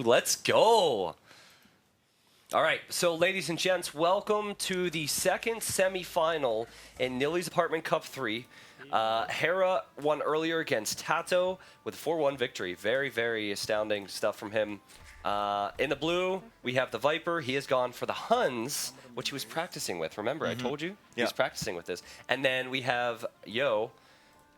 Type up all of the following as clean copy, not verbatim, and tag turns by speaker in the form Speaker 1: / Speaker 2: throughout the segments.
Speaker 1: let's go. All right, so ladies and gents, welcome to the second semifinal in Nili's Apartment Cup 3. Hera won earlier against TaToH with a 4-1 victory. Very, very astounding stuff from him. In the blue, we have TheViper. He has gone for the Huns, which he was practicing with. Remember, I told you? He was practicing with this. And then we have Yo,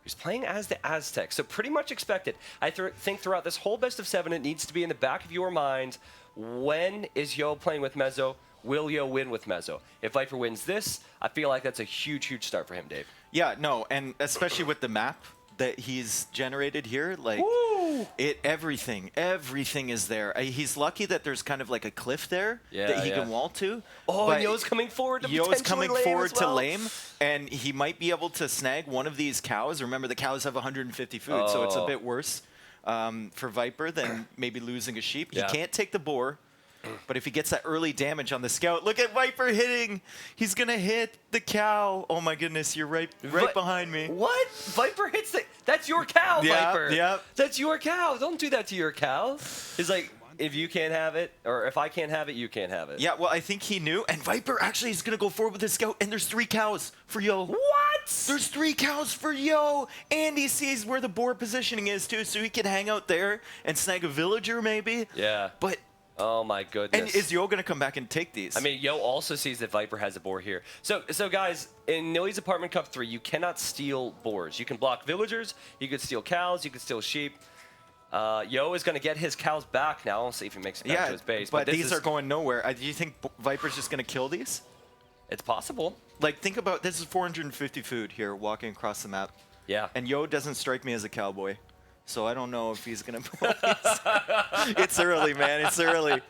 Speaker 1: who's playing as the Aztec. So pretty much expected. I think throughout this whole best of 7, it needs to be in the back of your mind, when is Yo playing with Mezzo? Will Yo win with Mezzo? If Viper wins this, I feel like that's a huge, huge start for him, Dave.
Speaker 2: Yeah, no, and especially with the map that he's generated here, like everything is there. He's lucky that there's kind of like a cliff there that he can wall to.
Speaker 1: Oh, and Yo's coming forward to
Speaker 2: Yo's coming forward
Speaker 1: to
Speaker 2: lame, and he might be able to snag one of these cows. Remember, the cows have 150 food, so it's a bit worse for Viper than maybe losing a sheep. He can't take the boar. But if he gets that early damage on the scout, look at Viper hitting. He's going to hit the cow. Oh, my goodness. You're right behind me.
Speaker 1: What? Viper hits the... That's your cow, Viper.
Speaker 2: Yeah.
Speaker 1: That's your cow. Don't do that to your cow. He's like, if you can't have it, or if I can't have it, you can't have it.
Speaker 2: Yeah, well, I think he knew. And Viper actually is going to go forward with his scout. And there's 3 cows for Yo.
Speaker 1: What?
Speaker 2: There's 3 cows for Yo. And he sees where the boar positioning is, too. So he can hang out there and snag a villager, maybe.
Speaker 1: Yeah.
Speaker 2: But...
Speaker 1: oh my goodness.
Speaker 2: And is Yo going to come back and take these?
Speaker 1: I mean, Yo also sees that Viper has a boar here. So guys, in Nili's Apartment Cup 3, you cannot steal boars. You can block villagers, you could steal cows, you could steal sheep. Yo is going to get his cows back now. We'll see if he makes it back to his base.
Speaker 2: But these are going nowhere. Do you think Viper's just going to kill these?
Speaker 1: It's possible.
Speaker 2: Like, think about, this is 450 food here walking across the map.
Speaker 1: Yeah.
Speaker 2: And Yo doesn't strike me as a cowboy. So I don't know if he's going to... It's early, man. It's early.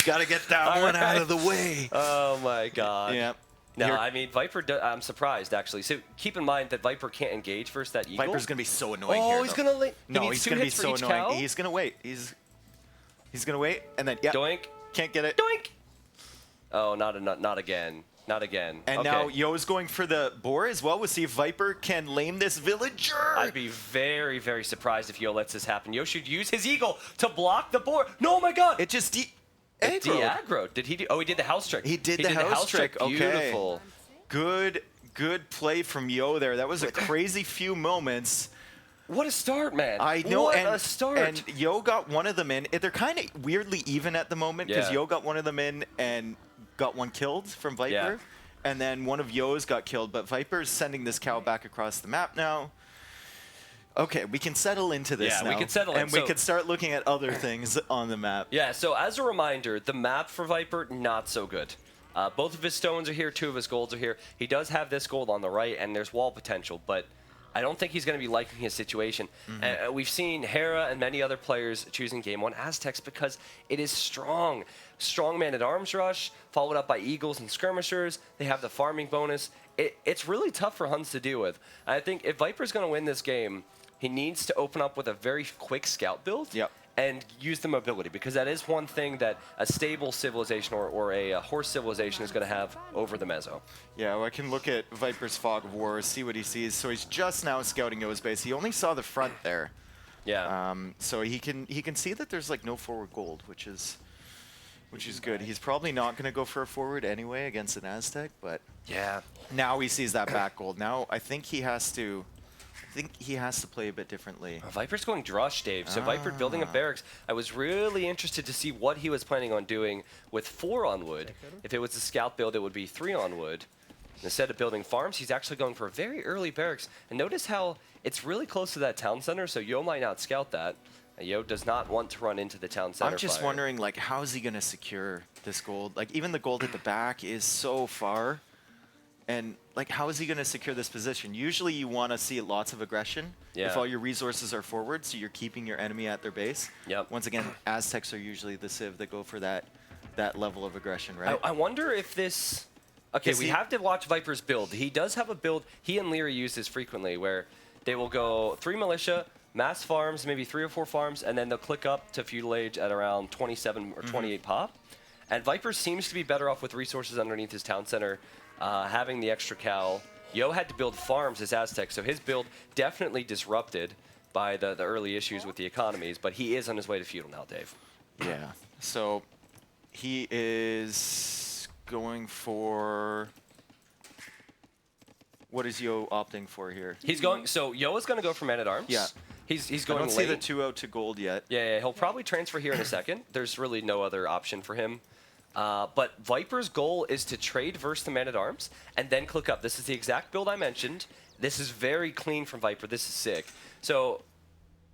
Speaker 2: Got to get that one out of the way.
Speaker 1: Oh, my God.
Speaker 2: Yeah.
Speaker 1: No, I mean, Viper, I'm surprised, actually. So keep in mind that Viper can't engage versus that eagle.
Speaker 2: Viper's going to be so annoying here.
Speaker 1: Oh, he's going to...
Speaker 2: No, he's going to be so annoying.
Speaker 1: Cow?
Speaker 2: He's going to wait. He's going to wait, and then,
Speaker 1: Doink.
Speaker 2: Can't get it.
Speaker 1: Doink. Oh, not again. Not again.
Speaker 2: And now Yo's going for the boar as well. We'll see if Viper can lame this villager.
Speaker 1: I'd be very, very surprised if Yo lets this happen. Yo should use his eagle to block the boar. No, oh my God.
Speaker 2: It just
Speaker 1: de-aggroed. Did he do? Oh, he did the house trick.
Speaker 2: He did the house trick. Okay.
Speaker 1: Beautiful.
Speaker 2: Good play from Yo there. That was a crazy few moments.
Speaker 1: What a start, man.
Speaker 2: I know.
Speaker 1: What a start.
Speaker 2: And Yo got one of them in. They're kind of weirdly even at the moment because Yo got one of them in and got one killed from Viper, and then one of Yo's got killed, but Viper's sending this cow back across the map now. Okay, we can settle into this now.
Speaker 1: Yeah, we can settle in.
Speaker 2: And we can start looking at other things on the map.
Speaker 1: Yeah, so as a reminder, the map for Viper, not so good. Both of his stones are here, 2 of his golds are here. He does have this gold on the right, and there's wall potential, but I don't think he's going to be liking his situation. We've seen Hera and many other players choosing Game 1 Aztecs because it is strong. Strong man-at-arms rush, followed up by Eagles and Skirmishers. They have the farming bonus. It's really tough for Huns to deal with. I think if Viper's going to win this game, he needs to open up with a very quick scout build and use the mobility, because that is one thing that a stable civilization or a horse civilization is going to have over the Mezzo.
Speaker 2: Yeah, well, I can look at Viper's Fog of War, see what he sees. So he's just now scouting Yo's base. He only saw the front there.
Speaker 1: Yeah.
Speaker 2: So he can see that there's like no forward gold, which is good. He's probably not going to go for a forward anyway against an Aztec, but
Speaker 1: yeah.
Speaker 2: Now he sees that back gold. Now I think he has to play a bit differently.
Speaker 1: Viper's going Drush, Dave. So Viper building a barracks. I was really interested to see what he was planning on doing with 4 on wood. If it was a scout build, it would be 3 on wood. Instead of building farms, he's actually going for a very early barracks. And notice how it's really close to that town center, so Yo might not scout that. Yo does not want to run into the town center.
Speaker 2: I'm just wondering, like, how is he going to secure this gold? Like, even the gold at the back is so far. And, like, how is he going to secure this position? Usually you want to see lots of aggression if all your resources are forward, so you're keeping your enemy at their base. Once again, Aztecs are usually the civ that go for that level of aggression, right?
Speaker 1: I wonder if this... Okay, we have to watch Viper's build. He does have a build, he and Liereyy use this frequently, where they will go 3 militia, mass farms, maybe 3 or 4 farms, and then they'll click up to feudal age at around 27 or 28 pop. And Viper seems to be better off with resources underneath his town center, having the extra cow. Yo had to build farms as Aztec, so his build definitely disrupted by the early issues with the economies, but he is on his way to feudal now, Dave.
Speaker 2: Yeah. So he is going for... What is Yo opting for here?
Speaker 1: He's going. So Yo is going to go for Man-at-Arms.
Speaker 2: Yeah.
Speaker 1: He's
Speaker 2: I
Speaker 1: going
Speaker 2: don't see the
Speaker 1: late.
Speaker 2: 2 out to gold yet.
Speaker 1: Yeah, he'll probably transfer here in a second. There's really no other option for him. But Viper's goal is to trade versus the Man-at-Arms and then click up. This is the exact build I mentioned. This is very clean from Viper. This is sick. So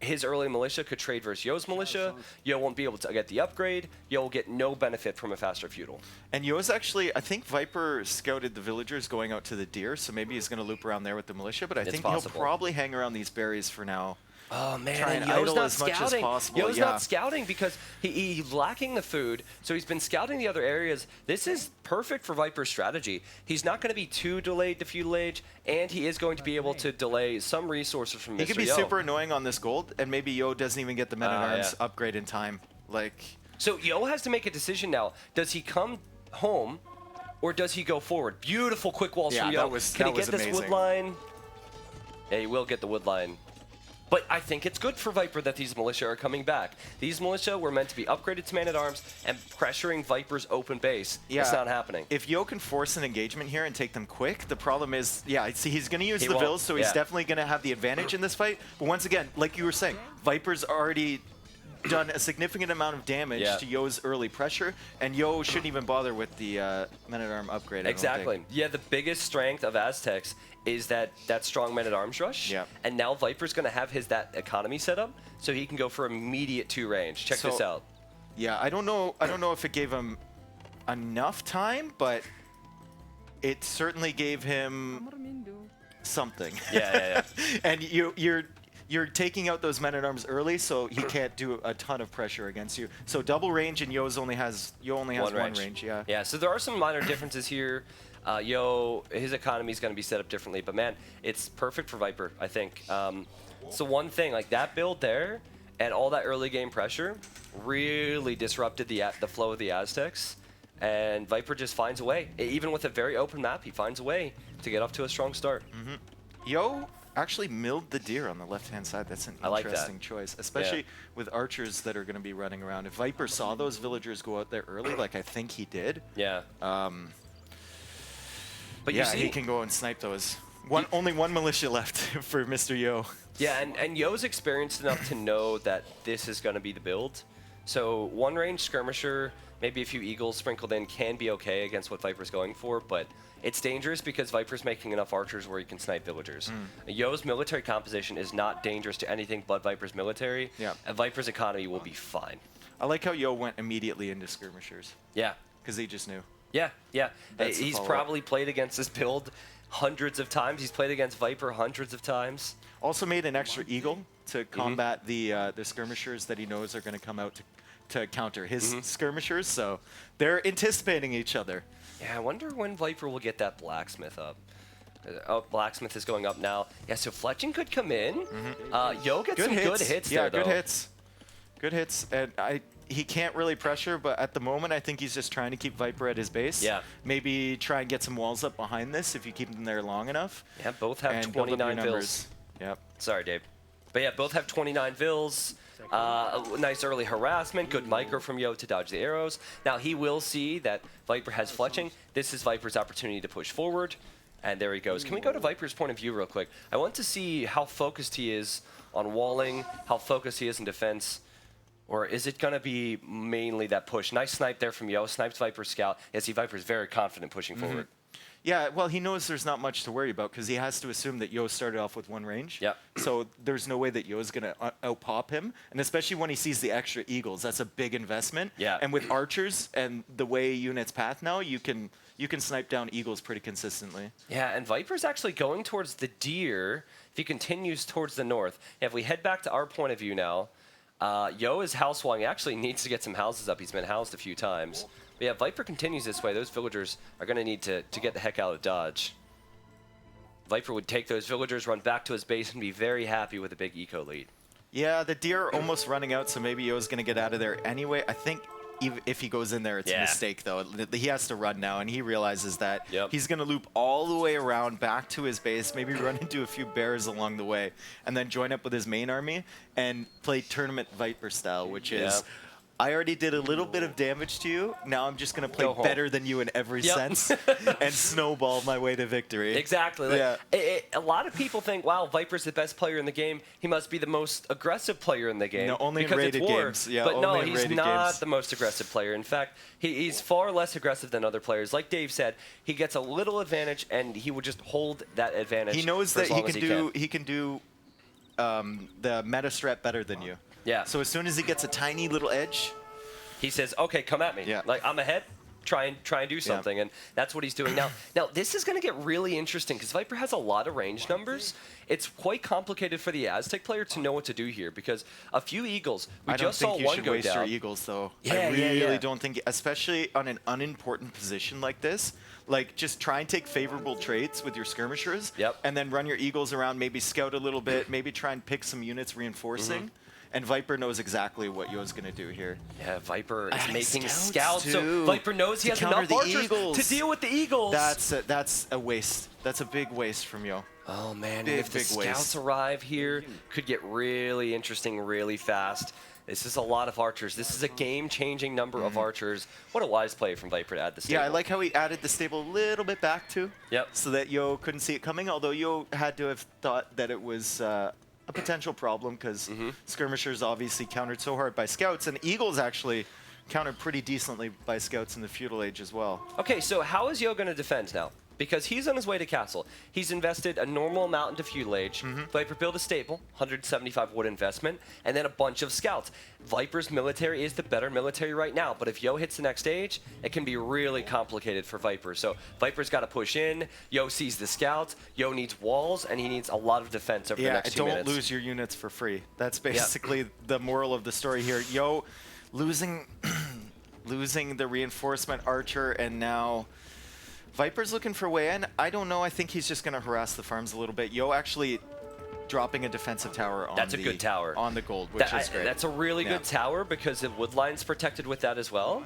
Speaker 1: his early militia could trade versus Yo's militia. Yo won't be able to get the upgrade. Yo will get no benefit from a faster feudal.
Speaker 2: And Yo's actually, I think Viper scouted the villagers going out to the deer, so maybe he's going to loop around there with the militia, but I think
Speaker 1: possible.
Speaker 2: he'll probably hang around these berries for now.
Speaker 1: Oh man,
Speaker 2: Try
Speaker 1: and
Speaker 2: and
Speaker 1: Yo's
Speaker 2: idle
Speaker 1: not
Speaker 2: as much as
Speaker 1: scouting.
Speaker 2: possible,
Speaker 1: Yo's
Speaker 2: yeah.
Speaker 1: not scouting because he's lacking the food, so he's been scouting the other areas. This is perfect for Viper's strategy. He's not going to be too delayed to feudal age, and he is going to be able to delay some resources from Mr.
Speaker 2: He could be
Speaker 1: Yo.
Speaker 2: super annoying on this gold, and maybe Yo doesn't even get the Men-at-Arms upgrade in time. Like,
Speaker 1: So Yo has to make a decision now. Does he come home, or does he go forward? Beautiful quick walls
Speaker 2: Yeah,
Speaker 1: from Yo. Can he
Speaker 2: that was
Speaker 1: get this
Speaker 2: amazing.
Speaker 1: wood line? Yeah, he will get the wood line. But I think it's good for Viper that these militia are coming back. These militia were meant to be upgraded to Man-at-Arms and pressuring Viper's open base.
Speaker 2: yeah,
Speaker 1: It's not happening.
Speaker 2: If Yo can force an engagement here and take them quick, the problem is, yeah, see, he's going to use
Speaker 1: He
Speaker 2: the
Speaker 1: won't,
Speaker 2: Vills, so he's
Speaker 1: yeah.
Speaker 2: definitely going to have the advantage in this fight. But once again, like you were saying, Viper's already done a significant amount of damage to Yo's early pressure, and Yo shouldn't even bother with the Men-at-Arm upgrade. I don't
Speaker 1: Exactly.
Speaker 2: think.
Speaker 1: Yeah, the biggest strength of Aztecs is that strong Men-at-Arms rush.
Speaker 2: Yeah.
Speaker 1: And now Viper's going to have that economy set up, so he can go for immediate 2 range. Check this out.
Speaker 2: Yeah, I don't know if it gave him enough time, but it certainly gave him something.
Speaker 1: Yeah.
Speaker 2: And you're taking out those Men-at-Arms early, so he can't do a ton of pressure against you. So double range, and Yo only has one range. Yeah.
Speaker 1: Yeah. So there are some minor differences here. Yo, his economy is going to be set up differently, but man, it's perfect for Viper, I think. So one thing, like that build there, and all that early game pressure, really disrupted the flow of the Aztecs, and Viper just finds a way. Even with a very open map, he finds a way to get off to a strong start.
Speaker 2: Yo actually milled the deer on the left-hand side. That's an interesting choice, especially with archers that are going to be running around. If Viper saw those villagers go out there early, like I think he did,
Speaker 1: Yeah. But
Speaker 2: yeah,
Speaker 1: you see,
Speaker 2: he can go and snipe those. Only one militia left for Mr. Yo.
Speaker 1: Yeah, and Yo's experienced enough to know that this is going to be the build. So one range skirmisher, maybe a few eagles sprinkled in can be okay against what Viper's going for, but it's dangerous because Viper's making enough archers where he can snipe villagers. Yo's military composition is not dangerous to anything but Viper's military, and Viper's economy will be fine.
Speaker 2: I like how Yo went immediately into skirmishers.
Speaker 1: Yeah.
Speaker 2: Because he just knew.
Speaker 1: Yeah.
Speaker 2: That's the
Speaker 1: He's
Speaker 2: follow-up.
Speaker 1: probably played against this build hundreds of times. He's played against Viper hundreds of times.
Speaker 2: Also made an extra eagle to combat the skirmishers that he knows are going to come out to counter his skirmishers. So they're anticipating each other.
Speaker 1: Yeah, I wonder when Viper will get that blacksmith up. Oh, blacksmith is going up now. Yeah, so fletching could come in. Yo gets some good hits
Speaker 2: yeah,
Speaker 1: there, though.
Speaker 2: good hits. Good hits. And he can't really pressure, but at the moment, I think he's just trying to keep Viper at his base.
Speaker 1: Yeah.
Speaker 2: Maybe try and get some walls up behind this if you keep them there long enough.
Speaker 1: Yeah, both have
Speaker 2: and build up your
Speaker 1: 29
Speaker 2: numbers.
Speaker 1: vills.
Speaker 2: Yep.
Speaker 1: Sorry, Dave. But yeah, both have 29 vills. A nice early harassment. Good micro from Yo to dodge the arrows. Now, he will see that Viper has fletching. This is Viper's opportunity to push forward. And there he goes. Can we go to Viper's point of view real quick? I want to see how focused he is on walling, how focused he is in defense. Or is it going to be mainly that push? Nice snipe there from Yo. Snipes Viper's scout. Yeah, see, Viper's very confident pushing forward.
Speaker 2: Yeah, well, he knows there's not much to worry about because he has to assume that Yo started off with one range.
Speaker 1: Yep.
Speaker 2: So there's no way that Yo's going to out-pop him. And especially when he sees the extra eagles, that's a big investment.
Speaker 1: Yeah.
Speaker 2: And with archers and the way units path now, you can snipe down eagles pretty consistently.
Speaker 1: Yeah, and Viper's actually going towards the deer if he continues towards the north. If we head back to our point of view now, Yo is house walling. He actually needs to get some houses up. He's been housed a few times. But yeah, Viper continues this way. Those villagers are going to need to get the heck out of Dodge. Viper would take those villagers, run back to his base, and be very happy with a big eco lead.
Speaker 2: Yeah, the deer are almost running out, so maybe Yo's going to get out of there anyway. I think if he goes in there, it's a mistake, though. He has to run now, and he realizes that he's going to loop all the way around back to his base, maybe run into a few bears along the way, and then join up with his main army and play Tournament Viper style, which is I already did a little bit of damage to you. Now I'm just going to play better than you in every sense and snowball my way to victory.
Speaker 1: Exactly. Like, a lot of people think, wow, Viper's the best player in the game. He must be the most aggressive player in the game.
Speaker 2: No, only
Speaker 1: because
Speaker 2: in rated
Speaker 1: it's war.
Speaker 2: games. Yeah,
Speaker 1: but no,
Speaker 2: only in
Speaker 1: he's
Speaker 2: rated
Speaker 1: not
Speaker 2: games.
Speaker 1: the most aggressive player. In fact, he's far less aggressive than other players. Like Dave said, he gets a little advantage, and he will just hold that advantage.
Speaker 2: He knows
Speaker 1: for
Speaker 2: that
Speaker 1: as long as
Speaker 2: he can do the meta strat better than you.
Speaker 1: Yeah.
Speaker 2: So as soon as he gets a tiny little edge,
Speaker 1: he says, "Okay, come at me.
Speaker 2: Yeah.
Speaker 1: Like I'm ahead. Try and do something." And that's what he's doing now. Now this is going to get really interesting because Viper has a lot of range numbers. It's quite complicated for the Aztec player to know what to do here because a few eagles. We just saw one go down.
Speaker 2: I don't think you should waste your eagles though. I really don't think, especially on an unimportant position like this. Like, just try and take favorable trades with your skirmishers, and then run your eagles around, maybe scout a little bit, maybe try and pick some units reinforcing. And Viper knows exactly what Yo's going to do here.
Speaker 1: Yeah, Viper is making
Speaker 2: scouts
Speaker 1: scouts, so Viper knows he has enough archers to deal with the eagles.
Speaker 2: That's a waste. That's a big waste from Yo.
Speaker 1: Oh, man, if the scouts arrive here, could get really interesting really fast. This is a lot of archers. This is a game-changing number of archers. What a wise play from Viper to add the stable.
Speaker 2: Yeah, I like how he added the stable a little bit back, too. So that Yo couldn't see it coming, although Yo had to have thought that it was a potential problem because skirmishers obviously countered so hard by scouts, and eagles actually countered pretty decently by scouts in the feudal age as well.
Speaker 1: Okay, so how is Yo going to defend now? Because he's on his way to castle. He's invested a normal amount into feudal age. Viper built a stable, 175 wood investment, and then a bunch of scouts. Viper's military is the better military right now, but if Yo hits the next stage, it can be really complicated for Viper. So Viper's got to push in. Yo sees the scouts. Yo needs walls, and he needs a lot of defense over the next 2 minutes.
Speaker 2: Don't lose your units for free. That's basically the moral of the story here. Yo losing the reinforcement archer, and now Viper's looking for a way in. I don't know. I think he's just going to harass the farms a little bit. Yo actually dropping a defensive tower on
Speaker 1: a good tower
Speaker 2: on the gold, which is great.
Speaker 1: That's a really good tower because the wood line's protected with that as well.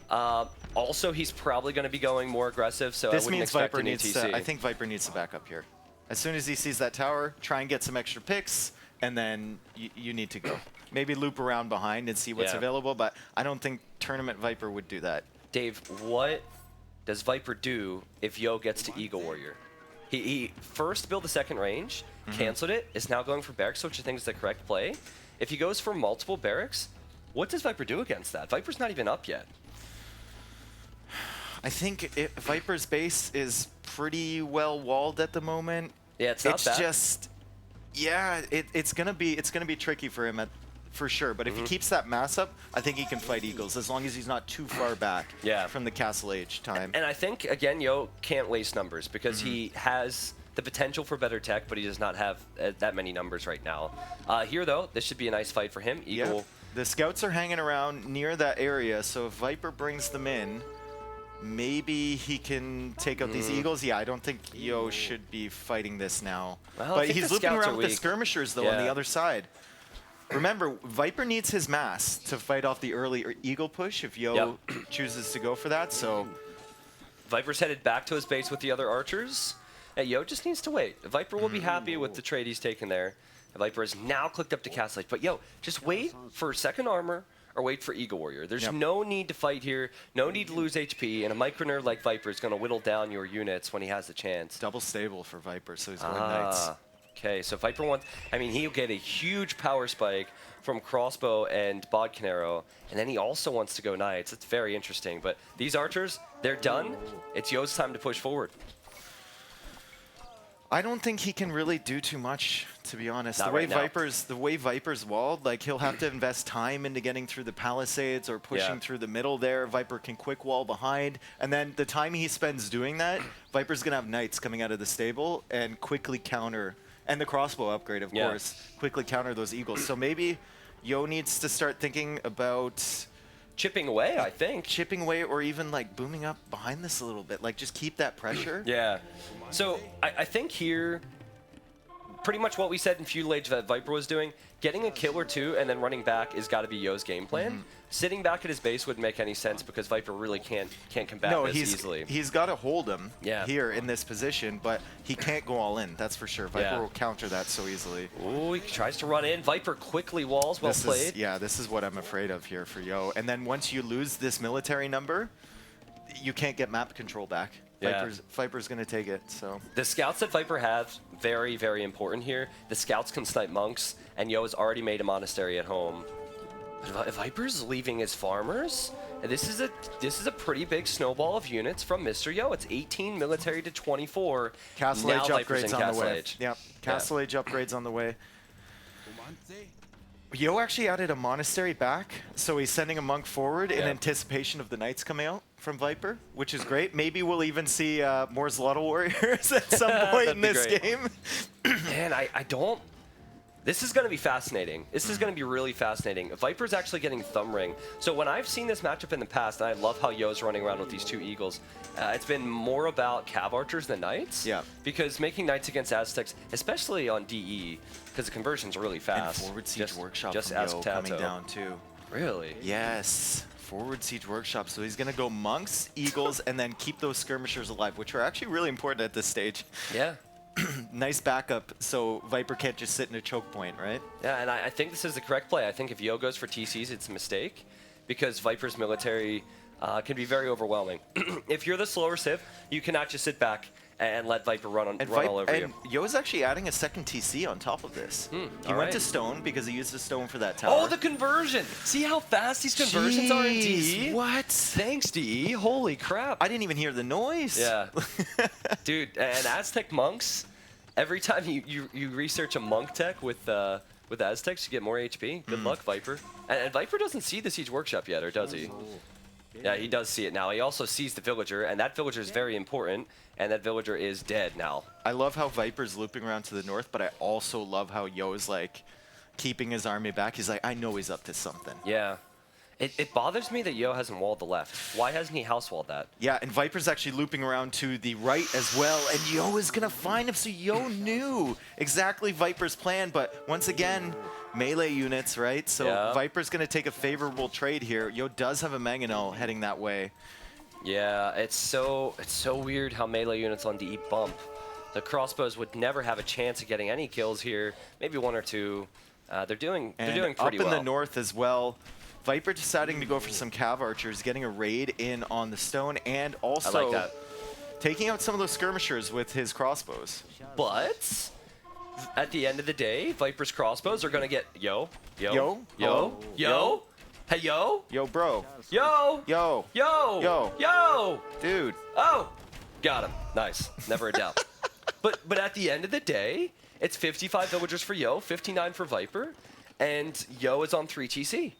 Speaker 1: Also, he's probably going to be going more aggressive, so
Speaker 2: this
Speaker 1: I wouldn't
Speaker 2: means
Speaker 1: expect
Speaker 2: Viper
Speaker 1: an
Speaker 2: needs
Speaker 1: ETC.
Speaker 2: I think Viper needs to back up here. As soon as he sees that tower, try and get some extra picks, and then you need to go. Maybe loop around behind and see what's available, but I don't think Tournament Viper would do that.
Speaker 1: Dave, what does Viper do if Yo gets to Eagle Warrior? He first built the second range, canceled it, is now going for barracks, which I think is the correct play. If he goes for multiple barracks, what does Viper do against that? Viper's not even up yet.
Speaker 2: I think Viper's base is pretty well walled at the moment.
Speaker 1: Yeah, it's not bad.
Speaker 2: Just, yeah, it's gonna be tricky for him for sure. But if he keeps that mass up, I think he can fight eagles as long as he's not too far back from the castle age time.
Speaker 1: And I think again, Yo can't waste numbers because he has the potential for better tech, but he does not have that many numbers right now. Here though, this should be a nice fight for him. Eagle.
Speaker 2: Yeah. The scouts are hanging around near that area, so if Viper brings them in, maybe he can take out these eagles. Yeah, I don't think Yo should be fighting this now.
Speaker 1: Well,
Speaker 2: but he's looping around with the skirmishers, though, on the other side. Remember, Viper needs his mass to fight off the early eagle push if Yo chooses to go for that, so...
Speaker 1: Viper's headed back to his base with the other archers. Yo just needs to wait. Viper will be happy with the trade he's taken there. Viper is now clicked up to Castle Age. But Yo, just wait for second armor or wait for Eagle Warrior. There's no need to fight here, no need to lose HP, and a micro-nerd like Viper is going to whittle down your units when he has the chance.
Speaker 2: Double stable for Viper, so he's going knights.
Speaker 1: Okay, so Viper wants, I mean, he'll get a huge power spike from Crossbow and Bodkin Arrow, and then he also wants to go knights. It's very interesting, but these archers, they're done. It's Yo's time to push forward.
Speaker 2: I don't think he can really do too much, to be honest.
Speaker 1: Not
Speaker 2: the way Viper's walled, like he'll have to invest time into getting through the palisades or pushing through the middle there. Viper can quick wall behind, and then the time he spends doing that, Viper's gonna have knights coming out of the stable and quickly counter, and the crossbow upgrade, of course, quickly counter those eagles. So maybe Yo needs to start thinking about
Speaker 1: chipping away, I think.
Speaker 2: Chipping away, or even like booming up behind this a little bit. Like just keep that pressure.
Speaker 1: Yeah. So I think here, pretty much what we said in Feudal Age that Viper was doing. Getting a kill or two and then running back is got to be Yo's game plan. Sitting back at his base wouldn't make any sense because Viper really can't combat this easily.
Speaker 2: He's got to hold him
Speaker 1: Yeah.
Speaker 2: here in this position, but he can't go all in, that's for sure. Viper will counter that so easily.
Speaker 1: Ooh, he tries to run in. Viper quickly walls, well played.
Speaker 2: This is what I'm afraid of here for Yo. And then once you lose this military number, you can't get map control back.
Speaker 1: Yeah.
Speaker 2: Viper's going to take it, so.
Speaker 1: The scouts that Viper has, very, very important here. The scouts can snipe monks, and Yo has already made a monastery at home. Viper's leaving his farmers. And this is a pretty big snowball of units from Mr. Yo. It's 18 military to 24.
Speaker 2: Castle
Speaker 1: now
Speaker 2: Age
Speaker 1: Viper's
Speaker 2: upgrades
Speaker 1: in
Speaker 2: on the way.
Speaker 1: Age.
Speaker 2: Yep, Castle Age upgrades on the way. Yo actually added a monastery back, so he's sending a monk forward in anticipation of the knights coming out from Viper, which is great. Maybe we'll even see more Zlotl warriors at some point in this game.
Speaker 1: Man, I don't... This is going to be fascinating. This is going to be really fascinating. Viper's actually getting thumb ring. So when I've seen this matchup in the past, and I love how Yo's running around with these two eagles, it's been more about cav archers than knights.
Speaker 2: Yeah.
Speaker 1: Because making knights against Aztecs, especially on DE, because the conversion's really fast.
Speaker 2: And forward siege workshop
Speaker 1: just
Speaker 2: from Yo coming down too.
Speaker 1: Really?
Speaker 2: Yes. Forward siege workshop. So he's going to go monks, eagles, and then keep those skirmishers alive, which are actually really important at this stage.
Speaker 1: Yeah.
Speaker 2: Nice backup, so Viper can't just sit in a choke point, right?
Speaker 1: Yeah, and I think this is the correct play. I think if Yo goes for TCs, it's a mistake, because Viper's military can be very overwhelming. If you're the slower Civ, you cannot just sit back and let Viper run all over you.
Speaker 2: Yo's actually adding a second TC on top of this. He went to stone because he used the stone for that tower.
Speaker 1: Oh, the conversion! See how fast these conversions are in DE?
Speaker 2: What?
Speaker 1: Thanks, DE. Holy crap.
Speaker 2: I didn't even hear the noise.
Speaker 1: Yeah. Dude, and Aztec monks, every time you research a monk tech with Aztecs, you get more HP. Good luck, Viper. And Viper doesn't see the Siege Workshop yet, or does he? Yeah, he does see it now. He also sees the villager, and that villager is very important, and that villager is dead now.
Speaker 2: I love how Viper's looping around to the north, but I also love how Yo's like keeping his army back. He's like, I know he's up to something.
Speaker 1: Yeah. It bothers me that Yo hasn't walled the left. Why hasn't he house walled that?
Speaker 2: Yeah, and Viper's actually looping around to the right as well, and Yo is going to find him, so Yo knew exactly Viper's plan, but once again, melee units, right? So Viper's going to take a favorable trade here. Yo does have a Mangonel heading that way.
Speaker 1: Yeah, it's so weird how melee units on DE bump. The crossbows would never have a chance of getting any kills here, maybe one or two. They're doing pretty well.
Speaker 2: Up in the north as well, Viper deciding to go for some cav archers, getting a raid in on the stone, and also taking out some of those skirmishers with his crossbows.
Speaker 1: But at the end of the day, Viper's crossbows are gonna get hey yo,
Speaker 2: Yo, bro,
Speaker 1: yo,
Speaker 2: dude.
Speaker 1: Oh, got him. Nice, never a doubt. but at the end of the day, it's 55 villagers for Yo, 59 for Viper, and Yo is on 3 TC.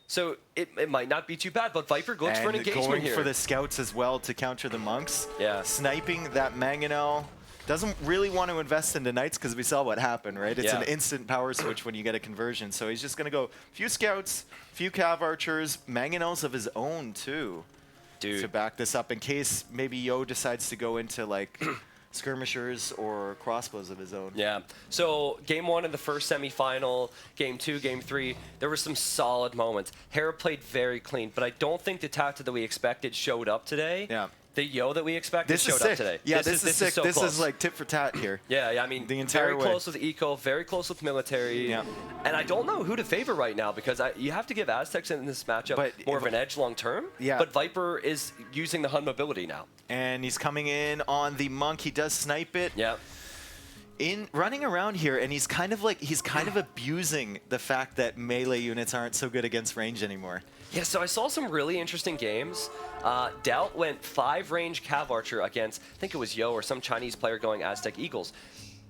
Speaker 1: So it might not be too bad, but Viper looks for an engagement
Speaker 2: going
Speaker 1: here.
Speaker 2: For the scouts as well to counter the monks.
Speaker 1: Yeah.
Speaker 2: Sniping that Mangonel. Doesn't really want to invest into knights because we saw what happened, right? It's an instant power switch when you get a conversion. So he's just going to go few scouts, few cav archers, Mangonels of his own too.
Speaker 1: Dude.
Speaker 2: To back this up in case maybe Yo decides to go into like skirmishers or crossbows of his own.
Speaker 1: Yeah. So game 1 in the first semifinal, game 2, game 3, there were some solid moments. Hera played very clean, but I don't think the TaToH that we expected showed up today.
Speaker 2: Yeah.
Speaker 1: The Yo that we expected showed up today.
Speaker 2: Yeah, this is sick.
Speaker 1: So
Speaker 2: this
Speaker 1: close.
Speaker 2: is like tit for tat here.
Speaker 1: Yeah, I mean,
Speaker 2: the entire
Speaker 1: very close with eco, very close with military.
Speaker 2: Yeah.
Speaker 1: And I don't know who to favor right now because you have to give Aztecs in this matchup more of an edge long term.
Speaker 2: Yeah.
Speaker 1: But Viper is using the Hun mobility now.
Speaker 2: And he's coming in on the monk. He does snipe it.
Speaker 1: Yeah.
Speaker 2: Running around here, and he's kind of abusing the fact that melee units aren't so good against range anymore.
Speaker 1: Yeah, so I saw some really interesting games. DauT went 5 range cav archer against, I think it was Yo or some Chinese player going Aztec Eagles.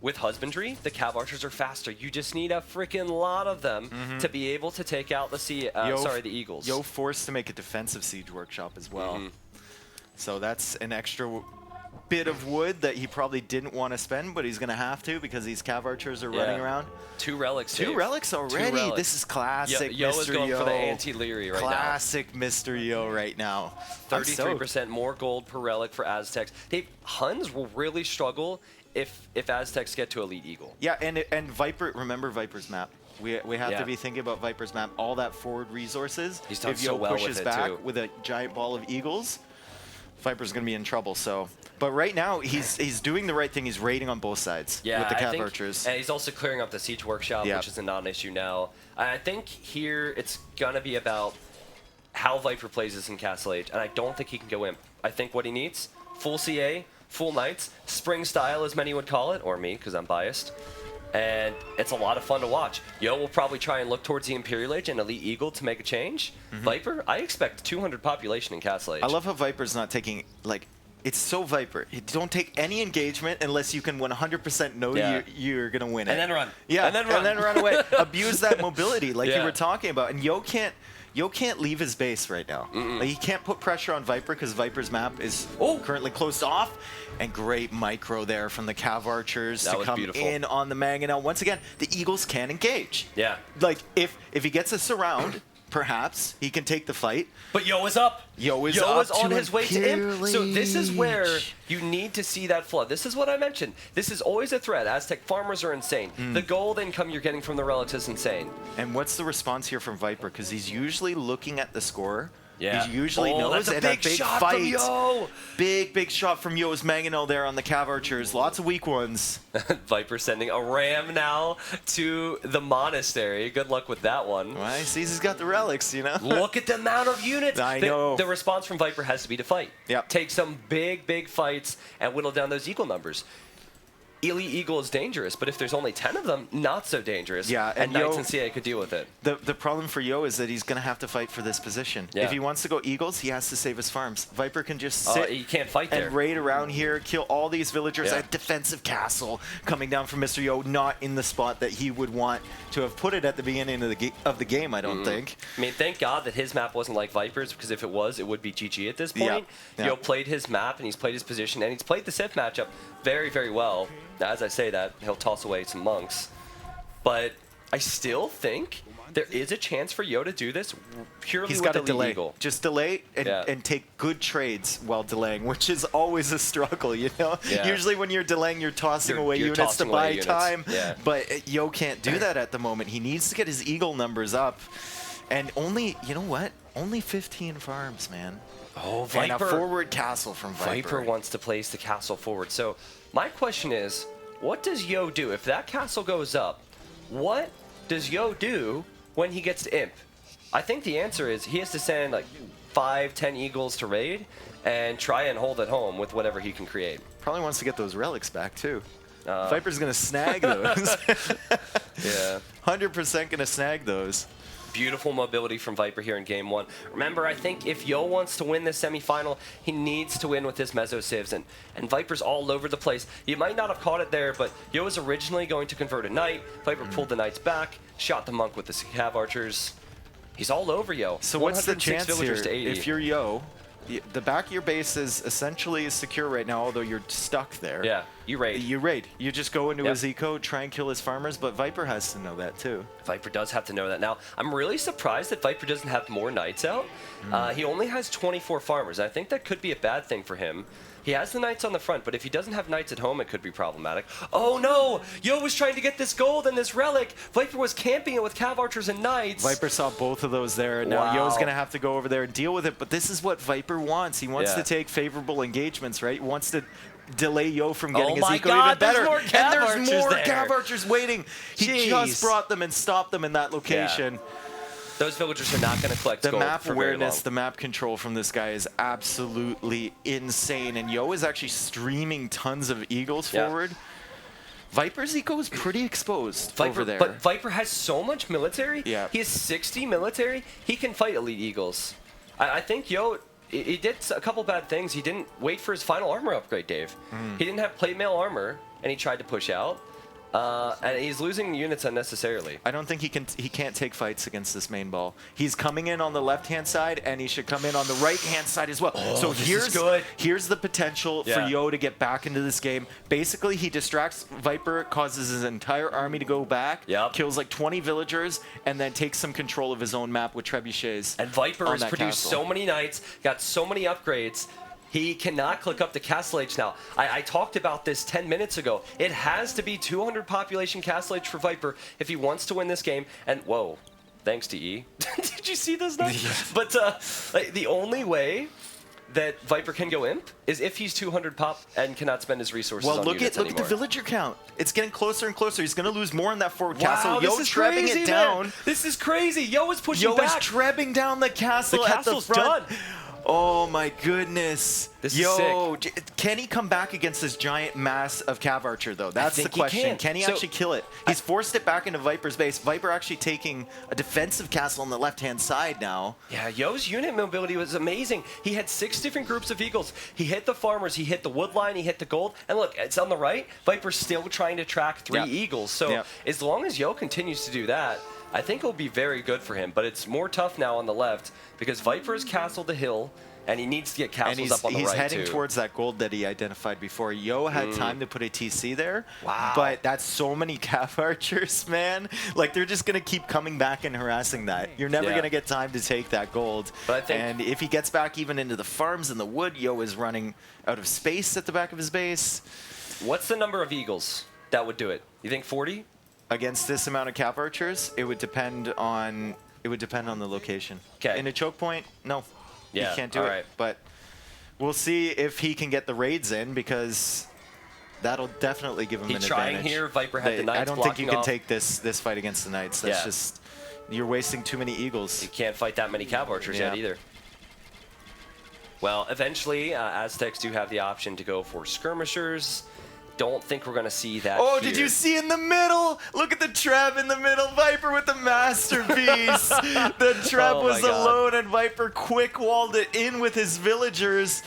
Speaker 1: With husbandry, the cav archers are faster. You just need a freaking lot of them to be able to take out the Eagles.
Speaker 2: Yo forced to make a defensive siege workshop as well. So that's an extra bit of wood that he probably didn't want to spend, but he's going to have to because these cav archers are running around.
Speaker 1: 2 relics.
Speaker 2: 2 relics already.
Speaker 1: 2 relics.
Speaker 2: This is classic
Speaker 1: Yo
Speaker 2: Mr.
Speaker 1: is going
Speaker 2: Yo.
Speaker 1: for the anti-Liereyy right now.
Speaker 2: Classic Mr. Yo right now.
Speaker 1: 33% more gold per relic for Aztecs. Huns will really struggle if Aztecs get to Elite Eagle.
Speaker 2: Yeah, and Viper, remember Viper's map. We have to be thinking about Viper's map. All that forward resources.
Speaker 1: He's done
Speaker 2: if
Speaker 1: so
Speaker 2: Yo
Speaker 1: well
Speaker 2: pushes
Speaker 1: with it,
Speaker 2: back
Speaker 1: too.
Speaker 2: with a giant ball of eagles, Viper's going to be in trouble. So, but right now he's doing the right thing. He's raiding on both sides with the Cav archers.
Speaker 1: And he's also clearing up the siege workshop, which is a non-issue now. I think here it's gonna be about how Viper plays this in Castle Age, and I don't think he can go imp. I think what he needs, full CA, full Knights, spring style as many would call it, or me, because I'm biased. And it's a lot of fun to watch. Yo will probably try and look towards the Imperial Age and Elite Eagle to make a change. Viper, I expect 200 population in Castle Age.
Speaker 2: I love how Viper's not taking, like, it's so Viper. You don't take any engagement unless you can 100% know you're going to win it.
Speaker 1: And then run.
Speaker 2: Yeah,
Speaker 1: and then
Speaker 2: run away. Abuse that mobility like you were talking about. And Yo can't leave his base right now. Like, he can't put pressure on Viper because Viper's map is currently closed off. And great micro there from the Cav archers to come in on the Mangonel. Once again, the Eagles can engage.
Speaker 1: Yeah.
Speaker 2: Like, if he gets a surround, perhaps he can take the fight.
Speaker 1: But Yo is up.
Speaker 2: Yo is
Speaker 1: on his way to imp. So this is where you need to see that flood. This is what I mentioned. This is always a threat. Aztec farmers are insane. The gold income you're getting from the relics is insane.
Speaker 2: And what's the response here from Viper? Because he's usually looking at the score.
Speaker 1: Yeah.
Speaker 2: He usually knows.
Speaker 1: That's a big shot
Speaker 2: fight.
Speaker 1: from Yo.
Speaker 2: Big shot from Yo's Mangonel there on the Cav archers. Lots of weak ones.
Speaker 1: Viper sending a ram now to the monastery. Good luck with that one.
Speaker 2: Well, he sees he's got the relics, you know?
Speaker 1: Look at the amount of units.
Speaker 2: I know.
Speaker 1: The response from Viper has to be to fight.
Speaker 2: Yep.
Speaker 1: Take some big fights and whittle down those eagle numbers. Elite Eagle is dangerous, but if there's only 10 of them, not so dangerous.
Speaker 2: Yeah,
Speaker 1: and Knights
Speaker 2: Yo,
Speaker 1: and CA could deal with it.
Speaker 2: The problem for Yo is that he's going to have to fight for this position.
Speaker 1: Yeah.
Speaker 2: If he wants to go Eagles, he has to save his farms. Viper can just sit
Speaker 1: he can't fight there.
Speaker 2: and raid around here, kill all these villagers. A defensive castle coming down from Mr. Yo, not in the spot that he would want to have put it at the beginning of the game, I don't think.
Speaker 1: I mean, thank God that his map wasn't like Viper's, because if it was, it would be GG at this point. Yo played his map, and he's played his position, and he's played the Sith matchup very well. As I say that, he'll toss away some monks. But I still think there is a chance for Yo to do this purely
Speaker 2: He's
Speaker 1: with
Speaker 2: got to
Speaker 1: Elite
Speaker 2: delay.
Speaker 1: Eagle.
Speaker 2: Just delay and take good trades while delaying, which is always a struggle, you know?
Speaker 1: Yeah.
Speaker 2: Usually when you're delaying, you're tossing away
Speaker 1: you're
Speaker 2: units to
Speaker 1: tossing
Speaker 2: buy
Speaker 1: away units.
Speaker 2: time.
Speaker 1: Yeah.
Speaker 2: But Yo can't do that at the moment. He needs to get his Eagle numbers up. And only, you know what? Only 15 farms, man.
Speaker 1: Oh, Viper.
Speaker 2: And a forward castle from Viper.
Speaker 1: Viper wants to place the castle forward. So my question is, what does Yo do? If that castle goes up, what does Yo do when he gets to imp? I think the answer is he has to send like 5-10 eagles to raid and try and hold it home with whatever he can create.
Speaker 2: Probably wants to get those relics back, too. Viper's going to snag those.
Speaker 1: Yeah.
Speaker 2: 100% going to snag those.
Speaker 1: Beautiful mobility from Viper here in game one. Remember, I think if Yo wants to win this semifinal, he needs to win with his Meso Civs, and Viper's all over the place. You might not have caught it there, but Yo was originally going to convert a Knight. Viper pulled the Knights back, shot the Monk with the Cav archers. He's all over Yo.
Speaker 2: So what's the
Speaker 1: 106
Speaker 2: chance
Speaker 1: villagers
Speaker 2: here?
Speaker 1: to 80.
Speaker 2: If you're Yo, the back of your base is essentially secure right now, although you're stuck there.
Speaker 1: Yeah, you raid.
Speaker 2: You raid. You just go into his eco, try and kill his farmers, but Viper has to know that too.
Speaker 1: Viper does have to know that. Now, I'm really surprised that Viper doesn't have more Knights out. He only has 24 farmers. I think that could be a bad thing for him. He has the Knights on the front, but if he doesn't have Knights at home, it could be problematic. Oh no! Yo was trying to get this gold and this relic. Viper was camping it with Cav archers and Knights.
Speaker 2: Viper saw both of those there, and now Yo's going to have to go over there and deal with it, but this is what Viper wants. He wants to take favorable engagements, right? He wants to delay Yo from getting his eco even better.
Speaker 1: There's more
Speaker 2: and there's more
Speaker 1: there.
Speaker 2: Cav archers waiting. He just brought them and stopped them in that location.
Speaker 1: Yeah. Those villagers are not going to collect
Speaker 2: The
Speaker 1: gold
Speaker 2: map
Speaker 1: for
Speaker 2: awareness,
Speaker 1: very
Speaker 2: the map control from this guy is absolutely insane. And Yo is actually streaming tons of eagles forward. Viper's eco is pretty exposed over there.
Speaker 1: But Viper has so much military.
Speaker 2: Yeah.
Speaker 1: He has 60 military. He can fight elite eagles. I think Yo, he did a couple bad things. He didn't wait for his final armor upgrade, Dave. He didn't have plate mail armor, and he tried to push out. And he's losing units unnecessarily.
Speaker 2: I don't think he can't take fights against this main ball. He's coming in on the left-hand side, and he should come in on the right-hand side as well. So here's the potential for Yo to get back into this game. Basically, he distracts Viper, causes his entire army to go back, kills like 20 villagers, and then takes some control of his own map with trebuchets.
Speaker 1: And Viper has produced so many Knights, got so many upgrades. He cannot click up to Castle Age now. I talked about this 10 minutes ago. It has to be 200 population Castle Age for Viper if he wants to win this game. And whoa, thanks to E. Did you see this now?
Speaker 2: Yeah.
Speaker 1: But like, the only way that Viper can go Imp is if he's 200 pop and cannot spend his resources on units
Speaker 2: look at the
Speaker 1: anymore.
Speaker 2: villager count. It's getting closer and closer. He's going to lose more in that forward
Speaker 1: Wow,
Speaker 2: castle.
Speaker 1: this
Speaker 2: Yo
Speaker 1: is
Speaker 2: trebbing
Speaker 1: crazy,
Speaker 2: it down.
Speaker 1: man. This is crazy. Yo is pushing
Speaker 2: Yo
Speaker 1: back.
Speaker 2: is trebbing down the castle
Speaker 1: The
Speaker 2: at the
Speaker 1: castle's
Speaker 2: front.
Speaker 1: done.
Speaker 2: Oh my goodness.
Speaker 1: This is
Speaker 2: Yo, can he come back against this giant mass of Cav Archer though? That's the question. Can he actually kill it? He's forced it back into Viper's base. Viper actually taking a defensive castle on the left-hand side now.
Speaker 1: Yeah, Yo's unit mobility was amazing. He had 6 different groups of Eagles. He hit the farmers, he hit the wood line, he hit the gold. And look, it's on the right. Viper's still trying to track 3 Eagles. So as long as Yo continues to do that, I think it'll be very good for him. But it's more tough now on the left because Viper has castled the hill, and he needs to get castles up on the right,
Speaker 2: he's heading
Speaker 1: too.
Speaker 2: towards that gold that he identified before. Yo had time to put a TC there.
Speaker 1: Wow.
Speaker 2: But that's so many Cav Archers, man. Like, they're just going to keep coming back and harassing that. You're never going to get time to take that gold.
Speaker 1: But I think,
Speaker 2: and if he gets back even into the farms and the wood, Yo is running out of space at the back of his base.
Speaker 1: what's the number of Eagles that would do it? You think 40?
Speaker 2: Against this amount of Cav Archers, it would depend on the location.
Speaker 1: Okay.
Speaker 2: In a choke point, no.
Speaker 1: Yeah,
Speaker 2: he can't do it. But we'll see if he can get the raids in, because that'll definitely give him an advantage.
Speaker 1: He's trying here. Viper had the Knights.
Speaker 2: I don't think you can
Speaker 1: off.
Speaker 2: take this fight against the Knights. That's just, you're wasting too many Eagles.
Speaker 1: You can't fight that many Cav Archers yet either. Well, eventually, Aztecs do have the option to go for skirmishers. Don't think we're going to see that
Speaker 2: Oh,
Speaker 1: here.
Speaker 2: did you see in the middle? Look at the Treb in the middle. Viper with the masterpiece. The Treb was alone, and Viper quick walled it in with his villagers.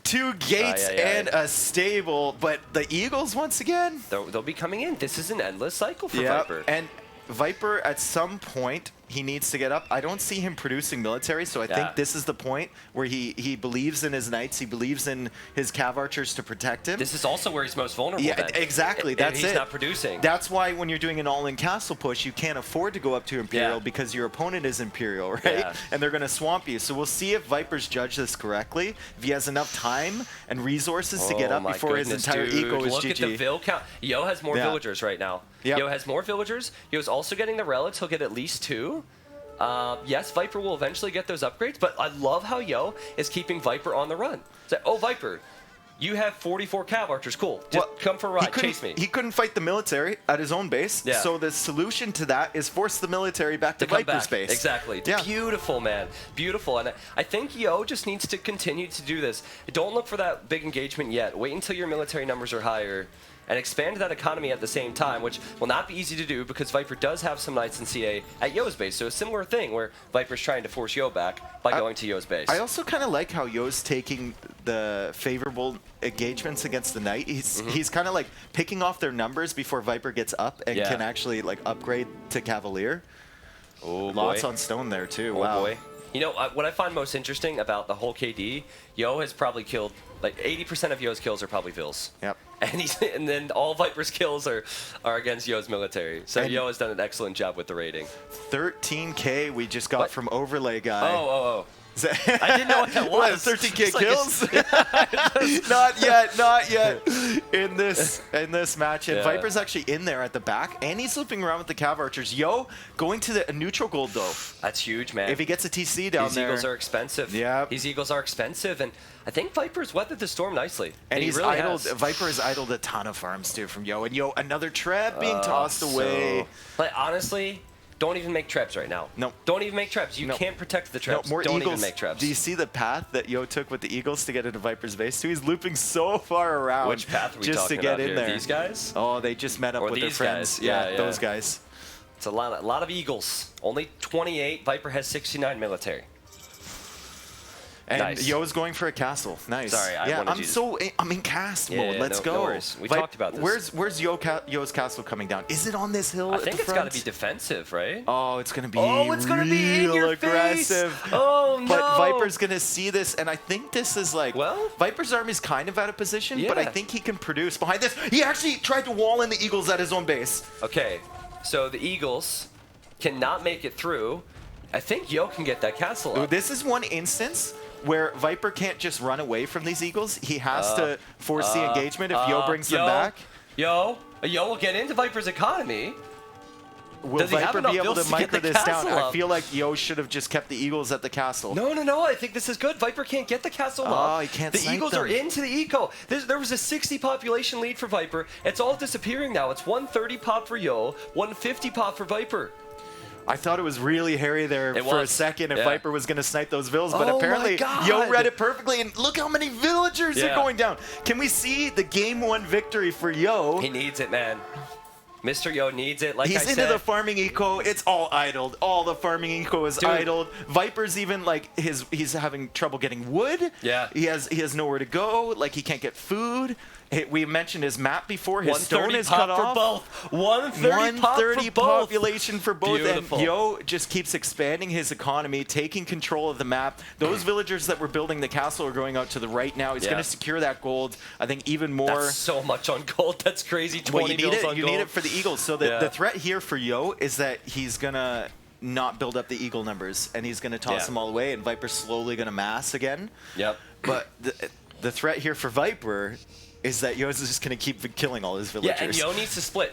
Speaker 2: 2 gates and a stable. But the Eagles, once again.
Speaker 1: They'll be coming in. This is an endless cycle for Viper.
Speaker 2: And Viper, at some point, he needs to get up. I don't see him producing military, so I think this is the point where he believes in his knights. He believes in his Cav Archers to protect him.
Speaker 1: This is also where he's most vulnerable.
Speaker 2: Yeah,
Speaker 1: then.
Speaker 2: exactly. That's
Speaker 1: he's not producing.
Speaker 2: That's why when you're doing an all-in castle push, you can't afford to go up to Imperial because your opponent is Imperial, right?
Speaker 1: Yeah.
Speaker 2: And they're going to swamp you. So we'll see if Viper's judge this correctly. If he has enough time and resources to get up before his entire eco is
Speaker 1: Look
Speaker 2: GG.
Speaker 1: at the Vill count. Yo has more villagers right now. Yo has more villagers. Yo's also getting the relics. He'll get at least 2. Yes, Viper will eventually get those upgrades, but I love how Yo is keeping Viper on the run. So, oh, Viper, you have 44 Cav Archers. Cool. Just come for a ride. Chase me.
Speaker 2: He couldn't fight the military at his own base, so the solution to that is force the military back to Viper's base.
Speaker 1: Exactly. Beautiful, man. Beautiful. And I think Yo just needs to continue to do this. Don't look for that big engagement yet. Wait until your military numbers are higher and expand that economy at the same time, which will not be easy to do because Viper does have some Knights in CA at Yo's base. So a similar thing where Viper's trying to force Yo back by going to Yo's base.
Speaker 2: I also kind of like how Yo's taking the favorable engagements against the Knight. He's kind of like picking off their numbers before Viper gets up and can actually like upgrade to Cavalier.
Speaker 1: Oh,
Speaker 2: Lots on stone there too.
Speaker 1: Oh, boy. You know, what I find most interesting about the whole KD, Yo has probably killed, like 80% of Yo's kills are probably Vills.
Speaker 2: Yep.
Speaker 1: And then all Viper's kills are against Yo's military. So Yo has done an excellent job with the rating.
Speaker 2: 13K we just got from Overlay Guy.
Speaker 1: Oh. I didn't know what that was.
Speaker 2: 13K kills? Not yet. In this match, and Viper's actually in there at the back, and he's looping around with the Cav Archers. Yo, going to the neutral gold though.
Speaker 1: That's huge, man.
Speaker 2: If he gets a TC down there,
Speaker 1: these Eagles are expensive.
Speaker 2: Yeah,
Speaker 1: these Eagles are expensive, and I think Viper's weathered the storm nicely.
Speaker 2: And he's
Speaker 1: really
Speaker 2: idled.
Speaker 1: has.
Speaker 2: Viper has idled a ton of farms too from Yo, and Yo another trap being tossed away.
Speaker 1: Like honestly. Don't even make traps right now.
Speaker 2: No.
Speaker 1: Don't even make traps. You can't protect the traps.
Speaker 2: More
Speaker 1: Don't
Speaker 2: Eagles.
Speaker 1: even make traps.
Speaker 2: Do you see the path that Yo took with the Eagles to get into Viper's base too? He's looping so far around.
Speaker 1: Which path are we
Speaker 2: just
Speaker 1: talking
Speaker 2: to get
Speaker 1: about
Speaker 2: in
Speaker 1: here?
Speaker 2: there.
Speaker 1: These guys?
Speaker 2: Oh, they just met up with their friends.
Speaker 1: Guys. Yeah,
Speaker 2: those guys.
Speaker 1: It's a lot of Eagles. Only 28. Viper has 69 military.
Speaker 2: And
Speaker 1: nice.
Speaker 2: Yo's going for a castle. Nice.
Speaker 1: Sorry,
Speaker 2: I'm in cast mode. Let's go.
Speaker 1: No worries. We talked about this.
Speaker 2: Where's Yo's castle coming down? Is it on this hill?
Speaker 1: I think it's got to be defensive, right?
Speaker 2: Oh, it's gonna be.
Speaker 1: Be in your
Speaker 2: aggressive.
Speaker 1: Face. Oh no!
Speaker 2: But Viper's gonna see this, and I think this is like.
Speaker 1: Well,
Speaker 2: Viper's army's kind of out of position, but I think he can produce behind this. He actually tried to wall in the Eagles at his own base.
Speaker 1: Okay, so the Eagles cannot make it through. I think Yo can get that castle up.
Speaker 2: This is one instance where Viper can't just run away from these Eagles. He has to force the engagement if Yo brings them back.
Speaker 1: Yo will get into Viper's economy.
Speaker 2: Will Viper be able to micro this down? I feel like Yo should have just kept the Eagles at the castle.
Speaker 1: No. I think this is good. Viper can't get the castle up.
Speaker 2: Oh, he can't
Speaker 1: The
Speaker 2: snipe
Speaker 1: Eagles
Speaker 2: them.
Speaker 1: are into the eco. There was a 60 population lead for Viper. It's all disappearing now. It's 130 pop for Yo, 150 pop for Viper.
Speaker 2: I thought it was really hairy there for a second if Viper was going to snipe those vills, but apparently Yo read it perfectly, and look how many villagers are going down. Can we see the game 1 victory for Yo?
Speaker 1: He needs it, man. Mr. Yo needs it, like I said.
Speaker 2: He's into the farming eco. It's all idled. All the farming eco is idled. Viper's even like he's having trouble getting wood.
Speaker 1: Yeah.
Speaker 2: He has nowhere to go. Like he can't get food. We mentioned his map before. His stone is cut off.
Speaker 1: For both. 130 pop for both.
Speaker 2: Population for both.
Speaker 1: Beautiful.
Speaker 2: And Yo just keeps expanding his economy, taking control of the map. Those villagers that were building the castle are going out to the right now. He's going to secure that gold. I think even more.
Speaker 1: That's so much on gold. That's crazy. 20
Speaker 2: you need
Speaker 1: mils
Speaker 2: it.
Speaker 1: on
Speaker 2: You
Speaker 1: gold.
Speaker 2: need it for the Eagles. So the threat here for Yo is that he's gonna not build up the Eagle numbers, and he's gonna toss them all away, and Viper's slowly gonna mass again.
Speaker 1: Yep.
Speaker 2: But the threat here for Viper is that Yo is just gonna keep killing all his villagers.
Speaker 1: Yeah, and Yo needs to split.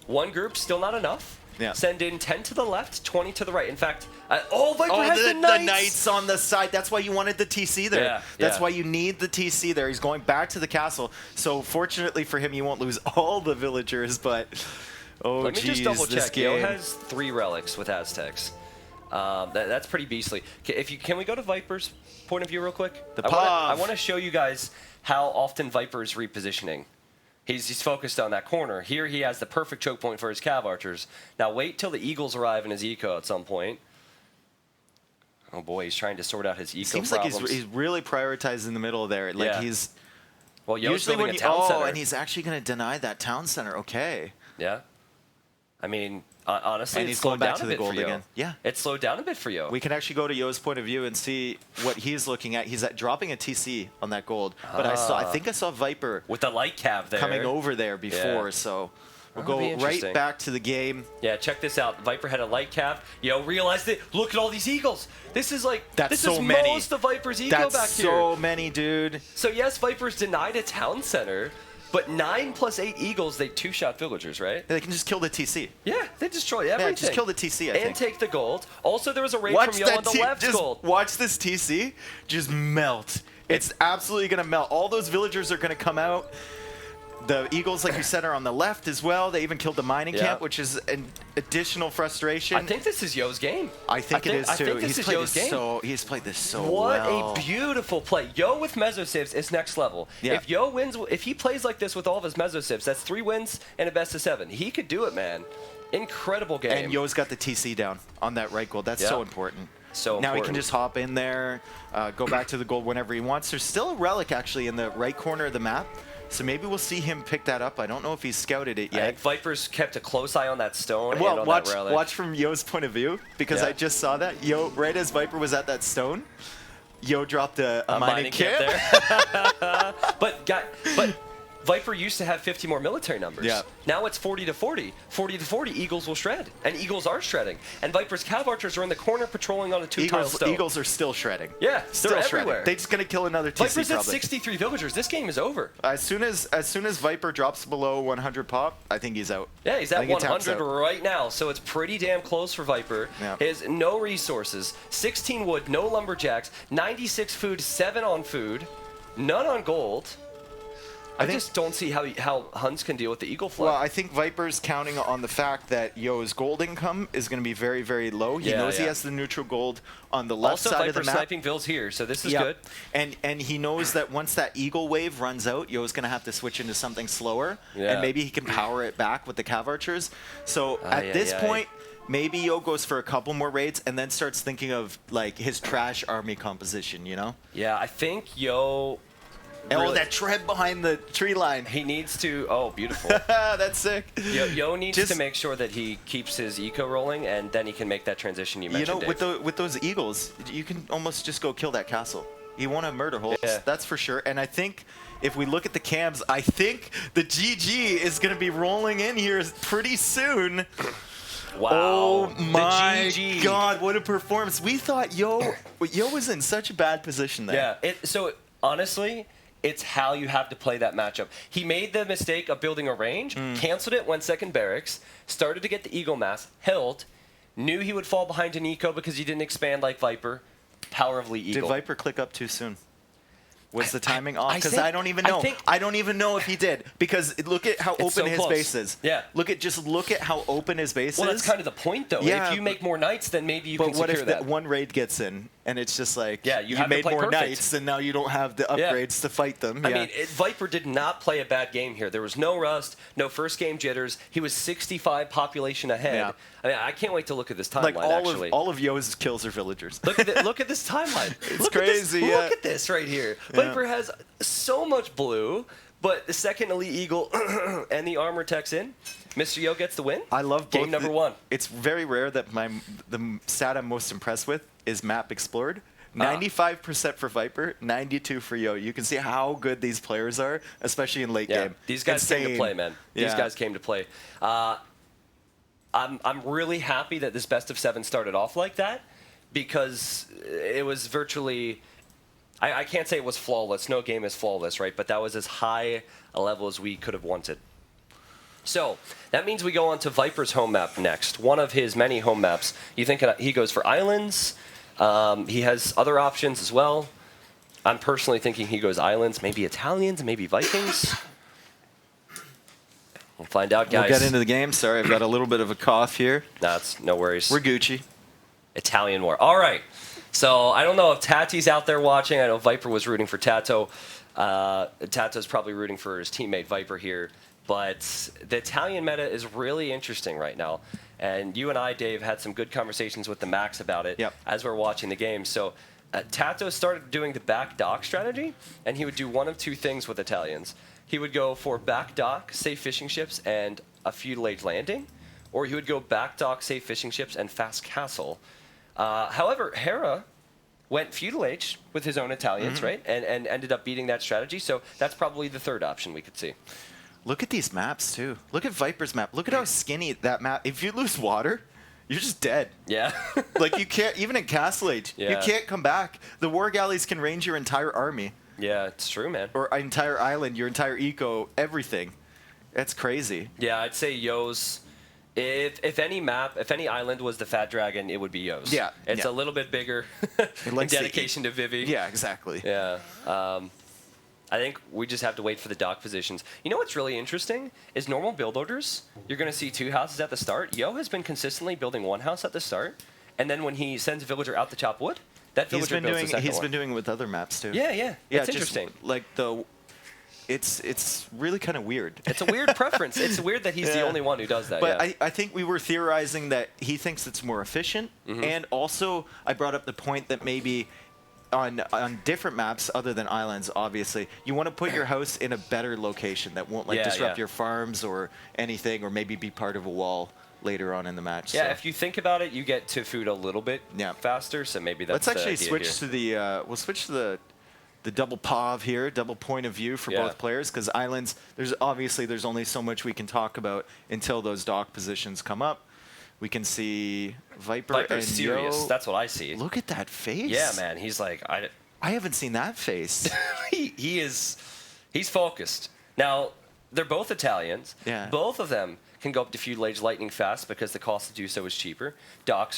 Speaker 1: One group still not enough.
Speaker 2: Yeah.
Speaker 1: Send in 10 to the left, 20 to the right. In fact, Viper has
Speaker 2: the
Speaker 1: the Knights.
Speaker 2: Knights on the side. That's why you wanted the TC there.
Speaker 1: Yeah,
Speaker 2: That's why you need the TC there. He's going back to the castle. So fortunately for him, you won't lose all the villagers, but
Speaker 1: Let me just double
Speaker 2: this
Speaker 1: check.
Speaker 2: game.
Speaker 1: Yo has 3 relics with Aztecs. That's pretty beastly. Can we go to Viper's point of view real quick? I want to show you guys how often Viper's repositioning. He's focused on that corner. Here he has the perfect choke point for his Cav Archers. Now wait till the Eagles arrive in his eco at some point. Oh boy, he's trying to sort out his eco
Speaker 2: Seems
Speaker 1: problems.
Speaker 2: like he's really prioritized in the middle there. Like he's
Speaker 1: well, Yo's
Speaker 2: usually
Speaker 1: building
Speaker 2: when
Speaker 1: a town center.
Speaker 2: and he's actually going to deny that town center. Okay.
Speaker 1: Yeah. I mean, honestly,
Speaker 2: And
Speaker 1: it's
Speaker 2: he's going
Speaker 1: slowed
Speaker 2: back
Speaker 1: down
Speaker 2: to
Speaker 1: a
Speaker 2: the
Speaker 1: bit for
Speaker 2: gold
Speaker 1: Yo.
Speaker 2: again. Yeah.
Speaker 1: It slowed down a bit for Yo.
Speaker 2: We can actually go to Yo's point of view and see what he's looking at. He's dropping a TC on that gold, but I think I saw Viper
Speaker 1: with the light cav there
Speaker 2: coming over there before. So we'll go right back to the game.
Speaker 1: Yeah, check this out. Viper had a light cap. Yo realized it. Look at all these Eagles. This is like this is most of Viper's eco back here.
Speaker 2: That's so many, dude.
Speaker 1: So yes, Viper's denied a town center, but 9 + 8 Eagles, they 2-shot villagers, right?
Speaker 2: They can just kill the TC.
Speaker 1: Yeah, they destroy everything.
Speaker 2: Yeah, just kill the TC, I think.
Speaker 1: And take the gold. Also, there was a raid from Yo on the left gold.
Speaker 2: Watch this TC just melt. It's absolutely going to melt. All those villagers are going to come out. The Eagles, like you said, are on the left as well. They even killed the mining camp, which is an additional frustration.
Speaker 1: I think this is Yo's game.
Speaker 2: I think it is too.
Speaker 1: I think this is Yo's game.
Speaker 2: He's played this so
Speaker 1: well. What a beautiful play. Yo with Mesosivs is next level.
Speaker 2: Yeah.
Speaker 1: If Yo wins, if he plays like this with all of his Mesosivs, that's 3 wins and a best of 7. He could do it, man. Incredible game.
Speaker 2: And Yo's got the TC down on that right gold. That's so important. Now he can just hop in there, go back to the gold whenever he wants. There's still a relic actually in the right corner of the map. So maybe we'll see him pick that up. I don't know if he's scouted it yet.
Speaker 1: I think Viper's kept a close eye on that stone and on that relic.
Speaker 2: Watch from Yo's point of view, because I just saw that. Yo, right as Viper was at that stone, Yo dropped a mining camp
Speaker 1: there. but Viper used to have 50 more military numbers.
Speaker 2: Yeah.
Speaker 1: Now it's 40 to 40. 40 to 40, Eagles will shred. And Eagles are shredding. And Viper's Cav Archers are in the corner patrolling on a 2-tile stone.
Speaker 2: Eagles are still shredding.
Speaker 1: Yeah,
Speaker 2: still
Speaker 1: they're
Speaker 2: shredding.
Speaker 1: everywhere.
Speaker 2: They're just going to kill another TC
Speaker 1: Viper's
Speaker 2: probably.
Speaker 1: at 63 villagers. This game is over.
Speaker 2: As soon as Viper drops below 100 pop, I think he's out.
Speaker 1: Yeah, he's at 100 right now, so it's pretty damn close for Viper.
Speaker 2: Yeah.
Speaker 1: He has no resources, 16 wood, no lumberjacks, 96 food, 7 on food, none on gold. I just don't see how Huns can deal with the Eagle Flag.
Speaker 2: Well, I think Viper's counting on the fact that Yo's gold income is going to be very, very low. He knows he has the neutral gold on the left side of the map.
Speaker 1: Also, Viper's sniping Villes here, so this is good.
Speaker 2: And he knows that once that Eagle wave runs out, Yo's going to have to switch into something slower, and maybe he can power it back with the Cav Archers. So at this point, maybe Yo goes for a couple more raids and then starts thinking of like his trash army composition, you know?
Speaker 1: Yeah, I think Yo...
Speaker 2: Oh, that tread behind the tree line.
Speaker 1: He needs to... Oh, beautiful.
Speaker 2: That's sick.
Speaker 1: Yo needs to make sure that he keeps his eco rolling, and then he can make that transition you mentioned, Dave.
Speaker 2: With those Eagles, you can almost just go kill that castle. You want to murder holes, that's for sure. And I think if we look at the cams, I think the GG is going to be rolling in here pretty soon.
Speaker 1: Wow.
Speaker 2: Oh my
Speaker 1: GG.
Speaker 2: God, what a performance. We thought Yo was in such a bad position there.
Speaker 1: Yeah. So honestly, it's how you have to play that matchup. He made the mistake of building a range, canceled it, went second barracks, started to get the Eagle Mass, held, knew he would fall behind an eco because he didn't expand like Viper. Power of Lee Eagle.
Speaker 2: Did Viper click up too soon? Was the timing off?
Speaker 1: I
Speaker 2: Because
Speaker 1: think-
Speaker 2: I don't even know. I don't even know if he did. Because look at how open
Speaker 1: so
Speaker 2: his
Speaker 1: close.
Speaker 2: base is.
Speaker 1: Yeah.
Speaker 2: Look at how open his base
Speaker 1: Well,
Speaker 2: is.
Speaker 1: that's kind of the point, though.
Speaker 2: Yeah,
Speaker 1: If you make more knights, then maybe you can
Speaker 2: But what
Speaker 1: secure
Speaker 2: if
Speaker 1: that.
Speaker 2: that one raid gets in and it's just like
Speaker 1: Yeah, you have to
Speaker 2: made
Speaker 1: play
Speaker 2: more
Speaker 1: perfect.
Speaker 2: knights and now you don't have the upgrades to fight them.
Speaker 1: I
Speaker 2: Yeah.
Speaker 1: mean, Viper did not play a bad game here. There was no rust, no first game jitters. He was 65 population ahead.
Speaker 2: Yeah.
Speaker 1: I mean, I can't wait to look at this timeline,
Speaker 2: like
Speaker 1: actually.
Speaker 2: all of Yo's kills are villagers.
Speaker 1: Look at this timeline.
Speaker 2: It's
Speaker 1: look
Speaker 2: crazy,
Speaker 1: At this,
Speaker 2: yeah.
Speaker 1: Look at this right here. Viper has so much blue, but the second Elite Eagle and the armor techs in. Mr. Yo gets the win.
Speaker 2: I love
Speaker 1: game
Speaker 2: both
Speaker 1: number one.
Speaker 2: It's very rare that the stat I'm most impressed with is map explored. 95% for Viper, 92 for Yo. You can see how good these players are, especially in late game.
Speaker 1: These guys came to
Speaker 2: Insane.
Speaker 1: play, man. These
Speaker 2: Yeah.
Speaker 1: guys came to play. I'm really happy that this best of 7 started off like that because it was virtually. I can't say it was flawless. No game is flawless, right? But that was as high a level as we could have wanted. So that means we go on to Viper's home map next. One of his many home maps. You think he goes for islands? He has other options as well. I'm personally thinking he goes islands, maybe Italians, maybe Vikings. We'll find out, guys.
Speaker 2: We'll get into the game. Sorry, I've got a little bit of a cough here.
Speaker 1: That's no worries.
Speaker 2: We're Gucci.
Speaker 1: Italian War. All right. So I don't know if Tati's out there watching. I know Viper was rooting for TaToH. TaToH's probably rooting for his teammate Viper here. But the Italian meta is really interesting right now. And you and I, Dave, had some good conversations with TheMax about it as we're watching the game. So TaToH started doing the back dock strategy, and he would do one of two things with Italians. He would go for back dock, safe fishing ships, and a feudal age landing, or he would go back dock, safe fishing ships, and fast castle. However, Hera went feudal age with his own Italians, right, and ended up beating that strategy. So that's probably the third option we could see.
Speaker 2: Look at these maps, too. Look at Viper's map. Look at how skinny that map. If you lose water, you're just dead.
Speaker 1: Yeah.
Speaker 2: Like, you can't, even in Castle Age, you can't come back. The war galleys can range your entire army.
Speaker 1: Yeah, it's true, man.
Speaker 2: Or entire island, your entire eco, everything. That's crazy.
Speaker 1: Yeah, I'd say Yo's. If any map, if any island was the Fat Dragon, it would be Yo's.
Speaker 2: Yeah.
Speaker 1: It's a little bit bigger in dedication to Vivi.
Speaker 2: Yeah, exactly.
Speaker 1: Yeah. I think we just have to wait for the dock positions. You know what's really interesting is normal build orders. You're going to see 2 houses at the start. Yo has been consistently building 1 house at the start, and then when he sends a villager out to chop wood, that villager builds the second one.
Speaker 2: He's been doing it with other maps too.
Speaker 1: Yeah,
Speaker 2: Yeah,
Speaker 1: it's
Speaker 2: just,
Speaker 1: interesting.
Speaker 2: Like it's really kind of weird.
Speaker 1: It's a weird preference. It's weird that he's the only one who does that.
Speaker 2: But
Speaker 1: yeah.
Speaker 2: I think we were theorizing that he thinks it's more efficient, and also I brought up the point that maybe on different maps other than islands, obviously, you want to put your house in a better location that won't disrupt your farms or anything, or maybe be part of a wall later on in the match.
Speaker 1: Yeah,
Speaker 2: so.
Speaker 1: if you think about it, you get to food a little bit faster, so maybe that's
Speaker 2: Let's actually
Speaker 1: the idea
Speaker 2: switch
Speaker 1: here.
Speaker 2: to the we'll switch to the double POV here, double point of view for both players, because islands, there's only so much we can talk about until those dock positions come up. We can see Viper's and
Speaker 1: serious.
Speaker 2: Yo.
Speaker 1: That's what I see.
Speaker 2: Look at that face.
Speaker 1: Yeah, man. He's like,
Speaker 2: I haven't seen that face.
Speaker 1: he's focused. Now, they're both Italians.
Speaker 2: Yeah.
Speaker 1: Both of them can go up to feudal age lightning fast because the cost to do so is cheaper. Dock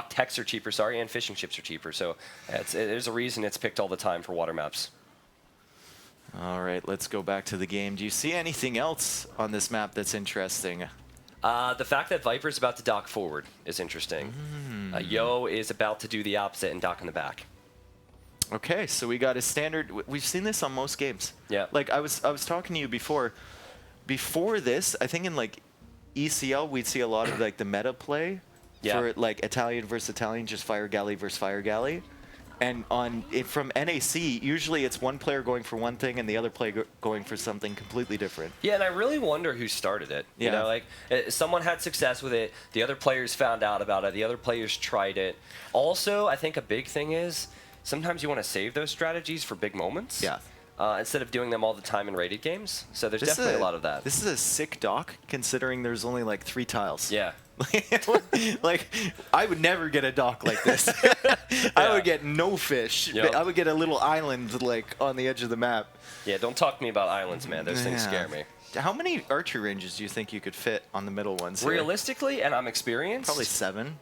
Speaker 1: techs are cheaper, sorry, and fishing ships are cheaper. So there's a reason it's picked all the time for water maps.
Speaker 2: All right, let's go back to the game. Do you see anything else on this map that's interesting?
Speaker 1: The fact that Viper's about to dock forward is interesting. Yo is about to do the opposite and dock in the back.
Speaker 2: Okay, so we got a standard. We've seen this on most games.
Speaker 1: Yeah.
Speaker 2: Like I was talking to you before. Before this, I think in like ECL we'd see a lot of like the meta play for like Italian versus Italian, just fire galley versus fire galley. And from NAC, usually it's one player going for one thing and the other player going for something completely different.
Speaker 1: Yeah, and I really wonder who started it. You know, like someone had success with it. The other players found out about it. The other players tried it. Also, I think a big thing is sometimes you want to save those strategies for big moments.
Speaker 2: Yeah.
Speaker 1: Instead of doing them all the time in rated games. So there's definitely a lot of that.
Speaker 2: This is a sick dock, considering there's only like 3 tiles.
Speaker 1: Yeah.
Speaker 2: Like, I would never get a dock like this. I would get no fish.
Speaker 1: Yep.
Speaker 2: I would get a little island, like, on the edge of the map.
Speaker 1: Yeah, don't talk to me about islands, man. Those things scare me.
Speaker 2: How many archery ranges do you think you could fit on the middle ones here?
Speaker 1: Realistically, and I'm experienced,
Speaker 2: Probably 7.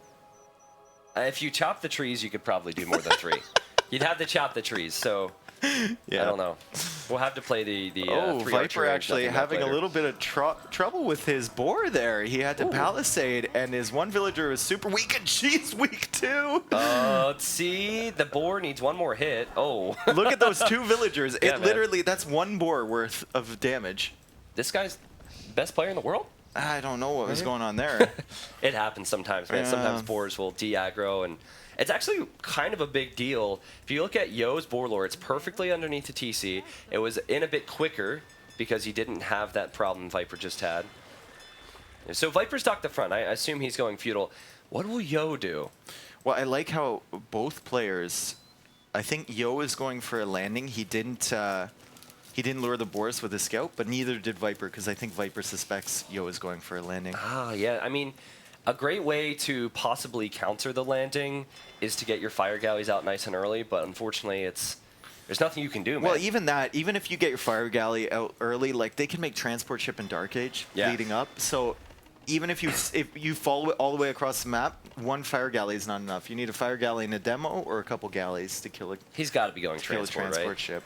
Speaker 1: If you chop the trees, you could probably do more than 3. You'd have to chop the trees, so
Speaker 2: Yeah.
Speaker 1: I don't know. We'll have to play the 3
Speaker 2: ViPer
Speaker 1: archer range,
Speaker 2: actually
Speaker 1: nothing
Speaker 2: having a
Speaker 1: later.
Speaker 2: little bit of trouble with his boar there. He had to palisade, and his one villager was super weak, and she's weak too.
Speaker 1: Let's see. The boar needs one more hit. Oh.
Speaker 2: Look at those 2 villagers.
Speaker 1: Yeah,
Speaker 2: It
Speaker 1: man.
Speaker 2: literally, that's 1 boar worth of damage.
Speaker 1: This guy's best player in the world?
Speaker 2: I don't know what was going on there.
Speaker 1: It happens sometimes, man.
Speaker 2: Yeah.
Speaker 1: Sometimes boars will de-aggro, and it's actually kind of a big deal. If you look at Yo's boar lore, it's perfectly underneath the TC. It was in a bit quicker because he didn't have that problem ViPer just had. So ViPer's docked the front. I assume he's going feudal. What will Yo do?
Speaker 2: Well, I like how both players, I think Yo is going for a landing. He didn't lure the boars with his scout, but neither did ViPer, because I think ViPer suspects Yo is going for a landing.
Speaker 1: Ah, yeah. I mean, a great way to possibly counter the landing is to get your fire galleys out nice and early, but unfortunately, there's nothing you can do, man.
Speaker 2: Well, even if you get your fire galley out early, like, they can make transport ship in Dark Age leading up. So even if you follow it all the way across the map, 1 fire galley is not enough. You need a fire galley in a demo or a couple galleys to kill a
Speaker 1: He's got to be going transport, right?
Speaker 2: ship.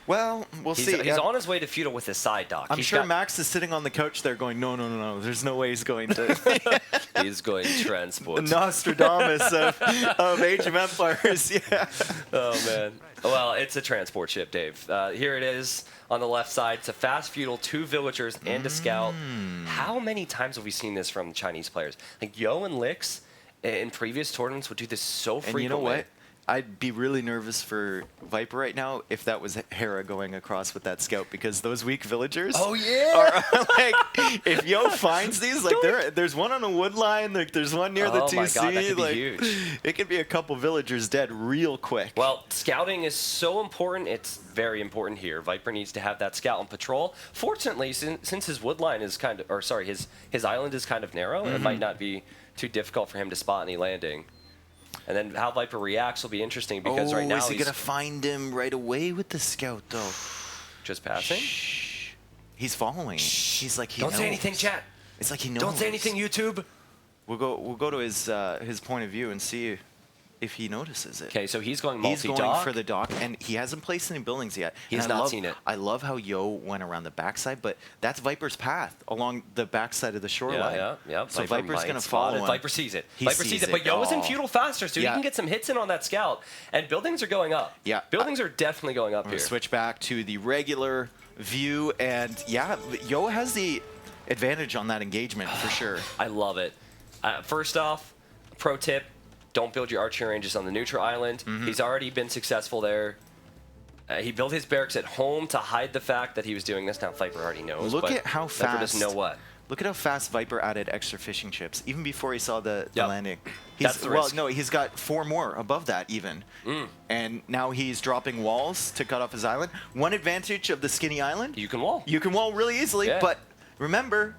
Speaker 2: Well, we'll
Speaker 1: He's
Speaker 2: see.
Speaker 1: on his way to feudal with his side dock.
Speaker 2: I'm sure Max is sitting on the couch there going, no, there's no way he's going to.
Speaker 1: He's going transport.
Speaker 2: Nostradamus of Age of Empires, yeah.
Speaker 1: Oh, man. Well, it's a transport ship, Dave. Here it is on the left side. It's a fast feudal, 2 villagers, and a scout. How many times have we seen this from Chinese players? Like, Yo and Lix in previous tournaments would do this so frequently.
Speaker 2: And you know what? I'd be really nervous for ViPer right now if that was Hera going across with that scout, because those weak villagers
Speaker 1: Oh, yeah.
Speaker 2: are like, if Yo finds these, like there's one on a wood line, like there's one near the
Speaker 1: Oh
Speaker 2: 2C.
Speaker 1: my God, that could be
Speaker 2: like,
Speaker 1: huge.
Speaker 2: It could be a couple villagers dead real quick.
Speaker 1: Well, scouting is so important. It's very important here. ViPer needs to have that scout on patrol. Fortunately, since his wood line is kind of, or sorry, his island is kind of narrow, it might not be too difficult for him to spot any landing. And then how ViPer reacts will be interesting, because right now
Speaker 2: is he
Speaker 1: he's
Speaker 2: gonna find him right away with the scout though?
Speaker 1: just passing.
Speaker 2: Shh. He's following. He's like, he
Speaker 1: Don't
Speaker 2: knows.
Speaker 1: say anything, chat.
Speaker 2: It's like he knows.
Speaker 1: Don't say anything, YouTube.
Speaker 2: We'll go to his point of view and see if he notices it.
Speaker 1: Okay, so he's going
Speaker 2: He's
Speaker 1: multi-dock.
Speaker 2: going for the dock, and he hasn't placed any buildings yet.
Speaker 1: He's
Speaker 2: And I
Speaker 1: not
Speaker 2: love-
Speaker 1: seen it.
Speaker 2: I love how Yo went around the backside, but that's ViPer's path along the backside of the shoreline.
Speaker 1: Yeah.
Speaker 2: So
Speaker 1: ViPer
Speaker 2: ViPer's
Speaker 1: might
Speaker 2: going to
Speaker 1: spot
Speaker 2: follow
Speaker 1: it.
Speaker 2: him.
Speaker 1: ViPer sees it.
Speaker 2: He
Speaker 1: ViPer sees it, but Yo is in
Speaker 2: Oh.
Speaker 1: feudal faster, so
Speaker 2: Yeah.
Speaker 1: he can get some hits in on that scout. And buildings are going up.
Speaker 2: Yeah.
Speaker 1: Buildings are definitely going up
Speaker 2: I'm
Speaker 1: here.
Speaker 2: gonna switch back to the regular view, and yeah, Yo has the advantage on that engagement for sure.
Speaker 1: I love it. First off, pro tip, don't build your archery ranges on the neutral island. He's already been successful there. He built his barracks at home to hide the fact that he was doing this. Now ViPer already knows.
Speaker 2: Look
Speaker 1: but
Speaker 2: at how
Speaker 1: ViPer doesn't
Speaker 2: fast-
Speaker 1: know what.
Speaker 2: Look at how fast ViPer added extra fishing chips, even before he saw the landing.
Speaker 1: That's the
Speaker 2: well,
Speaker 1: risk.
Speaker 2: no, he's got 4 more above that even. And now he's dropping walls to cut off his island. One advantage of the skinny island,
Speaker 1: You can wall.
Speaker 2: you can wall really easily,
Speaker 1: Yeah.
Speaker 2: but remember,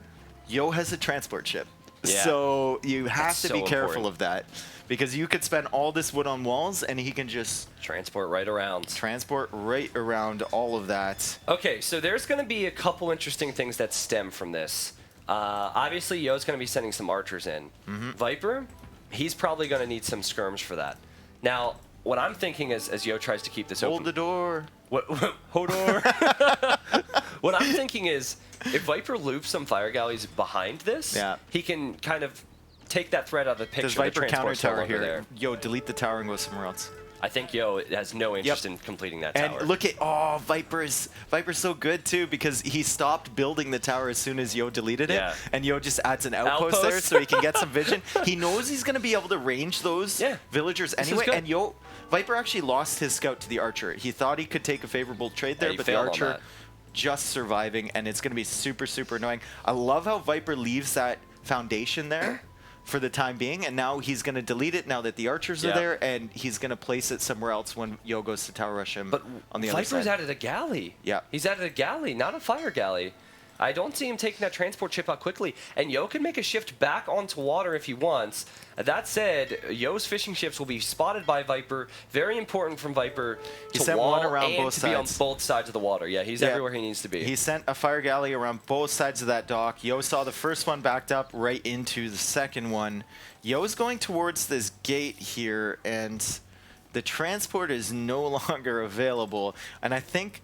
Speaker 2: Yo has a transport ship.
Speaker 1: Yeah.
Speaker 2: So you have
Speaker 1: That's
Speaker 2: to
Speaker 1: so
Speaker 2: be careful
Speaker 1: important.
Speaker 2: of that, because you could spend all this wood on walls and he can just
Speaker 1: Transport right around.
Speaker 2: transport right around all of that.
Speaker 1: Okay, so there's going to be a couple interesting things that stem from this. Obviously, Yo's going to be sending some archers in. ViPer, he's probably going to need some skirms for that. Now, what I'm thinking is, as Yo tries to keep this
Speaker 2: Hold
Speaker 1: open...
Speaker 2: the door.
Speaker 1: Hold on. What I'm thinking is, if ViPer loops some fire galleys behind this,
Speaker 2: Yeah.
Speaker 1: he can kind of take that threat out of the picture.
Speaker 2: Does
Speaker 1: The
Speaker 2: ViPer counter
Speaker 1: transport's no
Speaker 2: tower
Speaker 1: longer
Speaker 2: here?
Speaker 1: there.
Speaker 2: Yo, delete the tower and go somewhere else.
Speaker 1: I think Yo has no interest in completing that
Speaker 2: And
Speaker 1: tower.
Speaker 2: look at, ViPer's so good too, because he stopped building the tower as soon as Yo deleted it,
Speaker 1: Yeah.
Speaker 2: and Yo just adds an outpost there so he can get some vision. He knows he's going to be able to range those villagers
Speaker 1: is
Speaker 2: anyway,
Speaker 1: good.
Speaker 2: and ViPer actually lost his scout to the archer. He thought he could take a favorable trade there,
Speaker 1: he
Speaker 2: but the
Speaker 1: failed on
Speaker 2: archer
Speaker 1: that.
Speaker 2: just surviving, and it's going to be super, super annoying. I love how ViPer leaves that foundation there for the time being, and now he's going to delete it now that the archers are there, and he's going to place it somewhere else when Yo goes to tower rush him
Speaker 1: But
Speaker 2: on the other
Speaker 1: ViPer's
Speaker 2: side.
Speaker 1: added a galley.
Speaker 2: Yeah.
Speaker 1: He's added a galley, not a fire galley. I don't see him taking that transport ship out quickly. And Yo can make a shift back onto water if he wants. That said, Yo's fishing ships will be spotted by Viper. Very important from Viper to wall
Speaker 2: one around
Speaker 1: and
Speaker 2: both
Speaker 1: to be on
Speaker 2: sides.
Speaker 1: both sides of the water. Yeah, he's everywhere he needs to be.
Speaker 2: He sent a fire galley around both sides of that dock. Yo saw the first one backed up right into the second one. Yo's going towards this gate here, and the transport is no longer available. And I think...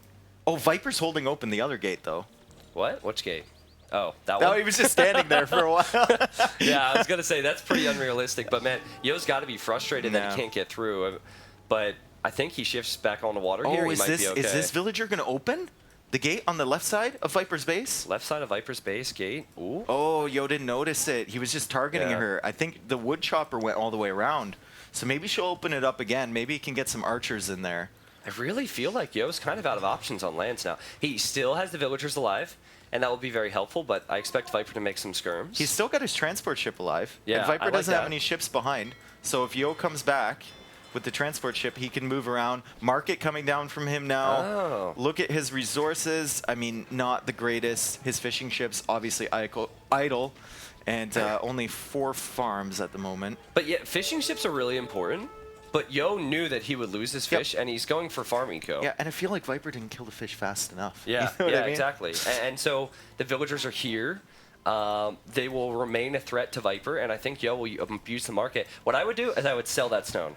Speaker 2: Oh, Viper's holding open the other gate, though.
Speaker 1: What? Which gate? Oh, that
Speaker 2: No,
Speaker 1: one?
Speaker 2: he was just standing there for a while.
Speaker 1: Yeah, I was going to say, that's pretty unrealistic. But, man, Yo's got to be frustrated that he can't get through. But I think he shifts back on the water here. He might be okay.
Speaker 2: Is this villager going to open the gate on the left side of Viper's base?
Speaker 1: Left side of Viper's base, gate. Ooh.
Speaker 2: Oh, Yo didn't notice it. He was just targeting her. I think the wood chopper went all the way around. So maybe she'll open it up again. Maybe he can get some archers in there.
Speaker 1: I really feel like Yo's kind of out of options on lands now. He still has the villagers alive, and that will be very helpful, but I expect Viper to make some skirms.
Speaker 2: He's still got his transport ship alive.
Speaker 1: Yeah,
Speaker 2: and Viper
Speaker 1: I like
Speaker 2: doesn't have
Speaker 1: that.
Speaker 2: any ships behind. So if Yo comes back with the transport ship, he can move around. Market coming down from him now.
Speaker 1: Oh.
Speaker 2: Look at his resources. I mean, not the greatest. His fishing ships, obviously idle. And only 4 farms at the moment.
Speaker 1: But yeah, fishing ships are really important. But Yo knew that he would lose his fish, and he's going for farm eco.
Speaker 2: Yeah, and I feel like Viper didn't kill the fish fast enough.
Speaker 1: Yeah,
Speaker 2: You know what I mean?
Speaker 1: exactly. And so the villagers are here. They will remain a threat to Viper, and I think Yo will abuse the market. What I would do is I would sell that stone.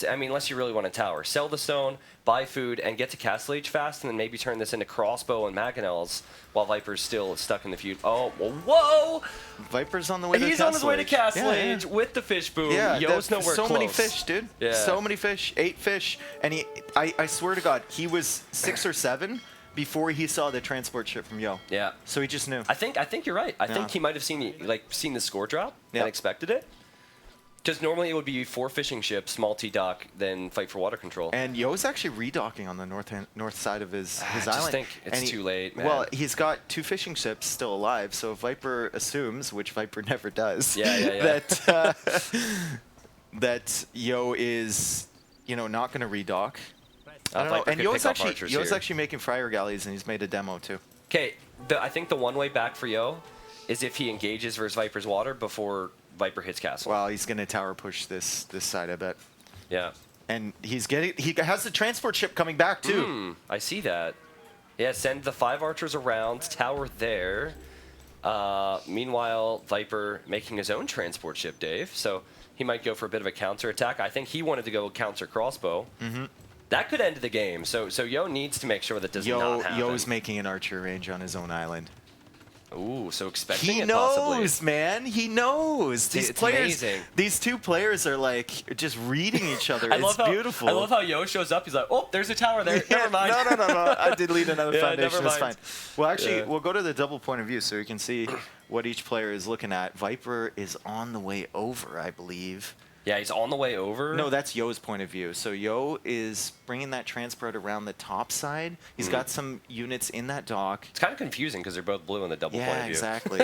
Speaker 1: I mean, unless you really want a tower. Sell the stone, buy food, and get to Castle Age fast, and then maybe turn this into crossbow and mangonels while Viper's still stuck in the feud. Oh, whoa!
Speaker 2: Viper's on the way to Castle Age.
Speaker 1: He's on his way to Castle Age with the fish boom.
Speaker 2: Yeah,
Speaker 1: Yo's nowhere
Speaker 2: so
Speaker 1: close.
Speaker 2: many fish, dude.
Speaker 1: Yeah.
Speaker 2: So many fish. 8 fish. And I swear to God, he was 6 or 7 before he saw the transport ship from Yo.
Speaker 1: Yeah.
Speaker 2: So he just knew.
Speaker 1: I think you're right. I think he might have seen the score drop and expected it. Because normally it would be 4 fishing ships, small T-dock, then fight for water control.
Speaker 2: And Yo's actually redocking on the north side of his
Speaker 1: I
Speaker 2: island.
Speaker 1: just think it's too late, man.
Speaker 2: Well, he's got 2 fishing ships still alive, so Viper assumes, which Viper never does, that Yo is, not going to redock. I don't know. And Yo's actually making fire galleys, and he's made a demo too.
Speaker 1: Okay, I think the one way back for Yo is if he engages versus Viper's water before Viper hits castle.
Speaker 2: Well, he's going to tower push this side, I bet.
Speaker 1: Yeah.
Speaker 2: And he has the transport ship coming back too.
Speaker 1: I see that. Yeah, send the 5 archers around, tower there. Meanwhile, Viper making his own transport ship, Dave. So he might go for a bit of a counter attack. I think he wanted to go counter crossbow. That could end the game. So Yo needs to make sure that does not happen.
Speaker 2: Yo's making an archer range on his own island.
Speaker 1: Ooh, so expecting
Speaker 2: He
Speaker 1: it possibly.
Speaker 2: knows, man. He knows. These
Speaker 1: It's
Speaker 2: players,
Speaker 1: amazing.
Speaker 2: these 2 players are like just reading each other. It's beautiful.
Speaker 1: I love how Yo shows up. He's like, oh, there's a tower there. Never mind.
Speaker 2: No. I did lead another foundation.
Speaker 1: Never
Speaker 2: It's
Speaker 1: mind.
Speaker 2: fine. Well, actually, we'll go to the double point of view so you can see what each player is looking at. Viper is on the way over, I believe.
Speaker 1: Yeah, he's on the way over.
Speaker 2: No, that's Yo's point of view. So Yo is bringing that transport around the top side. He's got some units in that dock.
Speaker 1: It's kind of confusing because they're both blue in the double point of view.
Speaker 2: Exactly.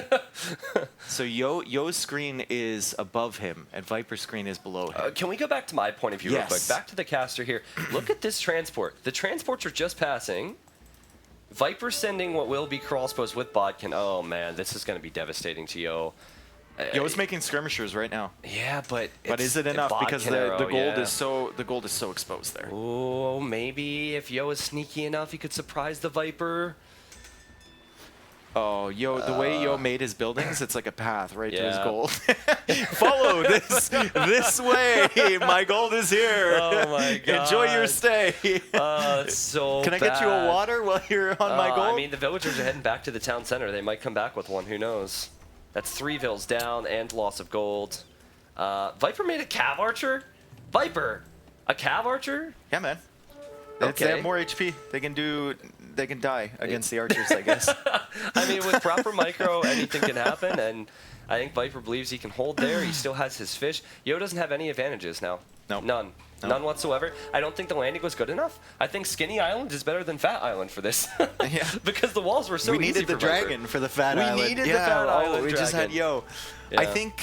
Speaker 2: So Yo's screen is above him, and Viper's screen is below him.
Speaker 1: Can we go back to my point of view real quick? Back to the caster here. Look at this transport. The transports are just passing. Viper sending what will be crossbows with Bodkin. Oh, man, this is going to be devastating to Yo.
Speaker 2: Yo's making skirmishers right now.
Speaker 1: Yeah, but
Speaker 2: is it enough? Because the gold is so exposed there.
Speaker 1: Oh, maybe if Yo is sneaky enough, he could surprise the Viper.
Speaker 2: Oh, the way Yo made his buildings, it's like a path right to his gold. Follow this way. My gold is here.
Speaker 1: Oh my god.
Speaker 2: Enjoy your stay.
Speaker 1: It's so
Speaker 2: Can I get you a water while you're on my gold?
Speaker 1: I mean, the villagers are heading back to the town center. They might come back with one. Who knows? That's 3 vills down and loss of gold. Viper made a cav archer? Viper! A cav archer?
Speaker 2: Yeah, man.
Speaker 1: Okay.
Speaker 2: They have more HP. They can die against the archers, I guess.
Speaker 1: I mean, with proper micro, anything can happen, and I think Viper believes he can hold there. He still has his fish. Yo doesn't have any advantages now.
Speaker 2: No.
Speaker 1: None. None whatsoever. I don't think the landing was good enough. I think Skinny Island is better than Fat Island for this.
Speaker 2: Yeah.
Speaker 1: Because the walls were so easy.
Speaker 2: We needed the
Speaker 1: for Viper.
Speaker 2: dragon for the Fat Island.
Speaker 1: We needed the Fat Island
Speaker 2: we just had
Speaker 1: dragon.
Speaker 2: Yo.
Speaker 1: Yeah.
Speaker 2: I think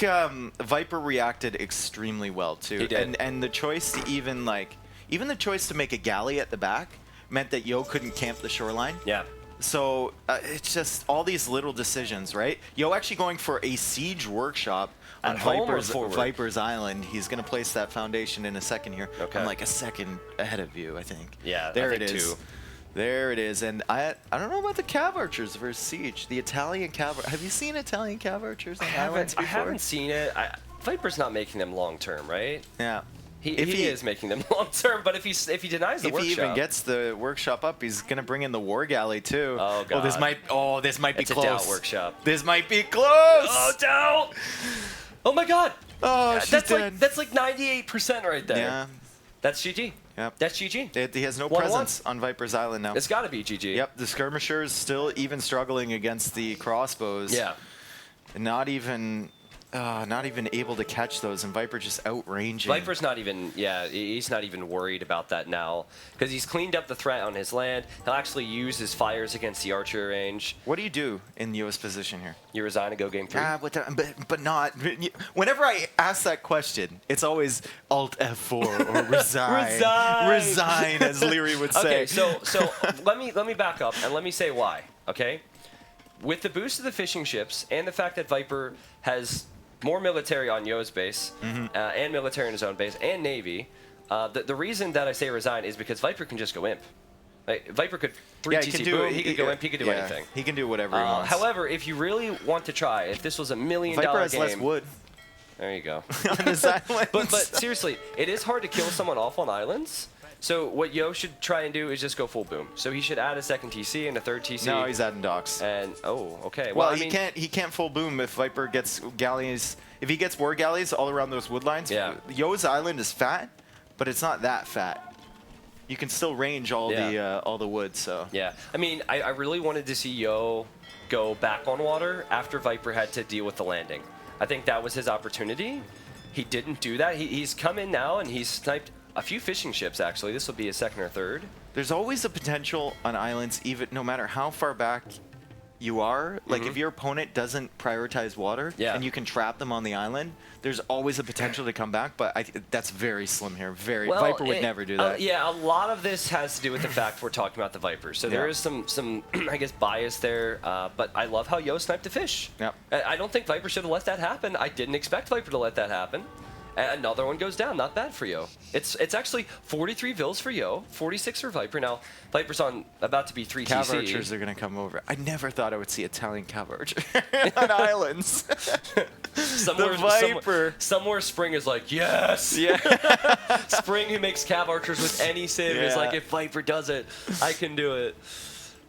Speaker 2: Viper reacted extremely well too.
Speaker 1: He did.
Speaker 2: And the choice to even the choice to make a galley at the back meant that Yo couldn't camp the shoreline.
Speaker 1: Yeah.
Speaker 2: So it's just all these little decisions, right? Yo, actually going for a siege workshop on
Speaker 1: At home or
Speaker 2: Viper's,
Speaker 1: forward?
Speaker 2: Viper's Island. He's going to place that foundation in a second here.
Speaker 1: Okay.
Speaker 2: I'm like a second ahead of you, I think.
Speaker 1: Yeah,
Speaker 2: there
Speaker 1: I think
Speaker 2: it is.
Speaker 1: too.
Speaker 2: There it is. And I don't know about the cav archers versus siege. The Italian cav. Have you seen Italian cav archers on islands
Speaker 1: I
Speaker 2: before?
Speaker 1: haven't seen it. Viper's not making them long term, right?
Speaker 2: Yeah.
Speaker 1: He
Speaker 2: If he-
Speaker 1: is making them long term, but if he denies the
Speaker 2: If
Speaker 1: workshop,
Speaker 2: he even gets the workshop up, he's gonna bring in the war galley too.
Speaker 1: Oh,
Speaker 2: Oh, this
Speaker 1: God.
Speaker 2: might be
Speaker 1: it's a
Speaker 2: close.
Speaker 1: DauT workshop.
Speaker 2: This might be close.
Speaker 1: Oh, DauT! Oh my God!
Speaker 2: Oh, she's
Speaker 1: that's
Speaker 2: dead.
Speaker 1: that's like 98% right there.
Speaker 2: Yeah.
Speaker 1: That's GG.
Speaker 2: Yep.
Speaker 1: That's GG.
Speaker 2: He has no
Speaker 1: 1-1.
Speaker 2: presence on Viper's Island now.
Speaker 1: It's got to be GG.
Speaker 2: Yep, the skirmishers still even struggling against the crossbows.
Speaker 1: Yeah.
Speaker 2: Not even able to catch those, and Viper just outranging.
Speaker 1: Viper's not even, he's not even worried about that now because he's cleaned up the threat on his land. He'll actually use his fires against the archer range.
Speaker 2: What do you do in Yo's position here?
Speaker 1: You resign and go game 3.
Speaker 2: But not. Whenever I ask that question, it's always Alt F4 or resign. Resign, as Liereyy would say.
Speaker 1: Okay, so let me back up and let me say why. Okay, with the boost of the fishing ships and the fact that Viper has more military on Yo's base and military in his own base and navy, the reason that I say resign is because Viper can just go imp. Like, Viper could 3 TC boom, he could go imp, he could do anything.
Speaker 2: He can do whatever he wants.
Speaker 1: However, if you really want to try, if this was $1 million
Speaker 2: Viper has
Speaker 1: game,
Speaker 2: less wood
Speaker 1: there you go.
Speaker 2: on his islands.
Speaker 1: But seriously, it is hard to kill someone off on islands. So what Yo should try and do is just go full boom. So he should add a second TC and a third TC.
Speaker 2: No, he's adding docks.
Speaker 1: And okay.
Speaker 2: Well,
Speaker 1: I
Speaker 2: he
Speaker 1: mean,
Speaker 2: can't full boom if Viper gets galleys. If he gets war galleys all around those wood lines.
Speaker 1: Yeah.
Speaker 2: Yo's island is fat, but it's not that fat. You can still range all the wood. So
Speaker 1: Yeah, I mean, I really wanted to see Yo go back on water after Viper had to deal with the landing. I think that was his opportunity. He didn't do that. He's come in now and he's sniped a few fishing ships. Actually, this will be his second or third.
Speaker 2: there's always a potential on islands, even no matter how far back you are. Like if your opponent doesn't prioritize water, and you can trap them on the island, there's always a potential to come back. But that's very slim here. Viper would never do that.
Speaker 1: Yeah, a lot of this has to do with the fact we're talking about the Vipers. So there is some I guess, bias there. But I love how Yo sniped the fish.
Speaker 2: Yep.
Speaker 1: I don't think Viper should have let that happen. I didn't expect Viper to let that happen. And another one goes down. Not bad for Yo. It's actually 43 vills for Yo, 46 for Viper. Now, Viper's about to be 3
Speaker 2: Cav
Speaker 1: TC.
Speaker 2: archers are going to come over. I never thought I would see Italian cav archer on islands.
Speaker 1: Somewhere,
Speaker 2: Viper.
Speaker 1: Somewhere Spring is like, yes!
Speaker 2: Yeah.
Speaker 1: Spring, who makes cav archers with any civ, is
Speaker 2: Yeah.
Speaker 1: like, if Viper does it, I can do it.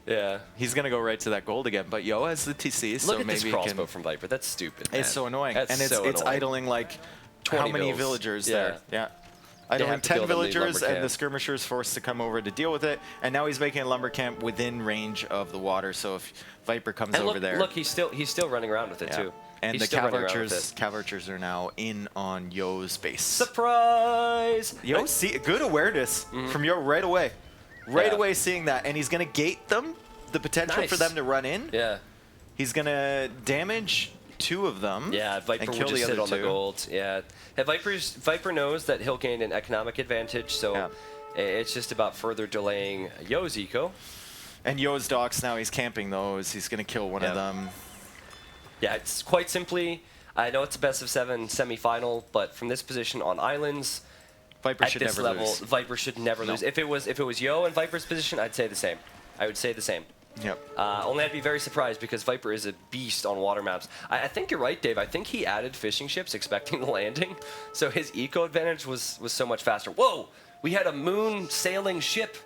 Speaker 1: Yeah.
Speaker 2: He's going to go right to that gold again. But Yo has the TC, so
Speaker 1: Look at
Speaker 2: maybe
Speaker 1: this
Speaker 2: he
Speaker 1: crossbow
Speaker 2: can...
Speaker 1: from Viper. That's stupid, man.
Speaker 2: It's so annoying.
Speaker 1: That's
Speaker 2: and it's
Speaker 1: so annoying.
Speaker 2: idling like
Speaker 1: 20
Speaker 2: how many
Speaker 1: vills.
Speaker 2: villagers
Speaker 1: Yeah.
Speaker 2: there? Yeah. Idling
Speaker 1: have to
Speaker 2: 10
Speaker 1: build a new
Speaker 2: villagers,
Speaker 1: lumber
Speaker 2: and
Speaker 1: camp.
Speaker 2: the skirmishers forced to come over to deal with it. And now he's making a lumber camp within range of the water. So if Viper comes
Speaker 1: And
Speaker 2: over there,
Speaker 1: look, he's still running around with it
Speaker 2: yeah.
Speaker 1: too.
Speaker 2: And
Speaker 1: He's
Speaker 2: the
Speaker 1: still
Speaker 2: cav
Speaker 1: running around with
Speaker 2: archers,
Speaker 1: it.
Speaker 2: cav archers are now in on Yo's base.
Speaker 1: Surprise!
Speaker 2: Yo, see, good awareness from Yo right away. Right
Speaker 1: Yeah.
Speaker 2: away seeing that. And he's going to gate them, the potential for
Speaker 1: Nice.
Speaker 2: them to run in.
Speaker 1: Yeah.
Speaker 2: He's going to damage 2 of them.
Speaker 1: Yeah, Viper
Speaker 2: and
Speaker 1: will
Speaker 2: kill
Speaker 1: just
Speaker 2: the
Speaker 1: sit
Speaker 2: other
Speaker 1: on the
Speaker 2: 2.
Speaker 1: gold. Yeah, and Viper knows that he'll gain an economic advantage, so
Speaker 2: Yeah.
Speaker 1: it's just about further delaying Yo's eco.
Speaker 2: And Yo's docks now, he's camping those. He's going to kill one of
Speaker 1: Yeah.
Speaker 2: them.
Speaker 1: Yeah, it's quite simply, I know it's a best of 7 semifinal, but from this position on islands,
Speaker 2: Viper
Speaker 1: at
Speaker 2: should
Speaker 1: this
Speaker 2: never
Speaker 1: level,
Speaker 2: lose.
Speaker 1: Viper should never lose. If it was Yo in Viper's position, I'd say the same. I would say the same.
Speaker 2: Yep.
Speaker 1: Only I'd be very surprised because Viper is a beast on water maps. I think you're right, Dave. I think he added fishing ships expecting the landing, so his eco advantage was so much faster. Whoa! We had a moon sailing ship.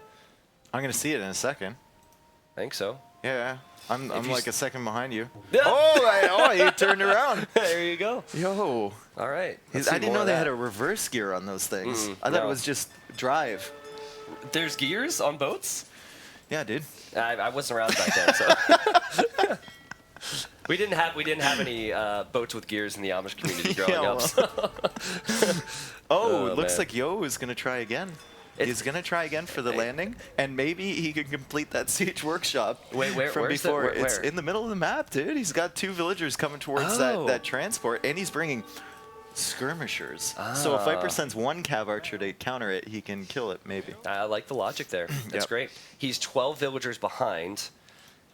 Speaker 2: I'm going to see it in a second.
Speaker 1: I think so.
Speaker 2: Yeah. I'm
Speaker 1: you
Speaker 2: like a second behind you.
Speaker 1: Yeah.
Speaker 2: Oh, he turned around.
Speaker 1: There you go.
Speaker 2: Yo.
Speaker 1: All right.
Speaker 2: I didn't know they had a reverse gear on those things. I thought it was just drive.
Speaker 1: There's gears on boats?
Speaker 2: Yeah, dude.
Speaker 1: I wasn't around back then, so. We didn't have any boats with gears in the Amish community growing
Speaker 2: Yeah,
Speaker 1: up. So.
Speaker 2: Looks
Speaker 1: man.
Speaker 2: like Yo is going to try again. He's going to try again for the landing, and maybe he can complete that siege workshop
Speaker 1: Wait,
Speaker 2: from
Speaker 1: where's
Speaker 2: before.
Speaker 1: where?
Speaker 2: It's in the middle of the map, dude. He's got 2 villagers coming towards that transport, and he's bringing skirmishers. So if Viper sends 1 cav archer to counter it, he can kill it, maybe.
Speaker 1: I like the logic there. That's
Speaker 2: Yep.
Speaker 1: great. He's 12 villagers behind.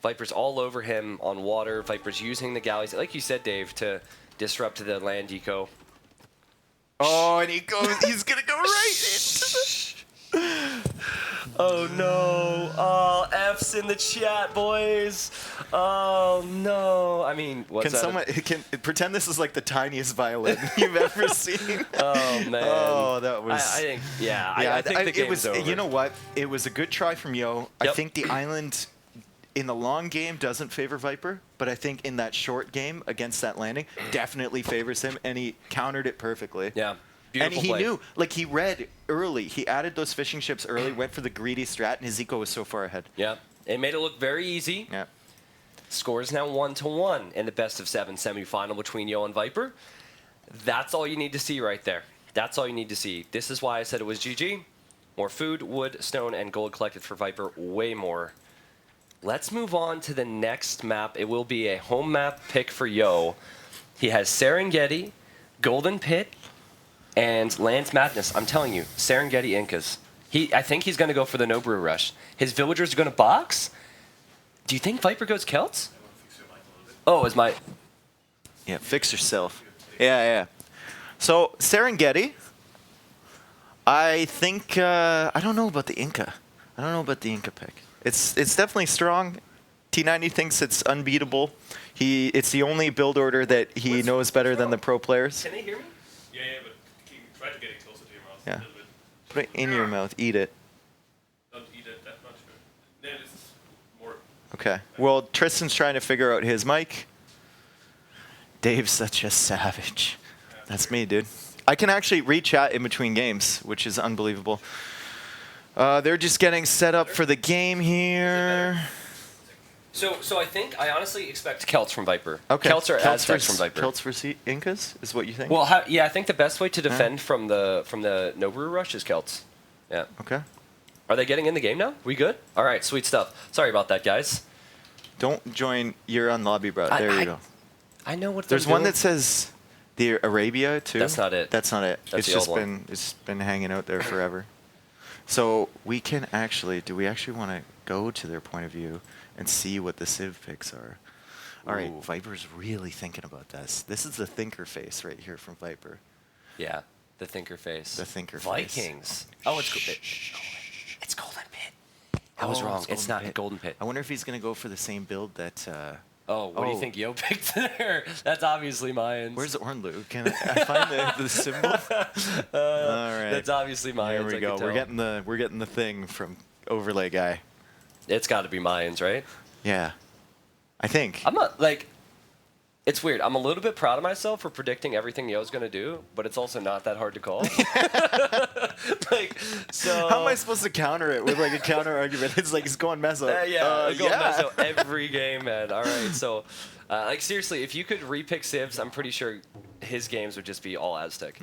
Speaker 1: Viper's all over him on water. Viper's using the galleys, like you said, Dave, to disrupt the land eco.
Speaker 2: Oh, and he's going to go right into
Speaker 1: Oh no! Oh, F's in the chat, boys. Oh no! I mean, what's
Speaker 2: Can someone pretend this is like the tiniest violin you've ever seen?
Speaker 1: Oh man!
Speaker 2: Oh, that was.
Speaker 1: I think, yeah. I think the game's over.
Speaker 2: You know what? It was a good try from Yo.
Speaker 1: Yep.
Speaker 2: I think the island, in the long game, doesn't favor Viper, but I think in that short game against that landing, definitely favors him, and he countered it perfectly.
Speaker 1: Yeah. Beautiful
Speaker 2: And he
Speaker 1: play.
Speaker 2: knew, like he read early. He added those fishing ships early, went for the greedy strat, and his eco was so far ahead.
Speaker 1: Yeah. It made it look very easy.
Speaker 2: Yeah.
Speaker 1: Score is now 1-1 in the best-of-7 semifinal between Yo and Viper. That's all you need to see right there. That's all you need to see. This is why I said it was GG. More food, wood, stone, and gold collected for Viper. Way more. Let's move on to the next map. It will be a home map pick for Yo. He has Serengeti, Golden Pit, and Land's Madness. I'm telling you, Serengeti Incas. I think he's going to go for the No-Brew Rush. His villagers are going to box? Do you think Viper goes Celts? Oh, is my...
Speaker 2: Yeah, fix yourself. Yeah. So, Serengeti, I think... I don't know about the Inca. I don't know about the Inca pick. It's definitely strong. T90 thinks it's unbeatable. It's the only build order that he knows better than the pro players.
Speaker 1: Can they hear me?
Speaker 3: Yeah, but try to get it closer to your mouth
Speaker 2: Yeah.
Speaker 3: a little bit.
Speaker 2: Put it in your mouth. Eat it.
Speaker 3: Don't eat it that much. But yeah, this is more.
Speaker 2: Okay. Well, Tristan's trying to figure out his mic. Dave's such a savage. That's me, dude. I can actually read chat in between games, which is unbelievable. They're just getting set up for the game here.
Speaker 1: So I honestly expect Celts from Viper.
Speaker 2: Okay.
Speaker 1: Celts or Aztecs from Viper.
Speaker 2: Celts versus Incas is what you think?
Speaker 1: Well, yeah, I think the best way to defend from the No-Brew Rush is Celts. Yeah.
Speaker 2: Okay.
Speaker 1: Are they getting in the game now? We good? All right, sweet stuff. Sorry about that, guys.
Speaker 2: Don't join. You're on lobby, bro. There you go.
Speaker 1: I know what
Speaker 2: There's
Speaker 1: they're
Speaker 2: one
Speaker 1: doing.
Speaker 2: that says the Arabia too.
Speaker 1: That's not it.
Speaker 2: That's not it.
Speaker 1: That's
Speaker 2: it's
Speaker 1: the
Speaker 2: just
Speaker 1: old one.
Speaker 2: it's been hanging out there forever. So we can actually. Do we actually want to go to their point of view and see what the Civ picks are? All right,
Speaker 1: Ooh.
Speaker 2: Viper's really thinking about this. This is the thinker face right here from Viper.
Speaker 1: Yeah, the thinker face.
Speaker 2: The thinker face.
Speaker 1: Vikings. Oh, it's it's Golden Pit. I was wrong. It's not Golden Pit.
Speaker 2: I wonder if he's gonna go for the same build that.
Speaker 1: Oh, what do you think Yo picked there? That's obviously mine.
Speaker 2: Where's Ornlu? Can I find the symbol? All right.
Speaker 1: That's obviously mine.
Speaker 2: There we go. We're getting the thing from overlay guy.
Speaker 1: It's got to be Mayans, right?
Speaker 2: Yeah, I think.
Speaker 1: I'm not like. It's weird. I'm a little bit proud of myself for predicting everything Yo's gonna do, but it's also not that hard to call. So.
Speaker 2: How am I supposed to counter it with like a counter argument? It's like he's going meso.
Speaker 1: Going meso every game, man. All right, so. Seriously, if you could repick Civs, I'm pretty sure his games would just be all Aztec.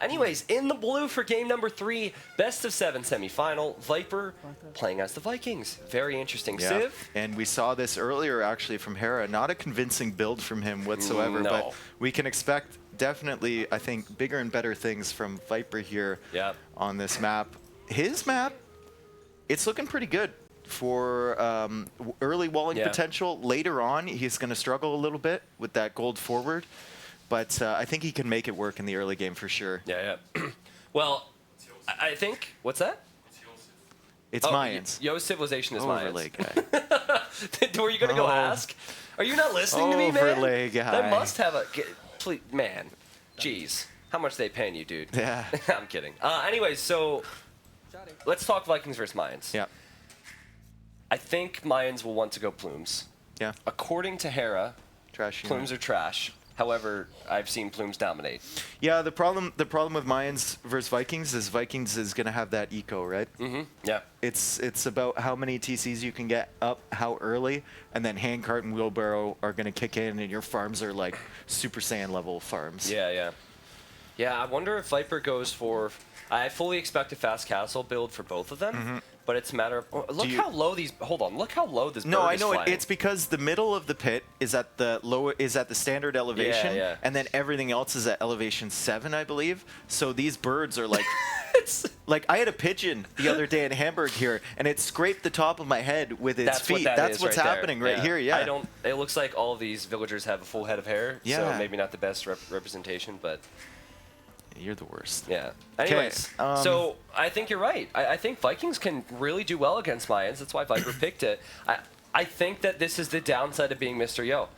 Speaker 1: Anyways, in the blue for game number 3, best-of-7 semifinal, Viper playing as the Vikings. Very interesting.
Speaker 2: Yeah.
Speaker 1: Civ?
Speaker 2: And we saw this earlier actually from Hera. Not a convincing build from him whatsoever,
Speaker 1: No.
Speaker 2: but we can expect definitely, I think, bigger and better things from Viper here on this map. His map, it's looking pretty good. For early walling potential. Later on, he's going to struggle a little bit with that gold forward, but I think he can make it work in the early game for sure.
Speaker 1: Yeah. Well, I think... What's that?
Speaker 2: It's Mayans.
Speaker 1: Yo's civilization is
Speaker 2: Overlay
Speaker 1: Mayans.
Speaker 2: guy.
Speaker 1: Were you going to go ask? Are you not listening to me, man?
Speaker 2: Overlay guy.
Speaker 1: That must have a... Please, man. Jeez. How much they paying you, dude?
Speaker 2: Yeah.
Speaker 1: I'm kidding. Anyways, so... Let's talk Vikings versus Mayans.
Speaker 2: Yeah.
Speaker 1: I think Mayans will want to go Plumes.
Speaker 2: Yeah.
Speaker 1: According to Hera,
Speaker 2: Trash.
Speaker 1: Plumes are trash. However, I've seen Plumes dominate.
Speaker 2: Yeah. The problem with Mayans versus Vikings is going to have that eco, right?
Speaker 1: Mm-hmm. Yeah.
Speaker 2: It's about how many TCs you can get up, how early, and then handcart and wheelbarrow are going to kick in, and your farms are like Super Saiyan level farms.
Speaker 1: Yeah. I wonder if Viper goes for... I fully expect a fast castle build for both of them, but it's a matter of... Look how low these... Hold on. Look how low this bird is
Speaker 2: I know
Speaker 1: flying.
Speaker 2: it's because the middle of the pit is at the standard elevation,
Speaker 1: Yeah.
Speaker 2: and then everything else is at elevation 7, I believe. So these birds are like
Speaker 1: What?
Speaker 2: Like, I had a pigeon the other day in Hamburg here, and it scraped the top of my head with its
Speaker 1: That's
Speaker 2: feet.
Speaker 1: what that
Speaker 2: That's
Speaker 1: is
Speaker 2: what's
Speaker 1: right there.
Speaker 2: happening right here, yeah.
Speaker 1: I don't. It looks like all of these villagers have a full head of hair, so
Speaker 2: Yeah.
Speaker 1: maybe not the best representation, but
Speaker 2: You're the worst.
Speaker 1: yeah. Anyways, so I think you're right. I think Vikings can really do well against Mayans. That's why Viper picked it. I think that this is the downside of being Mr. Yo.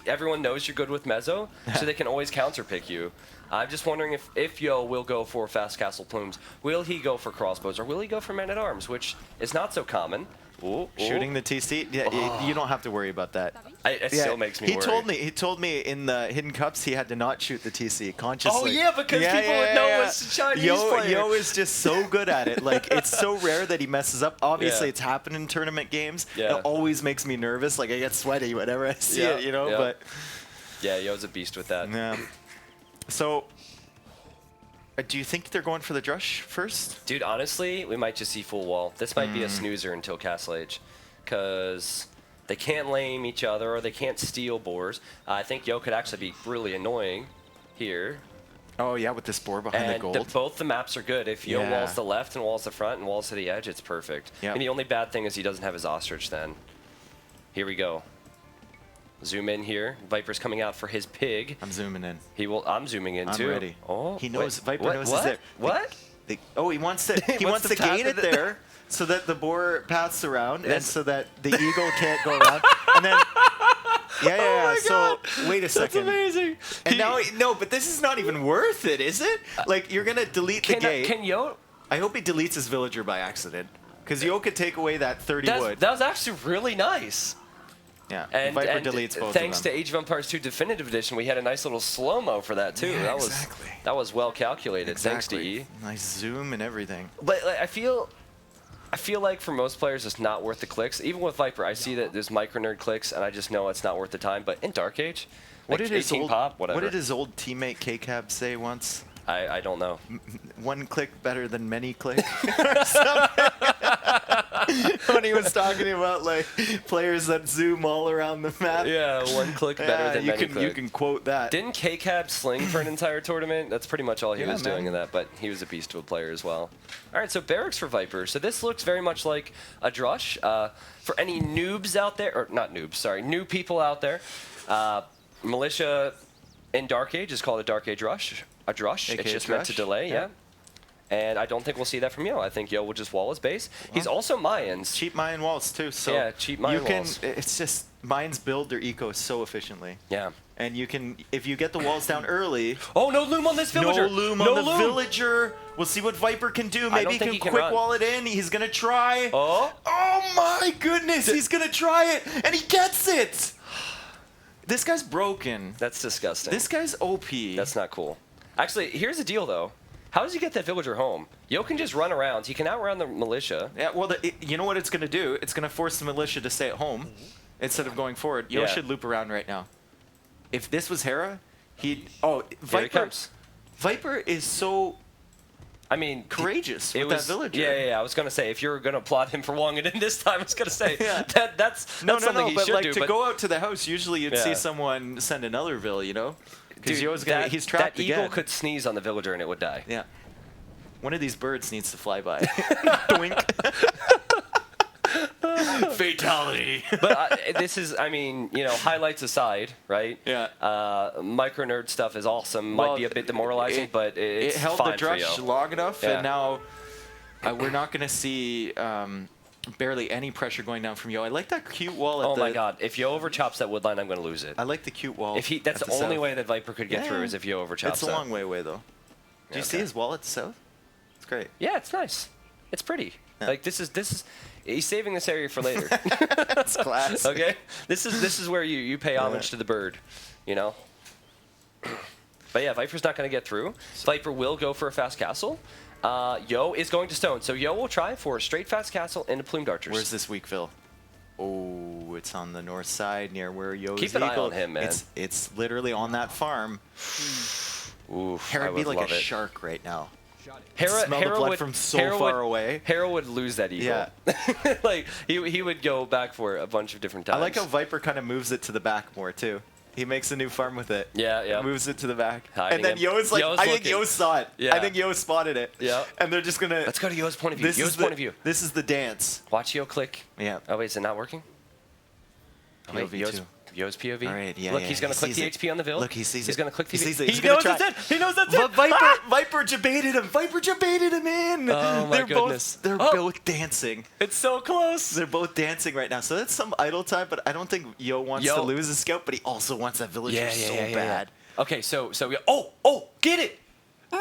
Speaker 1: Everyone knows you're good with Mezzo, so they can always counterpick you. I'm just wondering if Yo will go for Fast Castle Plumes. Will he go for crossbows, or will he go for Man-at-Arms, which is not so common? Ooh,
Speaker 2: Shooting the TC? Yeah, you don't have to worry about that.
Speaker 1: It still makes me worry.
Speaker 2: He told me in the Hidden Cups he had to not shoot the TC consciously.
Speaker 1: Oh yeah, because people would know it's a Chinese player.
Speaker 2: Yo is just so good at it. Like, it's so rare that he messes up. Obviously,
Speaker 1: Yeah.
Speaker 2: it's happened in tournament games.
Speaker 1: Yeah.
Speaker 2: It always makes me nervous. Like, I get sweaty whenever I see it, you know?
Speaker 1: Yeah.
Speaker 2: But
Speaker 1: Yeah, Yo's a beast with that.
Speaker 2: yeah. So, do you think they're going for the Drush first?
Speaker 1: Dude, honestly, we might just see full wall. This might be a snoozer until Castle Age, because they can't lame each other or they can't steal boars. I think Yo could actually be really annoying here.
Speaker 2: Oh, yeah, with this boar behind the
Speaker 1: And
Speaker 2: gold.
Speaker 1: both the maps are good. If Yo
Speaker 2: Yeah.
Speaker 1: walls the left and walls the front and walls to the edge, it's perfect.
Speaker 2: Yep.
Speaker 1: And the only bad thing is he doesn't have his ostrich then. Here we go. Zoom in here. Viper's coming out for his pig.
Speaker 2: I'm zooming in.
Speaker 1: I'm zooming in
Speaker 2: I'm
Speaker 1: too.
Speaker 2: ready.
Speaker 1: Oh,
Speaker 2: He knows.
Speaker 1: wait,
Speaker 2: Viper knows
Speaker 1: what?
Speaker 2: he's there.
Speaker 1: What?
Speaker 2: Oh, he wants to. He wants
Speaker 1: to
Speaker 2: to
Speaker 1: tap
Speaker 2: gate
Speaker 1: it
Speaker 2: it there, so that the boar paths around, and
Speaker 1: That's-
Speaker 2: so that the eagle can't go around. And then, yeah.
Speaker 1: my
Speaker 2: So wait a
Speaker 1: That's
Speaker 2: second.
Speaker 1: amazing.
Speaker 2: And now, no, but this is not even worth it, is it? Like, you're gonna delete the gate.
Speaker 1: Can Yo?
Speaker 2: I hope he deletes his villager by accident, because Yo could take away that 30 wood.
Speaker 1: That was actually really nice.
Speaker 2: Yeah.
Speaker 1: And,
Speaker 2: Viper
Speaker 1: and
Speaker 2: deletes both
Speaker 1: thanks
Speaker 2: of
Speaker 1: to
Speaker 2: them.
Speaker 1: Age of Empires 2 Definitive Edition, we had a nice little slow-mo for that too.
Speaker 2: Yeah,
Speaker 1: That was well calculated. Thanks to E.
Speaker 2: Nice zoom and everything.
Speaker 1: But like, I feel like for most players, it's not worth the clicks. Even with Viper, I see that there's micro nerd clicks, and I just know it's not worth the time. But in Dark Age,
Speaker 2: What
Speaker 1: like
Speaker 2: did his
Speaker 1: 18
Speaker 2: old
Speaker 1: pop, whatever.
Speaker 2: What did his old teammate KCAB say once?
Speaker 1: I don't know.
Speaker 2: One click better than many click. Or something. When he was talking about like players that zoom all around the map.
Speaker 1: Yeah, one click better than
Speaker 2: you
Speaker 1: many
Speaker 2: can
Speaker 1: click.
Speaker 2: you can quote that.
Speaker 1: Didn't KCAB sling for an entire tournament? That's pretty much all he
Speaker 2: Yeah,
Speaker 1: was doing
Speaker 2: man.
Speaker 1: in that, but he was a beast of a player as well. All right, so barracks for Viper. So this looks very much like a drush. For any noobs out there, or not noobs, sorry, new people out there, militia in Dark Age is called a Dark Age rush. A drush.
Speaker 2: AKA
Speaker 1: It's just meant to
Speaker 2: drush,
Speaker 1: delay,
Speaker 2: yeah.
Speaker 1: yeah. And I don't think we'll see that from Yo. I think Yo will just wall his base. He's also Mayans.
Speaker 2: Cheap Mayan walls too. So
Speaker 1: Yeah, cheap Mayan
Speaker 2: you can,
Speaker 1: walls.
Speaker 2: It's just Mayans build their eco so efficiently.
Speaker 1: Yeah.
Speaker 2: And you can, if you get the walls down early.
Speaker 1: Oh, no loom on this villager.
Speaker 2: No loom on the villager. We'll see what Viper can do. Maybe
Speaker 1: don't
Speaker 2: he
Speaker 1: think
Speaker 2: can
Speaker 1: he can
Speaker 2: quick
Speaker 1: run.
Speaker 2: wall it in. He's gonna try.
Speaker 1: Oh.
Speaker 2: Oh my goodness! He's gonna try it, and he gets it. This guy's broken.
Speaker 1: That's disgusting.
Speaker 2: This guy's OP.
Speaker 1: That's not cool. Actually, here's the deal, though. How does he get that villager home? Yo can just run around. He can outrun the militia.
Speaker 2: Yeah, well, you know what it's going to do? It's going to force the militia to stay at home instead of going forward. Yo
Speaker 1: Yeah.
Speaker 2: should loop around right now. If this was Hera, he'd... Oh,
Speaker 1: Here he
Speaker 2: Viper,
Speaker 1: comes.
Speaker 2: Viper is so
Speaker 1: I mean,
Speaker 2: courageous
Speaker 1: it
Speaker 2: with
Speaker 1: was,
Speaker 2: that villager.
Speaker 1: Yeah. I was gonna say if you were gonna plot him for walling it in this time, I was gonna say
Speaker 2: Yeah.
Speaker 1: that's
Speaker 2: No,
Speaker 1: something he
Speaker 2: but
Speaker 1: should
Speaker 2: like
Speaker 1: do.
Speaker 2: to
Speaker 1: but
Speaker 2: go out to the house, usually you'd
Speaker 1: Yeah.
Speaker 2: see someone send another vill, you know? Because
Speaker 1: dude,
Speaker 2: he's trapped
Speaker 1: that
Speaker 2: again.
Speaker 1: eagle could sneeze on the villager and it would die.
Speaker 2: Yeah. One of these birds needs to fly by. Doink. Fatality.
Speaker 1: But this is, I mean, you know, highlights aside, right?
Speaker 2: Yeah.
Speaker 1: Micro nerd stuff is awesome.
Speaker 2: Well,
Speaker 1: Might be a bit demoralizing, but it's
Speaker 2: it held
Speaker 1: fine
Speaker 2: the
Speaker 1: for
Speaker 2: drush
Speaker 1: Yo.
Speaker 2: long enough,
Speaker 1: Yeah.
Speaker 2: and now we're not going to see barely any pressure going down from Yo. I like that cute wall at
Speaker 1: Oh
Speaker 2: the...
Speaker 1: my God! If Yo overchops that wood line, I'm gonna lose it.
Speaker 2: I like the cute wall.
Speaker 1: That's
Speaker 2: at
Speaker 1: the only
Speaker 2: south.
Speaker 1: way that Viper could get
Speaker 2: Yeah.
Speaker 1: through is if Yo overchops
Speaker 2: It's a
Speaker 1: that.
Speaker 2: long way away, though. Do you see
Speaker 1: Okay.
Speaker 2: his wall at the south? It's great.
Speaker 1: Yeah, it's nice. It's pretty.
Speaker 2: Yeah.
Speaker 1: Like this is. He's saving this area for later.
Speaker 2: That's class.
Speaker 1: Okay. This is where you pay homage to the bird, you know. But yeah, Viper's not going to get through. Viper will go for a fast castle. Yo is going to stone, so Yo will try for a straight fast castle into plumed archers.
Speaker 2: Where's this weak fill? Oh, it's on the north side near where Yo's
Speaker 1: Keep an eye
Speaker 2: eagle.
Speaker 1: on him, man.
Speaker 2: It's literally on that farm.
Speaker 1: Oof,
Speaker 2: Hera
Speaker 1: I
Speaker 2: would be
Speaker 1: would
Speaker 2: like
Speaker 1: love
Speaker 2: a
Speaker 1: it.
Speaker 2: shark right now.
Speaker 1: Hera,
Speaker 2: Smell the
Speaker 1: Hera
Speaker 2: blood
Speaker 1: would,
Speaker 2: from so
Speaker 1: Hera
Speaker 2: far
Speaker 1: would,
Speaker 2: away.
Speaker 1: Hera would lose that eagle.
Speaker 2: Yeah.
Speaker 1: Like he would go back for it a bunch of different times.
Speaker 2: I like how Viper kind of moves it to the back more too. He makes a new farm with it.
Speaker 1: Yeah, yeah.
Speaker 2: Moves it to the back.
Speaker 1: Hiding
Speaker 2: And then
Speaker 1: him.
Speaker 2: Yo's like,
Speaker 1: Yo's
Speaker 2: I think
Speaker 1: looking.
Speaker 2: Yo saw it.
Speaker 1: Yeah.
Speaker 2: I think Yo spotted it.
Speaker 1: Yeah.
Speaker 2: And they're just going to...
Speaker 1: Let's go to Yo's point of view. Yo's point of view.
Speaker 2: This is the dance.
Speaker 1: Watch Yo click.
Speaker 2: Yeah.
Speaker 1: Oh, wait, is it not working? Oh, wait,
Speaker 2: POV2.
Speaker 1: Yo's POV.
Speaker 2: All right, yeah,
Speaker 1: Look,
Speaker 2: yeah,
Speaker 1: he's going
Speaker 2: he
Speaker 1: to click
Speaker 2: sees
Speaker 1: the
Speaker 2: it.
Speaker 1: HP on the Vill.
Speaker 2: Look, he sees
Speaker 1: He's
Speaker 2: it.
Speaker 1: going to click
Speaker 2: He
Speaker 1: the
Speaker 2: sees it.
Speaker 1: He
Speaker 2: He's gonna
Speaker 1: knows
Speaker 2: try.
Speaker 1: it's it. He knows that's
Speaker 2: But
Speaker 1: it.
Speaker 2: Viper jebaited him. Viper jebaited him in.
Speaker 1: Oh, my
Speaker 2: they're
Speaker 1: goodness.
Speaker 2: They're
Speaker 1: Oh.
Speaker 2: both dancing.
Speaker 1: It's so close.
Speaker 2: They're both dancing right now. So that's some idle time, but I don't think Yo wants
Speaker 1: Yo.
Speaker 2: to lose his scout, but he also wants that villager so bad.
Speaker 1: Okay, so oh, get it.
Speaker 2: No!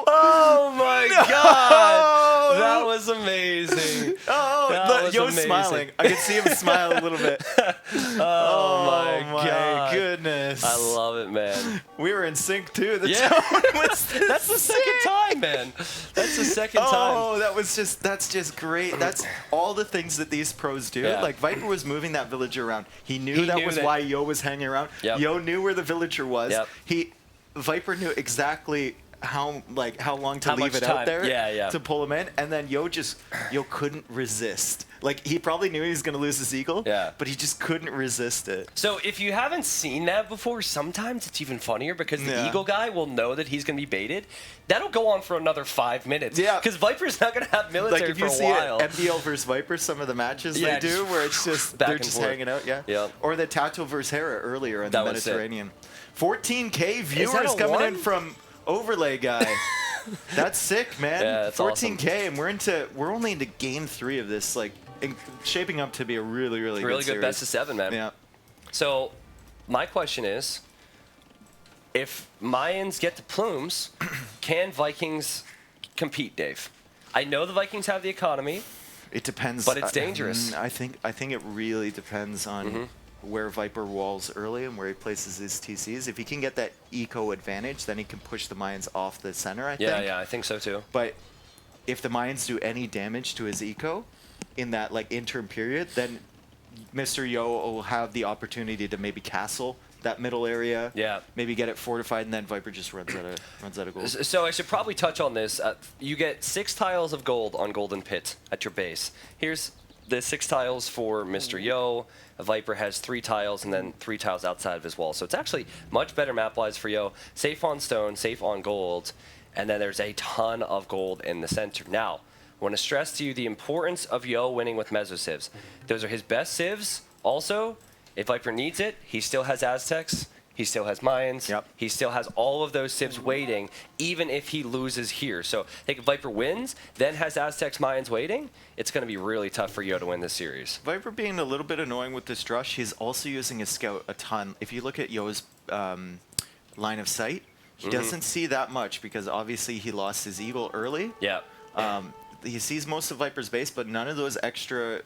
Speaker 1: Oh my
Speaker 2: No!
Speaker 1: God, that was amazing.
Speaker 2: Oh,
Speaker 1: That
Speaker 2: look,
Speaker 1: was
Speaker 2: Yo's
Speaker 1: amazing.
Speaker 2: smiling. I can see him smile a little bit.
Speaker 1: Oh my God.
Speaker 2: goodness.
Speaker 1: I love it, man.
Speaker 2: We were in sync too. The
Speaker 1: Yeah.
Speaker 2: tone was
Speaker 1: That's the second time, man. That's the second time.
Speaker 2: Oh, that's just great. That's all the things that these pros do.
Speaker 1: Yeah.
Speaker 2: Like Viper was moving that villager around. He knew
Speaker 1: He
Speaker 2: that
Speaker 1: knew
Speaker 2: was
Speaker 1: that-
Speaker 2: why Yo was hanging around.
Speaker 1: Yep.
Speaker 2: Yo knew where the villager was.
Speaker 1: Yep.
Speaker 2: Viper knew exactly how long to
Speaker 1: How
Speaker 2: leave
Speaker 1: much
Speaker 2: it out
Speaker 1: time.
Speaker 2: there
Speaker 1: Yeah.
Speaker 2: to pull him in, and then Yo couldn't resist. Like he probably knew he was gonna lose his eagle,
Speaker 1: Yeah.
Speaker 2: but he just couldn't resist it.
Speaker 1: So if you haven't seen that before, sometimes it's even funnier because the
Speaker 2: Yeah.
Speaker 1: Eagle guy will know that he's going to be baited. That'll go on for another 5 minutes.
Speaker 2: Yeah.
Speaker 1: Because Viper's not going to have military
Speaker 2: Like if
Speaker 1: for
Speaker 2: you
Speaker 1: a
Speaker 2: see
Speaker 1: while.
Speaker 2: it, MDL versus Viper, some of the matches
Speaker 1: Yeah,
Speaker 2: they do
Speaker 1: just
Speaker 2: where it's just
Speaker 1: back
Speaker 2: they're
Speaker 1: and
Speaker 2: just
Speaker 1: forth.
Speaker 2: hanging out, yeah.
Speaker 1: Yeah.
Speaker 2: Or the TaToH versus Hera earlier in
Speaker 1: That
Speaker 2: the
Speaker 1: was sick.
Speaker 2: Mediterranean. 14K viewers
Speaker 1: a
Speaker 2: coming in
Speaker 1: one?
Speaker 2: from Overlay guy. That's sick, man.
Speaker 1: Yeah, that's
Speaker 2: 14K, and we're only into game 3 of this, like shaping up to be a really
Speaker 1: Really good
Speaker 2: series.
Speaker 1: best of 7, man.
Speaker 2: Yeah.
Speaker 1: So my question is, if Mayans get the plumes, can Vikings compete, Dave? I know the Vikings have the economy.
Speaker 2: It depends.
Speaker 1: But it's dangerous.
Speaker 2: I think it really depends on
Speaker 1: Mm-hmm.
Speaker 2: where Viper walls early and where he places his TCs. If he can get that eco advantage, then he can push the Mayans off the center, I think.
Speaker 1: Yeah, I think so too.
Speaker 2: But if the Mayans do any damage to his eco in that like interim period, then Mr. Yo will have the opportunity to maybe castle that middle area.
Speaker 1: Yeah.
Speaker 2: Maybe get it fortified, and then Viper just runs out of gold.
Speaker 1: So I should probably touch on this. You get 6 tiles of gold on Golden Pit at your base. Here's the 6 tiles for Mr. Yo. Viper has 3 tiles and then 3 tiles outside of his wall. So it's actually much better map-wise for Yo. Safe on stone, safe on gold, and then there's a ton of gold in the center. Now, I want to stress to you the importance of Yo winning with Meso Civs. Those are his best civs. Also, if Viper needs it, he still has Aztecs. He still has Mayans.
Speaker 2: Yep.
Speaker 1: He still has all of those civs waiting, even if he loses here. So I think if Viper wins, then has Aztecs, Mayans waiting, it's going to be really tough for Yo to win this series.
Speaker 2: Viper being a little bit annoying with this drush, he's also using his scout a ton. If you look at Yo's line of sight, he doesn't see that much because obviously he lost his eagle early.
Speaker 1: Yeah.
Speaker 2: He sees most of Viper's base, but none of those extra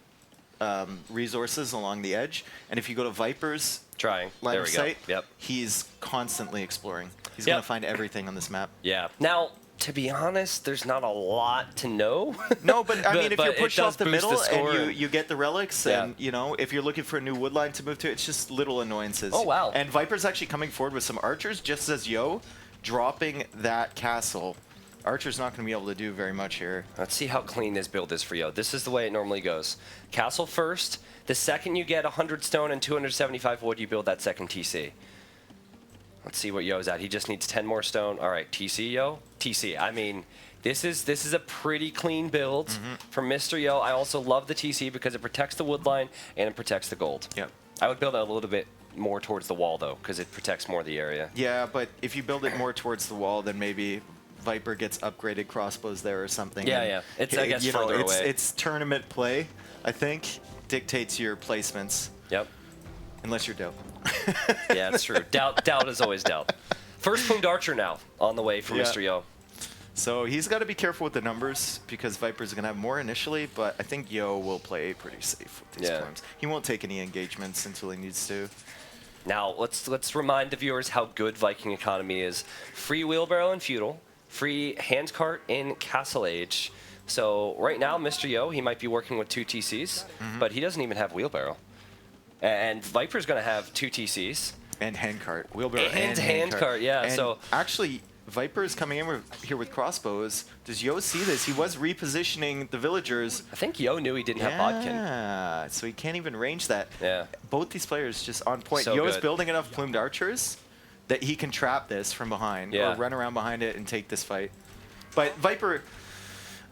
Speaker 2: resources along the edge. And if you go to Viper's
Speaker 1: Trying.
Speaker 2: line
Speaker 1: There
Speaker 2: of
Speaker 1: we go.
Speaker 2: sight,
Speaker 1: Yep.
Speaker 2: he's constantly exploring. He's
Speaker 1: Yep.
Speaker 2: going to find everything on this map.
Speaker 1: Yeah. Now, to be honest, there's not a lot to know.
Speaker 2: No, but I mean, if
Speaker 1: but
Speaker 2: you're
Speaker 1: it
Speaker 2: pushed
Speaker 1: does
Speaker 2: off the
Speaker 1: boost
Speaker 2: middle
Speaker 1: score
Speaker 2: and you get the relics,
Speaker 1: Yeah.
Speaker 2: and you know, if you're looking for a new wood line to move to, it's just little annoyances.
Speaker 1: Oh, wow.
Speaker 2: And Viper's actually coming forward with some archers, just as Yo, dropping that castle. Archer's not going to be able to do very much here.
Speaker 1: Let's see how clean this build is for Yo. This is the way it normally goes. Castle first. The second you get 100 stone and 275 wood, you build that second TC. Let's see what Yo's at. He just needs 10 more stone. All right, TC, Yo. TC. I mean, this is a pretty clean build from Mr. Yo. I also love the TC because it protects the wood line and it protects the gold.
Speaker 2: Yep.
Speaker 1: I would build it a little bit more towards the wall, though, because it protects more of the area.
Speaker 2: Yeah, but if you build it more towards the wall, then maybe Viper gets upgraded crossbows there or something.
Speaker 1: Yeah,
Speaker 2: and
Speaker 1: yeah. It's, I guess,
Speaker 2: you know,
Speaker 1: further away.
Speaker 2: It's tournament play, I think, dictates your placements,
Speaker 1: Yep.
Speaker 2: unless you're DauT.
Speaker 1: Yeah, that's true. DauT is always DauT. First plumed archer now on the way for
Speaker 2: Yeah.
Speaker 1: Mr. Yo.
Speaker 2: So he's got to be careful with the numbers because Viper's going to have more initially, but I think Yo will play pretty safe with these
Speaker 1: Yeah.
Speaker 2: plumes. He won't take any engagements until he needs to.
Speaker 1: Now, let's remind the viewers how good Viking economy is. Free wheelbarrow in feudal, free handcart in Castle Age. So right now, Mr. Yo, he might be working with 2 TCs, but he doesn't even have wheelbarrow. And Viper's going to have 2 TCs.
Speaker 2: And handcart. Wheelbarrow
Speaker 1: And
Speaker 2: and handcart.
Speaker 1: handcart, yeah,
Speaker 2: And
Speaker 1: so-
Speaker 2: actually, Viper is coming in here with crossbows. Does Yo see this? He was repositioning the villagers.
Speaker 1: I think Yo knew he didn't have Bodkin.
Speaker 2: Yeah, so he can't even range that.
Speaker 1: Yeah.
Speaker 2: Both these players just on point.
Speaker 1: So
Speaker 2: Yo's
Speaker 1: good.
Speaker 2: building enough plumed archers that he can trap this from behind or run around behind it and take this fight. But Viper,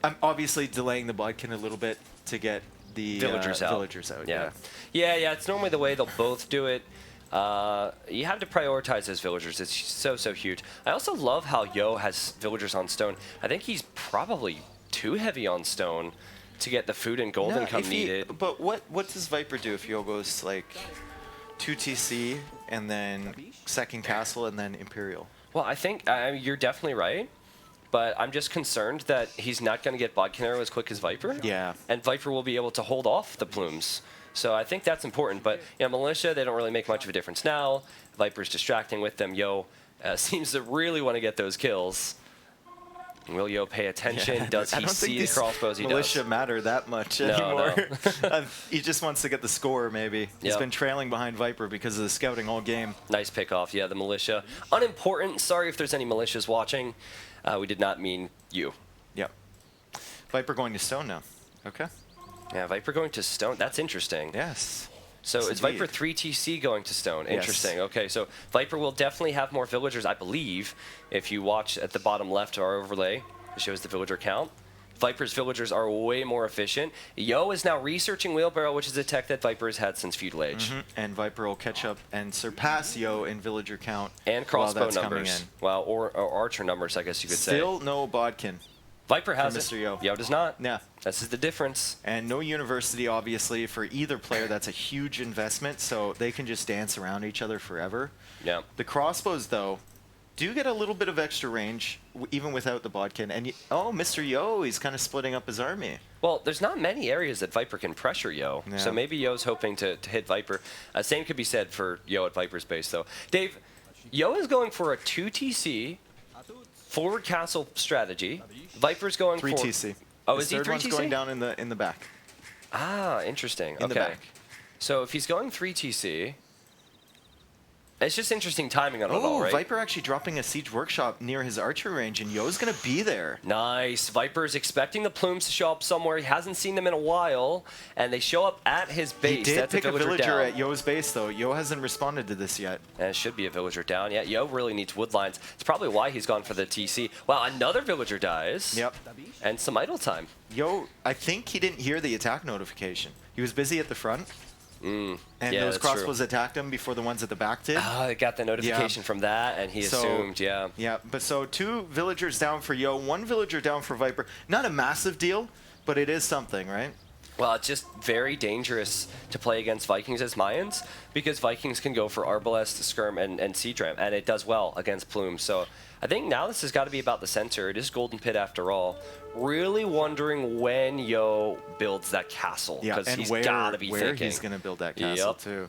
Speaker 2: I'm obviously delaying the Bodkin a little bit to get the
Speaker 1: Villagers out.
Speaker 2: Yeah.
Speaker 1: Yeah, it's normally the way they'll both do it. You have to prioritize those villagers. It's so huge. I also love how Yo has villagers on stone. I think he's probably too heavy on stone to get the food and gold income needed.
Speaker 2: But what does Viper do if Yo goes like 2 TC and then second castle and then Imperial?
Speaker 1: Well, I think you're definitely right. But I'm just concerned that he's not going to get Bodkin Arrow as quick as Viper.
Speaker 2: Yeah.
Speaker 1: And Viper will be able to hold off the plumes. So I think that's important. But Militia, they don't really make much of a difference now. Viper's distracting with them. Yo seems to really want to get those kills. Will Yo pay attention?
Speaker 2: Yeah,
Speaker 1: Does he see the crossbows? He
Speaker 2: Militia
Speaker 1: does.
Speaker 2: matter that much anymore. He just wants to get the score, maybe. He's been trailing behind Viper because of the scouting all game.
Speaker 1: Nice pick off. Yeah, the Militia. Unimportant. Sorry if there's any Militias watching. We did not mean you.
Speaker 2: Yep. Viper going to stone now. Okay.
Speaker 1: Yeah, Viper going to stone. That's interesting.
Speaker 2: Yes.
Speaker 1: So
Speaker 2: Yes,
Speaker 1: is Viper 3 TC going to stone?
Speaker 2: Yes.
Speaker 1: Interesting. Okay, so Viper will definitely have more villagers, I believe. If you watch at the bottom left our overlay, it shows the villager count. Viper's villagers are way more efficient. Yo is now researching Wheelbarrow, which is a tech that Viper has had since Feudal Age.
Speaker 2: And Viper will catch up and surpass Yo in villager count.
Speaker 1: And crossbow
Speaker 2: that's coming
Speaker 1: numbers.
Speaker 2: in.
Speaker 1: Well, or archer numbers, I guess you could say.
Speaker 2: Still no Bodkin.
Speaker 1: Viper has
Speaker 2: Mr.
Speaker 1: it.
Speaker 2: Yo.
Speaker 1: Yo does not.
Speaker 2: Yeah.
Speaker 1: This is the difference.
Speaker 2: And no university, obviously, for either player. That's a huge investment, so they can just dance around each other forever.
Speaker 1: Yeah.
Speaker 2: The crossbows, though, do get a little bit of extra range, even without the Bodkin. And, Mr. Yo, he's kind of splitting up his army.
Speaker 1: Well, there's not many areas that Viper can pressure Yo, so maybe Yo's hoping to hit Viper. Same could be said for Yo at Viper's base, though. Dave, Yo is going for a 2 TC forward castle strategy. Viper's going
Speaker 2: 3
Speaker 1: for
Speaker 2: 3 TC.
Speaker 1: Oh,
Speaker 2: the
Speaker 1: is he
Speaker 2: third
Speaker 1: 3
Speaker 2: one's
Speaker 1: TC?
Speaker 2: going down in the back.
Speaker 1: Ah, interesting.
Speaker 2: In the back.
Speaker 1: So if he's going 3 TC, it's just interesting timing on it all, right?
Speaker 2: Viper actually dropping a siege workshop near his archer range, and Yo's gonna be there.
Speaker 1: Nice. Viper's expecting the plumes to show up somewhere. He hasn't seen them in a while, and they show up at his base.
Speaker 2: He did
Speaker 1: That's
Speaker 2: pick a villager
Speaker 1: down.
Speaker 2: at Yo's base, though. Yo hasn't responded to this yet.
Speaker 1: And it should be a villager down. Yeah, Yo really needs wood lines. It's probably why he's gone for the TC. Wow, another villager dies.
Speaker 2: Yep.
Speaker 1: And some idle time.
Speaker 2: Yo, I think he didn't hear the attack notification. He was busy at the front. And
Speaker 1: Yeah,
Speaker 2: those
Speaker 1: that's
Speaker 2: crossbows attacked him before the ones at the back did.
Speaker 1: Oh, they got the notification from that, and he assumed, yeah.
Speaker 2: Yeah, but so 2 villagers down for Yo, 1 villager down for Viper. Not a massive deal, but it is something, right?
Speaker 1: Well, it's just very dangerous to play against Vikings as Mayans, because Vikings can go for Arbalest, Skirm, and Siege Ram, and it does well against Plume. So I think now this has got to be about the center. It is Golden Pit after all. Really wondering when Yo builds that castle, because he's got to be
Speaker 2: where
Speaker 1: thinking.
Speaker 2: he's going to build that castle, too.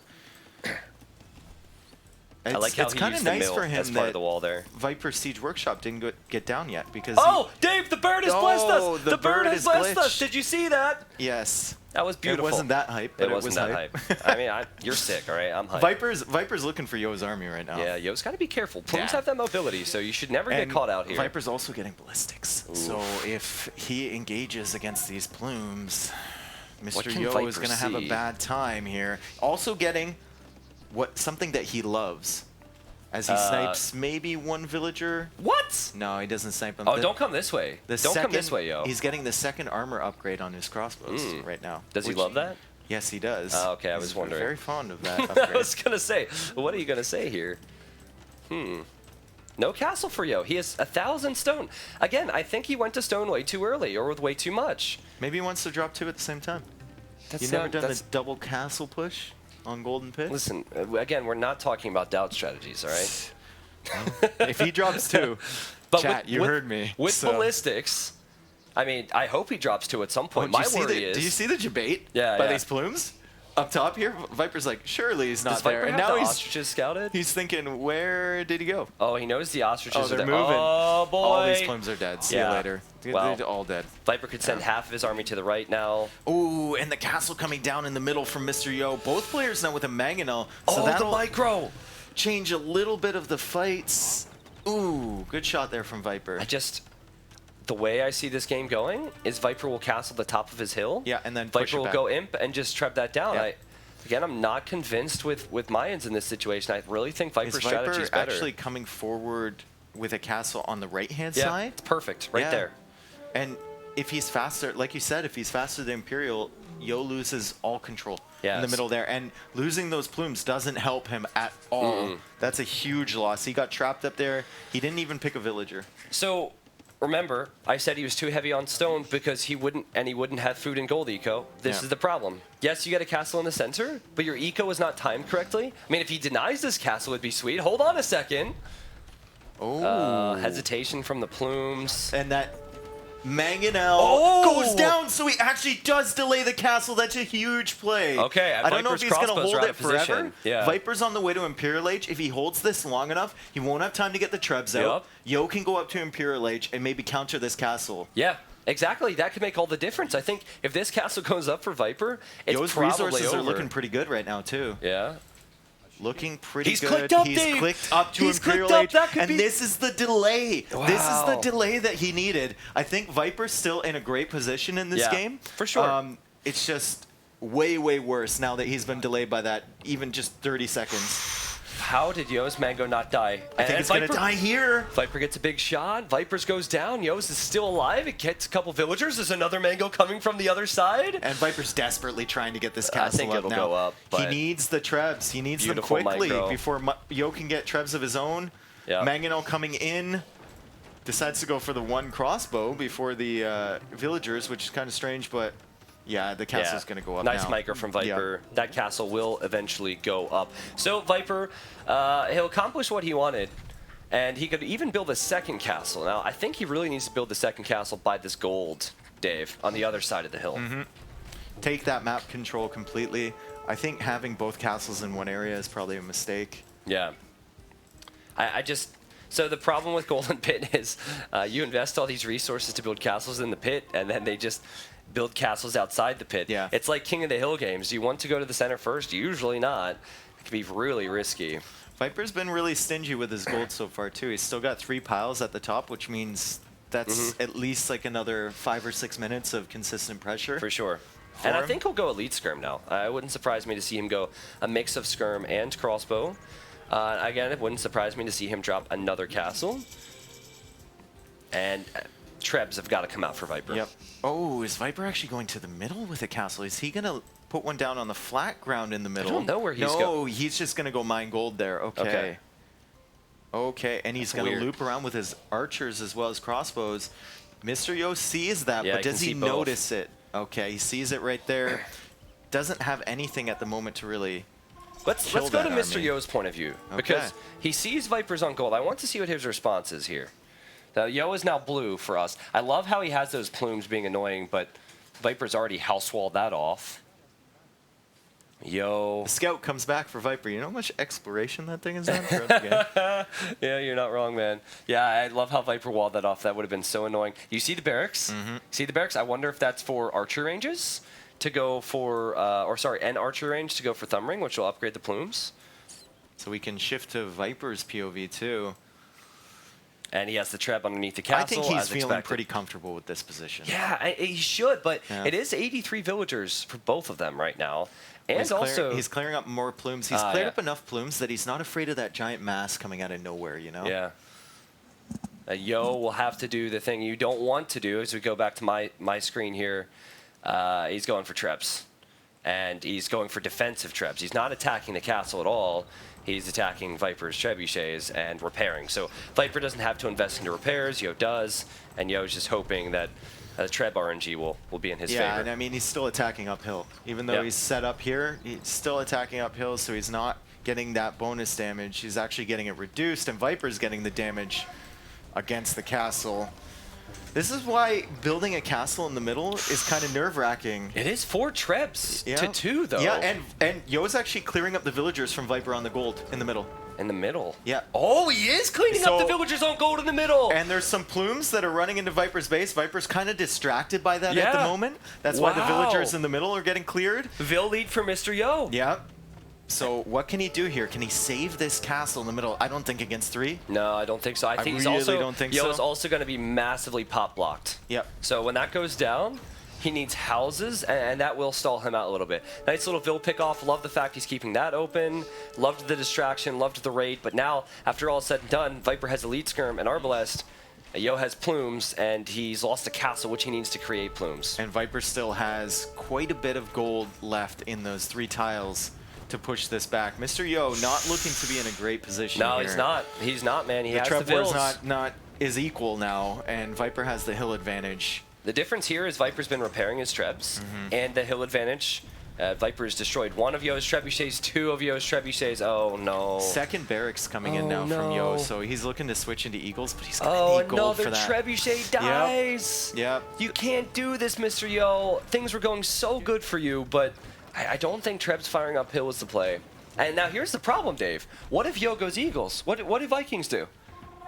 Speaker 1: I like how
Speaker 2: it's
Speaker 1: he
Speaker 2: kind
Speaker 1: used
Speaker 2: of
Speaker 1: the
Speaker 2: nice
Speaker 1: mill
Speaker 2: for him
Speaker 1: as part of
Speaker 2: that
Speaker 1: the wall there.
Speaker 2: Viper Siege Workshop didn't get down yet because
Speaker 1: Oh, Dave, the bird has blessed us!
Speaker 2: the
Speaker 1: The bird
Speaker 2: bird
Speaker 1: has
Speaker 2: is
Speaker 1: blessed us!
Speaker 2: glitched.
Speaker 1: Did you see that?
Speaker 2: Yes.
Speaker 1: That was beautiful.
Speaker 2: It wasn't that hype, but
Speaker 1: It wasn't that
Speaker 2: hype.
Speaker 1: I mean, you're sick, all right? I'm hyped.
Speaker 2: Viper's looking for Yo's army right now.
Speaker 1: Yeah, Yo's got to be careful. Plumes
Speaker 2: Yeah.
Speaker 1: have that mobility, so you should never get caught out here.
Speaker 2: Viper's also getting ballistics.
Speaker 1: Ooh.
Speaker 2: So if he engages against these plumes,
Speaker 1: What
Speaker 2: Mr.
Speaker 1: can
Speaker 2: Yo is
Speaker 1: Viper
Speaker 2: going to have a
Speaker 1: see?
Speaker 2: bad time here. Also getting something that he loves. As he snipes maybe 1 villager.
Speaker 1: What?
Speaker 2: No, he doesn't snipe him.
Speaker 1: Oh, don't come this way. Don't come this way, Yo.
Speaker 2: He's getting the 2nd armor upgrade on his crossbows right now.
Speaker 1: Does he love that?
Speaker 2: Yes, he does.
Speaker 1: Oh, okay, I was
Speaker 2: He's
Speaker 1: wondering.
Speaker 2: very fond of that upgrade.
Speaker 1: I was going to say, what are you going to say here? No castle for Yo. He has 1,000 stone. Again, I think he went to stone way too early or with way too much.
Speaker 2: Maybe he wants to drop 2 at the same time. You've never done the double castle push on Golden Pit?
Speaker 1: Listen, again, we're not talking about DauT strategies, all right?
Speaker 2: If he drops 2,
Speaker 1: But
Speaker 2: chat, you heard me.
Speaker 1: With
Speaker 2: so.
Speaker 1: ballistics, I mean, I hope he drops 2 at some point.
Speaker 2: Do
Speaker 1: My
Speaker 2: you see
Speaker 1: worry is...
Speaker 2: Do you see the debate
Speaker 1: Yeah,
Speaker 2: by
Speaker 1: yeah.
Speaker 2: these plumes? Up top here, Viper's like, surely he's not
Speaker 1: Does
Speaker 2: there.
Speaker 1: Viper
Speaker 2: And
Speaker 1: have
Speaker 2: now
Speaker 1: the
Speaker 2: he's
Speaker 1: ostriches scouted?
Speaker 2: thinking, where did he go?
Speaker 1: Oh, he knows the ostriches
Speaker 2: Oh,
Speaker 1: are
Speaker 2: they're
Speaker 1: there.
Speaker 2: moving.
Speaker 1: Oh, boy.
Speaker 2: All these plumes are dead. See
Speaker 1: Yeah.
Speaker 2: you later.
Speaker 1: Well,
Speaker 2: They're all dead.
Speaker 1: Viper could send half of his army to the right now.
Speaker 2: Ooh, and the castle coming down in the middle from Mr. Yo. Both players now with a mangonel. So
Speaker 1: Oh, the
Speaker 2: that'll
Speaker 1: micro!
Speaker 2: change a little bit of the fights. Ooh, good shot there from Viper.
Speaker 1: The way I see this game going is Viper will castle the top of his hill.
Speaker 2: Yeah, and then push
Speaker 1: Viper
Speaker 2: it
Speaker 1: will
Speaker 2: back.
Speaker 1: go imp and just trap that down.
Speaker 2: Yeah.
Speaker 1: Again, I'm not convinced with Mayans in this situation. I really think Viper's
Speaker 2: Is
Speaker 1: strategy
Speaker 2: Viper
Speaker 1: is better.
Speaker 2: actually coming forward with a castle on the right-hand
Speaker 1: Yeah,
Speaker 2: side?
Speaker 1: it's perfect right
Speaker 2: Yeah.
Speaker 1: there.
Speaker 2: And if he's faster, like you said, if he's faster than Imperial, Yo loses all control in the
Speaker 1: Yes.
Speaker 2: middle there. And losing those plumes doesn't help him at all. That's a huge loss. He got trapped up there. He didn't even pick a villager.
Speaker 1: So remember, I said he was too heavy on stone because he wouldn't have food and gold eco. This
Speaker 2: Yeah.
Speaker 1: is the problem. Yes, you get a castle in the center, but your eco is not timed correctly. I mean, if he denies this castle, it'd be sweet. Hold on a second.
Speaker 2: Oh.
Speaker 1: Hesitation from the plumes.
Speaker 2: And that Mangonel goes down, so he actually does delay the castle. That's a huge play.
Speaker 1: Okay, and
Speaker 2: I don't know if
Speaker 1: Viper's
Speaker 2: he's going to
Speaker 1: crossbows
Speaker 2: hold
Speaker 1: are out
Speaker 2: it
Speaker 1: of position.
Speaker 2: forever.
Speaker 1: Yeah.
Speaker 2: Viper's on the way to Imperial Age. If he holds this long enough, he won't have time to get the Trebs out.
Speaker 1: Yup.
Speaker 2: Yo can go up to Imperial Age and maybe counter this castle.
Speaker 1: Yeah, exactly. That could make all the difference. I think if this castle goes up for Viper, it's
Speaker 2: Yo's
Speaker 1: probably
Speaker 2: resources
Speaker 1: over.
Speaker 2: are looking pretty good right now, too.
Speaker 1: Yeah.
Speaker 2: Looking pretty
Speaker 1: He's
Speaker 2: good.
Speaker 1: clicked up,
Speaker 2: He's
Speaker 1: Dave.
Speaker 2: clicked up to
Speaker 1: He's
Speaker 2: Imperial
Speaker 1: clicked up.
Speaker 2: Age.
Speaker 1: That could
Speaker 2: And
Speaker 1: be-
Speaker 2: this is the delay. This is the
Speaker 1: Wow.
Speaker 2: delay that he needed. I think Viper's still in a great position in this
Speaker 1: Yeah,
Speaker 2: game.
Speaker 1: for sure.
Speaker 2: It's just way, way worse now that he's been delayed by that even just 30 seconds.
Speaker 1: How did Yo's Mango not die?
Speaker 2: I think it's going to die here.
Speaker 1: Viper gets a big shot. Vipers goes down. Yo's is still alive. It gets a couple villagers. There's another Mango coming from the other side.
Speaker 2: And Viper's desperately trying to get this
Speaker 1: I
Speaker 2: castle
Speaker 1: think
Speaker 2: up
Speaker 1: it'll
Speaker 2: now.
Speaker 1: go up,
Speaker 2: He
Speaker 1: but-
Speaker 2: needs the Trebs. He needs them
Speaker 1: Beautiful
Speaker 2: quickly
Speaker 1: micro.
Speaker 2: before Yo can get Trebs of his own.
Speaker 1: Yeah.
Speaker 2: Mangonel coming in. Decides to go for the one crossbow before the villagers, which is kind of strange, but yeah, the castle's going to go up
Speaker 1: Nice
Speaker 2: now.
Speaker 1: micro from Viper. That castle will eventually go up. So Viper, he'll accomplish what he wanted, and he could even build a second castle. Now, I think he really needs to build the second castle by this gold, Dave, on the other side of the hill.
Speaker 2: Take that map control completely. I think having both castles in one area is probably a mistake.
Speaker 1: Yeah. So the problem with Golden Pit is you invest all these resources to build castles in the pit, and then they just build castles outside the pit.
Speaker 2: Yeah.
Speaker 1: It's like King of the Hill games. You want to go to the center first? Usually not. It can be really risky.
Speaker 2: Viper's been really stingy with his gold so far, too. He's still got 3 piles at the top, which means that's at least like another 5 or 6 minutes of consistent pressure.
Speaker 1: For sure. And I
Speaker 2: him.
Speaker 1: think he'll go elite skirm now. It wouldn't surprise me to see him go a mix of skirm and crossbow. Again, it wouldn't surprise me to see him drop another castle. And Trebs have got to come out for Viper.
Speaker 2: Yep. Oh, is Viper actually going to the middle with a castle? Is he going to put one down on the flat ground in the middle?
Speaker 1: don't know where he's
Speaker 2: No, he's just going to go mine gold there. Okay. Okay, and he's
Speaker 1: That's
Speaker 2: going to
Speaker 1: weird.
Speaker 2: loop around with his archers as well as crossbows. Mr. Yo sees that,
Speaker 1: Yeah,
Speaker 2: but
Speaker 1: I can
Speaker 2: does he
Speaker 1: see both.
Speaker 2: notice it? Okay, he sees it right there. Doesn't have anything at the moment to really...
Speaker 1: Let's
Speaker 2: kill
Speaker 1: go to
Speaker 2: that
Speaker 1: Mr.
Speaker 2: army.
Speaker 1: Yo's point of view.
Speaker 2: Okay.
Speaker 1: Because he sees Vipers on gold. I want to see what his response is here. Now, Yo is now blue for us. I love how he has those plumes being annoying, but Viper's already house-walled that off. Yo.
Speaker 2: The scout comes back for Viper. You know how much exploration that thing has done throughout the game?
Speaker 1: Yeah, you're not wrong, man. Yeah, I love how Viper walled that off. That would have been so annoying. You see the barracks? See the barracks? I wonder if that's for archer ranges to go for, and archer range to go for thumb ring, which will upgrade the plumes.
Speaker 2: So we can shift to Viper's POV too.
Speaker 1: And he has the trap underneath the castle.
Speaker 2: I think he's
Speaker 1: as
Speaker 2: feeling
Speaker 1: expected.
Speaker 2: pretty comfortable with this position.
Speaker 1: Yeah, he should, but
Speaker 2: Yeah.
Speaker 1: it is 83 villagers for both of them right now. And
Speaker 2: He's
Speaker 1: also,
Speaker 2: he's clearing up more plumes. He's cleared
Speaker 1: yeah.
Speaker 2: up enough plumes that he's not afraid of that giant mass coming out of nowhere, you know?
Speaker 1: yeah. Yo will have to do the thing you don't want to do as we go back to my screen here. He's going for trebs. And he's going for defensive trebs. He's not attacking the castle at all. He's attacking Viper's trebuchets and repairing. So Viper doesn't have to invest into repairs. Yo does. And Yo's just hoping that the Treb RNG will be in his
Speaker 2: Yeah,
Speaker 1: favor.
Speaker 2: and I mean, he's still attacking uphill. Even though
Speaker 1: Yeah.
Speaker 2: he's set up here, he's still attacking uphill, so he's not getting that bonus damage. He's actually getting it reduced, and Viper's getting the damage against the castle. This is why building a castle in the middle is kind of nerve-wracking.
Speaker 1: It is 4 trebs
Speaker 2: Yeah.
Speaker 1: to 2, though.
Speaker 2: Yeah, and Yo's actually clearing up the villagers from Viper on the gold in the middle.
Speaker 1: In the middle.
Speaker 2: Yeah.
Speaker 1: Oh, he is cleaning up the
Speaker 2: So-
Speaker 1: villagers on gold in the middle.
Speaker 2: And there's some plumes that are running into Viper's base. Viper's kind of distracted by that at the
Speaker 1: Yeah.
Speaker 2: moment. That's why the
Speaker 1: Wow.
Speaker 2: villagers in the middle are getting cleared.
Speaker 1: Vil lead for Mr. Yo.
Speaker 2: Yeah. So what can he do here? Can he save this castle in the middle? I don't think against 3.
Speaker 1: No, I don't think so. I think he's
Speaker 2: really
Speaker 1: also
Speaker 2: don't think
Speaker 1: Yo's
Speaker 2: so.
Speaker 1: also going to be massively pop blocked.
Speaker 2: Yep.
Speaker 1: So when that goes down, he needs houses, and that will stall him out a little bit. Nice little Vill pick off. Love the fact he's keeping that open. Loved the distraction. Loved the raid. But now, after all is said and done, Viper has Elite Skirm and Arbalest. Yo has plumes, and he's lost a castle, which he needs to create plumes.
Speaker 2: And Viper still has quite a bit of gold left in those 3 tiles to push this back. Mr. Yo not looking to be in a great position
Speaker 1: No,
Speaker 2: here.
Speaker 1: he's not. He's not, man. He has the
Speaker 2: Trevor is
Speaker 1: Vills.
Speaker 2: not is equal now, and Viper has the hill advantage.
Speaker 1: The difference here is Viper's been repairing his trebs, and the hill advantage. Viper's destroyed 1 of Yo's trebuchets, 2 of Yo's trebuchets. Oh, no.
Speaker 2: Second barracks coming in now from Yo, so he's looking to switch into Eagles, but he's going to need gold for
Speaker 1: another
Speaker 2: that.
Speaker 1: trebuchet dies.
Speaker 2: Yep.
Speaker 1: You can't do this, Mr. Yo. Things were going so good for you, but I don't think Treb's firing uphill was the play. And now here's the problem, Dave. What if Yo goes Eagles? What do Vikings do?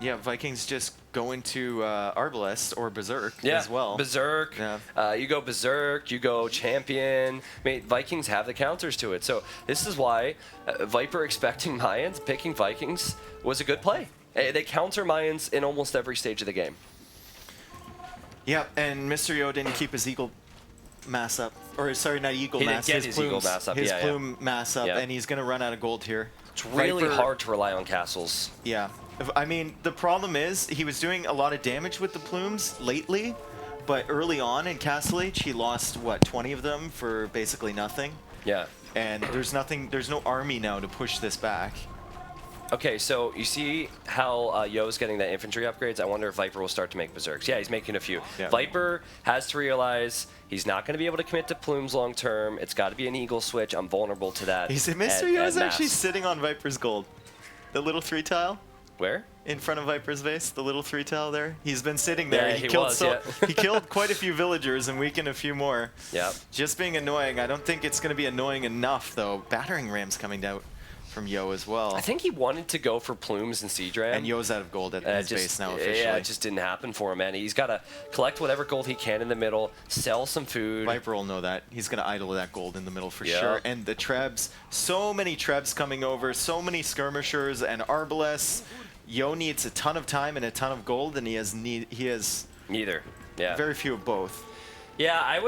Speaker 2: Yeah, Vikings just go into Arbalest or Berserk
Speaker 1: Yeah,
Speaker 2: as well.
Speaker 1: Berserk.
Speaker 2: Yeah.
Speaker 1: You go Berserk, you go Champion. I mean, Vikings have the counters to it. So this is why Viper expecting Mayans, picking Vikings was a good play. They counter Mayans in almost every stage of the game.
Speaker 2: Yeah, and Mr. Yo didn't keep his Eagle mass up. Or, sorry, not Eagle
Speaker 1: He
Speaker 2: mass,
Speaker 1: didn't get his Eagle mass up,
Speaker 2: His
Speaker 1: yeah, yeah.
Speaker 2: plume mass up,
Speaker 1: Yeah.
Speaker 2: and he's going to run out of gold here.
Speaker 1: It's really
Speaker 2: Viper-
Speaker 1: hard to rely on castles.
Speaker 2: Yeah. I mean, the problem is he was doing a lot of damage with the plumes lately, but early on in Castle Age, he lost, what, 20 of them for basically nothing?
Speaker 1: Yeah.
Speaker 2: And there's no army now to push this back.
Speaker 1: Okay, so you see how Yo's getting the infantry upgrades? I wonder if Viper will start to make Berserks. Yeah, he's making a few.
Speaker 2: Yeah.
Speaker 1: Viper has to realize he's not going to be able to commit to plumes long term. It's got to be an Eagle switch. I'm vulnerable to that.
Speaker 2: Mr. Yo is
Speaker 1: at
Speaker 2: actually
Speaker 1: mass.
Speaker 2: sitting on Viper's gold. The little 3 tile
Speaker 1: Where?
Speaker 2: in front of Viper's base, the little 3 tile there. He's been sitting there.
Speaker 1: Yeah, he was, yeah.
Speaker 2: He killed quite a few villagers and weakened a few more.
Speaker 1: Yeah.
Speaker 2: Just being annoying. I don't think it's going to be annoying enough, though. Battering Ram's coming out from Yo as well.
Speaker 1: I think he wanted to go for plumes and Siege Ram.
Speaker 2: And Yo's out of gold at his base now officially.
Speaker 1: Yeah, it just didn't happen for him, man. He's got to collect whatever gold he can in the middle, sell some food.
Speaker 2: Viper will know that. He's going to idle that gold in the middle for
Speaker 1: Yeah.
Speaker 2: sure. And the Trebs, so many Trebs coming over, so many skirmishers and Arbalests. Yo needs a ton of time and a ton of gold, and he has
Speaker 1: Neither. Yeah.
Speaker 2: very few of both.
Speaker 1: Yeah, I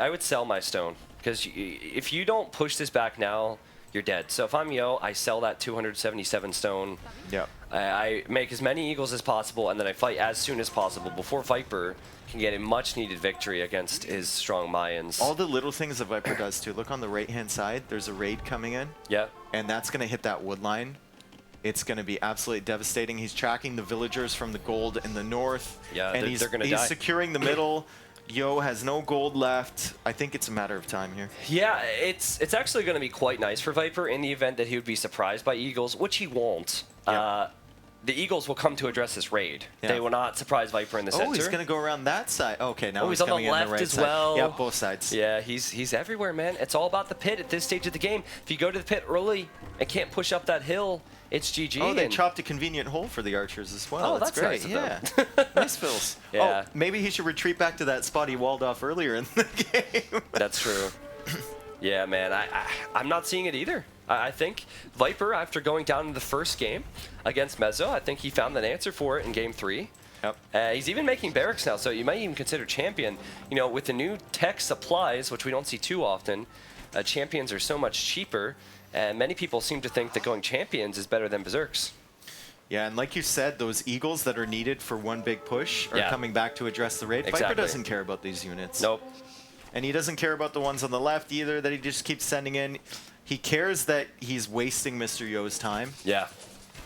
Speaker 1: would sell my stone, because if you don't push this back now, you're dead. So if I'm Yo, I sell that 277 stone.
Speaker 2: Yeah.
Speaker 1: I make as many Eagles as possible, and then I fight as soon as possible before Viper can get a much-needed victory against his strong Mayans.
Speaker 2: All the little things that Viper does too. Look on the right-hand side. There's a raid coming in.
Speaker 1: Yeah.
Speaker 2: And that's going to hit that wood line. It's going to be absolutely devastating. He's tracking the villagers from the gold in the north.
Speaker 1: Yeah,
Speaker 2: and
Speaker 1: they're going to die.
Speaker 2: He's securing the middle. Yo has no gold left. I think it's a matter of time here.
Speaker 1: Yeah, it's actually going to be quite nice for Viper in the event that he would be surprised by Eagles, which he won't.
Speaker 2: Yeah.
Speaker 1: The Eagles will come to address this raid.
Speaker 2: Yeah.
Speaker 1: They will not surprise Viper in the center.
Speaker 2: Oh, he's going to go around that side. Okay, now
Speaker 1: He's on the
Speaker 2: coming in
Speaker 1: left
Speaker 2: the right
Speaker 1: as
Speaker 2: side.
Speaker 1: well.
Speaker 2: Yeah, both sides.
Speaker 1: Yeah, he's everywhere, man. It's all about the pit at this stage of the game. If you go to the pit early and can't push up that hill, it's GG.
Speaker 2: Oh, they
Speaker 1: and-
Speaker 2: chopped a convenient hole for the archers as well.
Speaker 1: Oh, that's
Speaker 2: great.
Speaker 1: nice of
Speaker 2: Yeah.
Speaker 1: them.
Speaker 2: Nice fills.
Speaker 1: Yeah.
Speaker 2: Oh, maybe he should retreat back to that spot he walled off earlier in the game.
Speaker 1: That's true. Yeah, man, I'm not seeing it either. I think Viper, after going down in the first game against Mezzo, I think he found an answer for it in game 3.
Speaker 2: Yep.
Speaker 1: He's even making barracks now, so you might even consider champion. You know, with the new tech supplies, which we don't see too often, champions are so much cheaper, and many people seem to think that going champions is better than berserks.
Speaker 2: Yeah, and like you said, those eagles that are needed for one big push are
Speaker 1: Yeah.
Speaker 2: coming back to address the raid.
Speaker 1: Exactly.
Speaker 2: Viper doesn't care about these units.
Speaker 1: Nope.
Speaker 2: And he doesn't care about the ones on the left either that he just keeps sending in. He cares that he's wasting Mr. Yo's time.
Speaker 1: Yeah.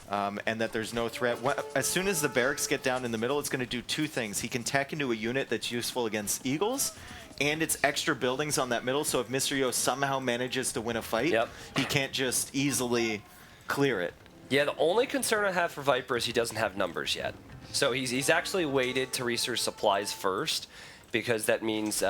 Speaker 2: And that there's no threat. As soon as the barracks get down in the middle, it's going to do two things. He can tech into a unit that's useful against eagles, and it's extra buildings on that middle, so if Mr. Yo somehow manages to win a fight,
Speaker 1: Yep.
Speaker 2: he can't just easily clear it.
Speaker 1: Yeah, the only concern I have for Viper is he doesn't have numbers yet. So he's actually waited to research supplies first, because that means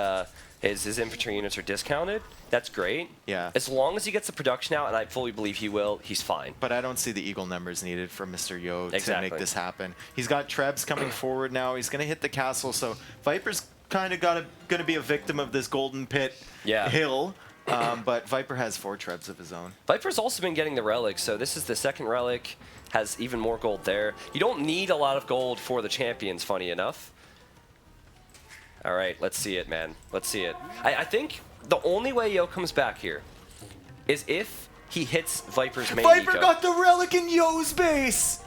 Speaker 1: his infantry units are discounted. That's great.
Speaker 2: Yeah.
Speaker 1: As long as he gets the production out, and I fully believe he will, he's fine.
Speaker 2: But I don't see the eagle numbers needed for Mr. Yo to
Speaker 1: Exactly.
Speaker 2: make this happen. He's got Trebs coming forward now. He's going to hit the castle, so Viper's kind of going to be a victim of this golden pit
Speaker 1: Yeah.
Speaker 2: hill. But Viper has 4 trebs of his own.
Speaker 1: Viper's also been getting the relic, so this is the second relic. Has even more gold there. You don't need a lot of gold for the champions, funny enough. All right, let's see it, man. Let's see it. I think the only way Yo comes back here is if he hits Viper's main
Speaker 2: Viper
Speaker 1: eco.
Speaker 2: got the relic in Yo's base!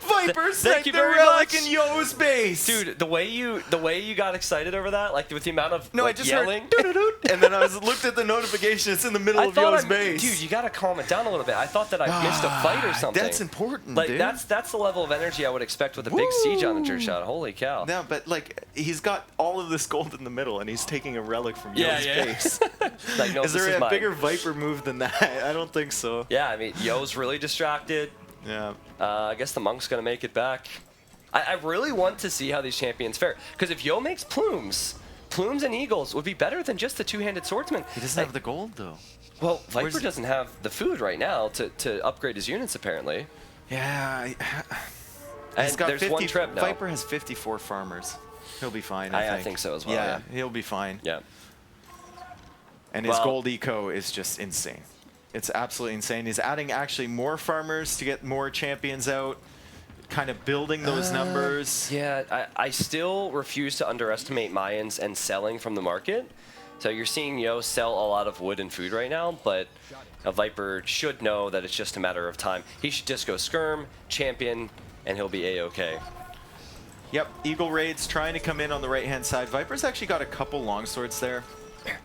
Speaker 2: Viper
Speaker 1: Thank you
Speaker 2: the
Speaker 1: very
Speaker 2: relic
Speaker 1: much.
Speaker 2: in Yo's base!
Speaker 1: Dude, the way you got excited over that, like with the amount of
Speaker 2: No,
Speaker 1: like,
Speaker 2: I just
Speaker 1: yelling.
Speaker 2: heard doo-doo-doo, and then I looked at the notification. It's in the middle
Speaker 1: I
Speaker 2: of
Speaker 1: thought
Speaker 2: Yo's base.
Speaker 1: dude, you gotta calm it down a little bit. I thought that I missed a fight or something.
Speaker 2: That's important,
Speaker 1: like
Speaker 2: dude.
Speaker 1: that's the level of energy I would expect with a big siege onager shot. Holy cow!
Speaker 2: No, but like he's got all of this gold in the middle, and he's taking a relic from Yo's base.
Speaker 1: Like, no,
Speaker 2: is
Speaker 1: this
Speaker 2: there a
Speaker 1: mine.
Speaker 2: bigger Viper move than that? I don't think so.
Speaker 1: Yeah, I mean, Yo's really distracted.
Speaker 2: Yeah.
Speaker 1: I guess the Monk's gonna make it back. I really want to see how these champions fare, because if Yo makes plumes and eagles would be better than just the two-handed swordsman.
Speaker 2: He doesn't have the gold though.
Speaker 1: Well, Viper doesn't have the food right now to upgrade his units apparently.
Speaker 2: Yeah.
Speaker 1: And
Speaker 2: He's got
Speaker 1: there's
Speaker 2: 50,
Speaker 1: one trip now.
Speaker 2: Viper has 54 farmers. He'll be fine.
Speaker 1: I think so as well. Yeah.
Speaker 2: He'll be fine.
Speaker 1: Yeah.
Speaker 2: And his gold eco is just insane. It's absolutely insane. He's adding actually more farmers to get more champions out, kind of building those numbers.
Speaker 1: Yeah, I still refuse to underestimate Mayans and selling from the market. So you're seeing Yo sell a lot of wood and food right now, but a Viper should know that it's just a matter of time. He should just go skirm, champion, and he'll be A-okay.
Speaker 2: Yep, Eagle Raid's trying to come in on the right-hand side. Viper's actually got a couple longswords there.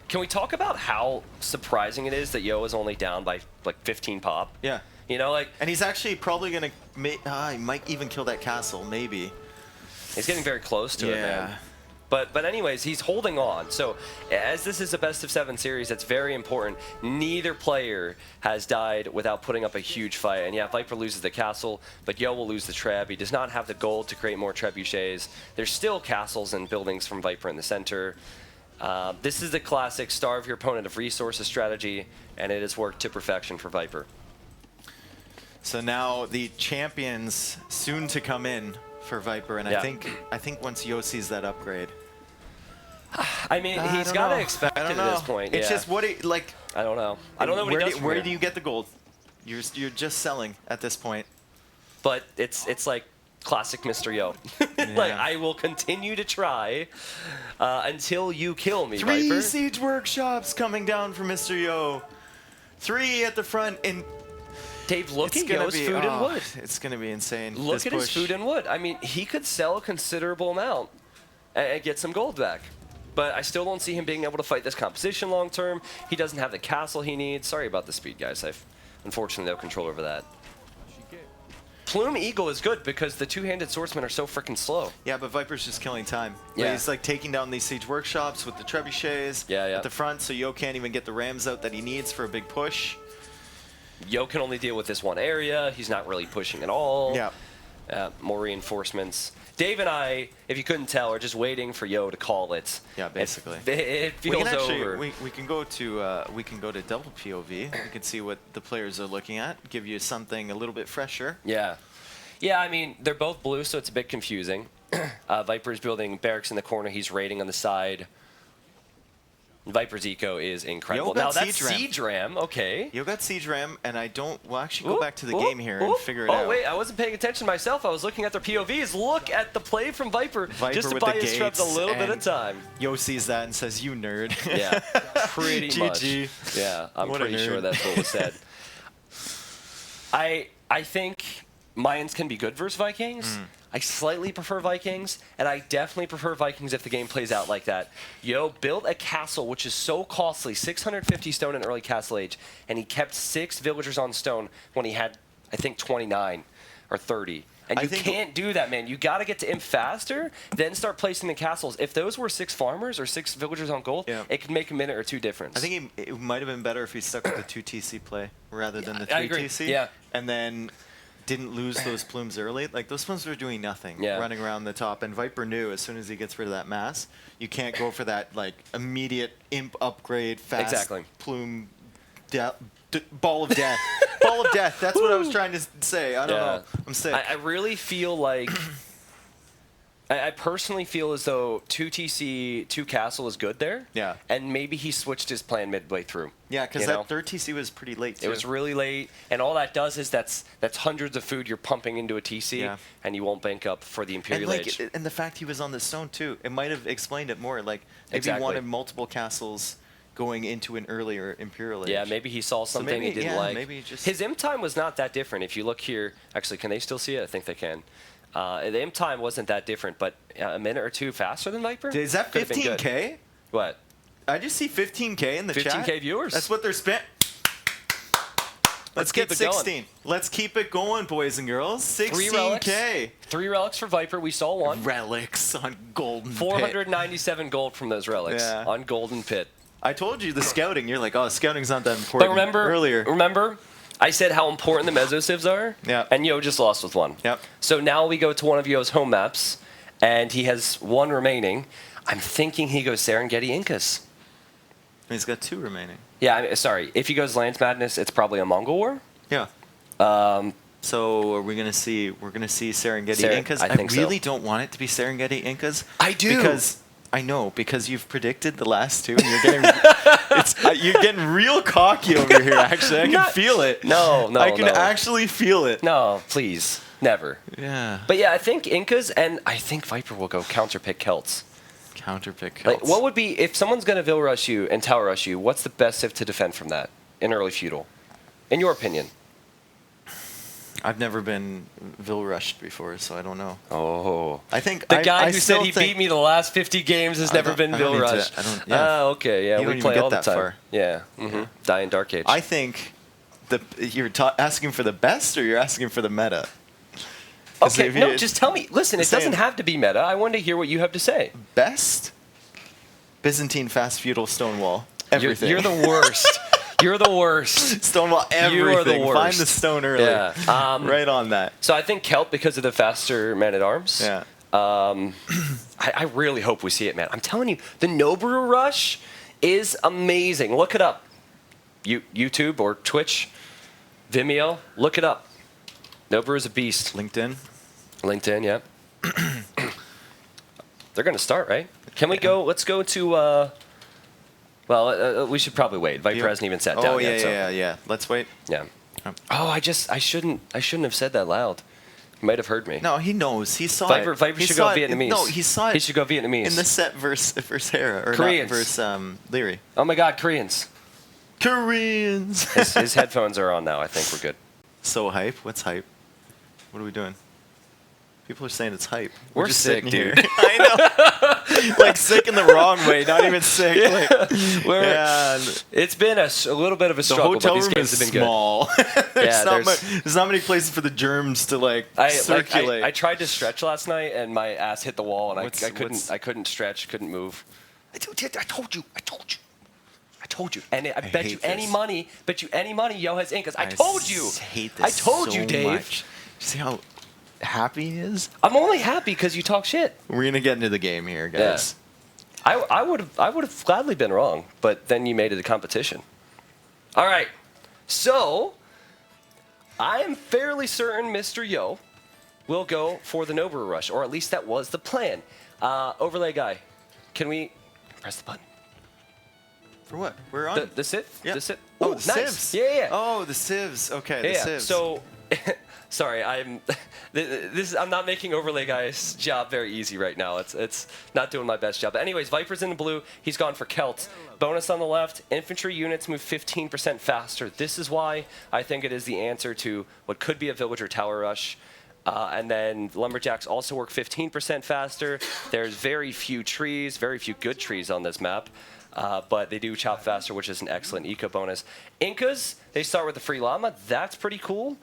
Speaker 1: Can we talk about how surprising it is that Yo is only down by like 15 pop?
Speaker 2: Yeah.
Speaker 1: You know, like...
Speaker 2: And he's actually probably going to... he might even kill that castle, maybe.
Speaker 1: He's getting very close to it, man. But anyways, he's holding on. So as this is a best-of-7 series, that's very important. Neither player has died without putting up a huge fight. And yeah, Viper loses the castle, but Yo will lose the treb. He does not have the gold to create more trebuchets. There's still castles and buildings from Viper in the center. This is the classic starve your opponent of resources strategy, and it has worked to perfection for Viper.
Speaker 2: So now the champions soon to come in for Viper, and I think once Yo sees that upgrade,
Speaker 1: I mean, he's got to expect it at this point.
Speaker 2: It's just what it like.
Speaker 1: I don't know. I don't know what he does.
Speaker 2: Where do you get the gold? You're just selling at this point.
Speaker 1: But it's like classic Mr. Yo. Like, I will continue to try until you kill me,
Speaker 2: 3
Speaker 1: Viper.
Speaker 2: siege workshops coming down for Mr. Yo. 3 at the front, and
Speaker 1: Dave, look at Yo's food and wood.
Speaker 2: It's gonna be insane.
Speaker 1: Look at his food and wood. I mean, he could sell a considerable amount and get some gold back. But I still don't see him being able to fight this composition long term. He doesn't have the castle he needs. Sorry about the speed, guys. I've unfortunately no control over that. Plume Eagle is good because the two-handed swordsmen are so freaking slow.
Speaker 2: Yeah, but Viper's just killing time.
Speaker 1: Yeah.
Speaker 2: He's like taking down these siege workshops with the trebuchets at the front, so Yo can't even get the rams out that he needs for a big push.
Speaker 1: Yo can only deal with this one area. He's not really pushing at all.
Speaker 2: Yeah.
Speaker 1: More reinforcements. Dave and I, if you couldn't tell, are just waiting for Yo to call it.
Speaker 2: Yeah, basically.
Speaker 1: It feels over.
Speaker 2: We can go to double POV. We can see what the players are looking at. Give you something a little bit fresher.
Speaker 1: Yeah. Yeah, I mean, they're both blue, so it's a bit confusing. Viper's building barracks in the corner. He's raiding on the side. Viper's eco is incredible. Now that's Siege Ram. Okay.
Speaker 2: Yo got Siege Ram, and I don't... We'll actually go back to the game here and figure it out.
Speaker 1: Oh, wait. I wasn't paying attention myself. I was looking at their POVs. Look at the play from Viper just to buy his trebs a little bit of time.
Speaker 2: Yo sees that and says, you nerd.
Speaker 1: Yeah, pretty much.
Speaker 2: GG.
Speaker 1: Yeah, I'm pretty sure that's what was said. I think Mayans can be good versus Vikings. I slightly prefer Vikings, and I definitely prefer Vikings if the game plays out like that. Yo built a castle, which is so costly, 650 stone in early Castle Age, and he kept 6 villagers on stone when he had, I think, 29 or 30. And you can't do that, man. You got to get to imp faster, then start placing the castles. If those were 6 farmers or 6 villagers on gold, it could make a minute or 2 difference.
Speaker 2: I think it might have been better if he stuck with the 2 TC play rather than the 3
Speaker 1: I agree.
Speaker 2: TC.
Speaker 1: Yeah.
Speaker 2: And then didn't lose those plumes early. Like, those plumes were doing nothing running around the top. And Viper knew as soon as he gets rid of that mass, you can't go for that, like, immediate imp upgrade, fast plume ball of death. Ball of death. That's what I was trying to say. I don't know. I'm sick.
Speaker 1: I really feel like... I personally feel as though 2 TC, 2 Castle is good there.
Speaker 2: Yeah.
Speaker 1: And maybe he switched his plan midway through.
Speaker 2: Yeah, because
Speaker 1: you
Speaker 2: that
Speaker 1: know?
Speaker 2: third TC was pretty late, too.
Speaker 1: It was really late, and all that does is that's hundreds of food you're pumping into a TC, and you won't bank up for the Imperial Age.
Speaker 2: And the fact he was on the stone, too, it might have explained it more. Like, maybe he wanted multiple castles going into an earlier Imperial Age.
Speaker 1: Yeah, maybe he saw something he didn't like.
Speaker 2: Maybe just...
Speaker 1: His imp time was not that different. If you look here, actually, can they still see it? I think they can. The imp time wasn't that different, but a minute or two faster than Viper.
Speaker 2: Is that 15K?
Speaker 1: What?
Speaker 2: I just see 15K in the chat.
Speaker 1: 15K viewers.
Speaker 2: That's what they're spent. Let's get 16. Let's keep it going, boys and girls. 16K.
Speaker 1: 3 relics for Viper. We saw one.
Speaker 2: Relics on Golden
Speaker 1: 497 gold from those relics on Golden Pit.
Speaker 2: I told you the scouting. You're like, oh, scouting's not that important.
Speaker 1: But
Speaker 2: earlier.
Speaker 1: Remember, I said how important the Mesosieves are?
Speaker 2: Yeah.
Speaker 1: And Yo just lost with one.
Speaker 2: Yep.
Speaker 1: So now we go to one of Yo's home maps, and he has 1 remaining. I'm thinking he goes Serengeti Incas.
Speaker 2: He's got 2 remaining.
Speaker 1: Yeah, sorry. If he goes Lands Madness, it's probably a Mongol War.
Speaker 2: Yeah. So are we gonna see? We're gonna see Serengeti Incas.
Speaker 1: I think
Speaker 2: really don't want it to be Serengeti Incas.
Speaker 1: I do
Speaker 2: because I know because you've predicted the last 2, and you're getting you're getting real cocky over here. Actually, I can feel it.
Speaker 1: No,
Speaker 2: I can actually feel it.
Speaker 1: No, please, never.
Speaker 2: Yeah.
Speaker 1: But yeah, I think Incas, and I think Viper will go counterpick Celts.
Speaker 2: Counterpick Celts.
Speaker 1: Like, what would be if someone's gonna Vil Rush you and Tower Rush you? What's the best civ to defend from that in early feudal, in your opinion?
Speaker 2: I've never been Vil rushed before, so I don't know.
Speaker 1: Oh,
Speaker 2: I think
Speaker 1: the guy who said he beat me the last 50 games has never been Vil rushed. Okay, yeah, we play all the time. Far. Yeah, Die in Dark Age.
Speaker 2: I think you're asking for the best, or you're asking for the meta.
Speaker 1: Okay, no, just tell me. Listen, it doesn't have to be meta. I want to hear what you have to say.
Speaker 2: Best? Byzantine fast feudal Stonewall. Everything.
Speaker 1: You're the worst. You're the worst.
Speaker 2: Stonewall everything.
Speaker 1: You are the worst.
Speaker 2: Find the stone early.
Speaker 1: Yeah.
Speaker 2: Right on that.
Speaker 1: So I think Celt because of the faster man-at-arms.
Speaker 2: Yeah.
Speaker 1: I really hope we see it, man. I'm telling you, the Noboru Rush is amazing. Look it up. YouTube or Twitch, Vimeo, look it up. Noboru is a beast.
Speaker 2: LinkedIn,
Speaker 1: yeah. They're going to start, right? Can we go? Let's go to... Well, we should probably wait. Viper hasn't even sat down yet.
Speaker 2: Yeah. Let's wait.
Speaker 1: Yeah. Oh, I shouldn't have said that loud. He might have heard me.
Speaker 2: No, he knows. He saw
Speaker 1: Viper,
Speaker 2: it.
Speaker 1: Viper should go Vietnamese.
Speaker 2: No, he saw it.
Speaker 1: He should go Vietnamese.
Speaker 2: In the set versus Hera, or
Speaker 1: Koreans.
Speaker 2: not versus Liereyy.
Speaker 1: Oh my God, Koreans. His headphones are on now. I think we're good.
Speaker 2: So hype. What's hype? What are we doing? People are saying it's hype.
Speaker 1: We're
Speaker 2: just
Speaker 1: sick,
Speaker 2: sitting
Speaker 1: dude.
Speaker 2: Here. I know. Like sick in the wrong way, not even sick.
Speaker 1: Yeah. It's been a little bit of a struggle, but these games have been
Speaker 2: small. There's not many places for the germs to circulate.
Speaker 1: I tried to stretch last night, and my ass hit the wall, and I couldn't stretch, couldn't move. I told you. And I bet you any money, Yo has Incas. I told you.
Speaker 2: Hate this
Speaker 1: I told you, Dave.
Speaker 2: Much. See how happy he is?
Speaker 1: I'm only happy because you talk shit.
Speaker 2: We're gonna get into the game here, guys.
Speaker 1: Yeah. I would have gladly been wrong, but then you made it a competition. All right, so I am fairly certain Mr. Yo will go for the Noboru Rush, or at least that was the plan. Overlay guy, can we press the button?
Speaker 2: For what? We're on
Speaker 1: the Civ.
Speaker 2: Yeah.
Speaker 1: The Civ.
Speaker 2: Oh,
Speaker 1: Ooh,
Speaker 2: the
Speaker 1: nice.
Speaker 2: Civs.
Speaker 1: Yeah.
Speaker 2: Oh, the Civs. Okay, the Civs.
Speaker 1: So. Sorry, I'm not making Overlay Guy's job very easy right now. It's not doing my best job. But anyways, Viper's in the blue. He's gone for Celt. Bonus on the left. Infantry units move 15% faster. This is why I think it is the answer to what could be a villager tower rush. And then Lumberjacks also work 15% faster. There's very few trees, very few good trees on this map. But they do chop faster, which is an excellent eco bonus. Incas, they start with the free llama. That's pretty cool.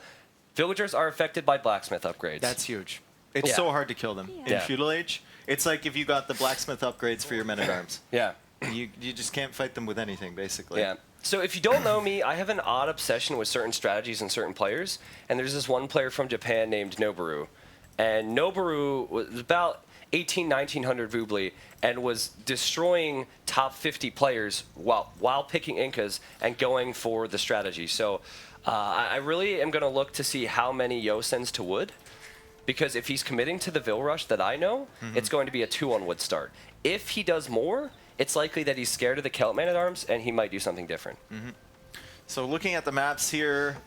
Speaker 1: Villagers are affected by blacksmith upgrades.
Speaker 2: That's huge. It's so hard to kill them in feudal age. It's like if you got the blacksmith upgrades for your men-at-arms.
Speaker 1: Yeah.
Speaker 2: You just can't fight them with anything, basically.
Speaker 1: Yeah. So if you don't know me, I have an odd obsession with certain strategies and certain players. And there's this one player from Japan named Noboru. And Noboru was about 1900 Vubli and was destroying top 50 players while picking Incas and going for the strategy. So I really am going to look to see how many Yo sends to wood, because if he's committing to the Vil Rush that I know, it's going to be a 2-on-wood start. If he does more, it's likely that he's scared of the Celt Man-at-Arms, and he might do something different.
Speaker 2: So looking at the maps here,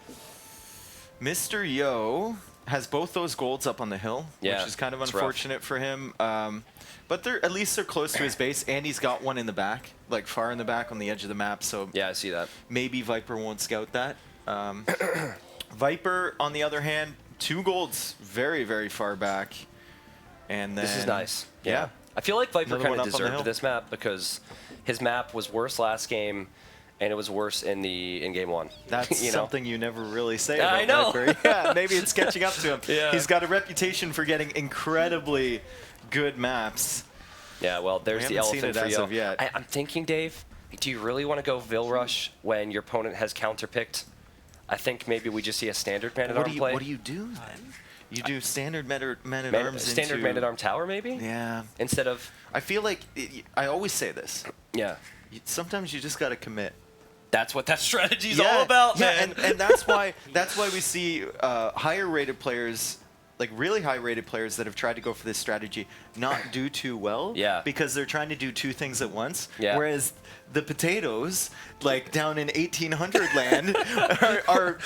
Speaker 2: Mr. Yo has both those golds up on the hill, which is kind of unfortunate for him. But at least they're close to his base, and he's got one in the back, like far in the back on the edge of the map. So
Speaker 1: yeah, I see that.
Speaker 2: Maybe Viper won't scout that. Viper, on the other hand, 2 golds very, very far back. And then,
Speaker 1: this is nice. Yeah. I feel like Viper kind of deserved this map because his map was worse last game, and it was worse in game 1.
Speaker 2: That's something you never really say
Speaker 1: I
Speaker 2: about
Speaker 1: know.
Speaker 2: Viper. Yeah, maybe it's catching up to him.
Speaker 1: Yeah.
Speaker 2: He's got a reputation for getting incredibly good maps.
Speaker 1: Yeah, well, there's the elephant for you. I'm thinking, Dave, do you really want to go Vil Rush when your opponent has counterpicked? I think maybe we just see a standard Man-at-Arm play.
Speaker 2: What do you do then? You do standard Man-at-Arms
Speaker 1: standard Man-at-Arm tower, maybe?
Speaker 2: Yeah.
Speaker 1: Instead of...
Speaker 2: I feel like, I always say this.
Speaker 1: Yeah.
Speaker 2: Sometimes you just got to commit.
Speaker 1: That's what that strategy's all about, man.
Speaker 2: And that's why we see higher rated players, like really high rated players that have tried to go for this strategy not do too well.
Speaker 1: Yeah.
Speaker 2: Because they're trying to do 2 things at once.
Speaker 1: Yeah.
Speaker 2: Whereas the potatoes, like down in 1800 land, are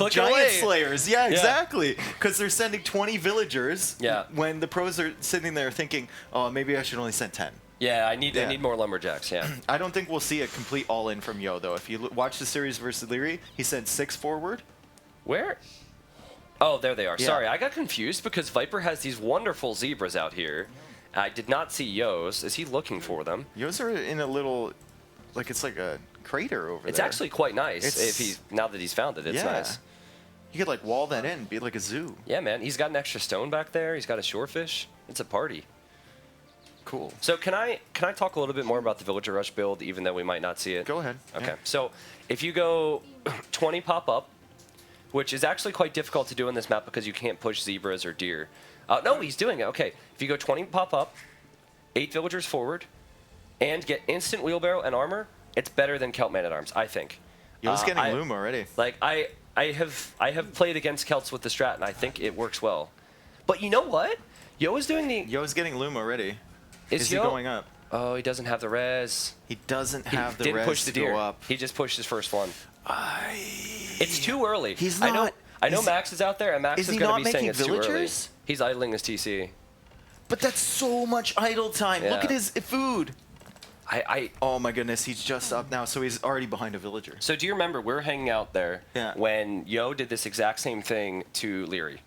Speaker 2: giant slayers. Yeah, exactly. Because they're sending 20 villagers.
Speaker 1: Yeah.
Speaker 2: When the pros are sitting there thinking, oh, maybe I should only send 10.
Speaker 1: Yeah, I need more lumberjacks. Yeah.
Speaker 2: I don't think we'll see a complete all-in from Yo though. If you watch the series versus Liereyy, he sent 6 forward.
Speaker 1: Where? Oh, there they are.
Speaker 2: Yeah.
Speaker 1: Sorry, I got confused because Viper has these wonderful zebras out here. I did not see Yo's. Is he looking for them?
Speaker 2: Yo's are in a little, like it's like a crater over there.
Speaker 1: It's actually quite nice now that he's found it. It's nice.
Speaker 2: You could like wall that in, be like a zoo.
Speaker 1: Yeah, man. He's got an extra stone back there. He's got a shorefish. It's a party.
Speaker 2: Cool.
Speaker 1: So can I talk a little bit more about the Villager Rush build, even though we might not see it?
Speaker 2: Go ahead.
Speaker 1: Okay.
Speaker 2: Yeah.
Speaker 1: So if you go 20 pop up, which is actually quite difficult to do in this map because you can't push zebras or deer. No, he's doing it. Okay. If you go 20 pop up, 8 villagers forward, and get instant wheelbarrow and armor, it's better than Celt Man-at-Arms, I think.
Speaker 2: Yo's getting loom already.
Speaker 1: Like I have played against Celts with the strat, and I think it works well. But you know what? Yo's
Speaker 2: getting loom already. Is he going up?
Speaker 1: Oh, he doesn't have the res.
Speaker 2: He doesn't have the res.
Speaker 1: He didn't push the deer.
Speaker 2: Go up.
Speaker 1: He just pushed his first one. It's too early.
Speaker 2: He's not.
Speaker 1: I know Max is out there, and Max is going to be saying it's
Speaker 2: villagers?
Speaker 1: too early. He's idling his TC.
Speaker 2: But that's so much idle time.
Speaker 1: Yeah.
Speaker 2: Look at his food. Oh my goodness, he's just up now, so he's already behind a villager.
Speaker 1: So do you remember we were hanging out there when Yo did this exact same thing to Liereyy,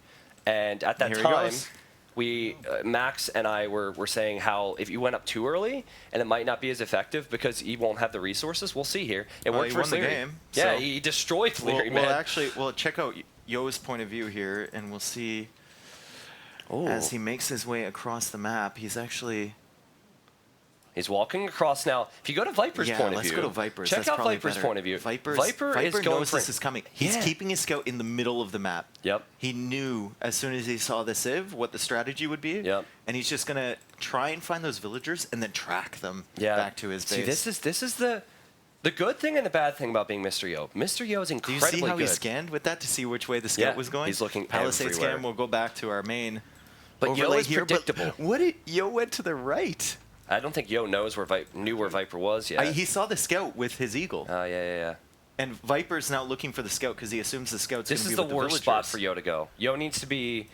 Speaker 1: and at that time, Max and I were saying how if you went up too early and it might not be as effective because he won't have the resources. We'll see here. It worked for
Speaker 2: won the
Speaker 1: Liereyy.
Speaker 2: game.
Speaker 1: Yeah,
Speaker 2: So
Speaker 1: he destroyed Liereyy, man.
Speaker 2: We'll check out Yo's point of view here, and we'll see as he makes his way across the map.
Speaker 1: He's walking across now. If you go to Viper's point of view,
Speaker 2: let's go to Viper's.
Speaker 1: Check out Viper's point of view.
Speaker 2: Viper
Speaker 1: knows
Speaker 2: this is coming. He's keeping his scout in the middle of the map.
Speaker 1: Yep.
Speaker 2: He knew as soon as he saw the civ what the strategy would be.
Speaker 1: Yep.
Speaker 2: And he's just gonna try and find those villagers and then track them back to his base.
Speaker 1: See, this is the good thing and the bad thing about being Mr. Yo. Mr. Yo is incredibly good.
Speaker 2: Do you see how he scanned with that to see which way the scout was going?
Speaker 1: He's looking
Speaker 2: Palisade
Speaker 1: everywhere.
Speaker 2: scan. We'll go back to our main.
Speaker 1: But Yo is predictable.
Speaker 2: Yo went to the right.
Speaker 1: I don't think Yo knew where Viper was yet.
Speaker 2: He saw the scout with his eagle.
Speaker 1: Oh, yeah.
Speaker 2: And Viper's now looking for the scout because he assumes the scout's going to be with the
Speaker 1: This is the worst spot for Yo to go. Yo needs to be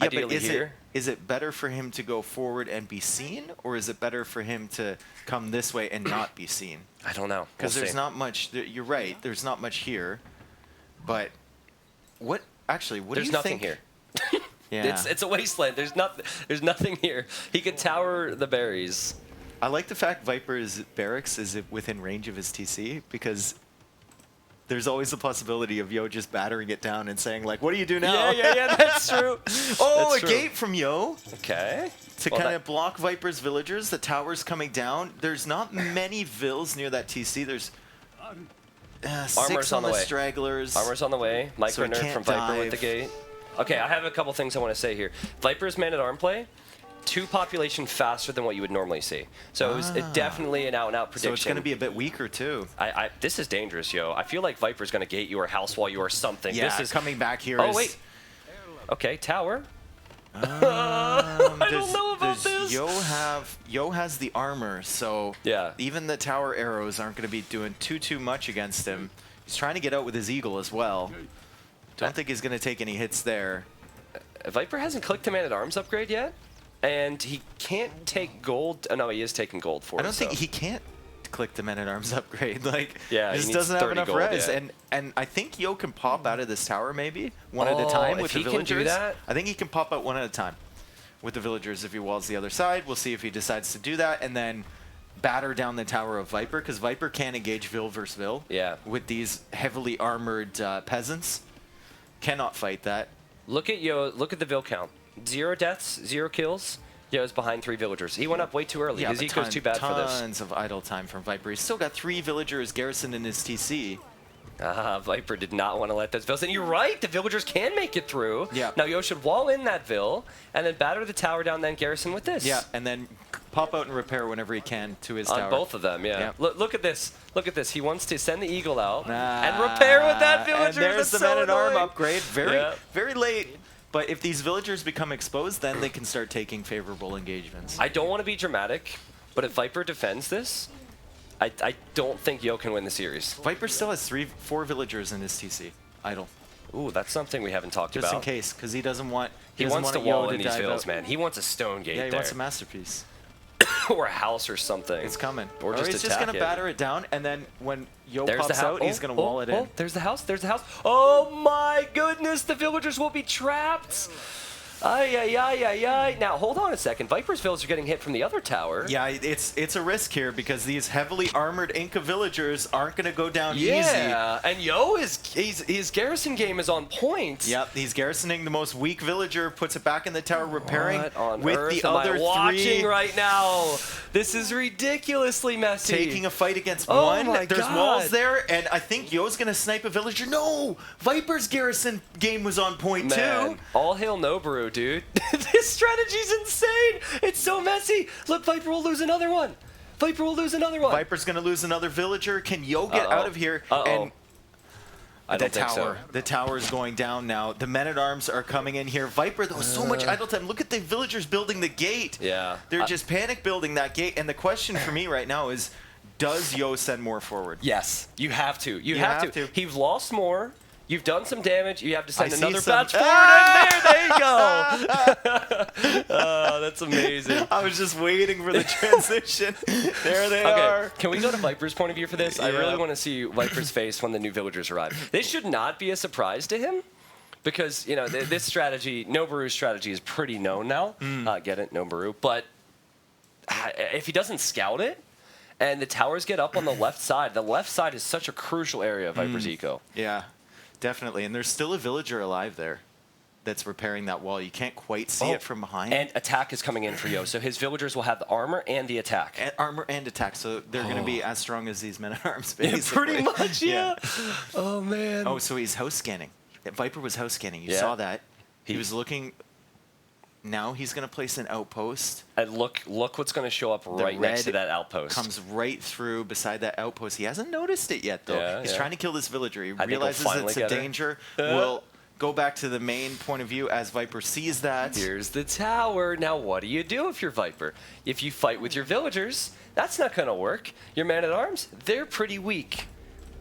Speaker 1: ideally here.
Speaker 2: Is it better for him to go forward and be seen, or is it better for him to come this way and not be seen?
Speaker 1: I don't know.
Speaker 2: Because there's not much. You're right. There's not much here. But what do you think?
Speaker 1: There's nothing here.
Speaker 2: Yeah.
Speaker 1: It's a wasteland. There's nothing here. He could tower the berries.
Speaker 2: I like the fact Viper's barracks is within range of his TC because there's always the possibility of Yo just battering it down and saying like, "What do you do now?"
Speaker 1: Yeah, that's true.
Speaker 2: Oh, that's gate from Yo.
Speaker 1: Okay.
Speaker 2: To kind of block Viper's villagers. The tower's coming down. There's not many vills near that TC. There's 6 on the stragglers.
Speaker 1: Armor's on the way. Micro nerd from Viper with the gate. Okay, I have a couple things I want to say here. Viper's man-at-arm play, 2 population faster than what you would normally see. So it was definitely an out-and-out prediction.
Speaker 2: So it's going to be a bit weaker, too.
Speaker 1: This is dangerous, Yo. I feel like Viper's going to gate you or house wall you or something.
Speaker 2: Yeah,
Speaker 1: this is
Speaker 2: coming back here.
Speaker 1: Oh, wait. Okay, tower. I don't know about this.
Speaker 2: Yo has the armor, so
Speaker 1: yeah.
Speaker 2: even the tower arrows aren't going to be doing too much against him. He's trying to get out with his eagle as well. Don't think he's going to take any hits there.
Speaker 1: Viper hasn't clicked the Man-at-Arms upgrade yet, and he can't take gold. Oh, no, he is taking gold for it.
Speaker 2: I don't think he can't click the Man-at-Arms upgrade. Like,
Speaker 1: yeah,
Speaker 2: he just doesn't have enough
Speaker 1: gold,
Speaker 2: res.
Speaker 1: yeah.
Speaker 2: And I think Yo can pop out of this tower maybe one at a time with the villagers.
Speaker 1: Can do that?
Speaker 2: I think he can pop out one at a time with the villagers if he walls the other side. We'll see if he decides to do that, and then batter down the tower of Viper, because Viper can't engage Vill versus Vill.
Speaker 1: Yeah.
Speaker 2: With these heavily armored peasants. Cannot fight that.
Speaker 1: Look at Yo. Look at the Vill count. 0 deaths, 0 kills. Yo's behind 3 villagers. He went up way too early. His eco's too bad for this.
Speaker 2: Tons of idle time from Viper. He's still got 3 villagers garrisoned in his TC.
Speaker 1: Viper did not want to let those Vills. And you're right, the villagers can make it through.
Speaker 2: Yeah.
Speaker 1: Now Yo should wall in that Vill, and then batter the tower down, then garrison with this.
Speaker 2: Yeah, and then pop out and repair whenever he can to his tower.
Speaker 1: On both of them, yeah.
Speaker 2: Yep.
Speaker 1: Look at this. Look at this. He wants to send the eagle out and repair with that villager.
Speaker 2: And there's
Speaker 1: That's
Speaker 2: the
Speaker 1: so
Speaker 2: Man-at-Arm
Speaker 1: annoying.
Speaker 2: upgrade. Very late. But if these villagers become exposed, then they can start taking favorable engagements.
Speaker 1: I don't want to be dramatic, but if Viper defends this, I don't think Yo can win the series.
Speaker 2: Viper still has 4 villagers in his TC. Idle.
Speaker 1: Ooh, that's something we haven't talked
Speaker 2: Just
Speaker 1: about.
Speaker 2: in case, because he doesn't want...
Speaker 1: He
Speaker 2: doesn't
Speaker 1: wants
Speaker 2: want
Speaker 1: to wall
Speaker 2: Yo
Speaker 1: in these
Speaker 2: dive
Speaker 1: Vills,
Speaker 2: out.
Speaker 1: man. He wants a stone gate
Speaker 2: Yeah, he
Speaker 1: there.
Speaker 2: wants a masterpiece.
Speaker 1: Or a house or something.
Speaker 2: It's coming.
Speaker 1: Or just
Speaker 2: he's just
Speaker 1: attack
Speaker 2: going to batter it down, and then when Yo
Speaker 1: There's
Speaker 2: pops out, he's going to wall it in.
Speaker 1: There's the house. There's the house. Oh my goodness, the villagers will be trapped. Ay, ay, ay, ay, ay. Now, hold on a second. Viper's vills are getting hit from the other tower.
Speaker 2: Yeah, it's a risk here because these heavily armored Inca villagers aren't going to go down easy.
Speaker 1: Yeah, and Yo his garrison game is on point.
Speaker 2: Yep, he's garrisoning the most weak villager, puts it back in the tower, repairing
Speaker 1: What on
Speaker 2: with
Speaker 1: earth
Speaker 2: the
Speaker 1: am
Speaker 2: other
Speaker 1: I watching
Speaker 2: 3
Speaker 1: right now? This is ridiculously messy.
Speaker 2: taking a fight against
Speaker 1: Oh
Speaker 2: one.
Speaker 1: my
Speaker 2: There's
Speaker 1: God.
Speaker 2: walls there, and I think Yo's going to snipe a villager. No! Viper's garrison game was on point
Speaker 1: Man,
Speaker 2: too.
Speaker 1: all hail Noboru, dude. This strategy's insane. It's so messy. Look, Viper will lose another one. Viper will lose another one.
Speaker 2: Viper's going to lose another villager. Can Yo get out of here? And
Speaker 1: I don't think so.
Speaker 2: The tower is going down now. The Men-at-Arms are coming in here. Viper, though, so much idle time. Look at the villagers building the gate.
Speaker 1: Yeah.
Speaker 2: They're just panic building that gate. And the question for me right now is, does Yo send more forward?
Speaker 1: Yes, you have to. You have
Speaker 2: have to.
Speaker 1: You've lost more. You've done some damage. You have to send
Speaker 2: I see
Speaker 1: another
Speaker 2: some-
Speaker 1: batch forward, and there you go. Oh, that's amazing.
Speaker 2: I was just waiting for the transition. There they
Speaker 1: Okay,
Speaker 2: are.
Speaker 1: can we go to Viper's point of view for this? I
Speaker 2: Yeah.
Speaker 1: really want to see Viper's face when the new villagers arrive. This should not be a surprise to him because, you know, this strategy, Noboru's strategy is pretty known now. Get it, Noboru. But if he doesn't scout it, and the towers get up on the left side is such a crucial area of Viper's eco.
Speaker 2: Yeah, definitely. And there's still a villager alive there that's repairing that wall. You can't quite see it from behind.
Speaker 1: And attack is coming in for Yo, so his villagers will have the armor and the attack.
Speaker 2: And armor and attack, so they're going to be as strong as these Men-at-Arms, basically.
Speaker 1: Pretty much, yeah. Oh, man.
Speaker 2: Oh, so he's house scanning. Viper was house scanning. You
Speaker 1: Yeah.
Speaker 2: saw that. He was looking. Now he's going to place an outpost.
Speaker 1: And look what's going to show up right next to
Speaker 2: red
Speaker 1: that outpost.
Speaker 2: Comes right through beside that outpost. He hasn't noticed it yet, though.
Speaker 1: Yeah,
Speaker 2: He's
Speaker 1: yeah.
Speaker 2: trying to kill this villager. He
Speaker 1: think he'll
Speaker 2: realizes
Speaker 1: finally
Speaker 2: it's a
Speaker 1: get her.
Speaker 2: danger. Will go back to the main point of view as Viper sees that.
Speaker 1: Here's the tower. Now, what do you do if you're Viper? If you fight with your villagers, that's not going to work. Your Man-at-Arms, they're pretty weak.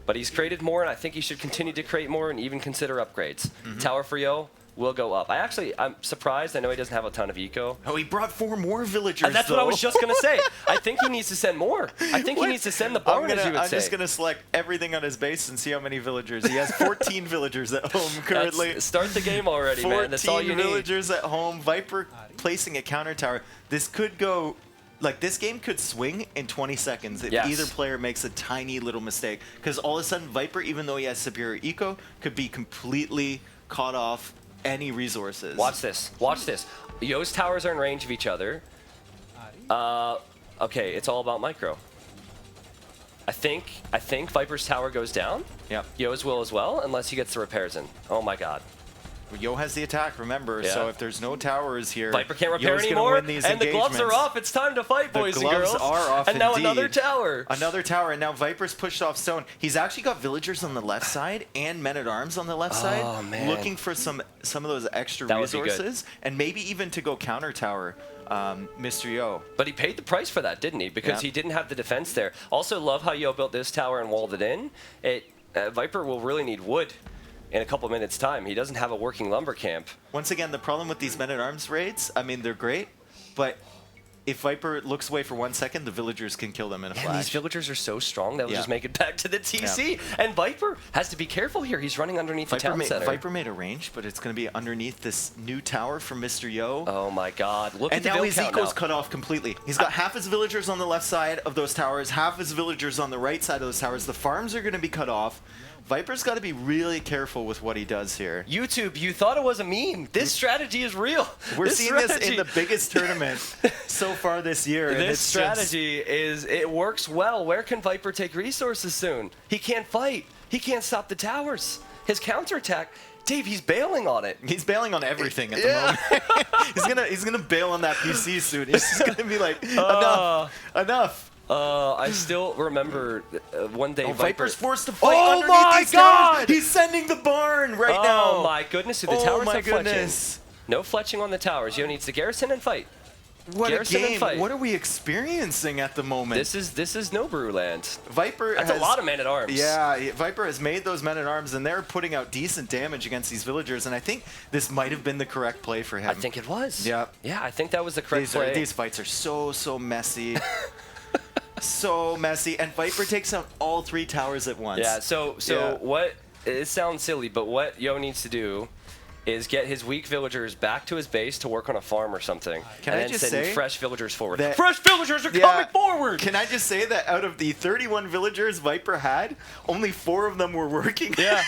Speaker 1: But he's created more, and I think he should continue to create more and even consider upgrades. Tower for Yo will go up. I'm surprised. I know he doesn't have a ton of eco.
Speaker 2: Oh, he brought 4 more villagers,
Speaker 1: And that's what I was just going to say. I think he needs to send more. I think he needs to send the barn, as you would
Speaker 2: I'm
Speaker 1: say.
Speaker 2: just going to select everything on his base and see how many villagers. He has 14 villagers at home currently.
Speaker 1: Start the game already, man. That's all you
Speaker 2: 14
Speaker 1: need.
Speaker 2: villagers at home. Viper placing a counter tower. This could go... Like, this game could swing in 20 seconds if
Speaker 1: Yes.
Speaker 2: either player makes a tiny little mistake. Because all of a sudden, Viper, even though he has superior eco, could be completely caught off any resources.
Speaker 1: Watch this. Watch this. Yo's towers are in range of each other. Okay, it's all about micro. I think Viper's tower goes down.
Speaker 2: Yep.
Speaker 1: Yo's will as well, unless he gets the repairs in. Oh my god.
Speaker 2: Yo has the attack, remember,
Speaker 1: Yeah.
Speaker 2: so if there's no towers here,
Speaker 1: Viper can't repair
Speaker 2: Yo's gonna
Speaker 1: anymore,
Speaker 2: win these
Speaker 1: and the gloves are
Speaker 2: engagements.
Speaker 1: off. It's time to fight, boys and girls.
Speaker 2: The gloves are off,
Speaker 1: and now
Speaker 2: indeed.
Speaker 1: another tower.
Speaker 2: Another tower, and now Viper's pushed off stone. He's actually got villagers on the left side and men-at-arms on the left side,
Speaker 1: man.
Speaker 2: looking for some of those extra
Speaker 1: That would be good.
Speaker 2: resources, and maybe even to go counter tower Mr. Yo.
Speaker 1: But he paid the price for that, didn't he? Because he didn't have the defense there. Also, love how Yo built this tower and walled it in. Viper will really need wood in a couple minutes' time. He doesn't have a working lumber camp.
Speaker 2: Once again, the problem with these men-at-arms raids, I mean, they're great, but if Viper looks away for 1 second, the villagers can kill them in a flash.
Speaker 1: And these villagers are so strong, they'll
Speaker 2: Yeah.
Speaker 1: just make it back to the TC.
Speaker 2: Yeah.
Speaker 1: And Viper has to be careful here. He's running underneath the town center.
Speaker 2: Viper made a range, but it's going to be underneath this new tower from Mr. Yo.
Speaker 1: Oh my god. Look
Speaker 2: And
Speaker 1: at the
Speaker 2: now
Speaker 1: build
Speaker 2: his
Speaker 1: count
Speaker 2: eco's
Speaker 1: now.
Speaker 2: cut off completely. He's got half his villagers on the left side of those towers, half his villagers on the right side of those towers. The farms are going to be cut off. Viper's got to be really careful with what he does here.
Speaker 1: YouTube, you thought it was a meme. This strategy is real.
Speaker 2: We're seeing this in the biggest tournament so far this year. and
Speaker 1: This
Speaker 2: it's
Speaker 1: strategy it works well. Where can Viper take resources soon? He can't fight. He can't stop the towers. His counterattack, Dave, he's bailing on it.
Speaker 2: He's bailing on everything at the moment. he's gonna bail on that PC soon. He's just gonna be like, enough.
Speaker 1: I still remember one day
Speaker 2: Viper's forced to fight
Speaker 1: Oh
Speaker 2: underneath
Speaker 1: my
Speaker 2: these
Speaker 1: God!
Speaker 2: towers. He's sending the barn right now.
Speaker 1: Oh my goodness, the towers
Speaker 2: Oh my
Speaker 1: have
Speaker 2: goodness.
Speaker 1: fletching. No fletching on the towers. Yo needs to garrison and fight.
Speaker 2: What a
Speaker 1: Garrison and
Speaker 2: game.
Speaker 1: fight.
Speaker 2: What are we experiencing at the moment?
Speaker 1: This is no brew land.
Speaker 2: Viper
Speaker 1: That's
Speaker 2: has,
Speaker 1: a lot of men at arms.
Speaker 2: Yeah, Viper has made those men at arms, and they're putting out decent damage against these villagers. And I think this might have been the correct play for him.
Speaker 1: I think it was.
Speaker 2: Yeah.
Speaker 1: Yeah, I think that was the correct play.
Speaker 2: These fights are so messy. So messy, and Viper takes out all 3 towers at once.
Speaker 1: Yeah, so
Speaker 2: Yeah.
Speaker 1: what, it sounds silly, but what Yo needs to do is get his weak villagers back to his base to work on a farm or something.
Speaker 2: Can
Speaker 1: and
Speaker 2: I
Speaker 1: then
Speaker 2: just
Speaker 1: send
Speaker 2: say
Speaker 1: fresh villagers forward.
Speaker 2: that-
Speaker 1: Fresh villagers are
Speaker 2: Yeah.
Speaker 1: coming forward!
Speaker 2: Can I just say that out of the 31 villagers Viper had, only 4 of them were working?
Speaker 1: Yeah.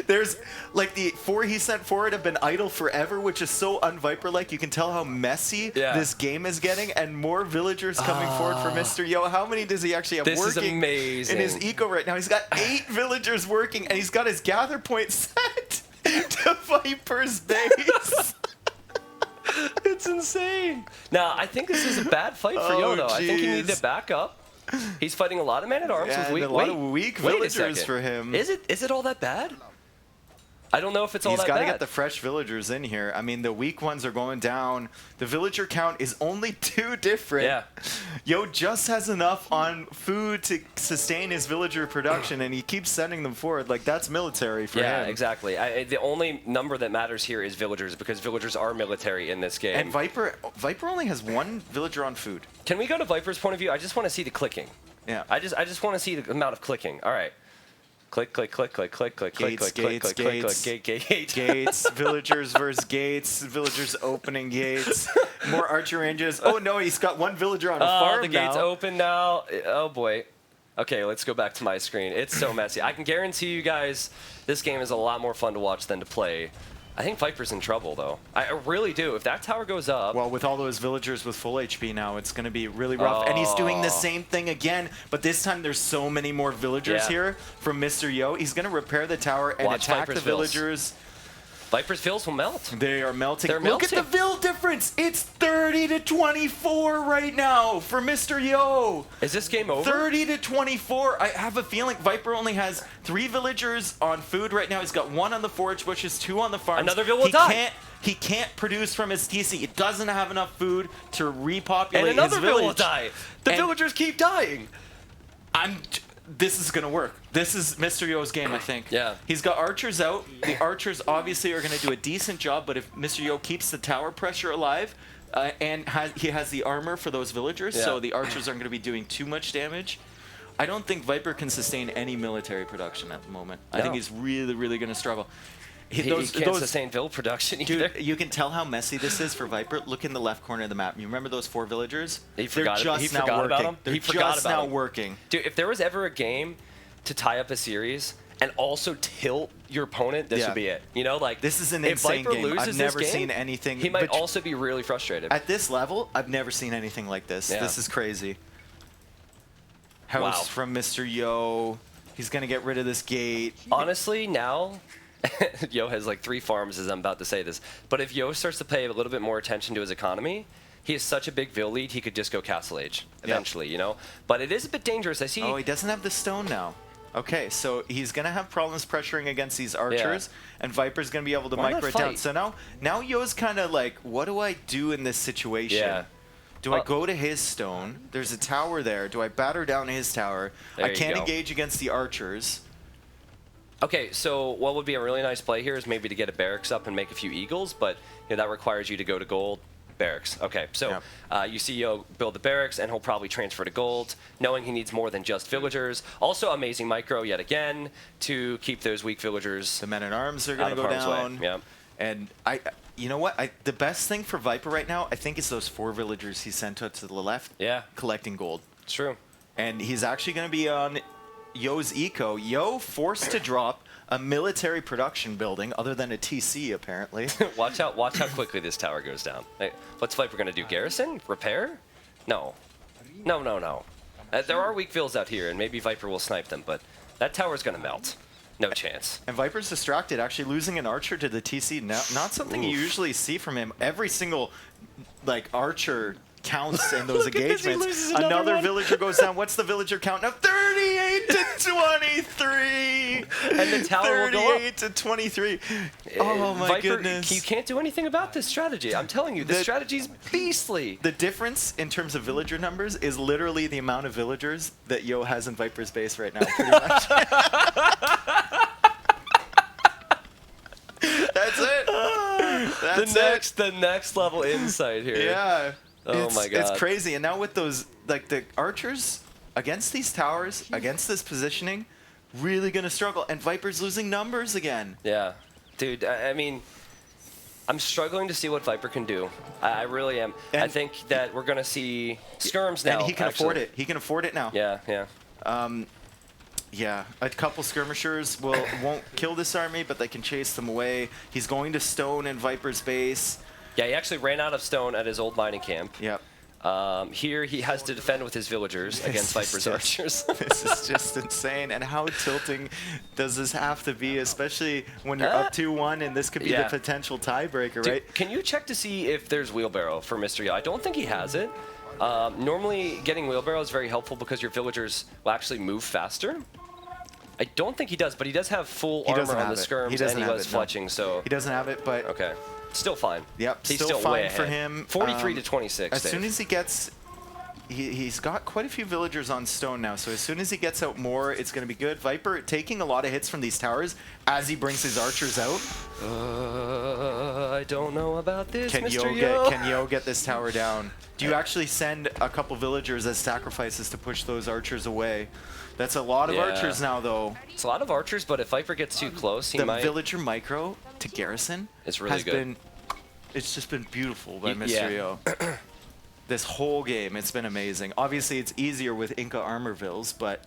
Speaker 2: There's, like, the 4 he sent forward have been idle forever, which is so un-Viper-like. You can tell how messy this game is getting, and more villagers coming forward for Mr. Yo. How many does he actually have
Speaker 1: This is
Speaker 2: working
Speaker 1: amazing.
Speaker 2: in his eco right now? He's got 8 villagers working, and he's got his gather point set to Viper's base.
Speaker 1: It's insane. Now, I think this is a bad fight for Yo,
Speaker 2: Oh,
Speaker 1: though. I think he needs
Speaker 2: jeez.
Speaker 1: to back up. He's fighting a lot of men at arms
Speaker 2: Yeah,
Speaker 1: with
Speaker 2: and
Speaker 1: weak.
Speaker 2: a lot of weak
Speaker 1: wait a
Speaker 2: villagers
Speaker 1: second.
Speaker 2: for him.
Speaker 1: Is it all that bad? I don't know if it's all
Speaker 2: He's
Speaker 1: that
Speaker 2: got to
Speaker 1: bad.
Speaker 2: get the fresh villagers in here. I mean, the weak ones are going down. The villager count is only 2 different.
Speaker 1: Yeah.
Speaker 2: Yo just has enough on food to sustain his villager production, and he keeps sending them forward. Like, that's military for him.
Speaker 1: Yeah, exactly. The only number that matters here is villagers, because villagers are military in this game.
Speaker 2: And Viper only has 1 villager on food.
Speaker 1: Can we go to Viper's point of view? I just want to see the clicking.
Speaker 2: Yeah.
Speaker 1: I just want to see the amount of clicking. All right. Click, click, click, click, click, click, click,
Speaker 2: Gates,
Speaker 1: click, click,
Speaker 2: gates,
Speaker 1: click, click,
Speaker 2: gates.
Speaker 1: click, gate.
Speaker 2: Gates, villagers versus gates, villagers opening gates, more archer ranges. Oh no, he's got 1 villager on a farm
Speaker 1: The gate's
Speaker 2: now.
Speaker 1: open now. Oh boy. Okay, let's go back to my screen. It's so messy. I can guarantee you guys this game is a lot more fun to watch than to play. I think Viper's in trouble, though. I really do. If that tower goes up...
Speaker 2: Well, with all those villagers with full HP now, it's going to be really rough. And he's doing the same thing again, but this time there's so many more villagers here from Mr. Yo. He's going to repair the tower and
Speaker 1: Watch
Speaker 2: attack
Speaker 1: Viper's
Speaker 2: the villagers.
Speaker 1: Viper's fills will melt.
Speaker 2: They are melting.
Speaker 1: They're
Speaker 2: Look at
Speaker 1: melting.
Speaker 2: the Vill difference. It's 30-24 right now for Mr. Yo.
Speaker 1: Is this game over?
Speaker 2: 30-24. I have a feeling Viper only has 3 villagers on food right now. He's got 1 on the forage bushes, 2 on the farms.
Speaker 1: Another Vill will die.
Speaker 2: He can't produce from his TC. He doesn't have enough food to repopulate
Speaker 1: And another
Speaker 2: his
Speaker 1: Vill
Speaker 2: village.
Speaker 1: will die. The
Speaker 2: And
Speaker 1: villagers keep dying.
Speaker 2: This is going to work. This is Mr. Yo's game, I think.
Speaker 1: Yeah.
Speaker 2: He's got archers out. The archers obviously are going to do a decent job, but if Mr. Yo keeps the tower pressure alive, and he has the armor for those villagers, so the archers aren't going to be doing too much damage. I don't think Viper can sustain any military production at the moment. I think he's really, really going to struggle.
Speaker 1: He can't sustain Vill production either.
Speaker 2: Dude, you can tell how messy this is for Viper. Look in the left corner of the map. You remember those 4 villagers?
Speaker 1: He forgot
Speaker 2: They're just now
Speaker 1: about
Speaker 2: working.
Speaker 1: them.
Speaker 2: They're
Speaker 1: He forgot
Speaker 2: just
Speaker 1: about
Speaker 2: now
Speaker 1: them.
Speaker 2: working.
Speaker 1: Dude, if there was ever a game to tie up a series and also tilt your opponent, this would be it. You know, like
Speaker 2: This is an
Speaker 1: if
Speaker 2: insane
Speaker 1: Viper
Speaker 2: game.
Speaker 1: loses
Speaker 2: I've never
Speaker 1: this game,
Speaker 2: seen anything.
Speaker 1: He might
Speaker 2: but
Speaker 1: also be really frustrated.
Speaker 2: at this level, I've never seen anything like this.
Speaker 1: Yeah.
Speaker 2: This is crazy. House from Mr. Yo. He's gonna get rid of this gate.
Speaker 1: Honestly, now Yo has like 3 farms as I'm about to say this. But if Yo starts to pay a little bit more attention to his economy, he has such a big Vill lead, he could just go Castle Age eventually, you know? But it is a bit dangerous. I see.
Speaker 2: Oh, he doesn't have the stone now. Okay, so he's going to have problems pressuring against these archers, and Viper's going to be able to micro it down. So now Yo's kind of like, what do I do in this situation?
Speaker 1: Yeah.
Speaker 2: Do I go to his stone? There's a tower there. Do I batter down his tower? I can't engage against the archers.
Speaker 1: Okay, so what would be a really nice play here is maybe to get a barracks up and make a few eagles, but you know, that requires you to go to gold. Barracks. Okay, so you see Yo build the barracks, and he'll probably transfer to gold, knowing he needs more than just villagers. Also, amazing micro yet again to keep those weak villagers.
Speaker 2: The men-at-arms are going to go down.
Speaker 1: Yeah.
Speaker 2: And you know what? The best thing for Viper right now, I think, is those 4 villagers he sent out to the left.
Speaker 1: Yeah.
Speaker 2: Collecting gold.
Speaker 1: It's true.
Speaker 2: And he's actually going to be on Yo's eco. Yo forced to drop a military production building, other than a TC, apparently.
Speaker 1: Watch how quickly this tower goes down. Hey, what's Viper going to do? Garrison? Repair? No. No. There are weak vills out here, and maybe Viper will snipe them, but that tower's going to melt. No chance.
Speaker 2: And Viper's distracted, actually losing an archer to the TC. Not something you usually see from him. Every single archer counts in those engagements. Another villager goes down. What's the villager count now? 38 to 23.
Speaker 1: And the tower will go up.
Speaker 2: 38 to 23. Oh my
Speaker 1: Viper,
Speaker 2: goodness.
Speaker 1: You can't do anything about this strategy. I'm telling you, this strategy's beastly.
Speaker 2: The difference in terms of villager numbers is literally the amount of villagers that Yo has in Viper's base right now, pretty much. That's it. That's
Speaker 1: the next level insight here.
Speaker 2: Yeah.
Speaker 1: Oh my god.
Speaker 2: It's crazy. And now with those, the archers against these towers, against this positioning, really going to struggle. And Viper's losing numbers again.
Speaker 1: Yeah. Dude, I mean, I'm struggling to see what Viper can do. I really am. And I think that we're going to see skirms now.
Speaker 2: And he can afford it. He can afford it now.
Speaker 1: Yeah.
Speaker 2: Yeah, a couple skirmishers won't kill this army, but they can chase them away. He's going to stone in Viper's base.
Speaker 1: Yeah, he actually ran out of stone at his old mining camp.
Speaker 2: Yep.
Speaker 1: Here he has to defend with his villagers against Viper's archers.
Speaker 2: This is just insane. And how tilting does this have to be, especially when you're up 2-1 and this could be the potential tiebreaker, right?
Speaker 1: Can you check to see if there's wheelbarrow for Mr. Yo? I don't think he has it. Normally, getting wheelbarrow is very helpful because your villagers will actually move faster. I don't think he does, but he does have full armor on the skirms, and he was fletching, so...
Speaker 2: He doesn't have it, but...
Speaker 1: Okay. Still fine.
Speaker 2: Yep,
Speaker 1: He's
Speaker 2: still
Speaker 1: way
Speaker 2: fine for
Speaker 1: ahead.
Speaker 2: him.
Speaker 1: 43 to 26,
Speaker 2: As soon as he gets... He's got quite a few villagers on stone now, so as soon as he gets out more, it's going to be good. Viper taking a lot of hits from these towers as he brings his archers out.
Speaker 1: I don't know about this, Mr. Yo.
Speaker 2: Can Yo get this tower down? Do you actually send a couple villagers as sacrifices to push those archers away? That's a lot of archers now, though.
Speaker 1: It's a lot of archers, but if Viper gets too close, he might...
Speaker 2: The villager micro to Garrison
Speaker 1: really good.
Speaker 2: It's just been beautiful by Mr. Yo. This whole game, it's been amazing. Obviously, it's easier with Inca armor vills, but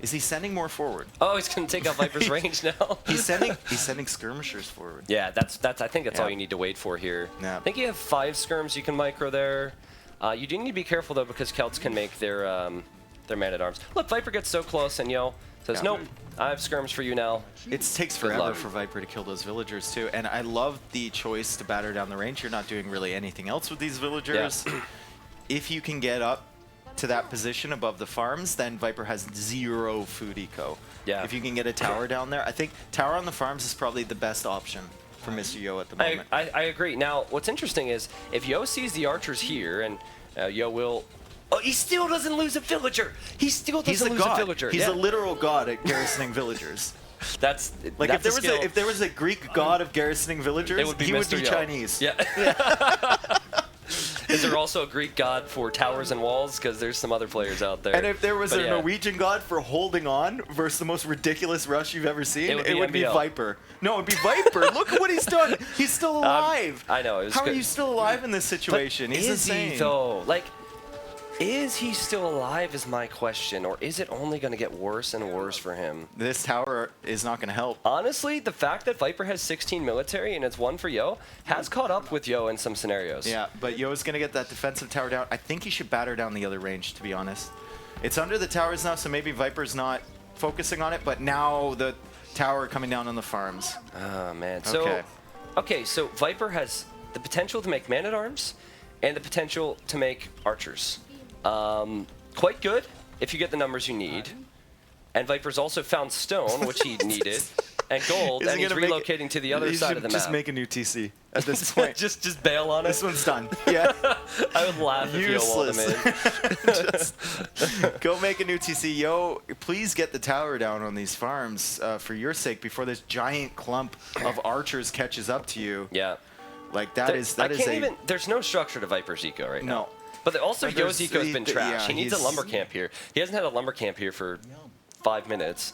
Speaker 2: is he sending more forward?
Speaker 1: Oh, he's going to take out Viper's range now.
Speaker 2: He's sending skirmishers forward.
Speaker 1: Yeah, I think that's all you need to wait for here.
Speaker 2: Yeah.
Speaker 1: I think you have 5 skirms you can micro there. You do need to be careful, though, because Celts can make their man-at-arms. Look, Viper gets so close, and Yo says, nope, I have skirms for you now.
Speaker 2: It takes forever for Viper to kill those villagers, too. And I love the choice to batter down the range. You're not doing really anything else with these villagers. Yeah. If you can get up to that position above the farms, then Viper has 0 food eco.
Speaker 1: Yeah.
Speaker 2: If you can get a tower down there, I think tower on the farms is probably the best option for Mr. Yo at the moment.
Speaker 1: I agree. Now, what's interesting is if Yo sees the archers here, and Yo will... Oh, he still doesn't lose a villager. He still doesn't lose a villager.
Speaker 2: He's a literal god at garrisoning villagers.
Speaker 1: That's
Speaker 2: like if there was a Greek god of garrisoning villagers, he would be Chinese.
Speaker 1: Yeah. Is there also a Greek god for towers and walls? Because there's some other players out there.
Speaker 2: And if there was a Norwegian god for holding on versus the most ridiculous rush you've ever seen, it would be Viper. No, it would be Viper. Look at what he's done. He's still alive.
Speaker 1: I know.
Speaker 2: How are you still alive in this situation? He's insane.
Speaker 1: He, though? Like, is he still alive is my question, or is it only going to get worse and worse for him?
Speaker 2: This tower is not going to help.
Speaker 1: Honestly, the fact that Viper has 16 military and it's 1 for Yo has caught up with Yo in some scenarios.
Speaker 2: Yeah, but Yo is going to get that defensive tower down. I think he should batter down the other range, to be honest. It's under the towers now, so maybe Viper's not focusing on it, but now the tower coming down on the farms.
Speaker 1: Oh, man.
Speaker 2: Okay.
Speaker 1: So Viper has the potential to make man-at-arms and the potential to make archers. Quite good if you get the numbers you need. And Viper's also found stone, which he needed, and gold, and he's relocating to the other side of the map.
Speaker 2: Just make a new TC at this point.
Speaker 1: just bail on it.
Speaker 2: This one's done. Yeah.
Speaker 1: I would laugh if Yo walled him in.
Speaker 2: Just go make a new TC. Yo, please get the tower down on these farms for your sake before this giant clump of archers catches up to you.
Speaker 1: Yeah.
Speaker 2: Like there's
Speaker 1: no structure to Viper's eco right now.
Speaker 2: No.
Speaker 1: But also Yo's eco's been trash.
Speaker 2: Yeah,
Speaker 1: he needs a lumber camp here. He hasn't had a lumber camp here for 5 minutes.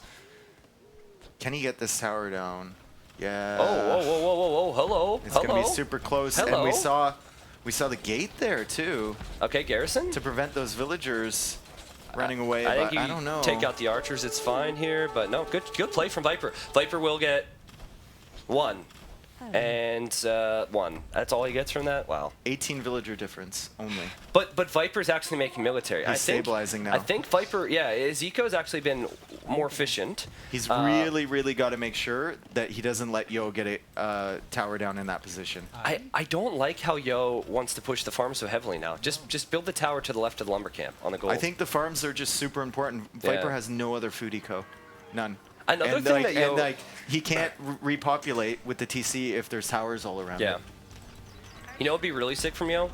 Speaker 2: Can he get this tower down? Yeah.
Speaker 1: Oh, whoa, hello.
Speaker 2: It's gonna be super close.
Speaker 1: Hello.
Speaker 2: And we saw the gate there too.
Speaker 1: Okay, Garrison.
Speaker 2: To prevent those villagers running away.
Speaker 1: I think
Speaker 2: I don't know.
Speaker 1: Take out the archers, it's fine here, but no, good play from Viper. Viper will get 1. And 1. That's all he gets from that? Wow.
Speaker 2: 18 villager difference only.
Speaker 1: But Viper's actually making military.
Speaker 2: He's stabilizing now.
Speaker 1: I think Viper, yeah, his eco's actually been more efficient.
Speaker 2: He's really got to make sure that he doesn't let Yo get a tower down in that position.
Speaker 1: I don't like how Yo wants to push the farm so heavily now. Just build the tower to the left of the lumber camp on the gold.
Speaker 2: I think the farms are just super important. Viper has no other food eco. None.
Speaker 1: Another thing that Yo...
Speaker 2: And he can't repopulate with the TC if there's towers all around him.
Speaker 1: You know what would be really sick from Yo?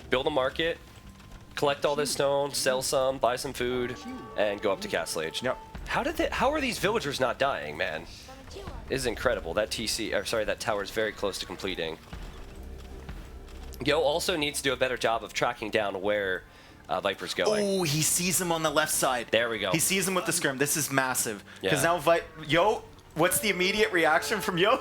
Speaker 1: Build a market, collect all this stone, sell some, buy some food, and go up to Castle Age.
Speaker 2: Yep.
Speaker 1: How are these villagers not dying, man? This is incredible. That that tower is very close to completing. Yo also needs to do a better job of tracking down where Viper's going.
Speaker 2: Oh, he sees him on the left side.
Speaker 1: There we go.
Speaker 2: He sees him with the skirm. This is massive. Because
Speaker 1: Yeah.
Speaker 2: now Yo, what's the immediate reaction from Yo?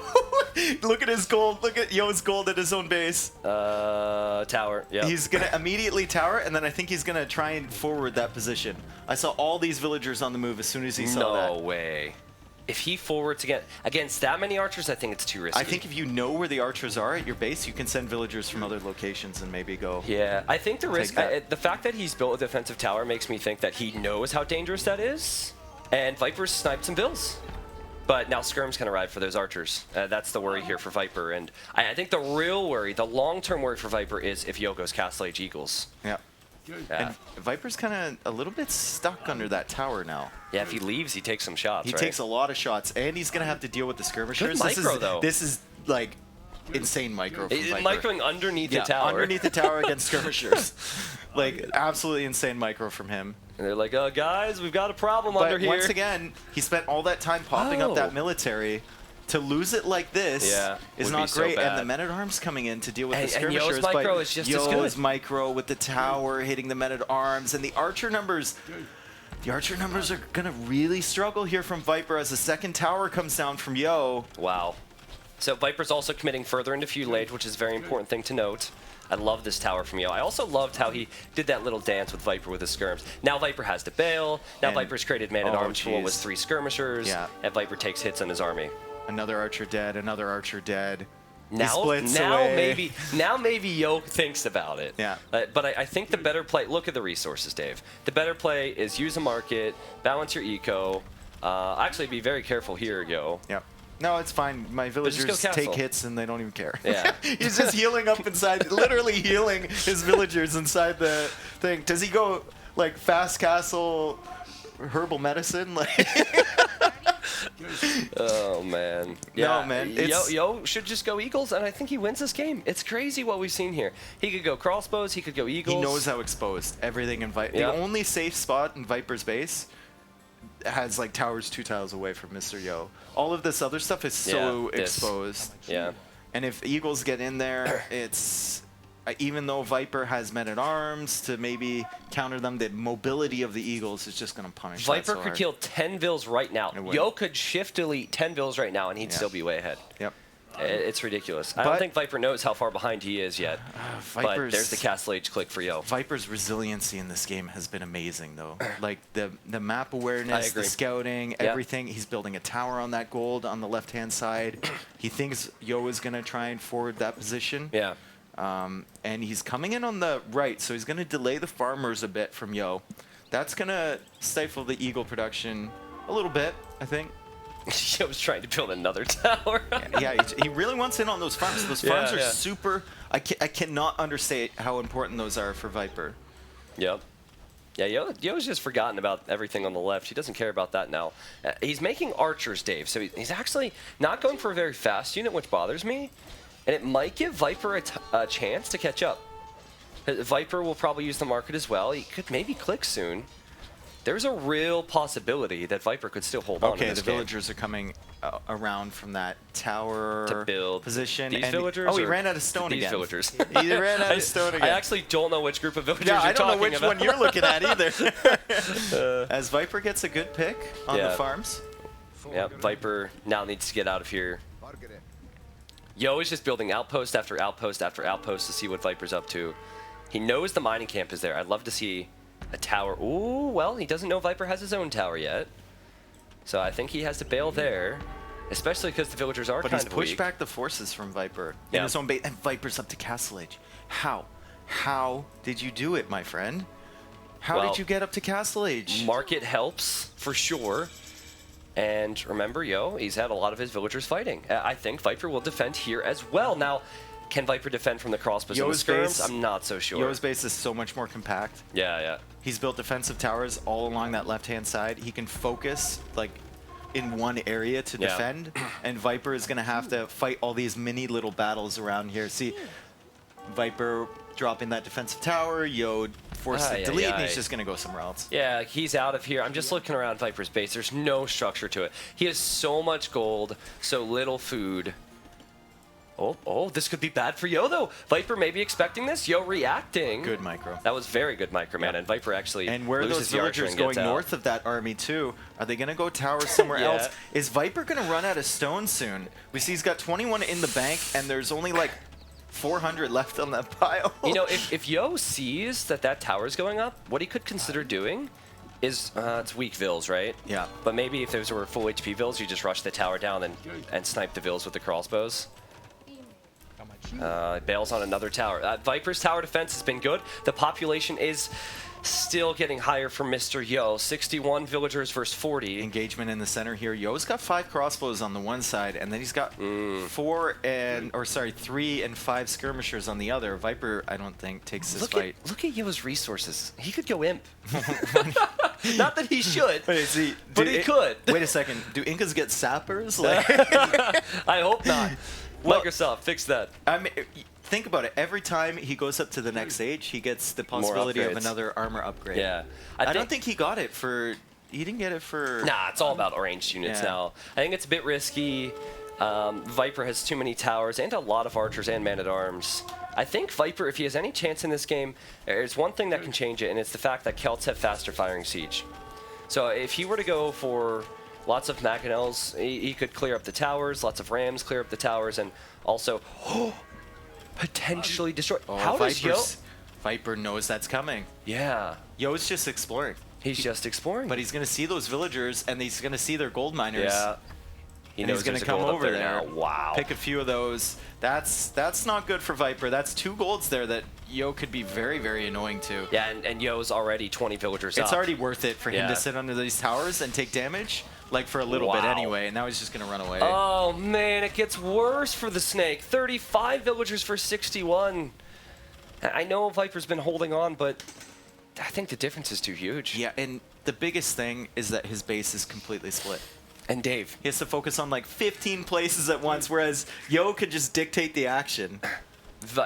Speaker 2: Look at his gold. Look at Yo's gold at his own base.
Speaker 1: Tower. Yeah.
Speaker 2: He's going to immediately tower, and then I think he's going to try and forward that position. I saw all these villagers on the move as soon as he saw that.
Speaker 1: No way. If he forwards against that many archers, I think it's too risky.
Speaker 2: I think if you know where the archers are at your base, you can send villagers from other locations and maybe go.
Speaker 1: Yeah, I think the risk, the fact that he's built a defensive tower makes me think that he knows how dangerous that is. And Viper's sniped some vills. But now Skirm's going to ride for those archers. That's the worry here for Viper. And I think the real worry, the long-term worry for Viper is if Yo goes Castle Age Eagles.
Speaker 2: Yeah.
Speaker 1: Yeah.
Speaker 2: And Viper's kind of a little bit stuck under that tower now.
Speaker 1: Yeah, if he leaves, he takes some shots,
Speaker 2: He takes a lot of shots, and he's going to have to deal with the skirmishers.
Speaker 1: Good micro, though.
Speaker 2: This is, like, insane micro from Viper.
Speaker 1: Microing underneath the tower.
Speaker 2: Underneath the tower against skirmishers. Like, absolutely insane micro from him.
Speaker 1: And they're like, guys, we've got a problem under here.
Speaker 2: But once again, he spent all that time popping up that military. To lose it like this is not great, and the men-at-arms coming in to deal with the skirmishers.
Speaker 1: Yo's micro is just as good.
Speaker 2: Yo's micro with the tower hitting the men-at-arms, and the archer numbers. The archer numbers are gonna really struggle here from Viper as the second tower comes down from Yo.
Speaker 1: Wow. So Viper's also committing further into feudal age, which is a very important thing to note. I love this tower from Yo. I also loved how he did that little dance with Viper with his skirms. Now Viper has to bail. Now Viper's created man-at-arms for what was 3 skirmishers.
Speaker 2: Yeah.
Speaker 1: And Viper takes hits on his army.
Speaker 2: Another archer dead, another archer dead.
Speaker 1: Now maybe Yo thinks about it.
Speaker 2: Yeah.
Speaker 1: But I think the better play, look at the resources, Dave. The better play is use a market, balance your eco. Actually be very careful here, Yo.
Speaker 2: Yeah. No, it's fine. My villagers take hits and they don't even care. Yeah. He's just healing up inside, literally healing his villagers inside the thing. Does he go like fast castle herbal medicine? Like
Speaker 1: oh man. Yeah,
Speaker 2: no, man.
Speaker 1: Yo should just go Eagles, and I think he wins this game. It's crazy what we've seen here. He could go crossbows, he could go Eagles.
Speaker 2: He knows how exposed everything in Viper. The only safe spot in Viper's base has like towers 2 tiles away from Mr. Yo. All of this other stuff is so exposed.
Speaker 1: Yeah.
Speaker 2: And if Eagles get in there, it's even though Viper has men-at-arms to maybe counter them, the mobility of the Eagles is just going to punish
Speaker 1: Viper could kill 10 vills right now. Yo could shift delete 10 vills right now, and he'd still be way ahead.
Speaker 2: Yep.
Speaker 1: It's ridiculous. I don't think Viper knows how far behind he is yet. But there's the Castle Age click for Yo.
Speaker 2: Viper's resiliency in this game has been amazing, though. Like the map awareness, the scouting, everything. He's building a tower on that gold on the left-hand side. He thinks Yo is going to try and forward that position.
Speaker 1: Yeah.
Speaker 2: And he's coming in on the right, so he's going to delay the farmers a bit from Yo. That's going to stifle the Eagle production a little bit, I think.
Speaker 1: Yo's trying to build another tower.
Speaker 2: Yeah, he really wants in on those farms. Those
Speaker 1: Yeah,
Speaker 2: farms are
Speaker 1: yeah.
Speaker 2: super. I cannot understate how important those are for Viper.
Speaker 1: Yep. Yeah, Yo's just forgotten about everything on the left. He doesn't care about that now. He's making archers, Dave, so he's actually not going for a very fast unit, which bothers me. And it might give Viper a chance to catch up. Viper will probably use the market as well. He could maybe click soon. There's a real possibility that Viper could still hold on in
Speaker 2: Okay,
Speaker 1: this
Speaker 2: the
Speaker 1: game.
Speaker 2: villagers are coming around from that tower
Speaker 1: To build
Speaker 2: position.
Speaker 1: These
Speaker 2: and
Speaker 1: villagers?
Speaker 2: Oh, he
Speaker 1: or
Speaker 2: ran out of stone
Speaker 1: these
Speaker 2: again.
Speaker 1: villagers.
Speaker 2: He ran out of stone again.
Speaker 1: I actually don't know which group of villagers
Speaker 2: Yeah,
Speaker 1: you're
Speaker 2: I don't know
Speaker 1: talking
Speaker 2: which
Speaker 1: about.
Speaker 2: one you're looking at either. As Viper gets a good pick on
Speaker 1: Yeah.
Speaker 2: the farms.
Speaker 1: Yeah, Viper now needs to get out of here. Yo is just building outpost after outpost after outpost to see what Viper's up to. He knows the mining camp is there. I'd love to see a tower. Ooh, well, he doesn't know Viper has his own tower yet. So I think he has to bail there, especially because the villagers are
Speaker 2: But
Speaker 1: kind
Speaker 2: he's
Speaker 1: of
Speaker 2: pushed
Speaker 1: weak.
Speaker 2: back the forces from Viper in
Speaker 1: Yeah.
Speaker 2: his own base. And Viper's up to Castle Age. How? How did you do it, my friend? How
Speaker 1: Well,
Speaker 2: did you get up to Castle Age?
Speaker 1: Market helps, for sure. And remember, he's had a lot of his villagers fighting. I think Viper will defend here as well. Now, can Viper defend from the crossbows and the
Speaker 2: Yo's
Speaker 1: skirms?
Speaker 2: base-
Speaker 1: I'm not so sure.
Speaker 2: Yo's base is so much more compact.
Speaker 1: Yeah.
Speaker 2: He's built defensive towers all along that left-hand side. He can focus like in one area to
Speaker 1: Yeah.
Speaker 2: defend, and Viper is going to have to fight all these mini little battles around here. See, Viper dropping that defensive tower, Yo forced to delete, and he's just going to go somewhere else.
Speaker 1: Yeah, he's out of here. I'm just looking around Viper's base. There's no structure to it. He has so much gold, so little food. Oh, this could be bad for Yo, though. Viper may be expecting this. Yo reacting.
Speaker 2: Good micro.
Speaker 1: That was very good micro, man. And Viper actually
Speaker 2: And where are
Speaker 1: loses
Speaker 2: those
Speaker 1: the archer
Speaker 2: villagers
Speaker 1: and gets
Speaker 2: going
Speaker 1: out.
Speaker 2: north of that army too? Are they going to go tower somewhere
Speaker 1: Yeah.
Speaker 2: else? Is Viper going to run out of stone soon? We see he's got 21 in the bank, and there's only like 400 left on that pile.
Speaker 1: You know, if Yo sees that tower is going up, what he could consider doing is, it's weak Vills, right?
Speaker 2: Yeah.
Speaker 1: But maybe if those were full HP Vills, you just rush the tower down and snipe the Vills with the crossbows. Bails on another tower. Viper's tower defense has been good. The population is still getting higher for Mr. Yo. 61 villagers versus 40.
Speaker 2: Engagement in the center here. Yo's got 5 crossbows on the one side, and then he's got 3 and 5 skirmishers on the other. Viper, I don't think, takes this fight.
Speaker 1: Look at Yo's resources. He could go imp. Not that he should,
Speaker 2: Wait, see,
Speaker 1: but he could.
Speaker 2: Wait a second. Do Incas get sappers? Like,
Speaker 1: I hope not.
Speaker 2: Well-
Speaker 1: Microsoft, fix that.
Speaker 2: I mean, think about it. Every time he goes up to the next age, he gets the possibility of
Speaker 1: upgrades.
Speaker 2: another armor upgrade.
Speaker 1: Yeah.
Speaker 2: I don't think he got it for. He didn't get it for.
Speaker 1: Nah, it's all about ranged units
Speaker 2: Yeah.
Speaker 1: now. I think it's a bit risky. Viper has too many towers and a lot of archers and man-at-arms. I think Viper, if he has any chance in this game, there's one thing that can change it, and it's the fact that Celts have faster firing siege. So if he were to go for lots of Machinels, he could clear up the towers, lots of Rams clear up the towers, and also potentially destroy.
Speaker 2: Oh,
Speaker 1: How does Yo?
Speaker 2: Viper knows that's coming.
Speaker 1: Yeah,
Speaker 2: Yo's just exploring.
Speaker 1: he's just exploring.
Speaker 2: But he's going to see those villagers, and he's going to see their gold miners.
Speaker 1: yeah, he
Speaker 2: And
Speaker 1: knows
Speaker 2: he's going
Speaker 1: there's
Speaker 2: to
Speaker 1: a
Speaker 2: come
Speaker 1: gold up
Speaker 2: over there.
Speaker 1: now. Wow.
Speaker 2: Pick a few of those. That's not good for Viper. That's 2 golds there that Yo could be very, very annoying to.
Speaker 1: Yeah, and Yo's already 20 villagers up.
Speaker 2: It's already worth it for him
Speaker 1: Yeah.
Speaker 2: to sit under these towers and take damage, like for a little bit
Speaker 1: Wow.
Speaker 2: anyway, and now he's just going to run away.
Speaker 1: Oh man, it gets worse for the Snake. 35 villagers for 61. I know Viper's been holding on, but I think the difference is too huge.
Speaker 2: Yeah, and the biggest thing is that his base is completely split.
Speaker 1: And Dave,
Speaker 2: He has to focus on like 15 places at once, whereas Yo could just dictate the action.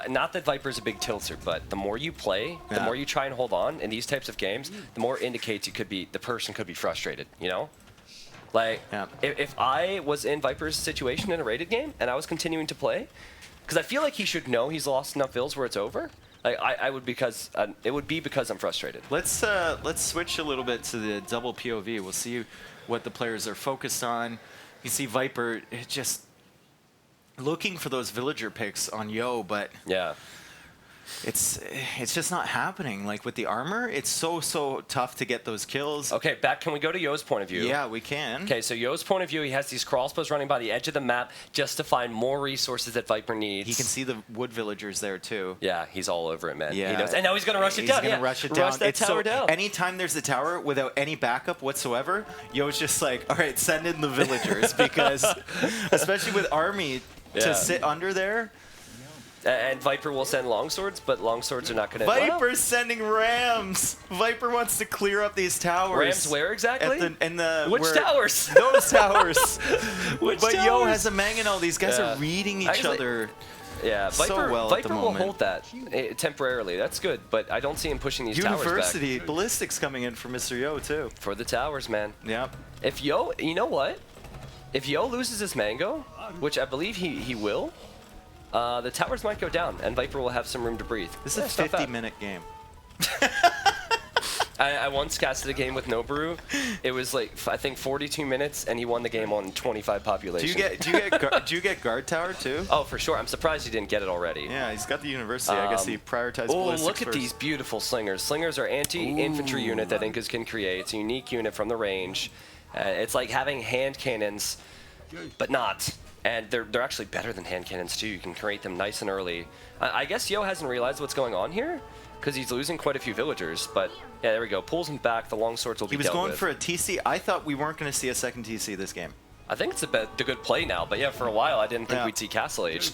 Speaker 1: not that Viper's a big tilter, but the more you play, the
Speaker 2: Yeah.
Speaker 1: more you try and hold on in these types of games, the more it indicates the person could be frustrated, you know? Like,
Speaker 2: Yeah.
Speaker 1: if I was in Viper's situation in a rated game and I was continuing to play, because I feel like he should know he's lost enough vills where it's over. Like, it would be because I'm frustrated.
Speaker 2: Let's switch a little bit to the double POV. We'll see what the players are focused on. You see Viper just looking for those villager picks on Yo, but
Speaker 1: Yeah.
Speaker 2: it's just not happening. Like with the armor, it's so tough to get those kills.
Speaker 1: Okay, back. Can we go to Yo's point of view?
Speaker 2: Yeah, we can.
Speaker 1: Okay, so Yo's point of view, he has these crossbows running by the edge of the map just to find more resources that Viper needs.
Speaker 2: He can see the wood villagers there too.
Speaker 1: Yeah, he's all over it, man.
Speaker 2: Yeah.
Speaker 1: He knows. And now he's going to rush it down.
Speaker 2: He's going to rush it down.
Speaker 1: Rush that tower down.
Speaker 2: Anytime there's a tower without any backup whatsoever, Yo's just like, all right, send in the villagers because, especially with army to sit under there.
Speaker 1: And Viper will send longswords, but longswords are not going to...
Speaker 2: Viper's sending rams. Viper wants to clear up these towers.
Speaker 1: Rams where exactly? Which towers?
Speaker 2: Those towers.
Speaker 1: Which
Speaker 2: but
Speaker 1: towers?
Speaker 2: Yo has a Mangonel. These guys are reading each other.
Speaker 1: Yeah, Viper,
Speaker 2: so well
Speaker 1: Viper
Speaker 2: at the
Speaker 1: will
Speaker 2: moment.
Speaker 1: hold that temporarily. That's good, but I don't see him pushing these towers back.
Speaker 2: University ballistics coming in for Mr. Yo too.
Speaker 1: For the towers, man.
Speaker 2: Yep.
Speaker 1: If Yo, you know what? If Yo loses his mango, which I believe he will, the towers might go down, and Viper will have some room to breathe.
Speaker 2: This is a 50-minute game.
Speaker 1: I once casted a game with Noboru. It was like I think 42 minutes, and he won the game on 25 population.
Speaker 2: Do you get guard tower too?
Speaker 1: Oh, for sure. I'm surprised he didn't get it already.
Speaker 2: Yeah, he's got the university. I guess he prioritized ballistics
Speaker 1: look at
Speaker 2: first.
Speaker 1: these beautiful slingers. Slingers are anti-infantry unit that Incas can create. It's a unique unit from the range. It's like having hand cannons, but not. And they're actually better than hand cannons too. You can create them nice and early. I guess Yo hasn't realized what's going on here because he's losing quite a few villagers. But yeah, there we go. Pulls him back. The longswords will be dealt with.
Speaker 2: He was going for a TC. I thought we weren't going to see a second TC this game.
Speaker 1: I think it's a good play now. But yeah, for a while I didn't think we'd see Castle Age.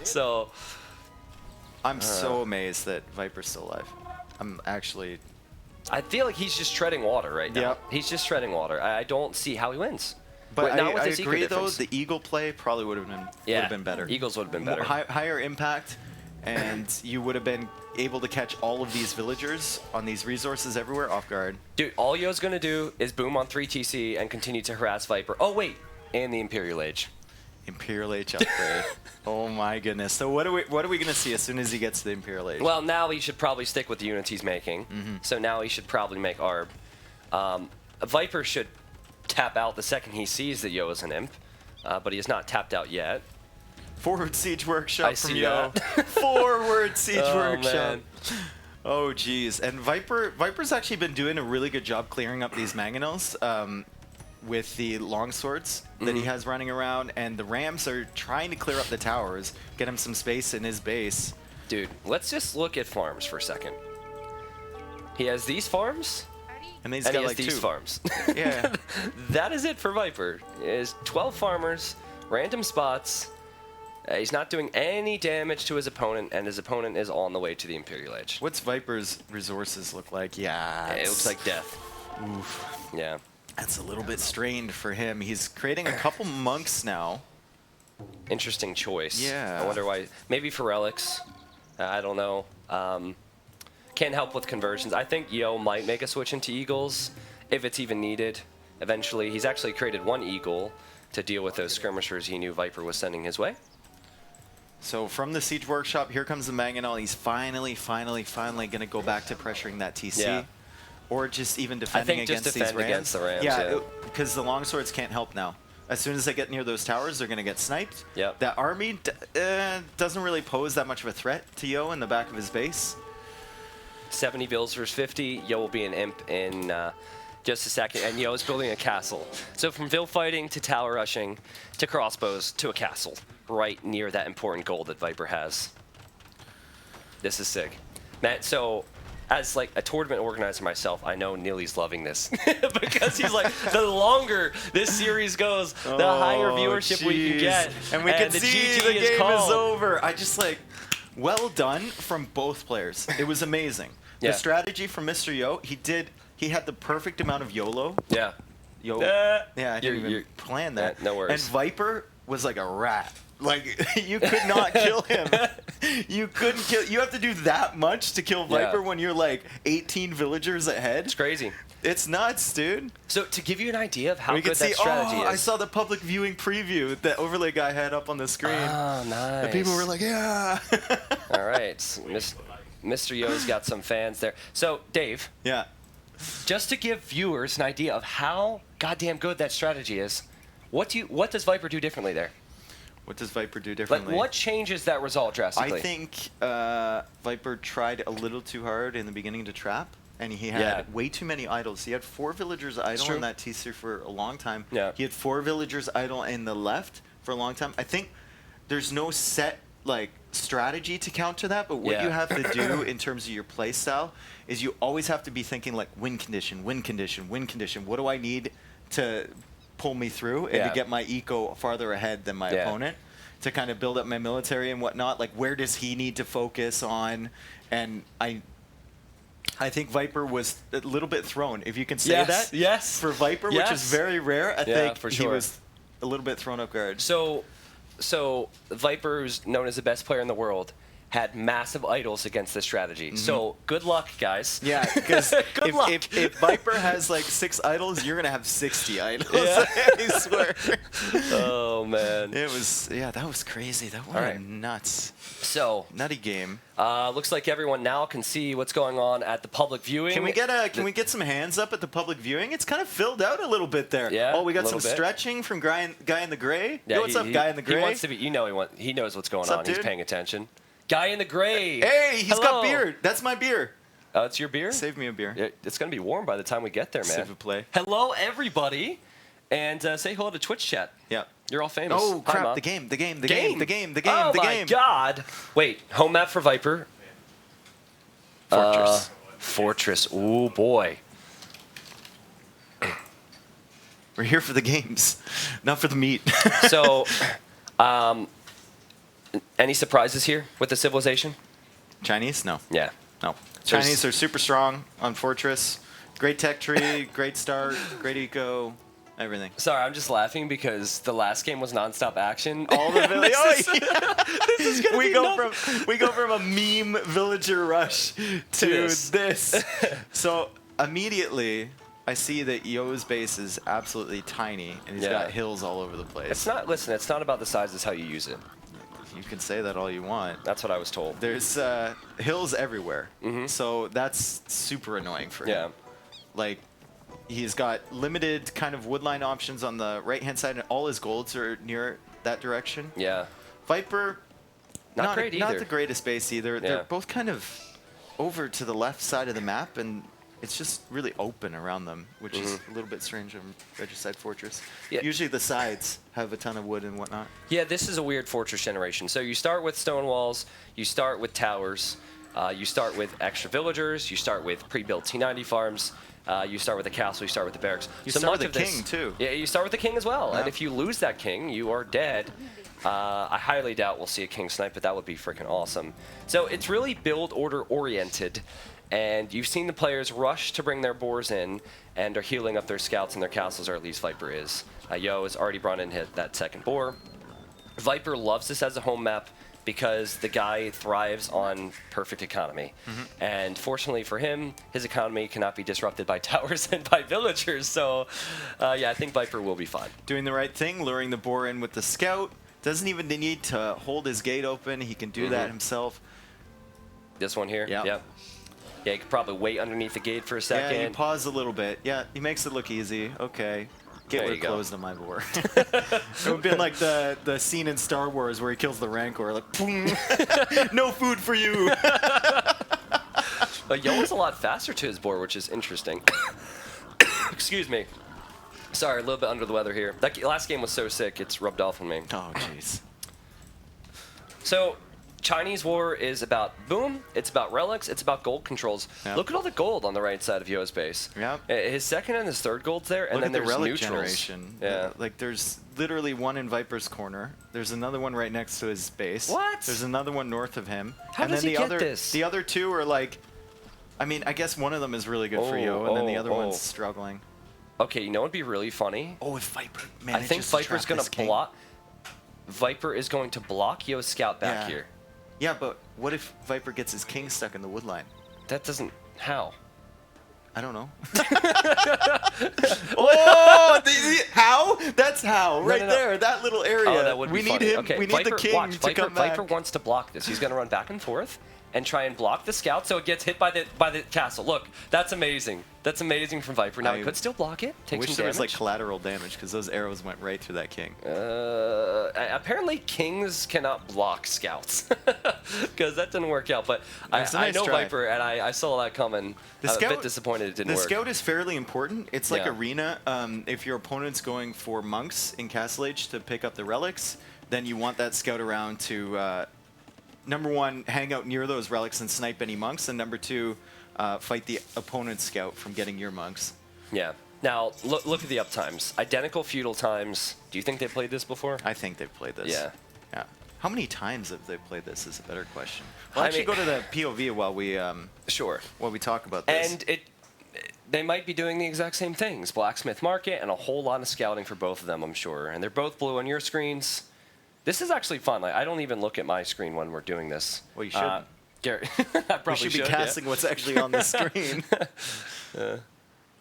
Speaker 1: So
Speaker 2: I'm so amazed that Viper's still alive. I'm actually...
Speaker 1: I feel like he's just treading water right now.
Speaker 2: Yep.
Speaker 1: He's just treading water. I don't see how he wins.
Speaker 2: But
Speaker 1: not with
Speaker 2: I
Speaker 1: this eco
Speaker 2: agree, though,
Speaker 1: difference.
Speaker 2: the Eagle play probably would have been better.
Speaker 1: Eagles would have been better.
Speaker 2: Higher impact, and you would have been able to catch all of these villagers on these resources everywhere off guard.
Speaker 1: Dude, all Yo's going to do is boom on 3 TC and continue to harass Viper. Oh, wait, and the Imperial Age.
Speaker 2: Imperial Age upgrade. Oh, my goodness. So what are we going to see as soon as he gets to the Imperial Age?
Speaker 1: Well, now he should probably stick with the units he's making. So now he should probably make ARB. Viper should tap out the second he sees that Yo is an imp, but he is not tapped out yet.
Speaker 2: Forward Siege Workshop from
Speaker 1: see
Speaker 2: Yo.
Speaker 1: that.
Speaker 2: Forward Siege Workshop.
Speaker 1: Man.
Speaker 2: Oh, geez. And Viper's actually been doing a really good job clearing up these Mangonels with the longswords that he has running around, and the Rams are trying to clear up the towers, get him some space in his base.
Speaker 1: Dude, let's just look at farms for a second. He has these farms,
Speaker 2: And he's
Speaker 1: and
Speaker 2: got
Speaker 1: he has
Speaker 2: like
Speaker 1: these
Speaker 2: 2.
Speaker 1: farms.
Speaker 2: Yeah.
Speaker 1: That is it for Viper. Is 12 farmers, random spots. He's not doing any damage to his opponent, and his opponent is on the way to the Imperial Age.
Speaker 2: What's Viper's resources look like? Yeah.
Speaker 1: It looks like death.
Speaker 2: Oof.
Speaker 1: Yeah.
Speaker 2: That's a little bit strained for him. He's creating a couple monks now.
Speaker 1: Interesting choice.
Speaker 2: Yeah.
Speaker 1: I wonder why. Maybe for relics. I don't know. Can't help with conversions. I think Yo might make a switch into Eagles if it's even needed. Eventually, he's actually created 1 Eagle to deal with those skirmishers he knew Viper was sending his way.
Speaker 2: So from the Siege Workshop, here comes the Mangonel. He's finally going to go back to pressuring that TC.
Speaker 1: Yeah.
Speaker 2: Or just even defending against these Rams.
Speaker 1: Against the Rams, yeah.
Speaker 2: Because the longswords can't help now. As soon as they get near those towers, they're going to get sniped.
Speaker 1: Yep.
Speaker 2: That army doesn't really pose that much of a threat to Yo in the back of his base.
Speaker 1: 70 vills versus 50. Yo will be an imp in just a second. And Yo is building a castle. So from vill fighting to tower rushing to crossbows to a castle right near that important goal that Viper has. This is sick. Matt, so as like a tournament organizer myself, I know Nili's loving this because he's like, the longer this series goes, the higher viewership we can get.
Speaker 2: And we can
Speaker 1: the
Speaker 2: see
Speaker 1: GG
Speaker 2: the game
Speaker 1: called.
Speaker 2: is over. I just like, well done from both players. It was amazing.
Speaker 1: Yeah.
Speaker 2: The strategy from Mr. Yo, he had the perfect amount of YOLO.
Speaker 1: Yeah.
Speaker 2: Yeah, I didn't
Speaker 1: You're-
Speaker 2: even plan that.
Speaker 1: Yeah, no worries.
Speaker 2: And Viper was like a rat. Like, you could not kill him. You couldn't kill. You have to do that much to kill Viper when you're like 18 villagers ahead.
Speaker 1: It's crazy.
Speaker 2: It's nuts, dude.
Speaker 1: So to give you an idea of how
Speaker 2: We
Speaker 1: good
Speaker 2: could see.
Speaker 1: that strategy
Speaker 2: Oh,
Speaker 1: is.
Speaker 2: I saw the public viewing preview that overlay guy had up on the screen.
Speaker 1: Oh, nice.
Speaker 2: And people were like, yeah.
Speaker 1: All right. Mr. Yo's got some fans there. So, Dave,
Speaker 2: Yeah.
Speaker 1: just to give viewers an idea of how goddamn good that strategy is, what does Viper do differently there?
Speaker 2: What does Viper do
Speaker 1: Like,
Speaker 2: differently?
Speaker 1: what changes that result drastically?
Speaker 2: I think Viper tried a little too hard in the beginning to trap, and he had way too many idols. He had 4 villagers idle in that T-Sphere for a long time.
Speaker 1: Yeah.
Speaker 2: He had 4 villagers idle in the left for a long time. I think there's no set like strategy to counter that, but what you have to do in terms of your play style is you always have to be thinking like win condition, win condition, win condition. What do I need to pull me through and to get my eco farther ahead than my opponent, to kind of build up my military and whatnot? Like, where does he need to focus on? And I think Viper was a little bit thrown, if you can say that.
Speaker 1: Yes.
Speaker 2: For Viper, which is very rare. I think
Speaker 1: for
Speaker 2: he was a little bit thrown off guard.
Speaker 1: So Viper, who's known as the best player in the world, had massive idols against this strategy. So good luck, guys.
Speaker 2: Yeah, because if Viper has like 6 idols, you're gonna have 60 idols. I swear.
Speaker 1: Oh man.
Speaker 2: It was that was crazy. That was nuts.
Speaker 1: So
Speaker 2: nutty game.
Speaker 1: Looks like everyone now can see what's going on at the public viewing.
Speaker 2: Can we get some hands up at the public viewing? It's kind of filled out a little bit there.
Speaker 1: Yeah.
Speaker 2: Oh, we got some stretching from guy in the gray.
Speaker 1: Yeah,
Speaker 2: Yo, what's up, guy in the gray?
Speaker 1: He wants to be. He knows what's going on. He's paying attention. Guy in the gray.
Speaker 2: Hey, he's got beer. That's my beer.
Speaker 1: Oh, it's your beer?
Speaker 2: Save me a beer.
Speaker 1: It's going to be warm by the time we get there, man.
Speaker 2: S'il vous plaît.
Speaker 1: Hello, everybody. And say hello to Twitch chat.
Speaker 2: Yeah.
Speaker 1: You're all famous.
Speaker 2: Oh,
Speaker 1: Hi,
Speaker 2: crap.
Speaker 1: Mom.
Speaker 2: The game.
Speaker 1: Oh, my God. Wait, home map for Viper.
Speaker 2: Fortress.
Speaker 1: Fortress. Ooh, boy.
Speaker 2: We're here for the games, not for the meat.
Speaker 1: So, any surprises here with the civilization?
Speaker 2: Chinese? No.
Speaker 1: Yeah.
Speaker 2: No. Chinese are super strong on Fortress. Great tech tree, great start, great eco, everything.
Speaker 1: Sorry, I'm just laughing because the last game was nonstop action.
Speaker 2: All the villagers.
Speaker 1: This is gonna
Speaker 2: we
Speaker 1: be
Speaker 2: go
Speaker 1: nuts.
Speaker 2: from a meme villager rush to this. So immediately I see that Yo's base is absolutely tiny, and he's got hills all over the place.
Speaker 1: It's not. Listen, it's not about the size; it's how you use it.
Speaker 2: You can say that all you want.
Speaker 1: That's what I was told.
Speaker 2: There's hills everywhere, so that's super annoying for him.
Speaker 1: Yeah.
Speaker 2: Like, he's got limited kind of woodline options on the right-hand side, and all his golds are near that direction.
Speaker 1: Yeah.
Speaker 2: Viper,
Speaker 1: not great either.
Speaker 2: Not the greatest base either.
Speaker 1: Yeah.
Speaker 2: They're both kind of over to the left side of the map, and it's just really open around them, which is a little bit strange on Regicide Fortress.
Speaker 1: Yeah.
Speaker 2: Usually the sides have a ton of wood and whatnot.
Speaker 1: Yeah, this is a weird fortress generation. So you start with stone walls, you start with towers, you start with extra villagers, you start with pre-built T90 farms, you start with the castle, you start with the barracks.
Speaker 2: You
Speaker 1: so
Speaker 2: start
Speaker 1: much
Speaker 2: with the
Speaker 1: of this,
Speaker 2: king, too.
Speaker 1: Yeah, you start with the king as well.
Speaker 2: Yeah.
Speaker 1: And if you lose that king, you are dead. I highly doubt we'll see a king snipe, but that would be freaking awesome. So it's really build order oriented. And you've seen the players rush to bring their boars in and are healing up their scouts and their castles, or at least Viper is. Yo has already brought in that second boar. Viper loves this as a home map because the guy thrives on perfect economy. And fortunately for him, his economy cannot be disrupted by towers and by villagers. So, yeah, I think Viper will be fine.
Speaker 2: Doing the right thing, luring the boar in with the scout. Doesn't even need to hold his gate open. He can do that himself.
Speaker 1: This one here?
Speaker 2: Yeah.
Speaker 1: Yep. Yeah, you could probably wait underneath the gate for a second.
Speaker 2: Yeah, you pause a little bit. Yeah, he makes it look easy. Okay. Get
Speaker 1: There you go.
Speaker 2: closed on my boar. It would have been like the scene in Star Wars where he kills the Rancor, like, boom, no food for you.
Speaker 1: But Yo was a lot faster to his boar, which is interesting. Excuse me. Sorry, a little bit under the weather here. That last game was so sick, it's rubbed off on me.
Speaker 2: Oh, jeez.
Speaker 1: So, Chinese war is about boom, it's about relics, it's about gold controls.
Speaker 2: Yep.
Speaker 1: Look at all the gold on the right side of Yo's base.
Speaker 2: Yep.
Speaker 1: His second and his third gold's there, and
Speaker 2: Look
Speaker 1: then
Speaker 2: at the
Speaker 1: there's
Speaker 2: relic
Speaker 1: neutrals.
Speaker 2: generation.
Speaker 1: Yeah.
Speaker 2: Like, there's literally one in Viper's corner. There's another one right next to his base.
Speaker 1: What?
Speaker 2: There's another one north of him.
Speaker 1: How
Speaker 2: and
Speaker 1: does
Speaker 2: then
Speaker 1: he
Speaker 2: the
Speaker 1: get
Speaker 2: other,
Speaker 1: this?
Speaker 2: The other two are like, I mean, I guess one of them is really good for Yo, and then the other
Speaker 1: oh.
Speaker 2: one's struggling.
Speaker 1: Okay, you know what'd be really funny?
Speaker 2: Oh, if Viper
Speaker 1: I
Speaker 2: manages
Speaker 1: think
Speaker 2: to
Speaker 1: Viper's
Speaker 2: trap
Speaker 1: gonna
Speaker 2: this king.
Speaker 1: block. Viper is going to block Yo's scout back
Speaker 2: Yeah.
Speaker 1: here.
Speaker 2: Yeah, but what if Viper gets his king stuck in the wood line?
Speaker 1: That doesn't. How?
Speaker 2: I don't know. Oh, how? That's how. Right
Speaker 1: no.
Speaker 2: there, that little area.
Speaker 1: Oh, that would be
Speaker 2: we
Speaker 1: funny.
Speaker 2: need him.
Speaker 1: Okay,
Speaker 2: we need
Speaker 1: Viper,
Speaker 2: the king
Speaker 1: watch,
Speaker 2: to
Speaker 1: Viper,
Speaker 2: come back.
Speaker 1: Viper wants to block this. He's going to run back and forth, and try and block the scout so it gets hit by the castle. Look, that's amazing. That's amazing from Viper. Now he could still block it, take
Speaker 2: wish
Speaker 1: some
Speaker 2: there
Speaker 1: damage.
Speaker 2: was like collateral damage because those arrows went right through that king.
Speaker 1: Apparently kings cannot block scouts because that didn't work out. But I know
Speaker 2: try.
Speaker 1: Viper, and I saw that coming. I'm a bit disappointed it didn't work.
Speaker 2: The scout is fairly important. It's like arena. If your opponent's going for monks in Castle Age to pick up the relics, then you want that scout around to number one, hang out near those relics and snipe any monks, and number two, fight the opponent's scout from getting your monks.
Speaker 1: Yeah. Now, look at the uptimes. Identical feudal times. Do you think they played this before?
Speaker 2: I think they've played this.
Speaker 1: Yeah.
Speaker 2: Yeah. How many times have they played this is a better question. Well, actually go to the POV while we while we talk about this.
Speaker 1: And they might be doing the exact same things. Blacksmith Market and a whole lot of scouting for both of them, I'm sure. And they're both blue on your screens. This is actually fun. Like, I don't even look at my screen when we're doing this.
Speaker 2: Well, you should.
Speaker 1: Garrett, I probably
Speaker 2: should be casting what's actually on the screen.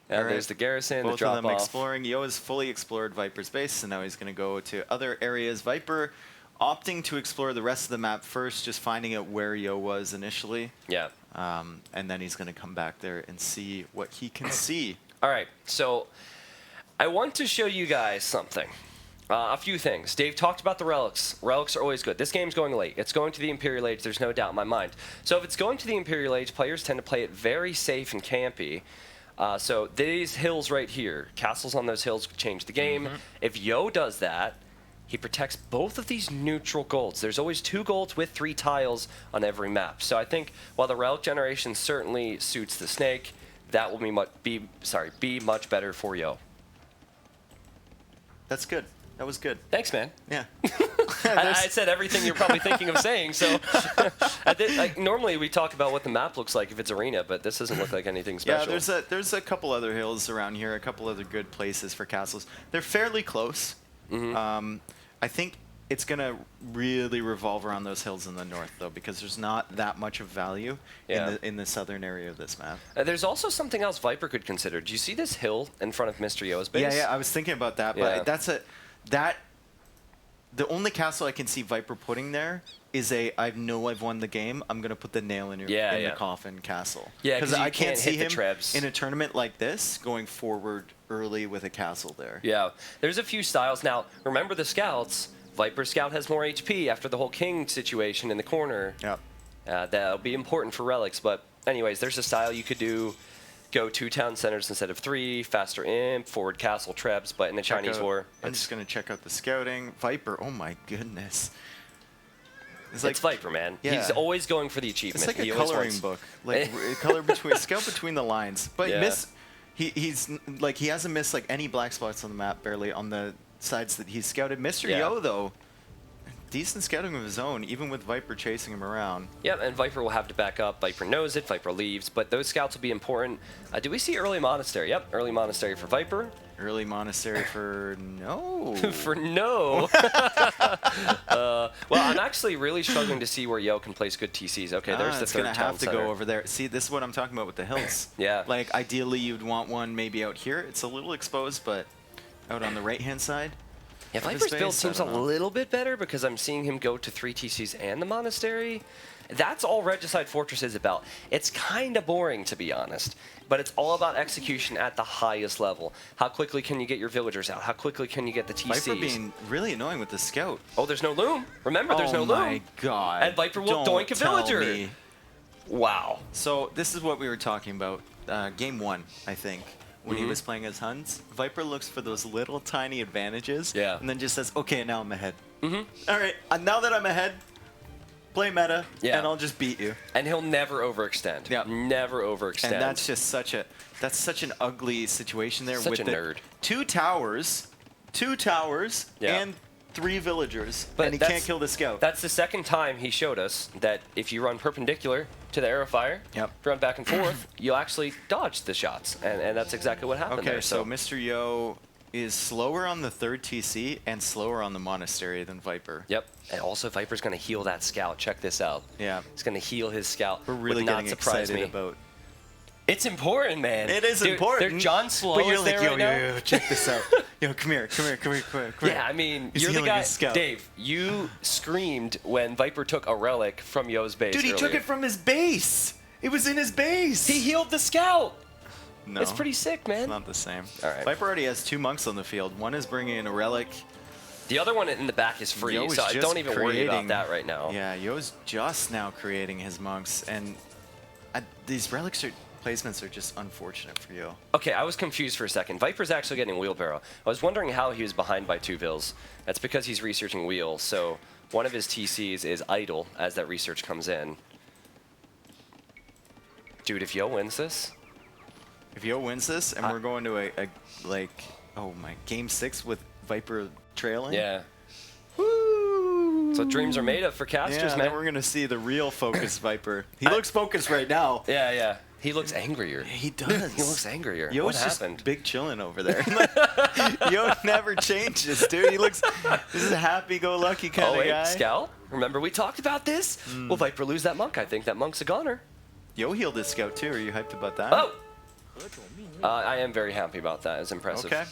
Speaker 1: There's the garrison,
Speaker 2: both
Speaker 1: the drop
Speaker 2: of them
Speaker 1: off.
Speaker 2: exploring. Yo has fully explored Viper's base, and now he's going to go to other areas. Viper opting to explore the rest of the map first, just finding out where Yo was initially.
Speaker 1: Yeah.
Speaker 2: And then he's going to come back there and see what he can see.
Speaker 1: All right, so I want to show you guys something. A few things. Dave talked about the relics. Relics are always good. This game's going late. It's going to the Imperial Age. There's no doubt in my mind. So if it's going to the Imperial Age, players tend to play it very safe and campy. So these hills right here, castles on those hills change the game. If Yo does that, he protects both of these neutral golds. There's always 2 golds with 3 tiles on every map. So I think while the relic generation certainly suits the snake, that will be much better for Yo.
Speaker 2: That's good. That was good.
Speaker 1: Thanks, man.
Speaker 2: Yeah.
Speaker 1: I said everything you're probably thinking of saying. So normally we talk about what the map looks like if it's arena, but this doesn't look like anything special.
Speaker 2: Yeah, there's a couple other hills around here, a couple other good places for castles. They're fairly close. I think it's going to really revolve around those hills in the north, though, because there's not that much of value in the southern area of this map.
Speaker 1: There's also something else Viper could consider. Do you see this hill in front of Mr. Yo's base?
Speaker 2: Yeah, I was thinking about that, but the only castle I can see Viper putting there is I know I've won the game. I'm gonna put the nail in the coffin castle.
Speaker 1: Yeah, because
Speaker 2: I can't see him
Speaker 1: trebs
Speaker 2: in a tournament like this going forward early with a castle there.
Speaker 1: Yeah, there's a few styles now. Remember the scouts. Viper Scout has more HP after the whole king situation in the corner.
Speaker 2: Yeah,
Speaker 1: that'll be important for relics. But anyways, there's a style you could do. Go 2 town centers instead of 3, faster imp, forward castle trebs, but in the Chinese War.
Speaker 2: I'm just going to check out the scouting. Viper, oh my goodness.
Speaker 1: It's Viper, man. Yeah. He's always going for the achievement.
Speaker 2: It's like a coloring book. Like scout between the lines. But he hasn't missed like any black spots on the map, barely on the sides that he's scouted. Mr. Yo, though, decent scouting of his own, even with Viper chasing him around.
Speaker 1: Yep, and Viper will have to back up. Viper knows it. Viper leaves, but those scouts will be important. Do we see early monastery? Yep, early monastery for Viper.
Speaker 2: Early monastery for no.
Speaker 1: For no. Well, I'm actually really struggling to see where Yo can place good TCs. Okay, there's the third town
Speaker 2: center. It's going to have to
Speaker 1: center.
Speaker 2: go over there. See, this is what I'm talking about with the hills.
Speaker 1: Yeah.
Speaker 2: Like, ideally, you'd want one maybe out here. It's a little exposed, but out on the right-hand side.
Speaker 1: Yeah, Viper's build seems a little bit better because I'm seeing him go to 3 TCs and the monastery. That's all Regicide Fortress is about. It's kind of boring, to be honest, but it's all about execution at the highest level. How quickly can you get your villagers out? How quickly can you get the TCs?
Speaker 2: Viper being really annoying with the scout.
Speaker 1: Oh, there's no loom. Remember, there's no loom.
Speaker 2: Oh my god.
Speaker 1: And Viper will doink a villager.
Speaker 2: Me.
Speaker 1: Wow.
Speaker 2: So this is what we were talking about. Game 1, I think. When he was playing as Huns, Viper looks for those little tiny advantages and then just says, okay, now I'm ahead. All right, now that I'm ahead, play meta, and I'll just beat you.
Speaker 1: And he'll never overextend. Yeah. Never overextend.
Speaker 2: And that's just such an ugly situation there.
Speaker 1: Such
Speaker 2: with
Speaker 1: a nerd.
Speaker 2: 2 towers, and 3 villagers, and he can't kill the scout.
Speaker 1: That's the second time he showed us that if you run perpendicular to the arrow fire, run back and forth, you'll actually dodge the shots, and that's exactly what happened there.
Speaker 2: Okay, so Mr. Yo is slower on the 3rd TC and slower on the monastery than Viper.
Speaker 1: Yep, and also Viper's going to heal that scout. Check this out.
Speaker 2: Yeah.
Speaker 1: He's going to heal his scout.
Speaker 2: We're really getting excited about
Speaker 1: It's important, man.
Speaker 2: It is
Speaker 1: Dude,
Speaker 2: important.
Speaker 1: They're John Slow
Speaker 2: But you're
Speaker 1: is
Speaker 2: like,
Speaker 1: there
Speaker 2: yo,
Speaker 1: right now.
Speaker 2: yo, check this out. Yo, come here.
Speaker 1: Yeah, I mean,
Speaker 2: He's
Speaker 1: you're the
Speaker 2: healing
Speaker 1: guy.
Speaker 2: his scout.
Speaker 1: Dave, you screamed when Viper took a relic from Yo's base.
Speaker 2: Dude, he took
Speaker 1: earlier.
Speaker 2: it from his base. It was in his base.
Speaker 1: He healed the scout.
Speaker 2: No,
Speaker 1: It's pretty sick, man.
Speaker 2: it's not the same.
Speaker 1: All right.
Speaker 2: Viper already has 2 monks on the field. One is bringing in a relic.
Speaker 1: The other one in the back is free,
Speaker 2: Yo is
Speaker 1: so I
Speaker 2: just
Speaker 1: don't even worry about
Speaker 2: creating-
Speaker 1: that right now.
Speaker 2: Yeah, Yo's just now creating his monks, and these relics placements are just unfortunate for Yo.
Speaker 1: Okay, I was confused for a second. Viper's actually getting wheelbarrow. I was wondering how he was behind by 2 Vills. That's because he's researching wheel, so one of his TCs is idle as that research comes in. Dude, if Yo wins this...
Speaker 2: If Yo wins this, and we're going to game 6 with Viper trailing.
Speaker 1: Yeah.
Speaker 2: Woo!
Speaker 1: That's what dreams are made of for
Speaker 2: Yeah,
Speaker 1: casters,
Speaker 2: then
Speaker 1: man.
Speaker 2: we're gonna see the real focused Viper. He looks focused right now.
Speaker 1: Yeah, yeah. He looks angrier.
Speaker 2: He does.
Speaker 1: He looks angrier.
Speaker 2: Yo's
Speaker 1: What
Speaker 2: just
Speaker 1: happened?
Speaker 2: big chillin' over there. Yo never changes, dude. He looks. This is a happy-go-lucky kind
Speaker 1: Oh,
Speaker 2: of
Speaker 1: wait,
Speaker 2: guy.
Speaker 1: Scout? Remember we talked about this? Will Viper lose that monk? I think that monk's a goner.
Speaker 2: Yo healed his scout too. Are you hyped about that?
Speaker 1: Oh! I am very happy about that. It's impressive.
Speaker 2: Okay.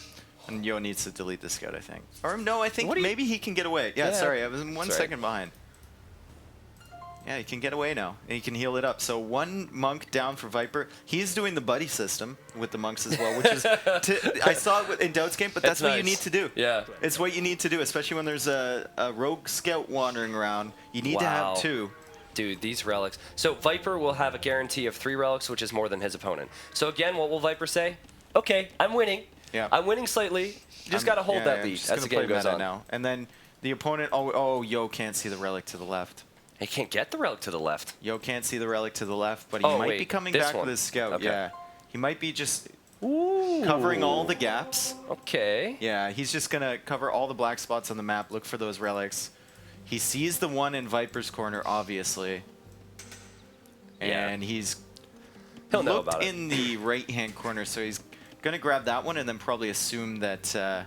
Speaker 2: And Yo needs to delete the scout, I think. Or no, I think
Speaker 1: What do you-
Speaker 2: maybe he can get away. Yeah,
Speaker 1: Yeah.
Speaker 2: sorry, I was 1
Speaker 1: That's right.
Speaker 2: second behind. Yeah, he can get away now, and he can heal it up. So 1 monk down for Viper. He's doing the buddy system with the monks as well, which is I saw it in DauT's game, but that's what you
Speaker 1: nice.
Speaker 2: need to do.
Speaker 1: Yeah.
Speaker 2: It's what you need to do, especially when there's a rogue scout wandering around. You need to
Speaker 1: Wow.
Speaker 2: have 2.
Speaker 1: Dude, these relics. So Viper will have a guarantee of 3 relics, which is more than his opponent. So again, what will Viper say? Okay, I'm winning.
Speaker 2: Yeah.
Speaker 1: I'm winning slightly. You just got to hold that
Speaker 2: I'm
Speaker 1: lead
Speaker 2: just
Speaker 1: as
Speaker 2: gonna
Speaker 1: the game
Speaker 2: play
Speaker 1: goes
Speaker 2: meta
Speaker 1: on.
Speaker 2: now. And then the opponent, oh, Yo can't see the relic to the left.
Speaker 1: He can't get the relic to the left.
Speaker 2: Yo can't see the relic to the left, but he
Speaker 1: Oh,
Speaker 2: might
Speaker 1: wait,
Speaker 2: be coming
Speaker 1: this
Speaker 2: back
Speaker 1: one.
Speaker 2: with his scout.
Speaker 1: Okay.
Speaker 2: Yeah. He might be just
Speaker 1: Ooh.
Speaker 2: covering all the gaps.
Speaker 1: Okay.
Speaker 2: Yeah, he's just going to cover all the black spots on the map, look for those relics. He sees the one in Viper's corner, obviously.
Speaker 1: Yeah.
Speaker 2: And he's
Speaker 1: He'll know
Speaker 2: looked
Speaker 1: about it.
Speaker 2: in the right-hand corner, so he's going to grab that one and then probably assume that
Speaker 1: That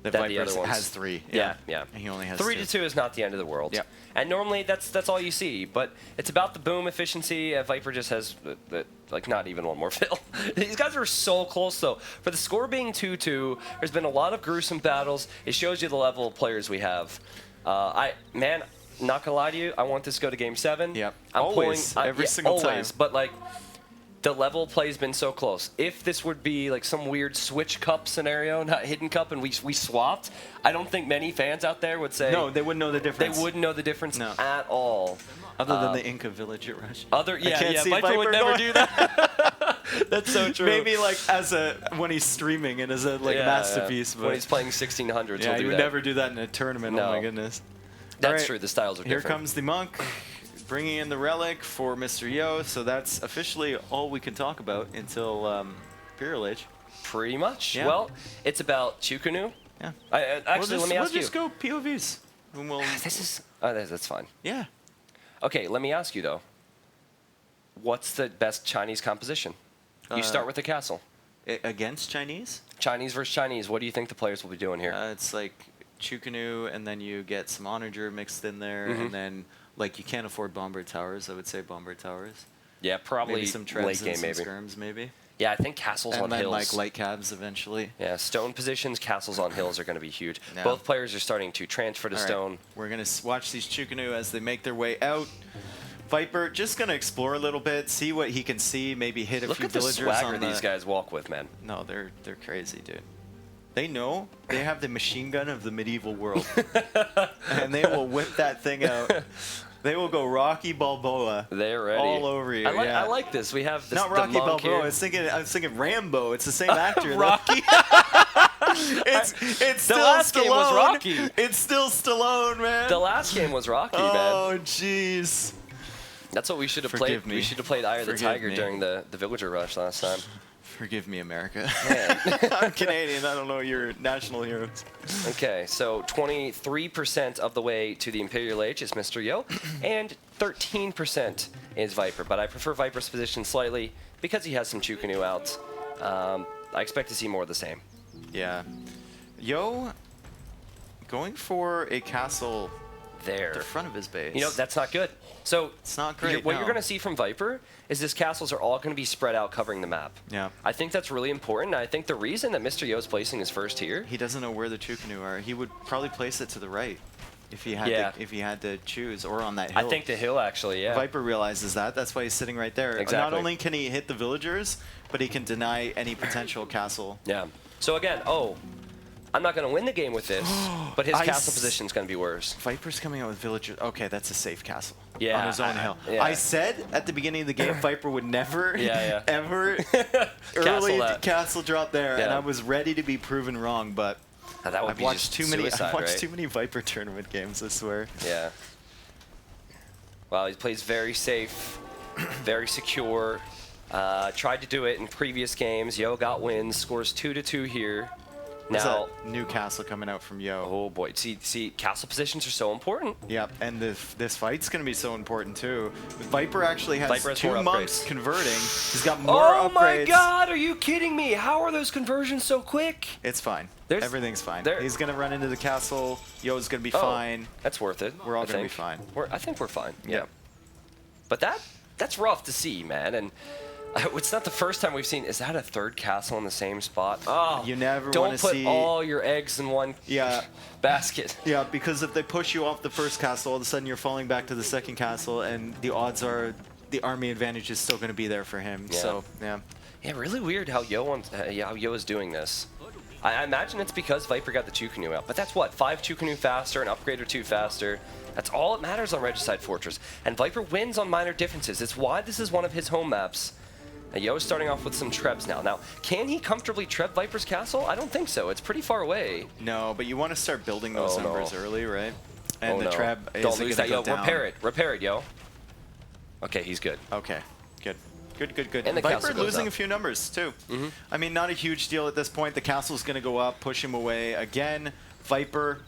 Speaker 1: the
Speaker 2: Viper
Speaker 1: other ones-
Speaker 2: has 3.
Speaker 1: Yeah, yeah.
Speaker 2: And he only has
Speaker 1: 3
Speaker 2: 2.
Speaker 1: to 2 is not the end of the world.
Speaker 2: Yep.
Speaker 1: And normally that's all you see, but it's about the boom efficiency. Viper just has like not even one more fill. These guys are so close though. For the score being 2-2, there's been a lot of gruesome battles. It shows you the level of players we have. Man, not gonna lie to you, I want this to go to game 7.
Speaker 2: Yep.
Speaker 1: I'm
Speaker 2: Always.
Speaker 1: pulling
Speaker 2: Every single
Speaker 1: always,
Speaker 2: time.
Speaker 1: but like. The level of play has been so close. If this would be like some weird switch cup scenario, not hidden cup, and we swapped, I don't think many fans out there would say
Speaker 2: No, they wouldn't know the
Speaker 1: they
Speaker 2: difference.
Speaker 1: wouldn't know the difference
Speaker 2: No.
Speaker 1: at all.
Speaker 2: Other than the Inca village at Rush.
Speaker 1: Yeah,
Speaker 2: see
Speaker 1: Viper would
Speaker 2: Viper
Speaker 1: never
Speaker 2: going-
Speaker 1: do that. That's so true.
Speaker 2: Maybe like when he's streaming and as a
Speaker 1: Yeah,
Speaker 2: masterpiece,
Speaker 1: yeah.
Speaker 2: but
Speaker 1: When he's playing 1600s,
Speaker 2: yeah,
Speaker 1: he'll
Speaker 2: he
Speaker 1: do
Speaker 2: would
Speaker 1: that.
Speaker 2: never do that in a tournament. Oh
Speaker 1: No.
Speaker 2: my goodness.
Speaker 1: That's
Speaker 2: Alright,
Speaker 1: true. The styles are
Speaker 2: Here
Speaker 1: different.
Speaker 2: comes the monk, bringing in the relic for Mr. Yo. So that's officially all we can talk about until Imperial Age.
Speaker 1: Pretty much.
Speaker 2: Yeah.
Speaker 1: Well, it's about Chukunu.
Speaker 2: Yeah.
Speaker 1: Actually, let me ask
Speaker 2: we'll
Speaker 1: you.
Speaker 2: just go POVs. And we'll,
Speaker 1: This is. That's fine.
Speaker 2: yeah.
Speaker 1: Okay, let me ask you though. What's the best Chinese composition? You start with the castle.
Speaker 2: Against Chinese?
Speaker 1: Chinese versus Chinese. What do you think the players will be doing here?
Speaker 2: It's like Chukunu, and then you get some Onager mixed in there,
Speaker 1: Mm-hmm.
Speaker 2: and then like you can't afford Bombard Towers. I would say Bombard Towers.
Speaker 1: Yeah, probably
Speaker 2: Maybe some
Speaker 1: late
Speaker 2: treads
Speaker 1: game,
Speaker 2: and some
Speaker 1: maybe.
Speaker 2: skirms, maybe.
Speaker 1: Yeah, I think castles
Speaker 2: And
Speaker 1: on
Speaker 2: then
Speaker 1: hills.
Speaker 2: like light cabs eventually.
Speaker 1: Yeah, stone positions, castles on hills are going to be huge.
Speaker 2: Yeah.
Speaker 1: Both players are starting to transfer to
Speaker 2: All right,
Speaker 1: stone.
Speaker 2: We're gonna watch these Chukunu as they make their way out. Viper just gonna explore a little bit, see what he can see, maybe hit a
Speaker 1: Look
Speaker 2: few
Speaker 1: at the
Speaker 2: villagers
Speaker 1: swagger
Speaker 2: on
Speaker 1: these guys walk with, man.
Speaker 2: No, they're crazy, dude. They know they have the machine gun of the medieval world, and they will whip that thing out. They will go Rocky Balboa
Speaker 1: They're ready.
Speaker 2: all over you.
Speaker 1: I like this. We have this.
Speaker 2: Not
Speaker 1: the
Speaker 2: Rocky
Speaker 1: monk
Speaker 2: Balboa.
Speaker 1: here.
Speaker 2: I was thinking Rambo. It's the same actor. though.
Speaker 1: Rocky.
Speaker 2: It's still
Speaker 1: last
Speaker 2: Stallone.
Speaker 1: game was Rocky.
Speaker 2: It's still Stallone, man.
Speaker 1: The last game was Rocky, man.
Speaker 2: Oh, jeez.
Speaker 1: That's what we should have
Speaker 2: Forgive
Speaker 1: played.
Speaker 2: me.
Speaker 1: We should have played Eye of the
Speaker 2: Forgive
Speaker 1: Tiger
Speaker 2: me.
Speaker 1: during the Villager Rush last time.
Speaker 2: Forgive me, America.
Speaker 1: Man.
Speaker 2: I'm Canadian. I don't know your national heroes.
Speaker 1: Okay, so 23% of the way to the Imperial Age is Mr. Yo, and 13% is Viper. But I prefer Viper's position slightly because he has some Chukunu out. I expect to see more of the same.
Speaker 2: Yeah. Yo, going for a castle
Speaker 1: there.
Speaker 2: The front of his base.
Speaker 1: You know, that's not good. So
Speaker 2: it's not great.
Speaker 1: What you're going to see from Viper is his castles are all going to be spread out covering the map.
Speaker 2: Yeah.
Speaker 1: I think that's really important. I think the reason that Mr. Yo is placing his first here.
Speaker 2: He doesn't know where the Chukunu are. He would probably place it to the right if he had to choose, or on that hill.
Speaker 1: I think the hill actually, yeah.
Speaker 2: Viper realizes that. That's why he's sitting right there.
Speaker 1: Exactly.
Speaker 2: Not only can he hit the villagers, but he can deny any potential castle.
Speaker 1: Yeah. So again, I'm not going to win the game with this, but his castle position is going to be worse.
Speaker 2: Viper's coming out with villagers. Okay, that's a safe castle.
Speaker 1: Yeah,
Speaker 2: on his own hill.
Speaker 1: yeah.
Speaker 2: I said at the beginning of the game, Viper would never, ever
Speaker 1: Castle
Speaker 2: castle drop there, and
Speaker 1: Yeah.
Speaker 2: I was ready to be proven wrong, but
Speaker 1: That would
Speaker 2: I've
Speaker 1: be
Speaker 2: watched
Speaker 1: just
Speaker 2: too many.
Speaker 1: suicide,
Speaker 2: I've watched
Speaker 1: right?
Speaker 2: too many Viper tournament games. I swear.
Speaker 1: Yeah. Well, he plays very safe, very secure. Tried to do it in previous games. Yo got wins, scores 2-2 here.
Speaker 2: There's
Speaker 1: Now,
Speaker 2: a new castle coming out from Yo.
Speaker 1: oh boy, see, castle positions are so important.
Speaker 2: Yep, and this fight's going to be so important too. Viper actually has,
Speaker 1: Viper has
Speaker 2: 2
Speaker 1: more
Speaker 2: monks
Speaker 1: upgrades.
Speaker 2: converting. He's got more
Speaker 1: Oh
Speaker 2: upgrades.
Speaker 1: my God, are you kidding me? How are those conversions so quick?
Speaker 2: It's fine.
Speaker 1: There's-
Speaker 2: Everything's fine.
Speaker 1: there-
Speaker 2: He's going to run into the castle. Yo's going to be
Speaker 1: Oh,
Speaker 2: fine.
Speaker 1: That's worth it.
Speaker 2: We're all
Speaker 1: I
Speaker 2: gonna be
Speaker 1: think.
Speaker 2: fine.
Speaker 1: I think we're fine.
Speaker 2: Yeah.
Speaker 1: But that's rough to see, man. And it's not the first time we've seen. Is that a third castle in the same spot? Oh,
Speaker 2: You never
Speaker 1: don't
Speaker 2: wanna
Speaker 1: put
Speaker 2: see-
Speaker 1: all your eggs in one
Speaker 2: Yeah.
Speaker 1: basket.
Speaker 2: Yeah, because if they push you off the first castle, all of a sudden you're falling back to the second castle, and the odds are the army advantage is still going to be there for him.
Speaker 1: Yeah.
Speaker 2: So, yeah.
Speaker 1: Yeah, really weird how Yo is doing this. I imagine it's because Viper got the Chukunu out, but that's what, 5 Chukunu faster, an upgrade or 2 faster. That's all that matters on Regicide Fortress. And Viper wins on minor differences. It's why this is one of his home maps. And Yo is starting off with some trebs now. Now, can he comfortably treb Viper's castle? I don't think so. It's pretty far away.
Speaker 2: No, but you want to start building those numbers early, right? And the
Speaker 1: no.
Speaker 2: trap
Speaker 1: Don't
Speaker 2: isn't
Speaker 1: lose
Speaker 2: gonna
Speaker 1: that, Yo.
Speaker 2: go down.
Speaker 1: Repair it, Yo. Okay, he's good.
Speaker 2: Okay, good. Good.
Speaker 1: And the
Speaker 2: Viper
Speaker 1: castle goes
Speaker 2: losing
Speaker 1: up.
Speaker 2: a few numbers, too. I mean, not a huge deal at this point. The castle's going to go up, push him away. Again, Viper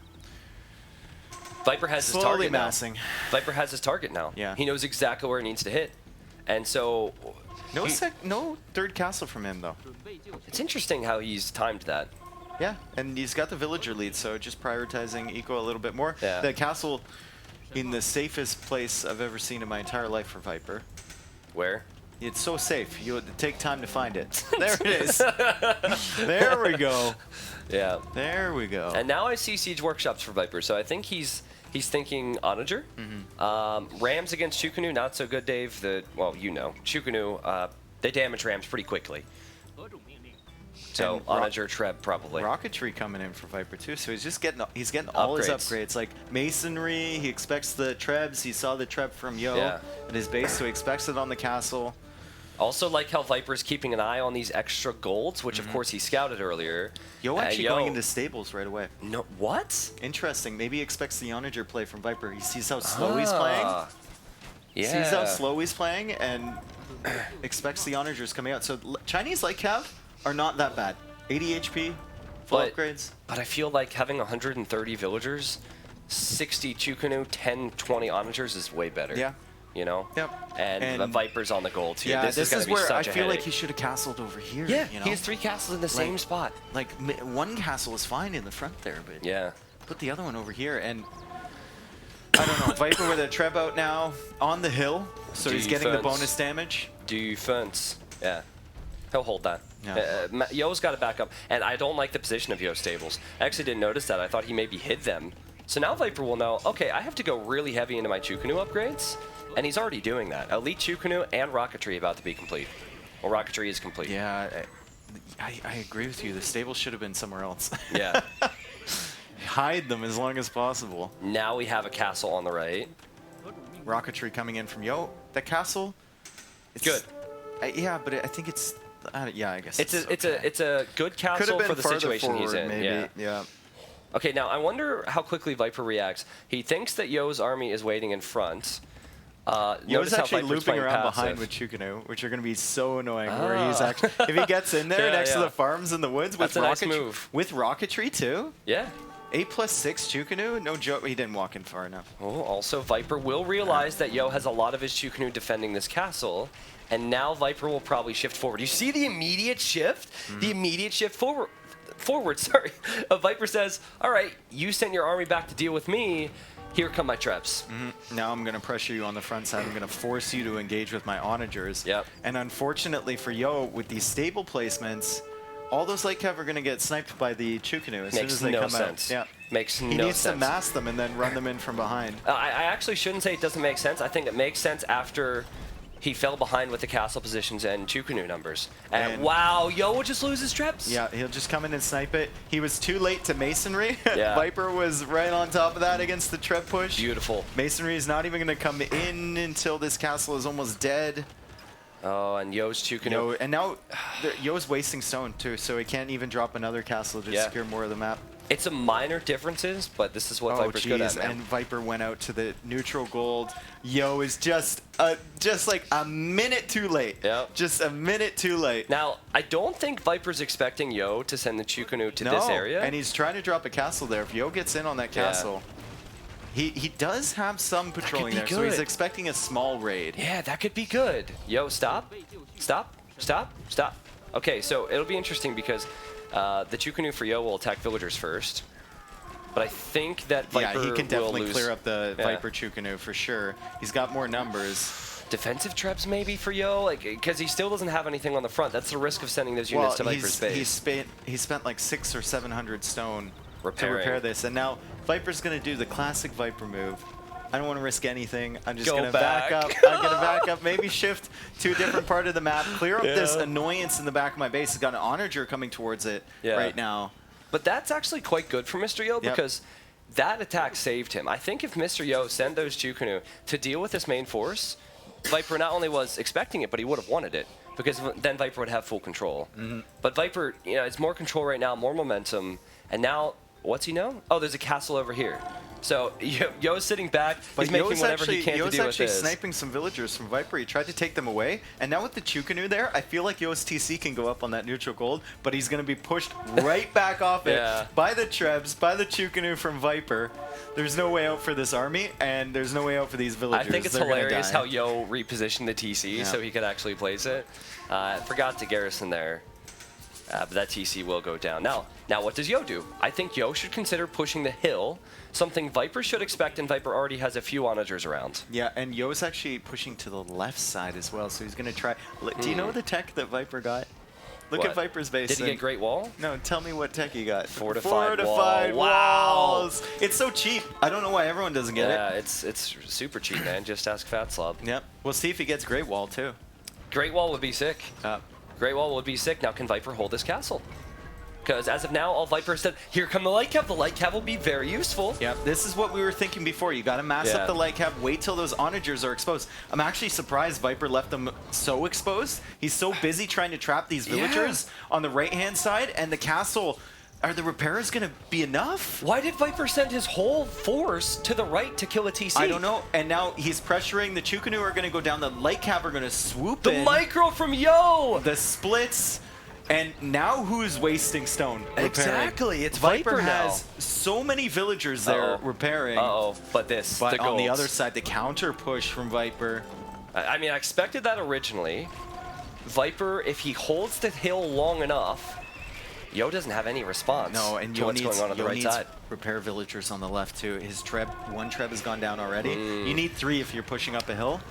Speaker 1: Viper has his
Speaker 2: slowly
Speaker 1: target
Speaker 2: massing.
Speaker 1: now. Viper has his target now.
Speaker 2: Yeah.
Speaker 1: He knows exactly where he needs to hit. And so
Speaker 2: No third castle from him, though.
Speaker 1: it's interesting how he's timed that.
Speaker 2: Yeah, and he's got the villager lead, so just prioritizing eco a little bit more.
Speaker 1: Yeah.
Speaker 2: The castle in the safest place I've ever seen in my entire life for Viper.
Speaker 1: Where?
Speaker 2: It's so safe. You would take time to find it. There it is. There we go.
Speaker 1: Yeah.
Speaker 2: There we go.
Speaker 1: And now I see Siege Workshops for Viper, so I think he's thinking Onager. Rams against Chukunu, not so good, Dave. Well, you know, Chukunu, they damage Rams pretty quickly. So
Speaker 2: And
Speaker 1: Onager, Treb, probably.
Speaker 2: Rocketry coming in for Viper too, so he's getting all his upgrades, like masonry. He expects the trebs. He saw the treb from Yo at his base, so he expects it on the castle.
Speaker 1: Also, like how Viper's keeping an eye on these extra golds, which of course he scouted earlier.
Speaker 2: Yo actually going into stables right away.
Speaker 1: No, what?
Speaker 2: Interesting. Maybe he expects the Onager play from Viper. He sees how slow he's playing.
Speaker 1: Yeah.
Speaker 2: Sees how slow he's playing and expects the Onagers coming out. So Chinese like Cav are not that bad. 80 HP, full upgrades.
Speaker 1: But I feel like having 130 villagers, 60 Chukunu, 10, 20 Onagers is way better.
Speaker 2: Yeah.
Speaker 1: You know?
Speaker 2: Yep.
Speaker 1: And the Viper's on the goal too.
Speaker 2: Yeah,
Speaker 1: this is
Speaker 2: where
Speaker 1: such
Speaker 2: I
Speaker 1: a
Speaker 2: feel like
Speaker 1: headache.
Speaker 2: he should have castled over here.
Speaker 1: Yeah,
Speaker 2: you know?
Speaker 1: he has 3 castles in the same spot.
Speaker 2: Like one castle is fine in the front there, but
Speaker 1: Yeah.
Speaker 2: put the other one over here. And I don't know, Viper with a treb out now on the hill, so he's getting the
Speaker 1: Defense.
Speaker 2: bonus damage.
Speaker 1: Defense. Yeah. He'll hold that.
Speaker 2: Yeah.
Speaker 1: Yo's got to back up. And I don't like the position of Yo stables. I actually didn't notice that. I thought he maybe hid them. So now Viper will know, okay, I have to go really heavy into my Chukunu upgrades. And he's already doing that. Elite Chukunu and Rocketry about to be complete. Well, Rocketry is complete.
Speaker 2: Yeah, I agree with you. The stable should have been somewhere else.
Speaker 1: Yeah.
Speaker 2: Hide them as long as possible.
Speaker 1: Now we have a castle on the right.
Speaker 2: Rocketry coming in from Yo. The castle, it's
Speaker 1: Good.
Speaker 2: Yeah, but I think it's. Yeah, I guess
Speaker 1: It's a good
Speaker 2: could have
Speaker 1: castle
Speaker 2: been
Speaker 1: for the
Speaker 2: farther
Speaker 1: situation
Speaker 2: forward,
Speaker 1: he's in.
Speaker 2: maybe. Yeah.
Speaker 1: Okay, now I wonder how quickly Viper reacts. He thinks that Yo's army is waiting in front.
Speaker 2: Yo's
Speaker 1: Notice how
Speaker 2: actually
Speaker 1: Viper's
Speaker 2: looping
Speaker 1: playing
Speaker 2: around
Speaker 1: passive.
Speaker 2: behind with Chukunu, which are going to be so annoying. Where he's actually, if he gets in there
Speaker 1: Yeah,
Speaker 2: next to
Speaker 1: yeah.
Speaker 2: the farms in the woods with
Speaker 1: That's a nice
Speaker 2: rocketry,
Speaker 1: move.
Speaker 2: with rocketry too.
Speaker 1: Yeah.
Speaker 2: 8+6 Chukunu, no joke. He didn't walk in far enough.
Speaker 1: Oh, also Viper will realize that Yo has a lot of his Chukunu defending this castle, and now Viper will probably shift forward. You see the immediate shift? The immediate shift forward, sorry. Viper says, all right, you sent your army back to deal with me. Here come my traps.
Speaker 2: Now I'm going to pressure you on the front side. I'm going to force you to engage with my onagers.
Speaker 1: Yep.
Speaker 2: And unfortunately for Yo, with these stable placements, all those light cav are going to get sniped by the Chukunu as soon as they come
Speaker 1: sense.
Speaker 2: out. Yeah.
Speaker 1: Makes
Speaker 2: He
Speaker 1: no
Speaker 2: needs
Speaker 1: sense.
Speaker 2: to mask them and then run them in from behind.
Speaker 1: I actually shouldn't say it doesn't make sense. I think it makes sense after he fell behind with the castle positions and Chukunu numbers. And wow, Yo will just lose his traps.
Speaker 2: Yeah, he'll just come in and snipe it. He was too late to masonry.
Speaker 1: Yeah.
Speaker 2: Viper was right on top of that against the trap push.
Speaker 1: Beautiful.
Speaker 2: Masonry is not even going to come in until this castle is almost dead.
Speaker 1: Oh, and Yo's Chukunu.
Speaker 2: Yo, and now Yo's wasting stone too, so he can't even drop another castle to secure more of the map.
Speaker 1: It's a minor differences, but this is what Viper's good at, man.
Speaker 2: And Viper went out to the neutral gold. Yo is just like a minute too late.
Speaker 1: Yep.
Speaker 2: Just a minute too late.
Speaker 1: Now, I don't think Viper's expecting Yo to send the Chukunu to this area.
Speaker 2: And he's trying to drop a castle there. If Yo gets in on that castle, he does have some patrolling there, so he's expecting a small raid.
Speaker 1: Yeah, that could be good. Yo, stop. Stop. Stop. Stop. Okay, so it'll be interesting because the Chukunu for Yo will attack villagers first. But I think that Viper
Speaker 2: he can definitely
Speaker 1: will lose.
Speaker 2: clear up the Viper Chukunu for sure. He's got more numbers.
Speaker 1: Defensive traps maybe for Yo, like because he still doesn't have anything on the front. That's the risk of sending those units to Viper's base.
Speaker 2: He spent like 600 or 700 stone to
Speaker 1: Repairing.
Speaker 2: repair this, and now Viper's gonna do the classic Viper move. I don't want to risk anything. I'm just
Speaker 1: Go
Speaker 2: gonna
Speaker 1: back.
Speaker 2: back up. I'm gonna back up. Maybe shift to a different part of the map. Clear up this annoyance in the back of my base. He's got an onager coming towards it right now.
Speaker 1: But that's actually quite good for Mr. Yo because that attack saved him. I think if Mr. Yo sent those Chukunu to deal with this main force, Viper not only was expecting it, but he would have wanted it because then Viper would have full control. But Viper, you know, it's more control right now, more momentum, and now what's he know? Oh, there's a castle over here. So Yo's sitting back. He's making whatever he can to deal with this.
Speaker 2: Yo's actually sniping some villagers from Viper. He tried to take them away, and now with the Chukunu there, I feel like Yo's TC can go up on that neutral gold, but he's going to be pushed right back off it by the Trebs, by the Chukunu from Viper. There's no way out for this army, and there's no way out for these villagers.
Speaker 1: I think it's hilarious how Yo repositioned the TC so he could actually place it. Forgot to garrison there. But that TC will go down. Now, what does Yo do? I think Yo should consider pushing the hill, something Viper should expect, and Viper already has a few onagers around.
Speaker 2: Yeah, and Yo's actually pushing to the left side as well, so he's going to try. Do you know the tech that Viper got? Look at Viper's base.
Speaker 1: Did he get Great Wall?
Speaker 2: No, tell me what tech he got.
Speaker 1: Fortified
Speaker 2: walls.
Speaker 1: Wow.
Speaker 2: It's so cheap. I don't know why everyone doesn't get it.
Speaker 1: Yeah, it's super cheap, man. Just ask Fat Slob.
Speaker 2: Yep. We'll see if he gets Great Wall, too.
Speaker 1: Great Wall would be sick. Great Wall would be sick. Now, can Viper hold this castle? Because as of now, all Viper said, here come the light cav. The light cav will be very useful.
Speaker 2: Yeah, this is what we were thinking before. You got to mass up the light cav, wait till those onagers are exposed. I'm actually surprised Viper left them so exposed. He's so busy trying to trap these villagers on the right-hand side, and the castle... Are the repairs going to be enough?
Speaker 1: Why did Viper send his whole force to the right to kill a TC?
Speaker 2: I don't know. And now he's pressuring. The Chukunu are going to go down. The light cav are going to swoop in.
Speaker 1: The micro from Yo!
Speaker 2: The splits. And now who's wasting stone?
Speaker 1: Exactly. It's Viper
Speaker 2: has so many villagers there repairing.
Speaker 1: But
Speaker 2: on the other side, the counter push from Viper.
Speaker 1: I mean, I expected that originally. Viper, if he holds the hill long enough, Yo doesn't have any response to what's going on the right side.
Speaker 2: Repair villagers on the left too. His one treb has gone down already. You need 3 if you're pushing up a hill.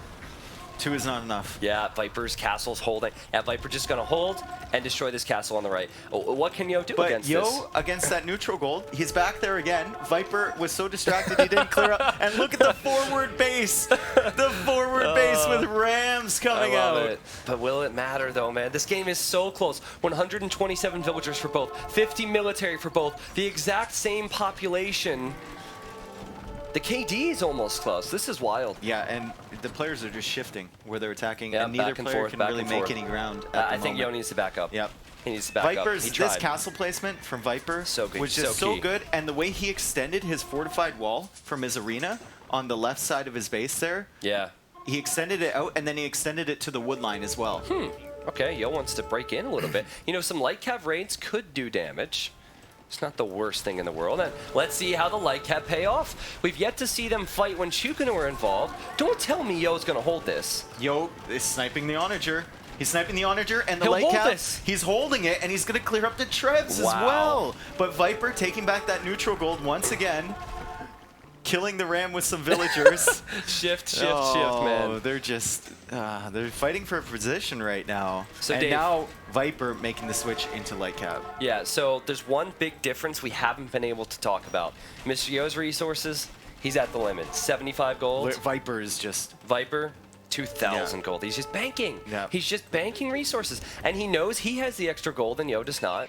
Speaker 2: 2 is not enough.
Speaker 1: Yeah, Viper's castle's holding. Yeah, Viper just gonna hold and destroy this castle on the right. What can Yo do against this?
Speaker 2: But Yo, against that neutral gold, he's back there again. Viper was so distracted he didn't clear up. And look at the forward base. The forward base with Rams coming out.
Speaker 1: I love it. But will it matter though, man? This game is so close. 127 villagers for both, 50 military for both, the exact same population. The KD is almost close. This is wild.
Speaker 2: Yeah, and the players are just shifting where they're attacking, and neither player can really make any ground at the
Speaker 1: I think Yo needs to back up.
Speaker 2: Yep.
Speaker 1: He needs to back up.
Speaker 2: This castle placement from Viper was just so good, and the way he extended his fortified wall from his arena on the left side of his base there, he extended it out, and then he extended it to the wood line as well.
Speaker 1: Okay, Yo wants to break in a little bit. You know, some light cav raids could do damage. It's not the worst thing in the world. And let's see how the light cav pay off. We've yet to see them fight when Chukunu are involved. Don't tell me Yo's going to hold this.
Speaker 2: Yo is sniping the onager. He's sniping the onager and the light cav. He's holding it, and he's going to clear up the trebs as well. But Viper taking back that neutral gold once again. killing the Ram with some villagers.
Speaker 1: shift, man.
Speaker 2: They're just they're fighting for a position right now.
Speaker 1: So
Speaker 2: and
Speaker 1: Dave,
Speaker 2: now Viper making the switch into light cab.
Speaker 1: Yeah, so there's one big difference we haven't been able to talk about. Mr. Yo's resources, he's at the limit. 75 gold.
Speaker 2: Viper is just
Speaker 1: Viper, 2,000
Speaker 2: Yeah.
Speaker 1: gold. He's just banking.
Speaker 2: Yeah.
Speaker 1: He's just banking resources. And he knows he has the extra gold and Yo does not.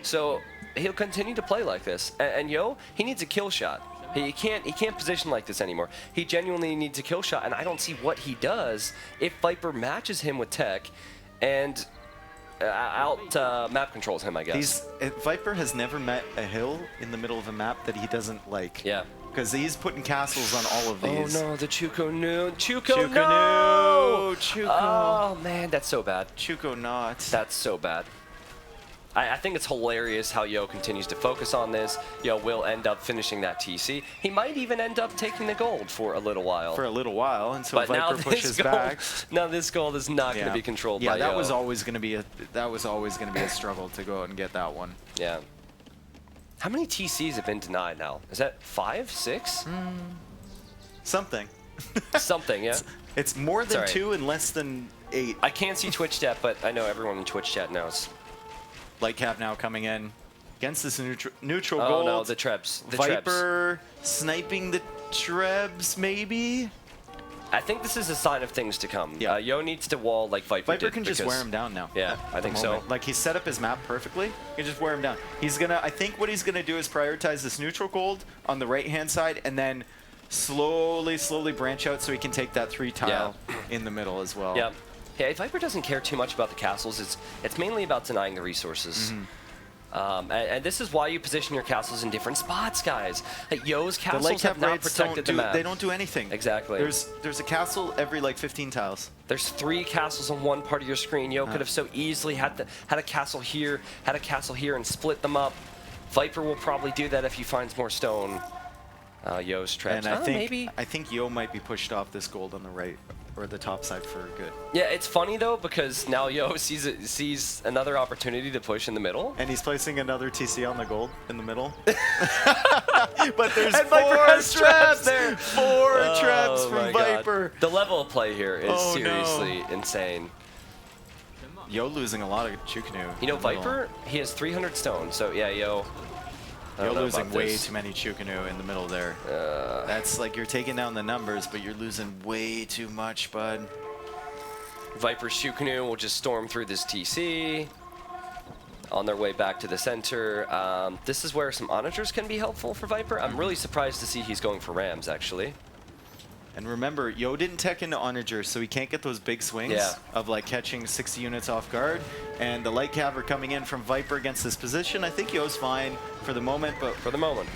Speaker 1: So he'll continue to play like this. And Yo, he needs a kill shot. He can't position like this anymore. He genuinely needs a kill shot, and I don't see what he does if Viper matches him with tech and out map controls him, I guess.
Speaker 2: Viper has never met a hill in the middle of a map that he doesn't like.
Speaker 1: Yeah.
Speaker 2: Because he's putting castles on all of these.
Speaker 1: Oh no, the Chuko no. Chuko
Speaker 2: Chuko
Speaker 1: no!
Speaker 2: Chuko.
Speaker 1: Oh man, that's so bad.
Speaker 2: Chuko not.
Speaker 1: That's so bad. I think it's hilarious how Yo continues to focus on this. Yo will end up finishing that TC. He might even end up taking the gold for a little while.
Speaker 2: For a little while until
Speaker 1: but
Speaker 2: Viper
Speaker 1: now
Speaker 2: pushes
Speaker 1: this gold,
Speaker 2: back.
Speaker 1: now this gold is not going to be controlled by Yo.
Speaker 2: Yeah, that was always going to be a struggle to go out and get that one.
Speaker 1: Yeah. How many TCs have been denied now? Is that 5, 6?
Speaker 2: Something.
Speaker 1: Something, yeah.
Speaker 2: It's more than
Speaker 1: Sorry.
Speaker 2: 2 and less than 8.
Speaker 1: I can't see Twitch chat, but I know everyone in Twitch chat knows.
Speaker 2: Light Cap now coming in against this neutral
Speaker 1: Oh
Speaker 2: gold.
Speaker 1: no, the Trebs. The Trebs.
Speaker 2: Viper sniping the Trebs, maybe?
Speaker 1: I think this is a sign of things to come.
Speaker 2: Yeah.
Speaker 1: Yo needs to wall like Viper
Speaker 2: Viper
Speaker 1: did
Speaker 2: can just
Speaker 1: because-
Speaker 2: wear him down now.
Speaker 1: Yeah,
Speaker 2: at
Speaker 1: I
Speaker 2: the
Speaker 1: think so.
Speaker 2: moment. Like, he set up his map perfectly. He can just wear him down. He's gonna, I think what he's gonna do is prioritize this neutral gold on the right-hand side and then slowly branch out so he can take that 3 tile in the middle as well.
Speaker 1: Yeah. Yeah, Viper doesn't care too much about the castles. It's mainly about denying the resources. And this is why you position your castles in different spots, guys. Like Yo's
Speaker 2: The
Speaker 1: castles
Speaker 2: light
Speaker 1: have
Speaker 2: cap
Speaker 1: not
Speaker 2: raids
Speaker 1: protected the map.
Speaker 2: they don't do anything.
Speaker 1: Exactly.
Speaker 2: There's a castle every like 15 tiles.
Speaker 1: There's 3 castles on one part of your screen. Yo could have so easily had a castle here, had a castle here, and split them up. Viper will probably do that if he finds more stone. Yo's traps.
Speaker 2: And
Speaker 1: Maybe.
Speaker 2: I think Yo might be pushed off this gold on the right or the top side for good.
Speaker 1: Yeah, it's funny though because now Yo sees another opportunity to push in the middle.
Speaker 2: And he's placing another TC on the gold in the middle. But there's
Speaker 1: And
Speaker 2: 4
Speaker 1: Viper has traps
Speaker 2: traps
Speaker 1: there.
Speaker 2: 4 traps
Speaker 1: Oh my
Speaker 2: from
Speaker 1: God.
Speaker 2: Viper.
Speaker 1: The level of play here is
Speaker 2: Oh, no.
Speaker 1: seriously insane.
Speaker 2: Yo losing a lot of Chukanu.
Speaker 1: You know, Viper, he has 300 stone, so yeah, Yo. I
Speaker 2: Yo
Speaker 1: don't know
Speaker 2: losing
Speaker 1: about
Speaker 2: way
Speaker 1: this.
Speaker 2: too many Chukanu in the middle there. That's like you're taking down the numbers, but you're losing way too much, bud.
Speaker 1: Viper's Shukanu will just storm through this TC on their way back to the center. This is where some onagers can be helpful for Viper. I'm really surprised to see he's going for Rams, actually.
Speaker 2: And remember, Yo didn't tech into Onager, so he can't get those big swings of like catching 60 units off guard. And the light cav are coming in from Viper against this position. I think Yo's fine for the moment, but
Speaker 1: For the moment.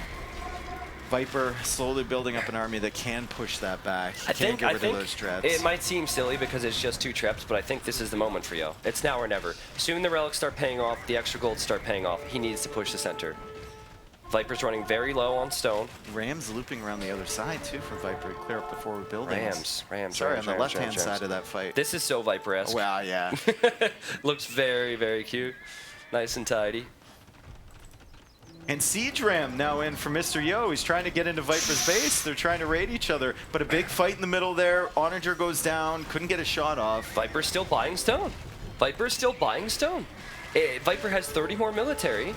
Speaker 2: Viper slowly building up an army that can push that back. He
Speaker 1: I
Speaker 2: can't
Speaker 1: think
Speaker 2: get rid of those traps.
Speaker 1: it might seem silly because it's just 2 traps, but I think this is the moment for Yo. It's now or never. Soon the relics start paying off, the extra gold start paying off. He needs to push the center. Viper's running very low on stone.
Speaker 2: Rams looping around the other side too for Viper to clear up the forward buildings.
Speaker 1: Rams.
Speaker 2: Sorry,
Speaker 1: Rams,
Speaker 2: on the
Speaker 1: Rams,
Speaker 2: left-hand
Speaker 1: Rams.
Speaker 2: side of that fight.
Speaker 1: This is so Viper-esque.
Speaker 2: Wow, yeah.
Speaker 1: Looks very, very cute. Nice and tidy.
Speaker 2: And Siege Ram now in for Mr. Yo. He's trying to get into Viper's base. They're trying to raid each other, but a big fight in the middle there. Onager goes down, couldn't get a shot off.
Speaker 1: Viper's still buying stone. Viper's still buying stone. Viper has 30 more military,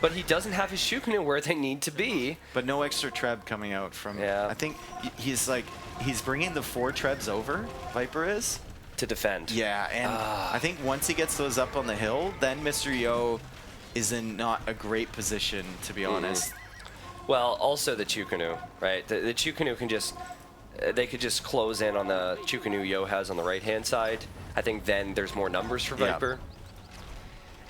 Speaker 1: but he doesn't have his Shukanu where they need to be.
Speaker 2: But no extra Treb coming out from...
Speaker 1: Yeah.
Speaker 2: I think he's bringing the 4 Trebs over, Viper is.
Speaker 1: To defend.
Speaker 2: Yeah, and I think once he gets those up on the hill, then Mr. Yo is in not a great position, to be honest.
Speaker 1: Well, also the Chukanu, right? The Chukanu can just... They could just close in on the Chukanu Yo has on the right-hand side. I think then there's more numbers for
Speaker 2: Yeah.
Speaker 1: Viper.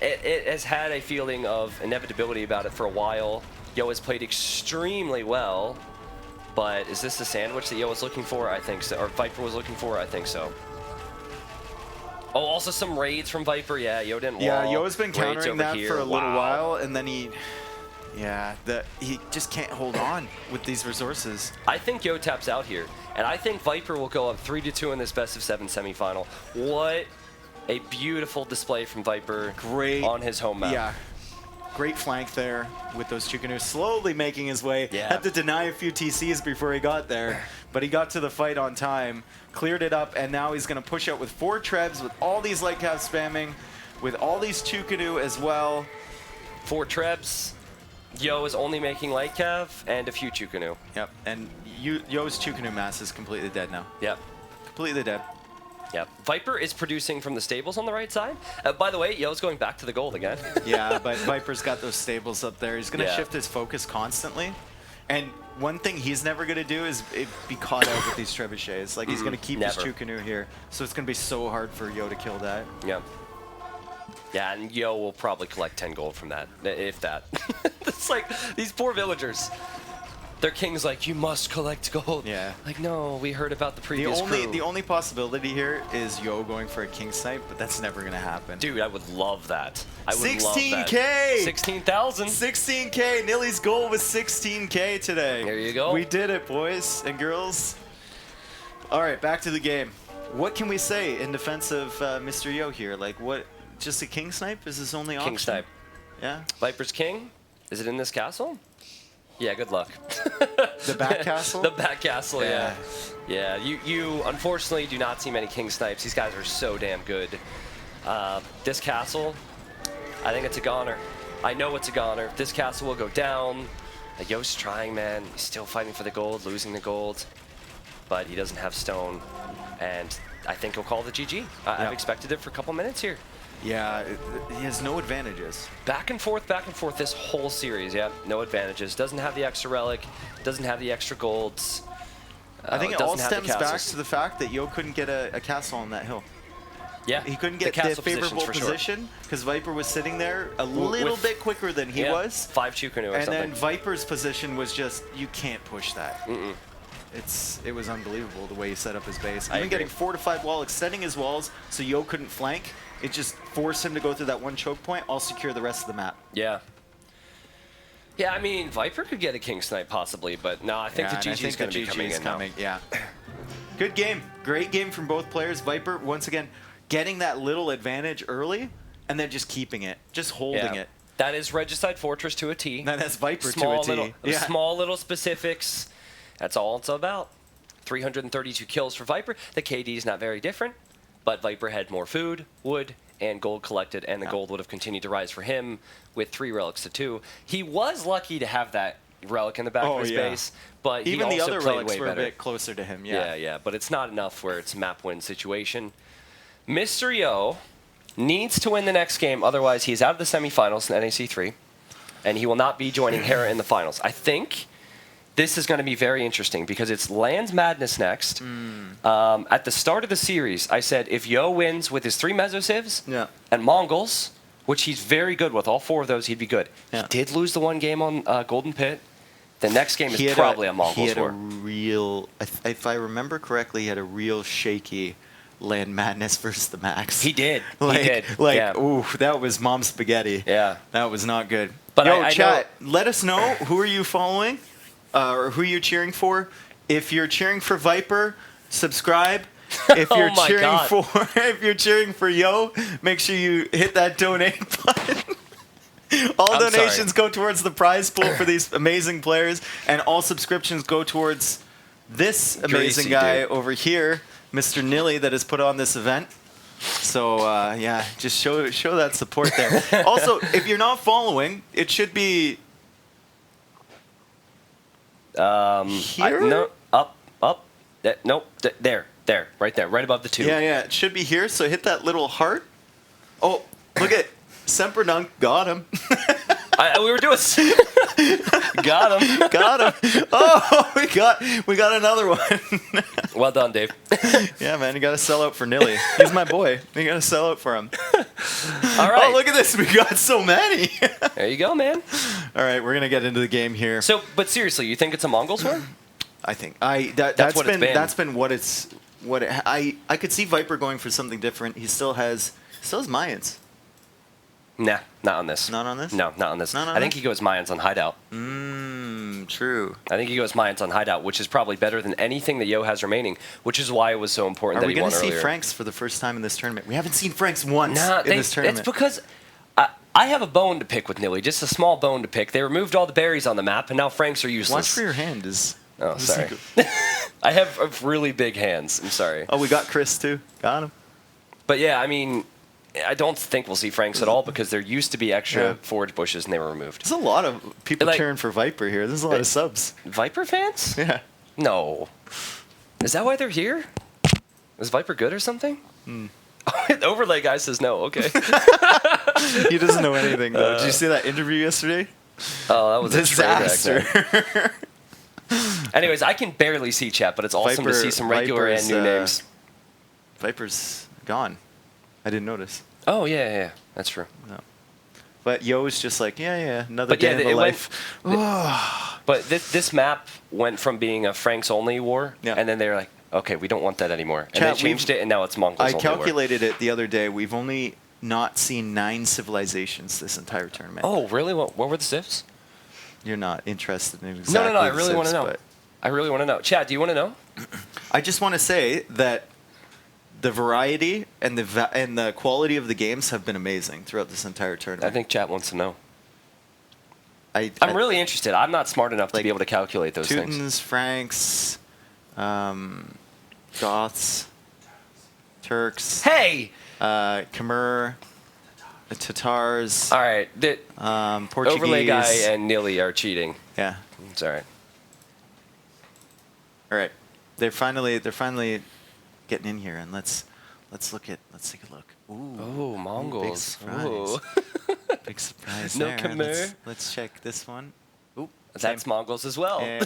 Speaker 1: It has had a feeling of inevitability about it for a while. Yo has played extremely well, but is this the sandwich that Yo was looking for? I think so. Or Viper was looking for? I think so. Oh, also some raids from Viper. Yeah, Yo didn't wall.
Speaker 2: Yeah, Yo's been
Speaker 1: Raids
Speaker 2: countering
Speaker 1: over
Speaker 2: that
Speaker 1: here.
Speaker 2: for a little
Speaker 1: Wow.
Speaker 2: while, and then he just can't hold on with these resources.
Speaker 1: I think Yo taps out here, and I think Viper will go up 3-2 in this best of 7 semifinal. What a beautiful display from Viper
Speaker 2: Great
Speaker 1: on his home map.
Speaker 2: Yeah. great flank there with those Chukanu slowly making his way.
Speaker 1: Yeah.
Speaker 2: Had to deny a few TCs before he got there, but he got to the fight on time, cleared it up, and now he's going to push out with 4 trebs, with all these light cav spamming, with all these Chukanu as well.
Speaker 1: 4 trebs. Yo is only making light cav and a few Chukanu.
Speaker 2: Yep, and Yo's Chukanu mass is completely dead now.
Speaker 1: Yep.
Speaker 2: Completely dead.
Speaker 1: Yep. Viper is producing from the stables on the right side. By the way, Yo's going back to the gold again.
Speaker 2: Yeah, but Viper's got those stables up there. He's going to
Speaker 1: Yeah.
Speaker 2: shift his focus constantly. And one thing he's never going to do is be caught out with these trebuchets. Like, he's going to keep his
Speaker 1: Never.
Speaker 2: Chukanu here. So it's going to be so hard for Yo to kill that.
Speaker 1: Yep. Yeah, and Yo will probably collect 10 gold from that, if that. It's like, these poor villagers. Their king's like, you must collect gold.
Speaker 2: Yeah.
Speaker 1: Like, no, we heard about the previous crew.
Speaker 2: The only possibility here is Yo going for a king snipe, but that's never going to happen.
Speaker 1: Dude, I would love that. I would
Speaker 2: 16K!
Speaker 1: love that. 16,000.
Speaker 2: 16K! Nili's goal was 16K today.
Speaker 1: There you go.
Speaker 2: We did it, boys and girls. All right, back to the game. What can we say in defense of Mr. Yo here? Like, what? Just a king snipe is his only option?
Speaker 1: King snipe.
Speaker 2: Yeah.
Speaker 1: Viper's king? Is it in this castle? Yeah, good luck.
Speaker 2: The back castle?
Speaker 1: The back castle, yeah.
Speaker 2: Yeah.
Speaker 1: Yeah, you unfortunately do not see many king snipes. These guys are so damn good. This castle, I think it's a goner. I know it's a goner. This castle will go down. Yo's trying, man. He's still fighting for the gold, losing the gold. But he doesn't have stone. And I think he'll call the GG. I've expected it for a couple minutes here.
Speaker 2: Yeah, he has no advantages.
Speaker 1: Back and forth this whole series. Yeah, no advantages. Doesn't have the extra relic. Doesn't have the extra golds.
Speaker 2: I think it all
Speaker 1: doesn't have the
Speaker 2: stems back
Speaker 1: castles.
Speaker 2: to the fact that Yo couldn't get a castle on that hill.
Speaker 1: Yeah,
Speaker 2: He couldn't get the
Speaker 1: castle
Speaker 2: favorable
Speaker 1: positions for
Speaker 2: position because Viper was sitting there a little bit quicker than he was.
Speaker 1: 5 Chukanu or
Speaker 2: And
Speaker 1: something.
Speaker 2: then Viper's position was just, you can't push that. It was unbelievable the way he set up his base.
Speaker 1: I
Speaker 2: Even
Speaker 1: agree.
Speaker 2: getting 4 to 5 wall, extending his walls so Yo couldn't flank. It just forced him to go through that one choke point. I'll secure the rest of the map.
Speaker 1: Yeah. Yeah, I mean, Viper could get a king snipe possibly, but no, I think the GG is going to be coming in now.
Speaker 2: Yeah. Good game. Great game from both players. Viper, once again, getting that little advantage early and then just keeping it, just holding it.
Speaker 1: That is Regicide Fortress to a T.
Speaker 2: That's Viper
Speaker 1: small
Speaker 2: to a T.
Speaker 1: little, small little specifics. That's all it's about. 332 kills for Viper. The KD is not very different, but Viper had more food, wood, and gold collected, and the gold would have continued to rise for him with 3 relics to 2. He was lucky to have that relic in the back of his base, but
Speaker 2: even
Speaker 1: he
Speaker 2: the
Speaker 1: also
Speaker 2: other
Speaker 1: played
Speaker 2: relics
Speaker 1: way
Speaker 2: were
Speaker 1: better.
Speaker 2: a bit closer to him.
Speaker 1: Yeah, but it's not enough where it's a map win situation. Mr. Yo needs to win the next game, otherwise he's out of the semifinals in NAC3, and he will not be joining Hera in the finals. I think this is going to be very interesting because it's Lands Madness next. At the start of the series, I said if Yo wins with his 3 Mesosivs and Mongols, which he's very good with, all 4 of those, he'd be good.
Speaker 2: Yeah.
Speaker 1: He did lose the one game on Golden Pit. The next game is probably a Mongols
Speaker 2: He had a
Speaker 1: war.
Speaker 2: real, if I remember correctly, he had a real shaky Land Madness versus the Max.
Speaker 1: He did.
Speaker 2: Like,
Speaker 1: he did.
Speaker 2: Like,
Speaker 1: yeah.
Speaker 2: ooh, that was mom spaghetti.
Speaker 1: Yeah.
Speaker 2: That was not good.
Speaker 1: But
Speaker 2: Yo,
Speaker 1: I
Speaker 2: chat, let us know who are you following or who you're cheering for. If you're cheering for Viper, subscribe. If you're if you're cheering for Yo, make sure you hit that donate button. All donations go towards the prize pool for these amazing players, and all subscriptions go towards this amazing guy over here, Mr. Nili, that has put on this event. So yeah, just show that support there. Also, if you're not following, it should be here.
Speaker 1: No, up. Nope. There, right there, right above the 2.
Speaker 2: Yeah, it should be here. So hit that little heart. Oh, look at Semper Dunk, got him.
Speaker 1: We were doing. Got him.
Speaker 2: Got him. Oh, we got another one.
Speaker 1: Well done, Dave.
Speaker 2: Yeah, man, you got to sell out for Nili. He's my boy. You got to sell out for him.
Speaker 1: All right.
Speaker 2: Oh, look at this. We got so many.
Speaker 1: There you go, man.
Speaker 2: All right, we're gonna get into the game here.
Speaker 1: So, but seriously, you think it's a Mongols war?
Speaker 2: I think that's
Speaker 1: what it's been.
Speaker 2: That's been what it's what it, I could see Viper going for something different. He still has Mayans.
Speaker 1: Nah, not on this.
Speaker 2: Not on this?
Speaker 1: No, not on this.
Speaker 2: Not on
Speaker 1: I think he goes Mayans on Hideout.
Speaker 2: True.
Speaker 1: I think he goes Mayans on Hideout, which is probably better than anything that Yo has remaining, which is why it was so important
Speaker 2: Are
Speaker 1: that
Speaker 2: we
Speaker 1: he won
Speaker 2: gonna see
Speaker 1: earlier.
Speaker 2: Franks for the first time in this tournament? We haven't seen Franks once
Speaker 1: Nah,
Speaker 2: in this tournament.
Speaker 1: It's because I have a bone to pick with Nili, just a small bone to pick. They removed all the berries on the map, and now Franks are useless.
Speaker 2: Watch for your hand.
Speaker 1: Oh, sorry. I have really big hands. I'm sorry.
Speaker 2: Oh, we got Chris too. Got him.
Speaker 1: But yeah, I mean, I don't think we'll see Franks at all because there used to be extra forage bushes and they were removed.
Speaker 2: There's a lot of people
Speaker 1: Like-
Speaker 2: cheering for Viper here. There's a lot of subs.
Speaker 1: Viper fans?
Speaker 2: Yeah.
Speaker 1: No. Is that why they're here? Is Viper good or something? The overlay guy says no. Okay.
Speaker 2: He doesn't know anything though. Did you see that interview yesterday?
Speaker 1: Oh, that was a train wreck,
Speaker 2: Disaster.
Speaker 1: man. Anyways, I can barely see chat, but it's awesome to see some regular and new names.
Speaker 2: Viper's gone. I didn't notice.
Speaker 1: Oh, yeah. That's true.
Speaker 2: No. But Yo's just like, yeah, another
Speaker 1: But yeah,
Speaker 2: day in the
Speaker 1: it went-
Speaker 2: life.
Speaker 1: But this map went from being a Franks only war,
Speaker 2: Yeah.
Speaker 1: and then they were like, okay, we don't want that anymore. And
Speaker 2: Chat,
Speaker 1: they changed it, and now it's Mongols
Speaker 2: I
Speaker 1: only war.
Speaker 2: calculated it the other day. We've only not seen 9 civilizations this entire tournament.
Speaker 1: Oh, really? What were the civs?
Speaker 2: You're not interested in exactly
Speaker 1: No, I
Speaker 2: the
Speaker 1: really want to
Speaker 2: civs,
Speaker 1: know.
Speaker 2: but
Speaker 1: I really want to know. Chad, do you want to know?
Speaker 2: I just want to say that the variety and the quality of the games have been amazing throughout this entire
Speaker 1: I
Speaker 2: tournament.
Speaker 1: think chat wants to know.
Speaker 2: I'm
Speaker 1: I'm really interested. I'm not smart enough to
Speaker 2: like,
Speaker 1: be able to calculate those things.
Speaker 2: Teutons, Franks, Goths, Turks,
Speaker 1: Hey!
Speaker 2: Khmer, the Tatars,
Speaker 1: All right. The
Speaker 2: Portuguese.
Speaker 1: overlay guy and Nili are cheating.
Speaker 2: Yeah.
Speaker 1: It's all right.
Speaker 2: All right. They're finally getting in here, and let's take a look. Ooh.
Speaker 1: Oh, Mongols.
Speaker 2: surprise.
Speaker 1: Ooh.
Speaker 2: Big surprise
Speaker 1: No
Speaker 2: there.
Speaker 1: Khmer.
Speaker 2: Let's check this one. Ooh.
Speaker 1: That's Mongols as well.
Speaker 2: Yeah.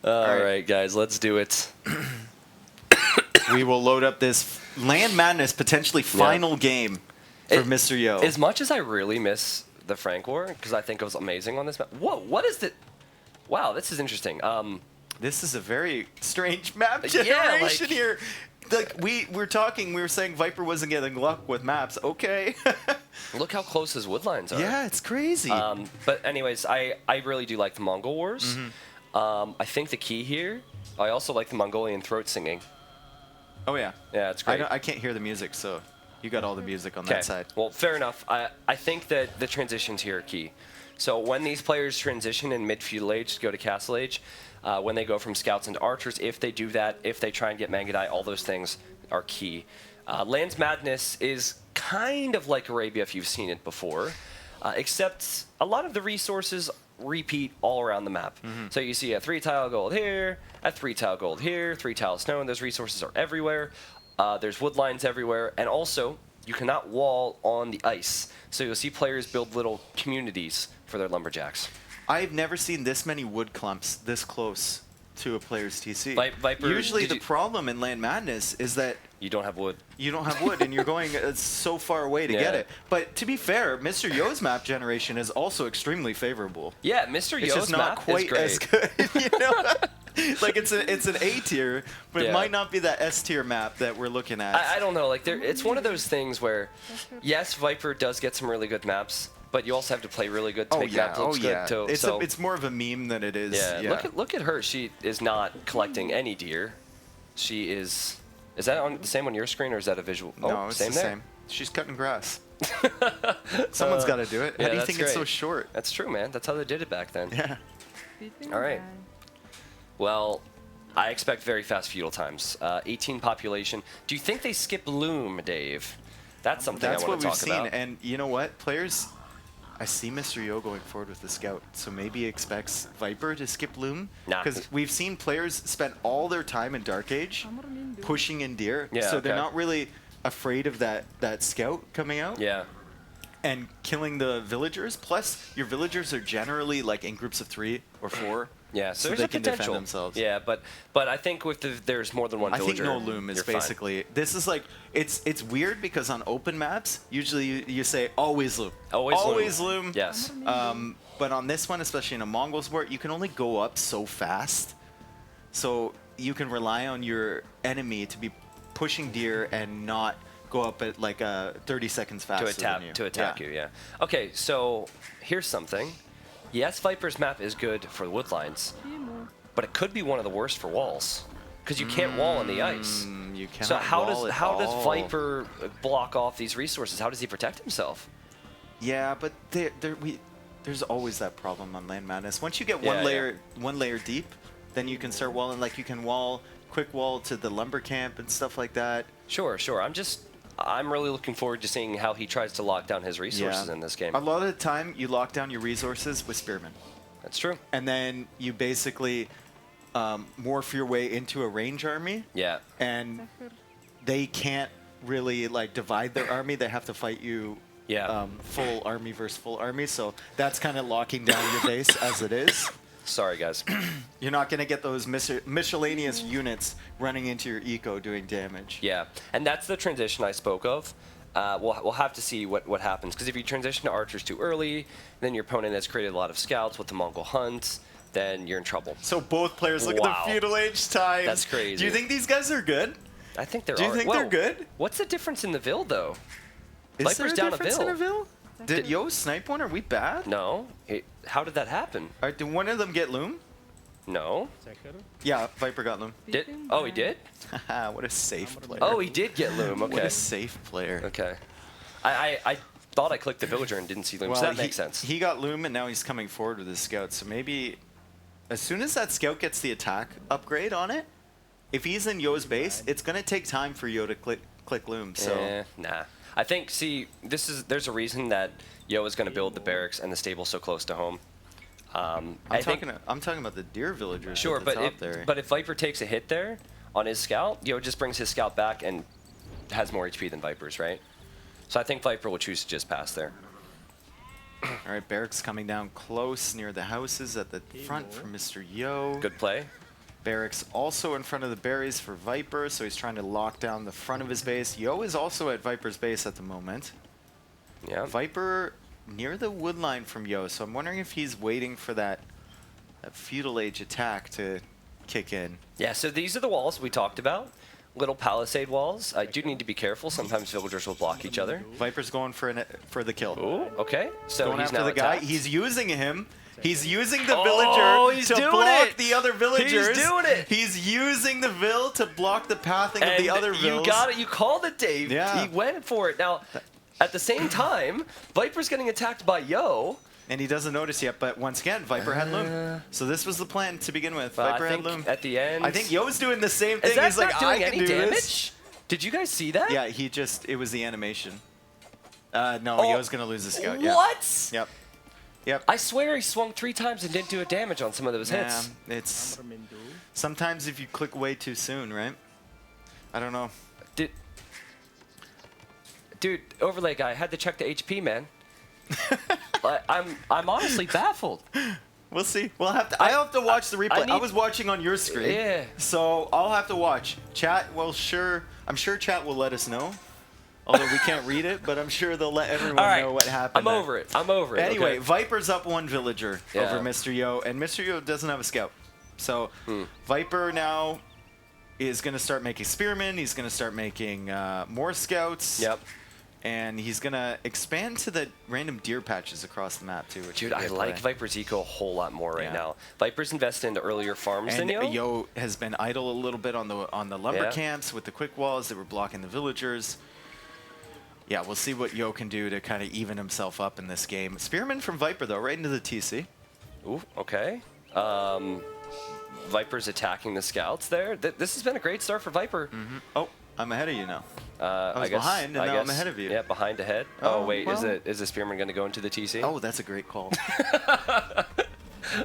Speaker 1: All right, guys, let's do it.
Speaker 2: We will load up this Land Madness potentially final game for Mr. Yo.
Speaker 1: As much as I really miss the Frank War, because I think it was amazing on this map. Whoa, what is the... Wow, this is interesting.
Speaker 2: This is a very strange map
Speaker 1: Yeah,
Speaker 2: generation
Speaker 1: like-
Speaker 2: here. Like we were saying Viper wasn't getting luck with maps. Okay.
Speaker 1: Look how close his woodlines are.
Speaker 2: Yeah, it's crazy.
Speaker 1: But anyways, I really do like the Mongol Wars. I think the key here, I also like the Mongolian throat singing.
Speaker 2: oh yeah.
Speaker 1: Yeah, it's great.
Speaker 2: I can't hear the music, so you got all the music on
Speaker 1: Okay,
Speaker 2: that side.
Speaker 1: well, fair enough. I think that the transitions here are key. So when these players transition in mid-feudal age to go to castle age, when they go from scouts into archers, if they do that, if they try and get Mangudai, all those things are key. Lands Madness is kind of like Arabia if you've seen it before, except a lot of the resources repeat all around the map. So you see a 3-tile gold here, a 3-tile gold here, 3-tile stone. Those resources are everywhere. There's wood lines everywhere, and also you cannot wall on the ice. So you'll see players build little communities for their lumberjacks.
Speaker 2: I've never seen this many wood clumps this close to a player's TC.
Speaker 1: Viper,
Speaker 2: Usually
Speaker 1: did
Speaker 2: the
Speaker 1: you-
Speaker 2: problem in Land Madness is that
Speaker 1: You don't have wood.
Speaker 2: you don't have wood and you're going so far away to get
Speaker 1: Yeah.
Speaker 2: it. But to be fair, Mr. Yo's map generation is also extremely favorable.
Speaker 1: Yeah, Mr.
Speaker 2: It's
Speaker 1: Yo's
Speaker 2: just not
Speaker 1: map
Speaker 2: quite
Speaker 1: is great.
Speaker 2: as good, you know. Like it's an A tier, but
Speaker 1: Yeah.
Speaker 2: it might not be that S tier map that we're looking at.
Speaker 1: I don't know. Like, it's one of those things where, yes, Viper does get some really good maps, but you also have to play really good to make maps look good too.
Speaker 2: It's
Speaker 1: so,
Speaker 2: it's more of a meme than it is.
Speaker 1: yeah, look at her. She is not collecting any deer. She is. Is that on the same on your screen or is that a visual?
Speaker 2: No,
Speaker 1: Oh,
Speaker 2: it's
Speaker 1: same
Speaker 2: the
Speaker 1: there.
Speaker 2: same. She's cutting grass. Someone's got to do it.
Speaker 1: yeah,
Speaker 2: How do you
Speaker 1: that's
Speaker 2: think it's so
Speaker 1: great.
Speaker 2: short?
Speaker 1: That's true, man. That's how they did it back then.
Speaker 2: Yeah.
Speaker 1: All right. Well, I expect very fast feudal times. 18 population. Do you think they skip loom, Dave? That's something
Speaker 2: That's
Speaker 1: I want
Speaker 2: what
Speaker 1: to
Speaker 2: we've
Speaker 1: talk
Speaker 2: seen.
Speaker 1: about.
Speaker 2: And you know what? Players, I see Mr. Yo going forward with the scout, so maybe he expects Viper to skip loom.
Speaker 1: Nah.
Speaker 2: Because we've seen players spend all their time in Dark Age pushing in deer,
Speaker 1: Yeah,
Speaker 2: so they're
Speaker 1: okay.
Speaker 2: not really afraid of that scout coming out
Speaker 1: Yeah.
Speaker 2: and killing the villagers. Plus, your villagers are generally like in groups of 3 or 4.
Speaker 1: Yeah, so,
Speaker 2: So
Speaker 1: there's
Speaker 2: they
Speaker 1: a
Speaker 2: can
Speaker 1: potential.
Speaker 2: defend themselves.
Speaker 1: Yeah, but I think with there's more than one
Speaker 2: I think
Speaker 1: villager.
Speaker 2: no loom is
Speaker 1: you're fine.
Speaker 2: basically this is like it's weird because on open maps usually you say always loom,
Speaker 1: Always
Speaker 2: loom.
Speaker 1: Yes.
Speaker 2: But on this one, especially in a Mongol sport, you can only go up so fast, so you can rely on your enemy to be pushing deer and not go up at like 30 seconds faster
Speaker 1: To attack you. Yeah. Okay, so here's something. Yes, Viper's map is good for the wood lines, but it could be one of the worst for walls. because you can't wall on the ice.
Speaker 2: You cannot
Speaker 1: So how
Speaker 2: wall
Speaker 1: does
Speaker 2: at
Speaker 1: does
Speaker 2: all.
Speaker 1: Viper block off these resources? How does he protect himself?
Speaker 2: Yeah, but there's always that problem on Land Madness. Once you get
Speaker 1: Yeah,
Speaker 2: one layer deep, then you can start walling. Like you can quick wall to the lumber camp and stuff like that.
Speaker 1: Sure. I'm really looking forward to seeing how he tries to lock down his resources in this game.
Speaker 2: A lot of the time, you lock down your resources with Spearmen.
Speaker 1: That's true.
Speaker 2: And then you basically morph your way into a range army.
Speaker 1: Yeah.
Speaker 2: And they can't really like divide their army. They have to fight you full army versus full army. So that's kind of locking down your base as it is.
Speaker 1: Sorry, guys.
Speaker 2: You're not going to get those miscellaneous units running into your eco doing damage.
Speaker 1: Yeah, and that's the transition I spoke of. We'll have to see what happens, because if you transition to archers too early, then your opponent has created a lot of scouts with the Mongol hunt, then you're in trouble.
Speaker 2: So both players, look at the feudal age times.
Speaker 1: That's crazy.
Speaker 2: Do you think these guys are good?
Speaker 1: I think they're
Speaker 2: Do you think they're good?
Speaker 1: What's the difference in the Vil, though?
Speaker 2: Is
Speaker 1: Viper's
Speaker 2: there a
Speaker 1: down a
Speaker 2: difference
Speaker 1: Vil.
Speaker 2: in a Vil? Did Yo snipe one? Are we bad?
Speaker 1: No. How did that happen?
Speaker 2: All right, did one of them get Loom?
Speaker 1: No.
Speaker 2: Yeah, Viper got Loom.
Speaker 1: Oh, he did?
Speaker 2: What a safe player.
Speaker 1: Oh, he did get Loom. Okay.
Speaker 2: What a safe player.
Speaker 1: Okay. I thought I clicked the villager and didn't see Loom, so that makes sense.
Speaker 2: He got Loom, and now he's coming forward with his scout. So maybe as soon as that scout gets the attack upgrade on it, if he's in Yo's base, it's going to take time for Yo to click Loom. So
Speaker 1: nah. I think, there's a reason that Yo is going to build the barracks and the stable so close to home.
Speaker 2: I'm talking about the deer villagers.
Speaker 1: Sure,
Speaker 2: at the top
Speaker 1: but if Viper takes a hit there on his scout, Yo just brings his scout back and has more HP than Viper's, right? So I think Viper will choose to just pass there.
Speaker 2: All right, barracks coming down close near the houses at the front for Mr. Yo.
Speaker 1: Good play.
Speaker 2: Barracks also in front of the berries for Viper, so he's trying to lock down the front of his base. Yo is also at Viper's base at the moment.
Speaker 1: Yeah.
Speaker 2: Viper near the wood line from Yo, so I'm wondering if he's waiting for that feudal age attack to kick in.
Speaker 1: Yeah, so these are the walls we talked about. Little palisade walls. I do need to be careful. Sometimes villagers will block each other.
Speaker 2: Viper's going for the kill.
Speaker 1: Ooh, okay. So
Speaker 2: going
Speaker 1: he's
Speaker 2: after
Speaker 1: now
Speaker 2: the guy.
Speaker 1: attacked.
Speaker 2: He's using him. He's using the villager to block the other villagers.
Speaker 1: He's doing it.
Speaker 2: He's using the Vil to block the pathing of the other Vils.
Speaker 1: You got it. You called it, Dave.
Speaker 2: Yeah.
Speaker 1: He went for it. Now, at the same time, Viper's getting attacked by Yo.
Speaker 2: And he doesn't notice yet, but once again, Viper had Loom. So this was the plan to begin with. Viper
Speaker 1: I
Speaker 2: had
Speaker 1: think
Speaker 2: Loom.
Speaker 1: At the end,
Speaker 2: I think Yo's doing the same thing.
Speaker 1: Is that
Speaker 2: He's like,
Speaker 1: not doing
Speaker 2: I can
Speaker 1: any
Speaker 2: do
Speaker 1: damage?
Speaker 2: this.
Speaker 1: Did you guys see that?
Speaker 2: Yeah, it was the animation. No, Yo's going to lose his scout.
Speaker 1: What?
Speaker 2: Yeah. Yep.
Speaker 1: I swear he swung 3 times and didn't do a damage on some of those hits.
Speaker 2: It's sometimes if you click way too soon, right? I don't know.
Speaker 1: Dude, overlay guy, I had to check the HP, man. I'm honestly baffled.
Speaker 2: We'll see. We'll have to. I have to watch the replay. I was watching on your screen.
Speaker 1: Yeah.
Speaker 2: So I'll have to watch. Chat. Well, sure. I'm sure chat will let us know. Although we can't read it, but I'm sure they'll let everyone know what happened.
Speaker 1: I'm over it.
Speaker 2: Anyway,
Speaker 1: okay.
Speaker 2: Viper's up 1 villager over Mr. Yo, and Mr. Yo doesn't have a scout. So Viper now is going to start making spearmen. He's going to start making more scouts.
Speaker 1: Yep.
Speaker 2: And he's going to expand to the random deer patches across the map, too.
Speaker 1: Dude, I like Viper's eco a whole lot more right now. Viper's invested into earlier farms than Yo.
Speaker 2: Yo has been idle a little bit on the lumber camps with the quick walls that were blocking the villagers. Yeah, we'll see what Yo can do to kind of even himself up in this game. Spearman from Viper, though, right into the TC.
Speaker 1: Ooh, okay. Viper's attacking the scouts there. This has been a great start for Viper.
Speaker 2: Oh, I'm ahead of you now.
Speaker 1: I guess,
Speaker 2: behind, and now I'm ahead of you.
Speaker 1: Yeah, behind ahead. Oh, wait, well. Is the Spearman going to go into the TC?
Speaker 2: Oh, that's a great call.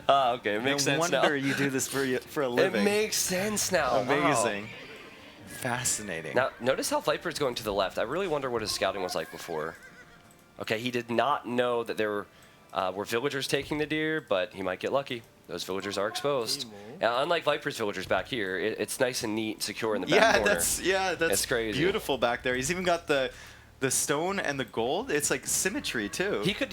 Speaker 1: Okay, it makes sense now.
Speaker 2: No wonder you do this for a living.
Speaker 1: It makes sense now.
Speaker 2: Amazing.
Speaker 1: Wow.
Speaker 2: Fascinating.
Speaker 1: Now, notice how Viper's going to the left. I really wonder what his scouting was like before. Okay, he did not know that there were villagers taking the deer, but he might get lucky. Those villagers are exposed. Unlike Viper's villagers back here, it's nice and neat, secure in the back corner.
Speaker 2: That's
Speaker 1: crazy.
Speaker 2: Beautiful back there. He's even got the stone and the gold. It's like symmetry too.
Speaker 1: He could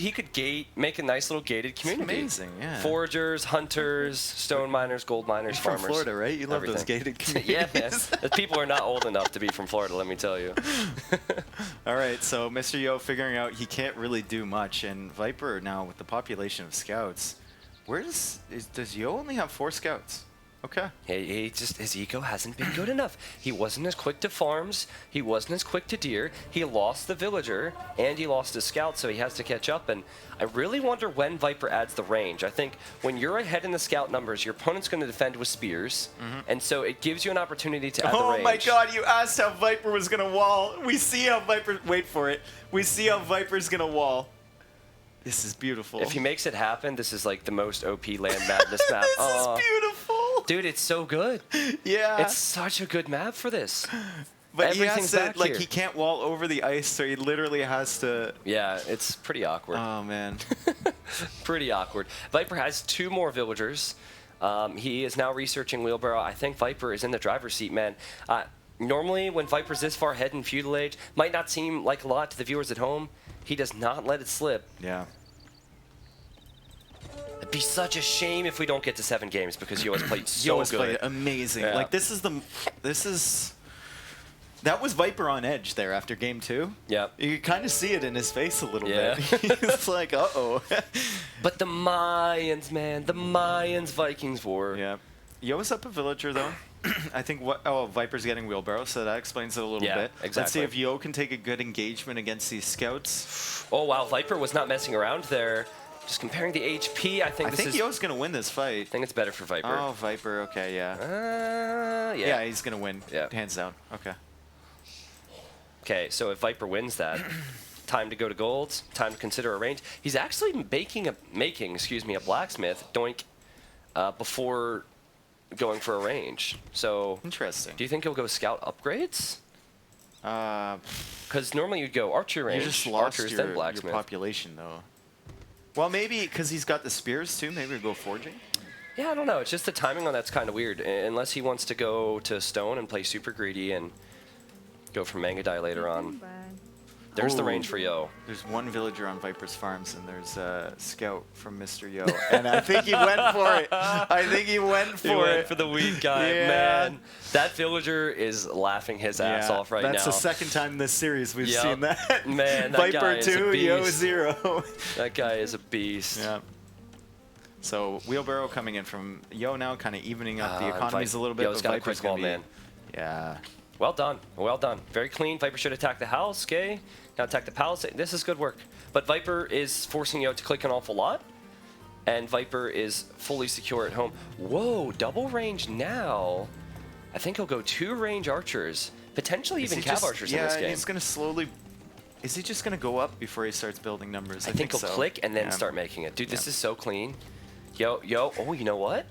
Speaker 1: make a nice little gated community.
Speaker 2: It's amazing, yeah.
Speaker 1: Foragers, hunters, stone miners, gold miners,
Speaker 2: You're
Speaker 1: farmers.
Speaker 2: from Florida, right? You love those gated communities.
Speaker 1: Yeah, man. The people are not old enough to be from Florida, let me tell you.
Speaker 2: All right, so Mr. Yo figuring out he can't really do much, and Viper now with the population of scouts. Does Yo only have 4 scouts? Okay.
Speaker 1: His eco hasn't been good enough. He wasn't as quick to farms. He wasn't as quick to deer. He lost the villager, and he lost his scout, so he has to catch up. And I really wonder when Viper adds the range. I think when you're ahead in the scout numbers, your opponent's going to defend with spears, and so it gives you an opportunity to add the range.
Speaker 2: Oh my god, you asked how Viper was going to wall. We see how Viper... Wait for it. We see how Viper's going to wall. This is beautiful.
Speaker 1: If he makes it happen, this is like the most OP land madness map.
Speaker 2: This is beautiful.
Speaker 1: Dude, it's so good.
Speaker 2: Yeah.
Speaker 1: It's such a good map for this.
Speaker 2: But he has
Speaker 1: Everything's
Speaker 2: to,
Speaker 1: back
Speaker 2: like,
Speaker 1: here.
Speaker 2: he can't wall over the ice, so he literally has to...
Speaker 1: Yeah, it's pretty awkward.
Speaker 2: Oh, man.
Speaker 1: Pretty awkward. Viper has 2 more villagers. He is now researching wheelbarrow. I think Viper is in the driver's seat, man. Normally, when Viper's this far ahead in Feudal Age, might not seem like a lot to the viewers at home. He does not let it slip.
Speaker 2: Yeah.
Speaker 1: It'd be such a shame if we don't get to 7 games because Yo has played so
Speaker 2: Yo's
Speaker 1: good.
Speaker 2: played amazing.
Speaker 1: Yeah.
Speaker 2: Like, this is... That was Viper on edge there after game 2.
Speaker 1: Yeah.
Speaker 2: You kind of see it in his face a little
Speaker 1: Yeah.
Speaker 2: bit. It's like, uh-oh.
Speaker 1: But the Mayans, man. The Mayans Vikings war.
Speaker 2: Yeah. Yo's up a villager, though. I think Viper's getting wheelbarrow, so that explains it a little
Speaker 1: Yeah,
Speaker 2: bit.
Speaker 1: exactly.
Speaker 2: Let's see if Yo can take a good engagement against these scouts.
Speaker 1: Oh, wow. Viper was not messing around there. Just comparing the HP, I think
Speaker 2: Yo's going to win this fight.
Speaker 1: I think it's better for Viper.
Speaker 2: Oh, Viper, okay, yeah.
Speaker 1: Yeah.
Speaker 2: Yeah, he's going to win.
Speaker 1: Yeah.
Speaker 2: Hands down. Okay.
Speaker 1: Okay, so if Viper wins that, time to go to gold, time to consider a range. He's actually making a blacksmith, doink, before going for a range. So
Speaker 2: Interesting.
Speaker 1: do you think he'll go scout upgrades? Because normally you'd go archer range,
Speaker 2: You just lost
Speaker 1: archers, then
Speaker 2: your
Speaker 1: blacksmith.
Speaker 2: population, though. Well, maybe because he's got the spears, too. Maybe we'll go forging.
Speaker 1: Yeah, I don't know. It's just the timing on that's kind of weird. Unless he wants to go to stone and play super greedy and go for Mangadai later on. There's the
Speaker 2: Ooh.
Speaker 1: range for Yo.
Speaker 2: There's one villager on Viper's Farms, and there's a scout from Mr. Yo. And I think he went for it. I think he went for
Speaker 1: He
Speaker 2: it.
Speaker 1: went for the weak guy,
Speaker 2: Yeah.
Speaker 1: man. That villager is laughing his ass off right now.
Speaker 2: That's the second time in this series we've
Speaker 1: Yep.
Speaker 2: seen that.
Speaker 1: Man, that
Speaker 2: Viper
Speaker 1: guy is a
Speaker 2: 2, Yo
Speaker 1: beast.
Speaker 2: 0.
Speaker 1: That guy is a beast.
Speaker 2: Yeah. So wheelbarrow coming in from Yo now, kind of evening up the economies a little bit.
Speaker 1: Yo's
Speaker 2: but
Speaker 1: got a
Speaker 2: Viper's
Speaker 1: quick wall,
Speaker 2: gonna be,
Speaker 1: man.
Speaker 2: Yeah.
Speaker 1: Well done. Well done. Very clean. Viper should attack the house, okay? Now attack the palisade. This is good work. But Viper is forcing Yo to click an awful lot. And Viper is fully secure at home. Whoa, double range now. I think he'll go 2 range archers. Potentially even cav archers in this game.
Speaker 2: Yeah, he's going to slowly... Is he just going to go up before he starts building numbers?
Speaker 1: I think he'll
Speaker 2: so.
Speaker 1: click and then
Speaker 2: Yeah.
Speaker 1: start making it. Dude, this is so clean. Yo, oh, you know what?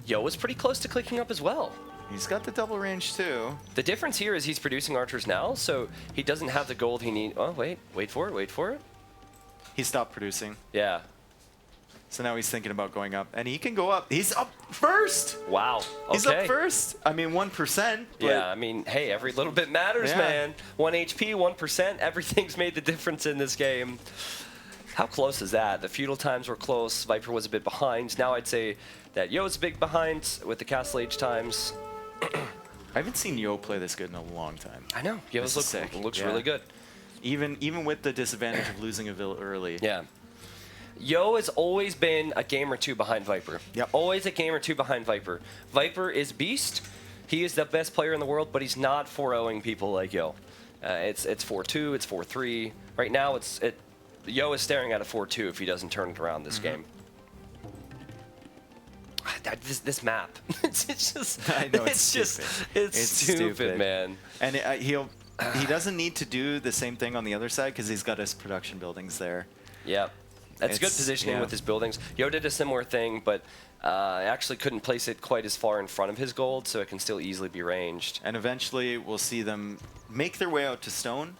Speaker 1: Yo was pretty close to clicking up as well.
Speaker 2: He's got the double range too.
Speaker 1: The difference here is he's producing archers now, so he doesn't have the gold he needs. Oh, wait for it.
Speaker 2: He stopped producing.
Speaker 1: Yeah.
Speaker 2: So now he's thinking about going up. And he can go up. He's up first!
Speaker 1: Wow. Okay.
Speaker 2: He's up first! I mean, 1%. But
Speaker 1: Yeah, I mean, hey, every little bit matters,
Speaker 2: Yeah.
Speaker 1: man. 1 HP, 1%, everything's made the difference in this game. How close is that? The feudal times were close. Viper was a bit behind. Now I'd say that Yo's a bit behind with the castle age times.
Speaker 2: I haven't seen Yo play this good in a long time.
Speaker 1: I know. Yo's
Speaker 2: This is sick.
Speaker 1: looks
Speaker 2: Yeah.
Speaker 1: really good.
Speaker 2: Even with the disadvantage of losing a villain early.
Speaker 1: Yeah. Yo has always been a game or 2 behind Viper.
Speaker 2: Yep.
Speaker 1: Always a game or 2 behind Viper. Viper is beast. He is the best player in the world, but he's not 4-0ing people like Yo. It's 4-2, it's 4-3. Right now, Yo is staring at a 4-2 if he doesn't turn it around this game. This map, it's just,
Speaker 2: I know, it's
Speaker 1: stupid, man.
Speaker 2: And he doesn't need to do the same thing on the other side because he's got his production buildings there.
Speaker 1: Yep. That's good
Speaker 2: It's-
Speaker 1: positioning
Speaker 2: yeah.
Speaker 1: with his buildings. Yo did a similar thing, but actually couldn't place it quite as far in front of his gold, so it can still easily be ranged.
Speaker 2: And eventually we'll see them make their way out to stone,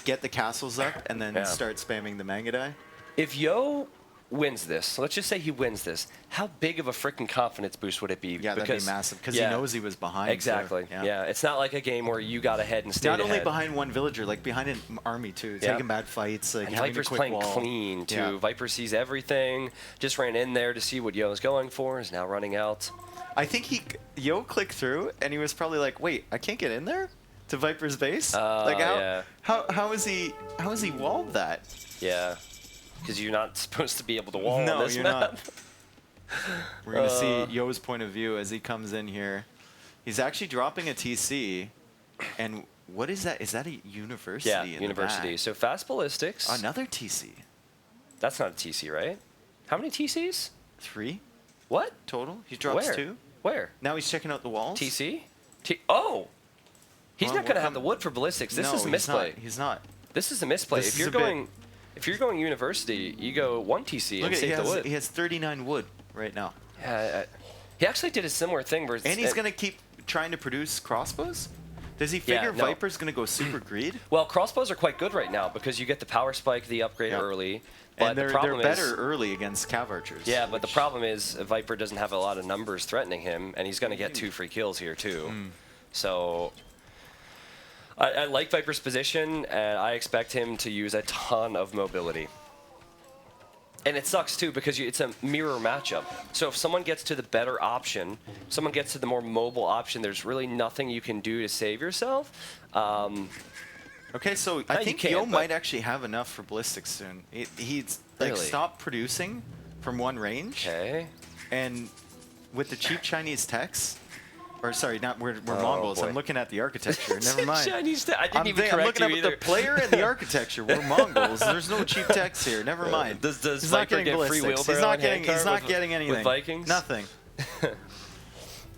Speaker 2: get the castles up, and then
Speaker 1: Yeah.
Speaker 2: start spamming the Mangadai.
Speaker 1: If Yo wins this, let's just say he wins this, how big of a freaking confidence boost would it be?
Speaker 2: Yeah, that'd be massive because
Speaker 1: yeah,
Speaker 2: he knows he was behind. so,
Speaker 1: Exactly. Yeah. It's not like a game where you got ahead and stayed
Speaker 2: Not only
Speaker 1: ahead.
Speaker 2: behind one villager, like behind an army too,
Speaker 1: Yeah.
Speaker 2: taking bad fights, like
Speaker 1: And
Speaker 2: having
Speaker 1: Viper's
Speaker 2: a quick
Speaker 1: playing
Speaker 2: wall.
Speaker 1: clean, too.
Speaker 2: Yeah.
Speaker 1: Viper sees everything, just ran in there to see what Yo's going for, is now running out.
Speaker 2: I think Yo clicked through, and he was probably like, "Wait, I can't get in there to Viper's base. Like how is he walled that?"
Speaker 1: Yeah. Because you're not supposed to be able to wall
Speaker 2: No,
Speaker 1: on this
Speaker 2: you're
Speaker 1: map.
Speaker 2: not. We're going to see Yo's point of view as he comes in here. He's actually dropping a TC. And what is that? Is that a university?
Speaker 1: Yeah,
Speaker 2: in
Speaker 1: university.
Speaker 2: The back?
Speaker 1: So fast ballistics.
Speaker 2: Another TC.
Speaker 1: That's not a TC, right? How many TCs?
Speaker 2: 3
Speaker 1: What?
Speaker 2: total. He drops
Speaker 1: Where?
Speaker 2: 2.
Speaker 1: Where?
Speaker 2: Now he's checking out the walls.
Speaker 1: TC? Oh! He's
Speaker 2: Well,
Speaker 1: not going to
Speaker 2: we're
Speaker 1: have the wood for ballistics. This
Speaker 2: no,
Speaker 1: is a
Speaker 2: he's
Speaker 1: misplay.
Speaker 2: not. He's not.
Speaker 1: This is a misplay.
Speaker 2: This
Speaker 1: If
Speaker 2: is
Speaker 1: you're
Speaker 2: a bit-
Speaker 1: going, if you're going university, you go 1 TC
Speaker 2: Look
Speaker 1: and
Speaker 2: at
Speaker 1: save the wood.
Speaker 2: he has 39 wood right now.
Speaker 1: Yeah, he actually did a similar thing. Where
Speaker 2: And he's going to keep trying to produce crossbows? Does he figure
Speaker 1: no.
Speaker 2: Viper's going to go super greed?
Speaker 1: Well, crossbows are quite good right now because you get the power spike, the upgrade
Speaker 2: Yeah.
Speaker 1: early. But
Speaker 2: And they're
Speaker 1: the problem
Speaker 2: better
Speaker 1: is,
Speaker 2: early against cav archers.
Speaker 1: yeah, but the problem is Viper doesn't have a lot of numbers threatening him, and he's going to get 2 free kills here too. So I like Viper's position, and I expect him to use a ton of mobility. And it sucks too because it's a mirror matchup. So if someone gets to the better option, someone gets to the more mobile option, there's really nothing you can do to save yourself.
Speaker 2: Okay, so
Speaker 1: you
Speaker 2: I think
Speaker 1: can,
Speaker 2: Yo
Speaker 1: but-
Speaker 2: might actually have enough for ballistics soon. He's like
Speaker 1: Really?
Speaker 2: stopped producing from one range,
Speaker 1: Okay.
Speaker 2: and with the cheap Chinese techs, or sorry, not we're Mongols.
Speaker 1: boy.
Speaker 2: I'm looking at the architecture. Never mind.
Speaker 1: Chinese I didn't even
Speaker 2: I'm
Speaker 1: correct
Speaker 2: looking
Speaker 1: you
Speaker 2: up
Speaker 1: either.
Speaker 2: the player and the architecture. We're Mongols. There's no cheap techs here. Never mind.
Speaker 1: Does
Speaker 2: He's not
Speaker 1: Viper
Speaker 2: getting
Speaker 1: get free
Speaker 2: ballistics.
Speaker 1: wheelbarrow and
Speaker 2: He's
Speaker 1: handcart
Speaker 2: not
Speaker 1: with-
Speaker 2: getting anything.
Speaker 1: with Vikings?
Speaker 2: Nothing.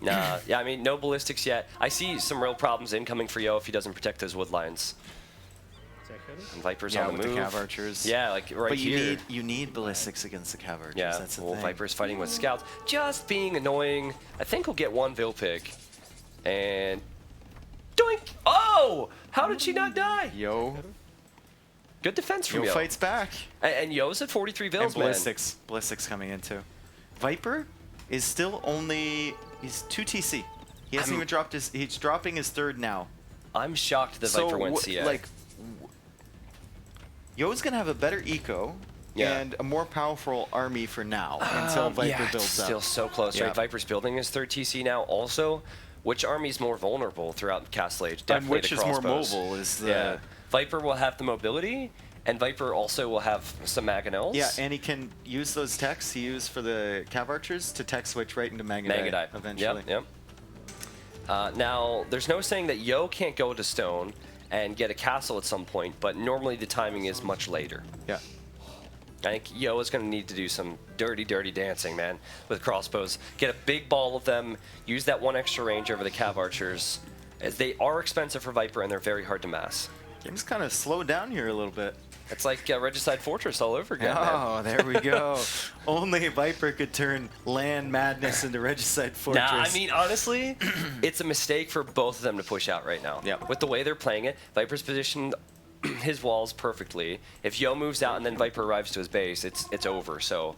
Speaker 1: Nah, yeah, I mean, no ballistics yet. I see some real problems incoming for Yo if he doesn't protect those wood lines. And Viper's
Speaker 2: Yeah,
Speaker 1: on the
Speaker 2: with
Speaker 1: move.
Speaker 2: the cav archers.
Speaker 1: Yeah, like right
Speaker 2: But
Speaker 1: here.
Speaker 2: you need ballistics against the cav archers.
Speaker 1: Yeah,
Speaker 2: That's the
Speaker 1: well,
Speaker 2: thing.
Speaker 1: Viper's fighting with scouts. Just being annoying. I think he'll get 1 Vil pick. And... Doink! Oh! How did she not die?
Speaker 2: Yo,
Speaker 1: Good defense from
Speaker 2: Yo
Speaker 1: Yo.
Speaker 2: fights back.
Speaker 1: And Yo's at 43
Speaker 2: And
Speaker 1: Vils, man.
Speaker 2: ballistics coming in too. Viper is still only he's 2 TC. He hasn't even dropped his. He's dropping his 3rd now.
Speaker 1: I'm shocked that Viper went CA.
Speaker 2: like, Yo's gonna have a better eco
Speaker 1: Yeah.
Speaker 2: and a more powerful army for now until Viper
Speaker 1: yeah,
Speaker 2: builds
Speaker 1: it's
Speaker 2: up.
Speaker 1: still so close,
Speaker 2: Yeah.
Speaker 1: right? Viper's building his 3rd TC now. Also, which army's more vulnerable throughout Castle Age?
Speaker 2: And
Speaker 1: Definitely
Speaker 2: which
Speaker 1: the
Speaker 2: is more
Speaker 1: crossbows.
Speaker 2: mobile is the
Speaker 1: Yeah. Viper will have the mobility, and Viper also will have some mangonels.
Speaker 2: yeah, and he can use those techs he used for the cav archers to tech switch right into Mangadai eventually.
Speaker 1: Yep, yep. Now, there's no saying that Yo can't go to stone and get a castle at some point, but normally the timing is much later.
Speaker 2: Yeah.
Speaker 1: I think Yo is going to need to do some dirty, dirty dancing, man, with crossbows. Get a big ball of them, use that 1 extra range over the cav archers, as they are expensive for Viper and they're very hard to mass.
Speaker 2: Game's kind of slowed down here a little bit.
Speaker 1: It's like Regicide Fortress all over again, man.
Speaker 2: Oh, there we go. Only Viper could turn land madness into Regicide Fortress.
Speaker 1: Nah, I mean, honestly, it's a mistake for both of them to push out right now.
Speaker 2: Yep.
Speaker 1: With the way they're playing it, Viper's positioned his walls perfectly. If Yo moves out and then Viper arrives to his base, it's over. So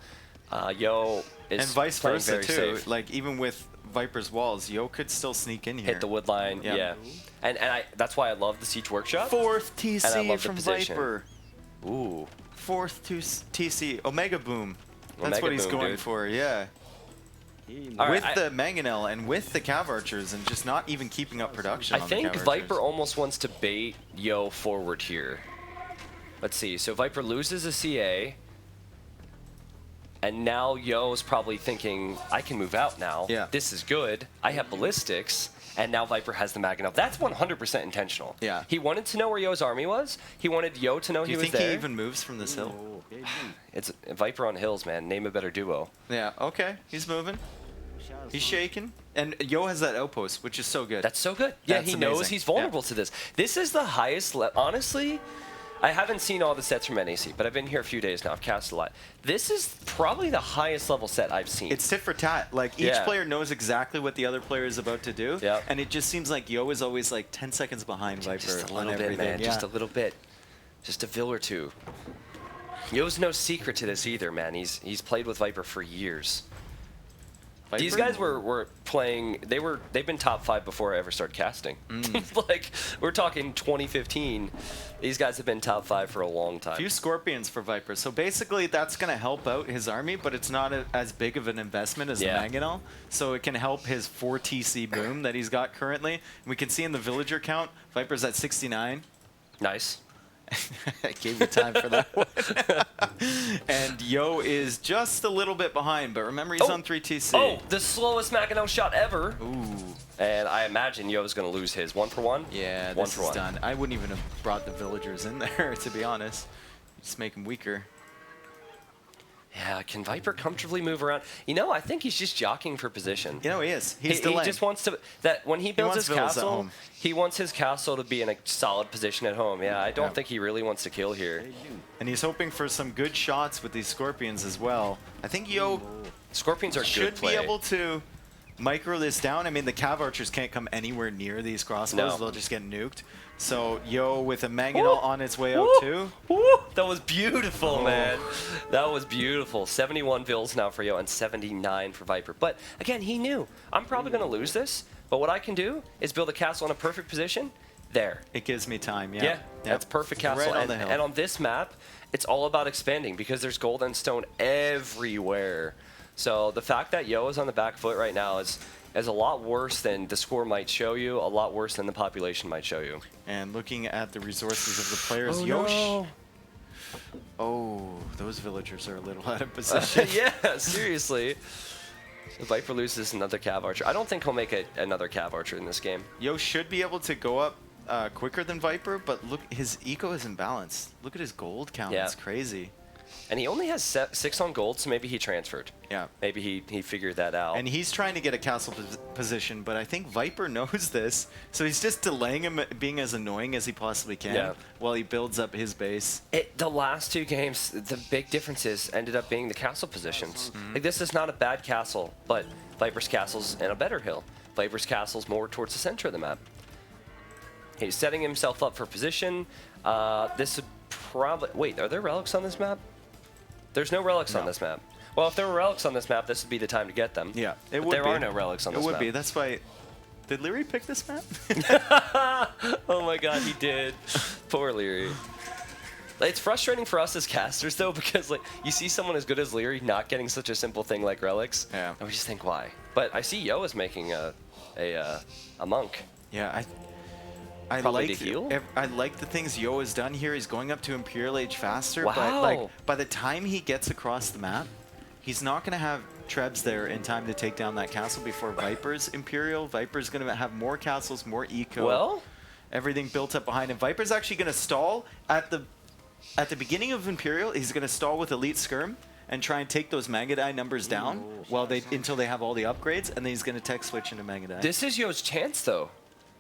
Speaker 1: Yo is
Speaker 2: and vice
Speaker 1: playing
Speaker 2: versa
Speaker 1: very
Speaker 2: too.
Speaker 1: safe.
Speaker 2: Like even with Viper's walls, Yo could still sneak in here.
Speaker 1: Hit the wood line,
Speaker 2: Yep.
Speaker 1: yeah. And that's why I love the Siege Workshop.
Speaker 2: 4th
Speaker 1: And I
Speaker 2: TC
Speaker 1: love the
Speaker 2: from
Speaker 1: position.
Speaker 2: Viper.
Speaker 1: Ooh.
Speaker 2: 4th TC. Omega Boom. That's
Speaker 1: Omega
Speaker 2: what he's
Speaker 1: Boom,
Speaker 2: going
Speaker 1: dude.
Speaker 2: for, yeah.
Speaker 1: All
Speaker 2: With
Speaker 1: right,
Speaker 2: the Mangonel and with the Cav Archers and just not even keeping up production
Speaker 1: I
Speaker 2: on
Speaker 1: think
Speaker 2: the Cav
Speaker 1: Viper
Speaker 2: Archers.
Speaker 1: almost wants to bait Yo forward here. Let's see. So Viper loses a CA. And now Yo's probably thinking, I can move out now.
Speaker 2: Yeah.
Speaker 1: This is good. I have ballistics. And now Viper has the Magnum. That's 100% intentional.
Speaker 2: Yeah.
Speaker 1: He wanted to know where Yo's army was. He wanted Yo to know
Speaker 2: Do
Speaker 1: he
Speaker 2: you
Speaker 1: was
Speaker 2: think
Speaker 1: there.
Speaker 2: he even moves from this hill?
Speaker 1: It's Viper on hills, man. Name a better duo.
Speaker 2: Yeah, okay. He's moving. He's shaking. And Yo has that outpost, which is so good.
Speaker 1: That's so good. Yeah,
Speaker 2: That's
Speaker 1: he knows
Speaker 2: amazing.
Speaker 1: he's vulnerable to this. This is the highest honestly, I haven't seen all the sets from NAC, but I've been here a few days now. I've cast a lot. This is probably the highest level set I've seen.
Speaker 2: It's tit for tat. Like, each
Speaker 1: Yeah.
Speaker 2: player knows exactly what the other player is about to do.
Speaker 1: Yep.
Speaker 2: And it just seems like Yo is always like 10 seconds behind Viper
Speaker 1: just a
Speaker 2: on
Speaker 1: little bit,
Speaker 2: everything.
Speaker 1: man.
Speaker 2: Yeah.
Speaker 1: Just a little bit. Just a Vil or two. Yo's no secret to this either, man. He's played with Viper for years.
Speaker 2: Viper?
Speaker 1: These guys were playing. They've been top 5 before I ever started casting. Like we're talking 2015. These guys have been top 5 for a long time.
Speaker 2: Few Scorpions for Viper. So basically, that's going to help out his army, but it's not as big of an investment as
Speaker 1: Yeah.
Speaker 2: the Mangonel. So it can help his 4 TC boom that he's got currently. We can see in the villager count, Viper's at 69.
Speaker 1: Nice.
Speaker 2: I gave you time for that one. And Yo is just a little bit behind, but remember he's on 3TC.
Speaker 1: Oh, the slowest Mackinac shot ever.
Speaker 2: Ooh.
Speaker 1: And I imagine Yo's going to lose his. 1 for 1?
Speaker 2: Yeah,
Speaker 1: one
Speaker 2: this
Speaker 1: for
Speaker 2: is
Speaker 1: one.
Speaker 2: done. I wouldn't even have brought the villagers in there, to be honest. Just make him weaker.
Speaker 1: Yeah, can Viper comfortably move around? You know, I think he's just jockeying for position.
Speaker 2: You know, he is.
Speaker 1: He
Speaker 2: delaying.
Speaker 1: just wants to, that when he builds
Speaker 2: wants
Speaker 1: his
Speaker 2: villas at
Speaker 1: castle,
Speaker 2: home.
Speaker 1: he wants his castle to be in a solid position at home. Yeah, I don't
Speaker 2: Yeah.
Speaker 1: think he really wants to kill here.
Speaker 2: And he's hoping for some good shots with these Scorpions as well. I think Yo
Speaker 1: Scorpions are good
Speaker 2: should
Speaker 1: play.
Speaker 2: be able to micro this down. I mean, the Cav Archers can't come anywhere near these crossbows.
Speaker 1: No.
Speaker 2: They'll just get nuked. So Yo with a Mangonel on its way out too.
Speaker 1: Woo! That was beautiful, man. That was beautiful. 71 vills now for Yo and 79 for Viper. But again, he knew, I'm probably going to lose this, but what I can do is build a castle in a perfect position. There.
Speaker 2: It gives me time, yeah.
Speaker 1: Yeah, that's perfect castle.
Speaker 2: Right on the hill.
Speaker 1: And on this map, it's all about expanding because there's gold and stone everywhere. So the fact that Yo is on the back foot right now is a lot worse than the score might show you, a lot worse than the population might show you.
Speaker 2: And looking at the resources of the players,
Speaker 1: Oh,
Speaker 2: Yosh.
Speaker 1: no.
Speaker 2: Oh, those villagers are a little out of position.
Speaker 1: Yeah, seriously. The Viper loses another Cav Archer. I don't think he'll make another Cav Archer in this game.
Speaker 2: Yo should be able to go up quicker than Viper, but look, his eco is imbalanced. Look at his gold count.
Speaker 1: Yeah.
Speaker 2: It's crazy.
Speaker 1: And he only has 6 on gold, so maybe he transferred.
Speaker 2: Yeah.
Speaker 1: Maybe he figured that out.
Speaker 2: And he's trying to get a castle position, but I think Viper knows this, so he's just delaying him being as annoying as he possibly can while he builds up his base.
Speaker 1: The last 2 games, the big differences ended up being the castle positions. Like, this is not a bad castle, but Viper's castle's in a better hill. Viper's castle's more towards the center of the map. He's setting himself up for position. This would probably... Wait, are there relics on this map? There's no relics on this map. Well, if there were relics on this map, this would be the time to get them.
Speaker 2: Yeah, it
Speaker 1: But
Speaker 2: would
Speaker 1: there
Speaker 2: be.
Speaker 1: are no relics on this map.
Speaker 2: It would be. That's why... Did Liereyy pick this map?
Speaker 1: Oh my god, he did. Poor Liereyy. It's frustrating for us as casters, though, because like you see someone as good as Liereyy not getting such a simple thing like relics,
Speaker 2: Yeah.
Speaker 1: and we just think, why? But I see Yo is making a monk.
Speaker 2: Yeah, I
Speaker 1: Probably
Speaker 2: like
Speaker 1: to heal?
Speaker 2: I like the things Yo has done here. He's going up to Imperial Age faster, but
Speaker 1: Wow.
Speaker 2: like by the time he gets across the map, he's not going to have Trebs there in time to take down that castle before Viper's Imperial. Viper's going to have more castles, more eco.
Speaker 1: Well,
Speaker 2: everything built up behind him. Viper's actually going to stall at the beginning of Imperial. He's going to stall with Elite Skirm and try and take those Magadai numbers down until they have all the upgrades, and then he's going to tech switch into Magadai.
Speaker 1: this is Yo's chance, though.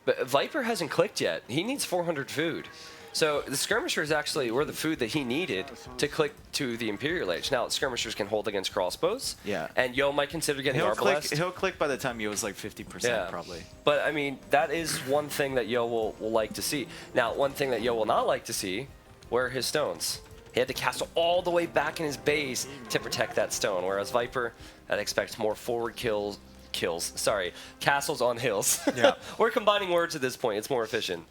Speaker 1: But Viper hasn't clicked yet. He needs 400 food. So the skirmishers actually were the food that he needed to click to the Imperial Age. Now, skirmishers can hold against crossbows.
Speaker 2: Yeah.
Speaker 1: And Yo might consider getting Arbalest.
Speaker 2: He'll click by the time Yo's like 50% probably.
Speaker 1: But, I mean, that is one thing that Yo will like to see. Now, one thing that Yo will not like to see, where are his stones? He had to castle all the way back in his base to protect that stone, whereas Viper, that expects more forward castles on hills.
Speaker 2: Yeah.
Speaker 1: We're combining words at this point. It's more efficient.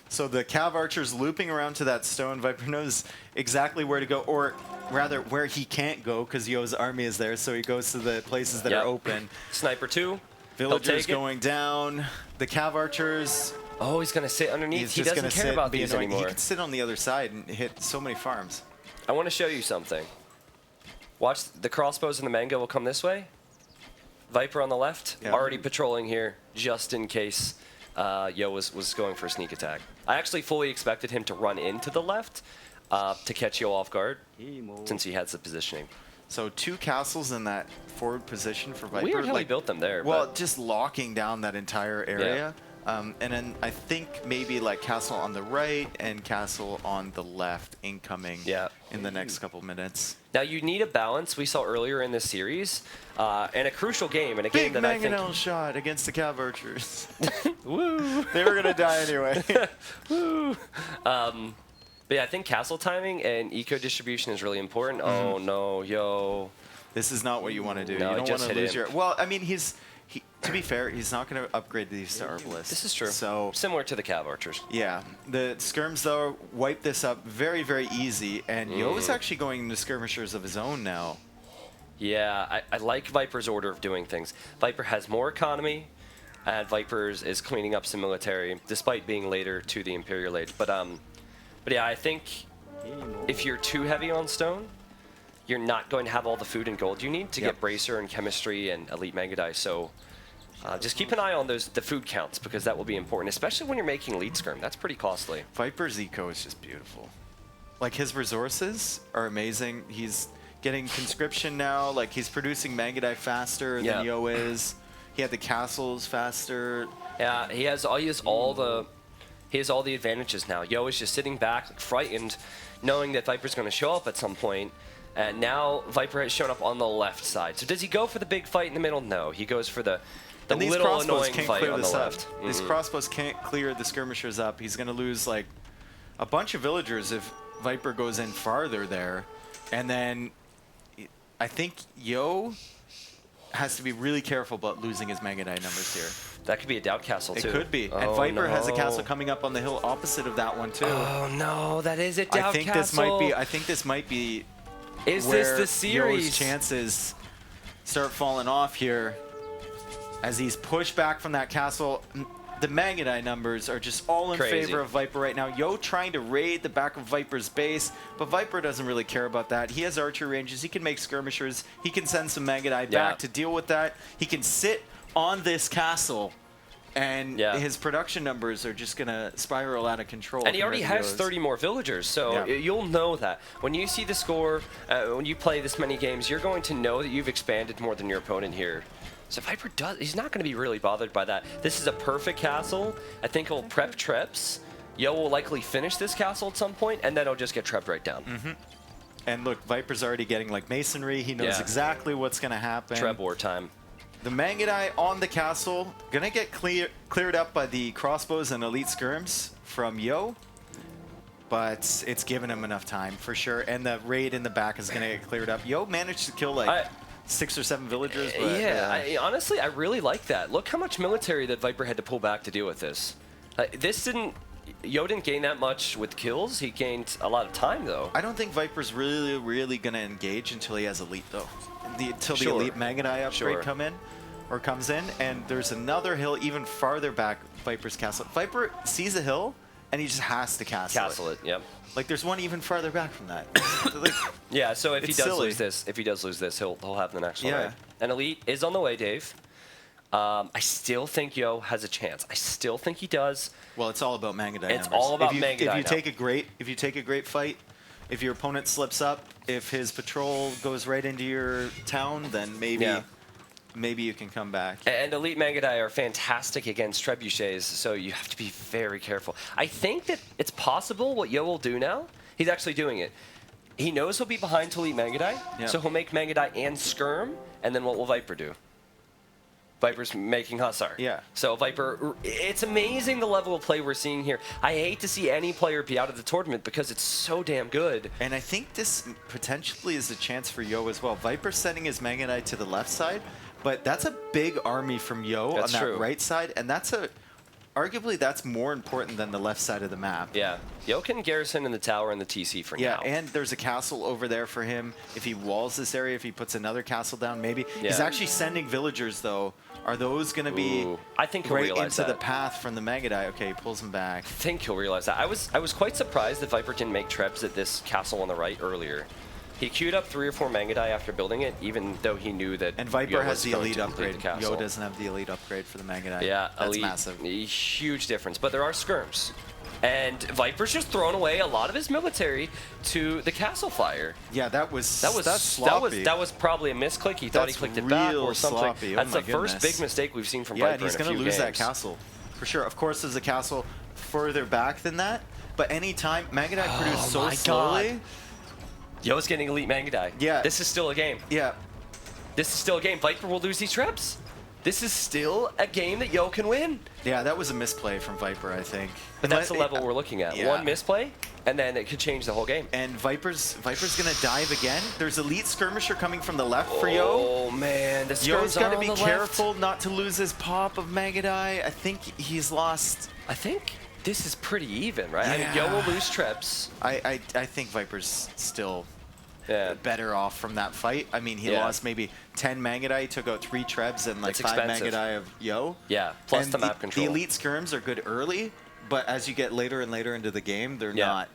Speaker 2: So the Cav Archer's looping around to that stone. Viper knows exactly where to go, or rather where he can't go because Yo's army is there, so he goes to the places that are open.
Speaker 1: Sniper 2.
Speaker 2: Villagers going down. The Cav Archers...
Speaker 1: Oh, he's going to sit underneath. He doesn't care about these anymore.
Speaker 2: He can sit on the other side and hit so many farms.
Speaker 1: I want to show you something. Watch, the crossbows and the mango will come this way. Viper on the left, already patrolling here just in case Yo was going for a sneak attack. I actually fully expected him to run into the left to catch Yo off guard since he has the positioning.
Speaker 2: So 2 castles in that forward position for Viper.
Speaker 1: Weird how he built them there.
Speaker 2: Well,
Speaker 1: but
Speaker 2: just locking down that entire area. And then I think maybe like castle on the right and castle on the left incoming in the next couple minutes.
Speaker 1: Now you need a balance. We saw earlier in this series, and a crucial game, and a game that I think...
Speaker 2: Big Mangonel shot against the Cav Archers.
Speaker 1: Woo!
Speaker 2: They were going to die anyway.
Speaker 1: Woo! But yeah, I think castle timing and eco distribution is really important. Oh no, Yo.
Speaker 2: This is not what you want to do.
Speaker 1: No,
Speaker 2: you don't
Speaker 1: just
Speaker 2: want to
Speaker 1: hit
Speaker 2: lose
Speaker 1: him.
Speaker 2: your... Well, I mean, to be fair, he's not going to upgrade these to Arbalest.
Speaker 1: This is true.
Speaker 2: So
Speaker 1: similar to the Cav Archers.
Speaker 2: yeah, the Skirms, though, wipe this up very, very easy. And Yo is actually going into skirmishers of his own now.
Speaker 1: Yeah, I like Viper's order of doing things. Viper has more economy, and Viper's is cleaning up some military, despite being later to the Imperial Age. But But yeah, I think if you're too heavy on stone, you're not going to have all the food and gold you need to get Bracer and Chemistry and Elite Mangadai. So just keep an eye on the food counts, because that will be important, especially when you're making lead skirm. That's pretty costly.
Speaker 2: Viper's eco is just beautiful. Like, his resources are amazing. He's getting conscription now. Like, he's producing Mangadai faster than Yo is. He had the castles faster.
Speaker 1: Yeah, he has all the advantages now. Yo is just sitting back, like, frightened, knowing that Viper's going to show up at some point. And now Viper has shown up on the left side. So does he go for the big fight in the middle? No, he goes for the little annoying fight on the left.
Speaker 2: These crossbows can't clear the skirmishers up. He's going to lose like a bunch of villagers if Viper goes in farther there. And then I think Yo has to be really careful about losing his Mangadai numbers here.
Speaker 1: That could be a DauT castle too.
Speaker 2: It could be. And Viper has a castle coming up on the hill opposite of that one too.
Speaker 1: Oh no, that is a DauT castle.
Speaker 2: I think this might be
Speaker 1: Is this the series?
Speaker 2: Yo's chances start falling off here as he's pushed back from that castle. The Mangadai numbers are just all in favor of Viper right now. Yo trying to raid the back of Viper's base, but Viper doesn't really care about that. He has archer ranges. He can make skirmishers. He can send some Mangadai back to deal with that. He can sit on this castle, and his production numbers are just going to spiral out of control.
Speaker 1: And he already has 30 more villagers, so you'll know that. When you see the score, when you play this many games, you're going to know that you've expanded more than your opponent here. So Viper he's not going to be really bothered by that. This is a perfect castle. I think he'll prep Trebs. Yo will likely finish this castle at some point, and then he'll just get Trebbed right down.
Speaker 2: And look, Viper's already getting like masonry. He knows exactly what's going to happen.
Speaker 1: Treb war time.
Speaker 2: The Mangadai on the castle, going to get cleared up by the crossbows and elite skirms from Yo. But it's given him enough time for sure. And the raid in the back is going to get cleared up. Yo managed to kill like 6 or 7 villagers. But,
Speaker 1: honestly, I really like that. Look how much military that Viper had to pull back to deal with this. Yo didn't gain that much with kills. He gained a lot of time, though.
Speaker 2: I don't think Viper's really going to engage until he has elite, though. Until the elite Mangadai upgrade comes in. And there's another hill even farther back, Viper's castle. Viper sees a hill, and he just has to castle it.
Speaker 1: Yep.
Speaker 2: Like, there's one even farther back from that. Like,
Speaker 1: yeah, so if he does lose this, he'll have the next one. Right? And elite is on the way, Dave. I still think Yo has a chance. I still think he does.
Speaker 2: Well, it's all about Mangadai numbers.
Speaker 1: It's all about Mangadai.
Speaker 2: If you take a great fight, if your opponent slips up, if his patrol goes right into your town, then maybe you can come back.
Speaker 1: And elite Mangadai are fantastic against trebuchets, so you have to be very careful. I think that it's possible what Yo will do now. He's actually doing it. He knows he'll be behind to elite Mangadai, so he'll make Mangadai and skirm, and then what will Viper do? Viper's making Hussar.
Speaker 2: Yeah.
Speaker 1: So Viper, it's amazing the level of play we're seeing here. I hate to see any player be out of the tournament because it's so damn good.
Speaker 2: And I think this potentially is a chance for Yo as well. Viper sending his Mangadai to the left side, but that's a big army from Yo on that right side, and arguably that's more important than the left side of the map.
Speaker 1: Yeah. Yo can garrison in the tower and the TC for now.
Speaker 2: Yeah, and there's a castle over there for him. If he walls this area, if he puts another castle down, maybe. He's actually sending villagers, though. Are those going to be
Speaker 1: I think he'll realize
Speaker 2: into the path from the Mangadai? Okay, he pulls him back.
Speaker 1: I think he'll realize that. I was quite surprised that Viper didn't make Trebs at this castle on the right earlier. He queued up 3 or 4 Mangadai after building it, even though he knew that.
Speaker 2: And Viper has the elite upgrade. Yo doesn't have the elite upgrade for the Mangadai.
Speaker 1: Yeah,
Speaker 2: that's
Speaker 1: elite,
Speaker 2: massive.
Speaker 1: Huge difference. But there are skirms. And Viper's just thrown away a lot of his military to the castle fire.
Speaker 2: Yeah, that's sloppy.
Speaker 1: That was probably a misclick. He thought he clicked it back or something.
Speaker 2: Sloppy.
Speaker 1: That's the first big mistake we've seen from Viper.
Speaker 2: Yeah, and he's going to lose that castle for sure. Of course, there's a castle further back than that. But anytime Mangadai produced so slowly.
Speaker 1: Yo's getting elite Mangadai.
Speaker 2: Yeah.
Speaker 1: This is still a game.
Speaker 2: Yeah.
Speaker 1: This is still a game. Viper will lose these Trebs. This is still a game that Yo can win.
Speaker 2: Yeah, that was a misplay from Viper, I think.
Speaker 1: But that's the level we're looking at. One misplay, and then it could change the whole game.
Speaker 2: And Viper's going to dive again. There's elite skirmisher coming from the left for Yo.
Speaker 1: Oh, man. The
Speaker 2: Yo's got to be careful not to lose his pop of Mangadai. I think he's lost.
Speaker 1: I think this is pretty even, right? Yeah. I mean, Yo will lose Trebs.
Speaker 2: I think Viper's still better off from that fight. I mean, he lost maybe 10 Mangadai, took out 3 Trebs and like 5 Mangadai of Yo.
Speaker 1: Yeah, plus the map control.
Speaker 2: The elite skirms are good early, but as you get later and later into the game, they're not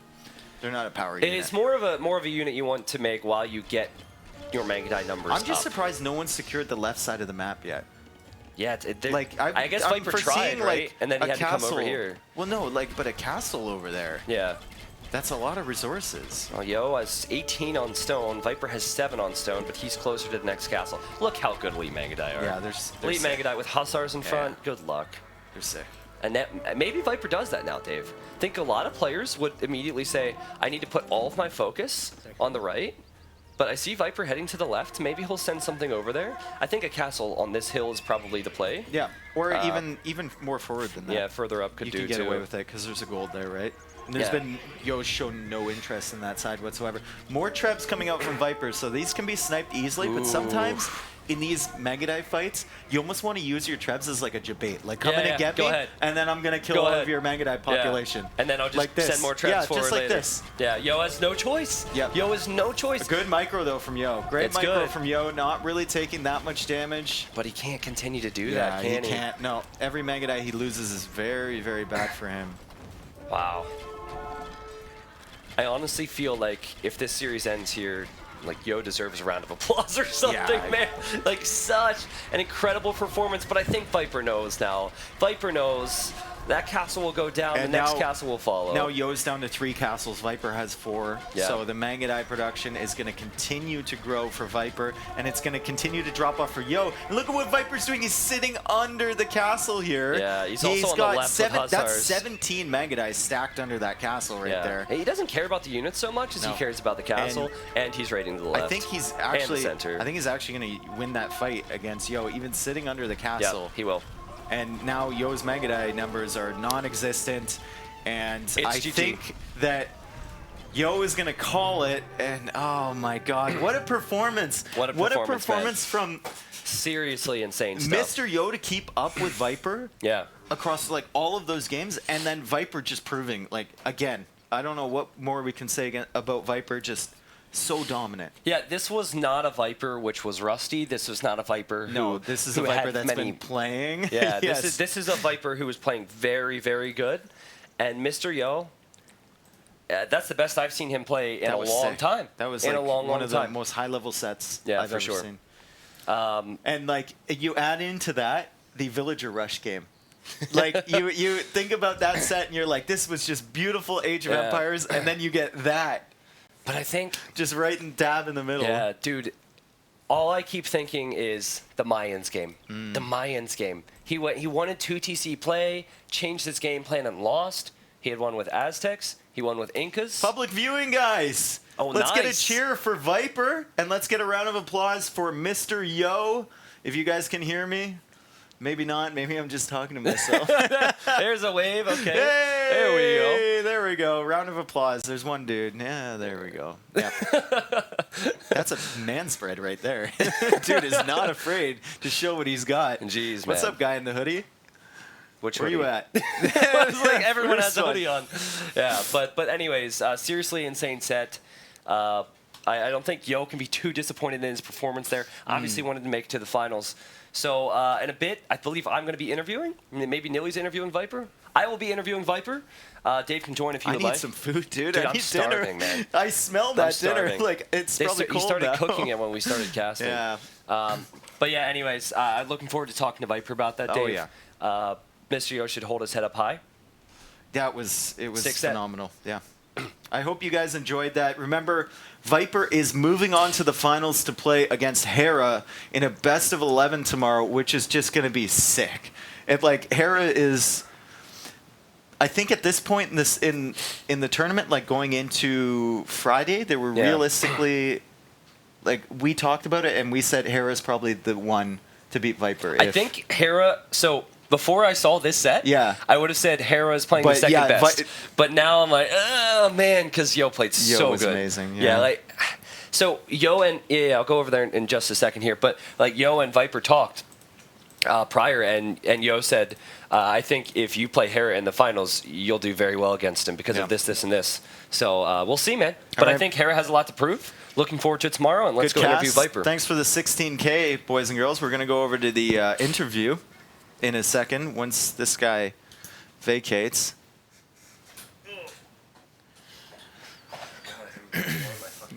Speaker 2: They're not a power
Speaker 1: It
Speaker 2: unit.
Speaker 1: is more of a unit you want to make while you get your Mangudai numbers
Speaker 2: I'm just
Speaker 1: up.
Speaker 2: surprised no one's secured the left side of the map yet.
Speaker 1: Yeah,
Speaker 2: Like
Speaker 1: I guess
Speaker 2: I'm
Speaker 1: Viper tried,
Speaker 2: foreseeing,
Speaker 1: right?
Speaker 2: like,
Speaker 1: And then he
Speaker 2: a
Speaker 1: had to come over
Speaker 2: castle.
Speaker 1: here.
Speaker 2: Well, no, like, but a castle over there.
Speaker 1: Yeah.
Speaker 2: That's a lot of resources.
Speaker 1: Well, Yo has 18 on stone. Viper has 7 on stone, but he's closer to the next castle. Look how good Elite Mangudai are.
Speaker 2: Yeah, they're
Speaker 1: Elite
Speaker 2: sick.
Speaker 1: Mangudai with Hussars in front. Good luck.
Speaker 2: They're sick.
Speaker 1: And that, maybe Viper does that now, Dave. I think a lot of players would immediately say, I need to put all of my focus on the right. But I see Viper heading to the left. Maybe he'll send something over there. I think a castle on this hill is probably the play.
Speaker 2: Yeah, or even more forward than that.
Speaker 1: Yeah, further up could
Speaker 2: you
Speaker 1: do
Speaker 2: can get
Speaker 1: too.
Speaker 2: away with it because there's a gold there, right? And there's
Speaker 1: Yeah.
Speaker 2: been Yo's shown no interest in that side whatsoever. More traps coming out from Viper, so these can be sniped easily. But sometimes in these Mangudai fights, you almost want to use your traps as like a debate. Like, come in and get me, and then I'm going to kill all of your Mangudai population.
Speaker 1: Yeah. And then I'll just
Speaker 2: like this.
Speaker 1: send more traps forward
Speaker 2: just like
Speaker 1: later.
Speaker 2: this.
Speaker 1: Yeah, Yo has no choice.
Speaker 2: Yep.
Speaker 1: Yo has no choice.
Speaker 2: A good micro, though, from Yo. Great
Speaker 1: It's
Speaker 2: micro
Speaker 1: good.
Speaker 2: from Yo, not really taking that much damage.
Speaker 1: But he can't continue to do
Speaker 2: Yeah,
Speaker 1: that, can
Speaker 2: he can't. No, every Mangudai he loses is very, very bad for him.
Speaker 1: Wow. I honestly feel like if this series ends here, like Yo deserves a round of applause or something,
Speaker 2: Yeah,
Speaker 1: man. Like such an incredible performance, but I think Viper knows now. Viper knows that castle will go down,
Speaker 2: And
Speaker 1: the next
Speaker 2: now-
Speaker 1: castle will follow.
Speaker 2: Now Yo's down to 3 castles. Viper has 4.
Speaker 1: Yeah.
Speaker 2: So the Mangudai production is going to continue to grow for Viper, and it's going to continue to drop off for Yo. And look at what Viper's doing. He's sitting under the castle here.
Speaker 1: Yeah, he's also on the
Speaker 2: got
Speaker 1: left with
Speaker 2: that's
Speaker 1: Hussars.
Speaker 2: 17 Mangudai stacked under that castle right there.
Speaker 1: He doesn't care about the units so much as
Speaker 2: No.
Speaker 1: he cares about the castle, and he's raiding to the left.
Speaker 2: I think he's
Speaker 1: and the
Speaker 2: actually.
Speaker 1: center.
Speaker 2: I think he's actually going to win that fight against Yo, even sitting under the castle.
Speaker 1: Yeah, he will.
Speaker 2: And now Yo's Mangudai numbers are non-existent, and I
Speaker 1: GG.
Speaker 2: think that Yo is gonna call it. And oh my God, what a performance!
Speaker 1: What a performance,
Speaker 2: from
Speaker 1: Seriously insane stuff.
Speaker 2: Mr. Yo to keep up with Viper
Speaker 1: Yeah.
Speaker 2: across like all of those games, and then Viper just proving like again. I don't know what more we can say again about Viper. Just so dominant.
Speaker 1: Yeah, this was not a Viper which was rusty. This was not a Viper who
Speaker 2: No, this is a
Speaker 1: who
Speaker 2: Viper
Speaker 1: had
Speaker 2: that's
Speaker 1: many,
Speaker 2: been playing.
Speaker 1: Yeah,
Speaker 2: Yes.
Speaker 1: this is a Viper who was playing very, very good. And Mr. Yo, that's the best I've seen him play in
Speaker 2: That
Speaker 1: a
Speaker 2: was
Speaker 1: long
Speaker 2: sick.
Speaker 1: time.
Speaker 2: That was
Speaker 1: in
Speaker 2: like
Speaker 1: a long,
Speaker 2: one
Speaker 1: long
Speaker 2: of
Speaker 1: time.
Speaker 2: the most high-level sets
Speaker 1: Yeah,
Speaker 2: I've
Speaker 1: for
Speaker 2: ever
Speaker 1: sure.
Speaker 2: seen.
Speaker 1: Um,
Speaker 2: And like you add into that the Villager Rush game. Like you think about that set and you're like, this was just beautiful Age of
Speaker 1: Yeah.
Speaker 2: Empires, and then you get that
Speaker 1: but I think,
Speaker 2: just right in dab in the middle.
Speaker 1: yeah, dude, all I keep thinking is the Mayans game. The Mayans game. He wanted 2 TC play, changed his game plan and lost. He had won with Aztecs. He won with Incas.
Speaker 2: Public viewing, guys.
Speaker 1: Oh,
Speaker 2: let's get a
Speaker 1: nice.
Speaker 2: cheer for Viper, and let's get a round of applause for Mr. Yo. If you guys can hear me, maybe not. Maybe I'm just talking to myself.
Speaker 1: There's a wave. Okay.
Speaker 2: Hey,
Speaker 1: There we go.
Speaker 2: There we go. Round of applause. There's one dude. Yeah, there we go. Yeah. That's a man spread right there. Dude is not afraid to show what he's got.
Speaker 1: Jeez,
Speaker 2: What's
Speaker 1: man.
Speaker 2: up, guy in the hoodie?
Speaker 1: Which
Speaker 2: Where
Speaker 1: hoodie?
Speaker 2: you at?
Speaker 1: It's like everyone has
Speaker 2: First
Speaker 1: a
Speaker 2: one.
Speaker 1: hoodie on. Yeah, but anyways, seriously insane set. I don't think Yo can be too disappointed in his performance there. Obviously wanted to make it to the finals. So in a bit, I believe I'm going to be interviewing. Maybe Nili's interviewing Viper. I will be interviewing Viper. Dave can join if you
Speaker 2: I
Speaker 1: would
Speaker 2: need
Speaker 1: like.
Speaker 2: some food, dude.
Speaker 1: Dude,
Speaker 2: I
Speaker 1: I'm
Speaker 2: need
Speaker 1: starving,
Speaker 2: dinner.
Speaker 1: man.
Speaker 2: I smell
Speaker 1: I'm
Speaker 2: that dinner.
Speaker 1: starving.
Speaker 2: Like it's probably
Speaker 1: He
Speaker 2: cold
Speaker 1: started
Speaker 2: now.
Speaker 1: cooking it when we started casting.
Speaker 2: Yeah.
Speaker 1: But yeah, anyways, I'm looking forward to talking to Viper about that,
Speaker 2: Oh,
Speaker 1: Dave.
Speaker 2: yeah.
Speaker 1: Mr. Yo should hold his head up high.
Speaker 2: It was
Speaker 1: Sick set.
Speaker 2: phenomenal. Yeah. I hope you guys enjoyed that. Remember, Viper is moving on to the finals to play against Hera in a best of 11 tomorrow, which is just going to be sick. And like Hera is, I think at this point in the tournament, like going into Friday, they were realistically, like we talked about it and we said Hera's probably the one to beat Viper.
Speaker 1: I think Hera. So before I saw this set,
Speaker 2: Yeah.
Speaker 1: I would have said Hera is playing the
Speaker 2: But,
Speaker 1: second
Speaker 2: yeah,
Speaker 1: best.
Speaker 2: but-
Speaker 1: But now I'm like, oh man, because Yo played
Speaker 2: Yo
Speaker 1: so
Speaker 2: was
Speaker 1: good.
Speaker 2: amazing, yeah.
Speaker 1: like so Yo and I'll go over there in just a second here. But like Yo and Viper talked prior, and Yo said, I think if you play Hera in the finals, you'll do very well against him because of this, and this. So we'll see, man. But I
Speaker 2: right.
Speaker 1: think Hera has a lot to prove. Looking forward to it tomorrow, and let's
Speaker 2: Good
Speaker 1: go interview
Speaker 2: cast.
Speaker 1: Viper.
Speaker 2: Thanks for the 16K, boys and girls. We're going to go over to the interview in a second once this guy vacates.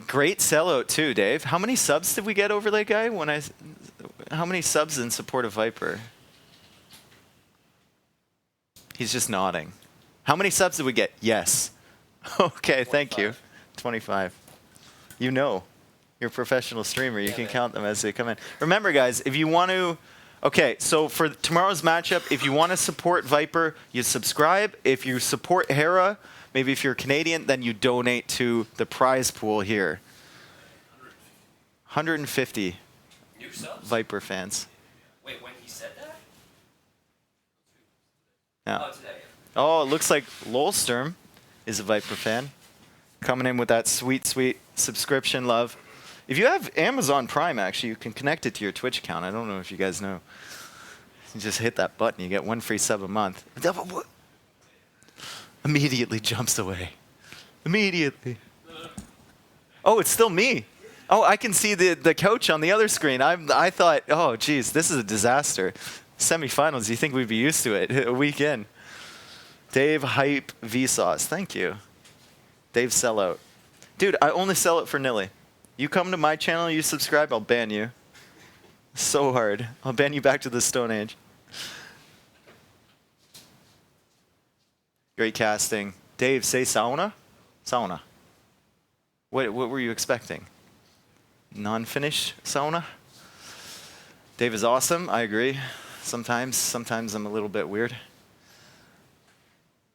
Speaker 2: Great sellout too, Dave. How many subs did we get, Overlay Guy? How many subs in support of Viper? He's just nodding. How many subs did we get? Yes. Okay, 25. Thank you. 25. You know. You're a professional streamer. You can count them as they come in. Remember, guys, if you want to... Okay, so for tomorrow's matchup, if you want to support Viper, you subscribe. If you support Hera, maybe if you're Canadian, then you donate to the prize pool here. 150
Speaker 1: new subs?
Speaker 2: Viper fans.
Speaker 1: Wait, when he said that?
Speaker 2: Yeah.
Speaker 1: Oh, today.
Speaker 2: Oh, it looks like Lolsturm is a Viper fan. Coming in with that sweet, sweet subscription love. If you have Amazon Prime, actually, you can connect it to your Twitch account. I don't know if you guys know. You just hit that button. You get 1 free sub a month. Immediately jumps away. Immediately. Oh, it's still me. Oh, I can see the couch on the other screen. I thought, oh, geez, this is a disaster. Semifinals, you think we'd be used to it a week in. Dave Hype Vsauce. Thank you. Dave Sellout. Dude, I only sell it for Nili. You come to my channel, you subscribe, I'll ban you. So hard. I'll ban you back to the Stone Age. Great casting. Dave, say sauna? Sauna. What were you expecting? Non-finish sauna? Dave is awesome, I agree. Sometimes I'm a little bit weird.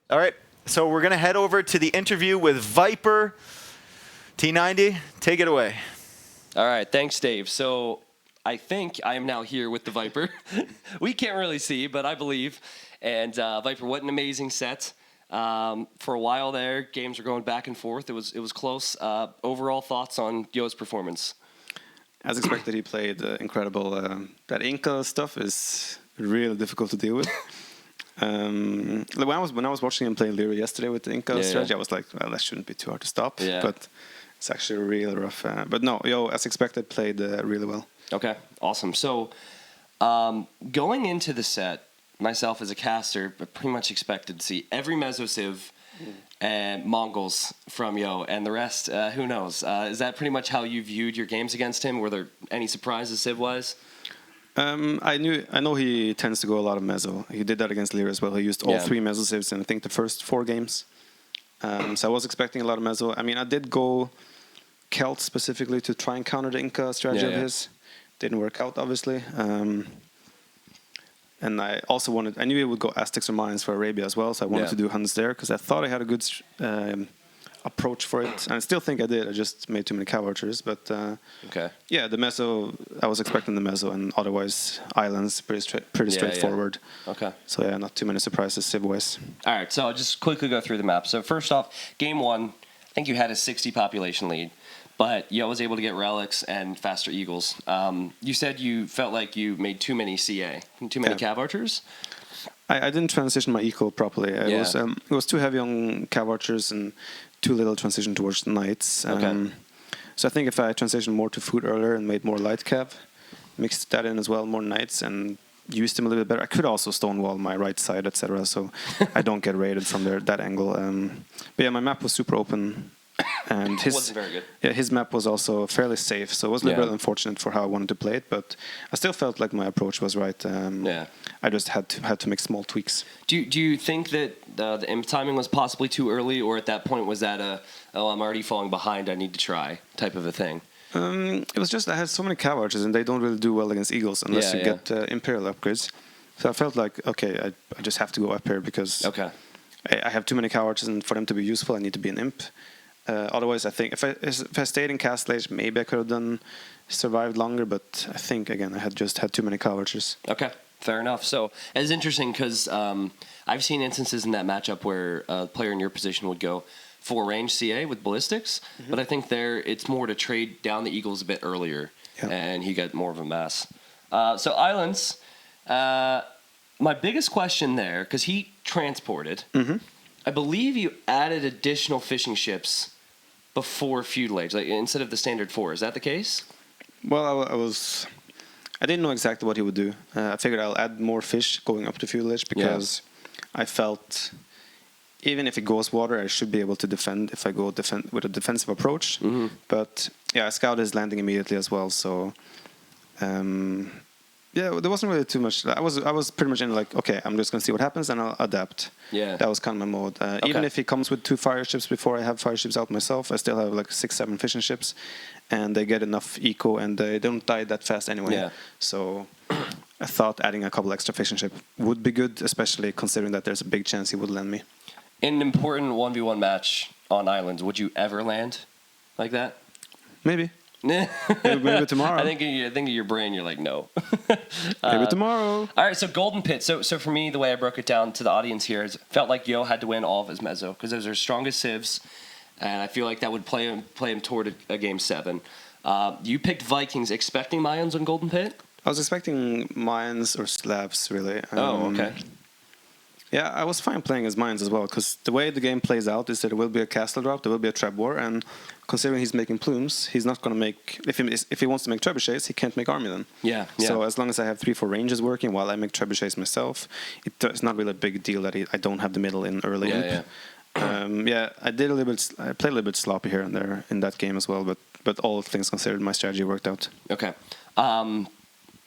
Speaker 2: All right, so we're going to head over to the interview with Viper. T90, take it away.
Speaker 1: All right, thanks, Dave. So I think I am now here with the Viper. We can't really see, but I believe. And Viper, what an amazing set. For a while there, games were going back and forth. It was close. Overall thoughts on Yo's performance?
Speaker 4: As expected, he played incredible. That Inca stuff is really difficult to deal with. When I was watching him play Liereyy yesterday with the Inca strategy, I was like, well, that shouldn't be too hard to stop.
Speaker 1: Yeah.
Speaker 4: But it's actually really rough. But no, Yo, as expected, played really well.
Speaker 1: Okay, awesome. So going into the set, myself as a caster, but pretty much expected to see every Meso Civ and Mongols from Yo, and the rest, who knows? Is that pretty much how you viewed your games against him? Were there any surprises Civ-wise?
Speaker 4: I know he tends to go a lot of Meso. He did that against Liereyy as well. He used all 3 Meso Civs in, I think, the first 4 games. So I was expecting a lot of Meso. I mean, I did go Celt specifically to try and counter the Inca strategy of his. Didn't work out, obviously. And I also I knew he would go Aztecs or Mayans for Arabia as well, so I wanted to do Huns there, because I thought I had a good approach for it. And I still think I did. I just made too many cow archers. But yeah, the Meso, I was expecting the Meso, and otherwise Islands, pretty straightforward.
Speaker 1: Okay.
Speaker 4: So yeah, not too many surprises Civ-wise.
Speaker 1: All right, so I'll just quickly go through the map. So first off, game 1, I think you had a 60 population lead, but Yo was able to get relics and faster eagles. You said you felt like you made too many CA, too many cav archers?
Speaker 4: I didn't transition my eco properly. It was too heavy on cav archers and too little transition towards knights. So I think if I transitioned more to food earlier and made more light cav, mixed that in as well, more knights, and used them a little bit better, I could also stonewall my right side, etc. So I don't get raided from that angle. But yeah, my map was super open. And
Speaker 1: it wasn't very good.
Speaker 4: Yeah, his map was also fairly safe, so it was a little bit unfortunate for how I wanted to play it, but I still felt like my approach was right. I just had to make small tweaks. Do
Speaker 1: you think that the imp timing was possibly too early, or at that point was that I'm already falling behind, I need to try type of a thing?
Speaker 4: It was just I had so many cav archers, and they don't really do well against eagles unless you get imperial upgrades. So I felt like, okay, I just have to go up here because I have too many cow archers, and for them to be useful, I need to be an imp. Otherwise, I think if I stayed in Cast Age, maybe I could have survived longer. But I think again, I had just had too many cow archers.
Speaker 1: Okay, fair enough. So it's interesting because I've seen instances in that matchup where a player in your position would go for range CA with ballistics, but I think there it's more to trade down the eagles a bit earlier, and he got more of a mass. So Islands, my biggest question there, because he transported, I believe you added additional fishing ships before Feudal Age, like instead of the standard 4. Is that the case?
Speaker 4: Well, I didn't know exactly what he would do. I figured I'll add more fish going up to Feudal Age because I felt even if it goes water, I should be able to defend if I go with a defensive approach. But yeah, Scout is landing immediately as well, so yeah, there wasn't really too much. I was pretty much in like, okay, I'm just gonna see what happens and I'll adapt.
Speaker 1: Yeah,
Speaker 4: that was kind of my mode. Even if he comes with 2 fire ships before I have fire ships out myself, I still have like 6-7 fishing ships, and they get enough eco and they don't die that fast anyway.
Speaker 1: Yeah.
Speaker 4: So I thought adding a couple extra fishing ships would be good, especially considering that there's a big chance he would land me.
Speaker 1: In an important 1v1 match on islands, would you ever land like that?
Speaker 4: Maybe. Maybe tomorrow.
Speaker 1: I think in your brain you're like, no.
Speaker 4: Maybe tomorrow.
Speaker 1: All right, so Golden Pit. So for me, the way I broke it down to the audience here is, felt like Yo had to win all of his mezzo because those are his strongest civs, and I feel like that would play him toward a game 7. You picked Vikings, expecting Mayans on Golden Pit.
Speaker 4: I was expecting Mayans or Slavs, really.
Speaker 1: Okay.
Speaker 4: Yeah, I was fine playing as Mayans as well, because the way the game plays out is that there will be a castle drop, there will be a trap war, and considering he's making plumes, he's not going to make... If he wants to make trebuchets, he can't make army then.
Speaker 1: Yeah.
Speaker 4: So as long as I have 3-4 ranges working while I make trebuchets myself, it's not really a big deal that I don't have the middle in early. Yeah, I played a little bit sloppy here and there in that game as well, but all things considered, my strategy worked out.
Speaker 1: Okay.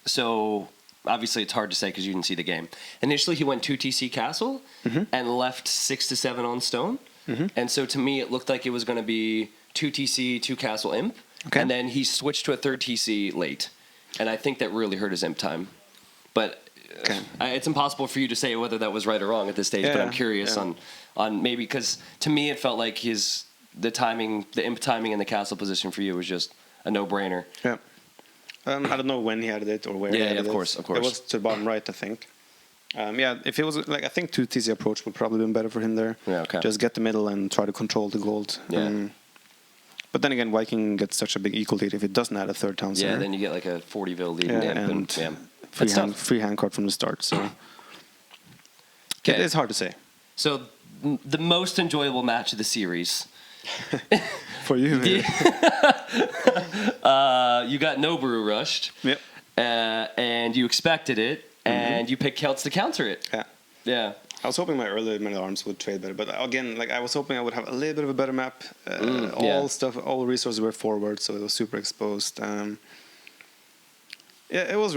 Speaker 1: So obviously it's hard to say because you didn't see the game. Initially, he went 2 TC castle and left 6 to 7 on stone. And so to me, it looked like it was going to be 2 TC, 2 castle imp.
Speaker 4: Okay.
Speaker 1: And then he switched to a 3rd TC late. And I think that really hurt his imp time. But it's impossible for you to say whether that was right or wrong at this stage. But I'm curious on maybe, because to me it felt like the imp timing in the castle position for you was just a no-brainer.
Speaker 4: Yeah. I don't know when he added it or where he added it.
Speaker 1: Of course.
Speaker 4: It was to the bottom right, I think. If it was like, I think 2 TC approach would probably been better for him there.
Speaker 1: Yeah, okay.
Speaker 4: Just get the middle and try to control the gold.
Speaker 1: Yeah.
Speaker 4: But then again, Viking gets such a big equal lead if it doesn't add a 3rd town center.
Speaker 1: Yeah, then you get like a 40 vil lead
Speaker 4: and free hand card from the start. So it's hard to say.
Speaker 1: So the most enjoyable match of the series.
Speaker 4: For you, maybe.
Speaker 1: You got Noboru rushed.
Speaker 4: Yep.
Speaker 1: And you expected it, and you picked Celts to counter it. Yeah.
Speaker 4: I was hoping my early men at arms would trade better, but again, like I was hoping I would have a little bit of a better map. All resources were forward, so it was super exposed. It was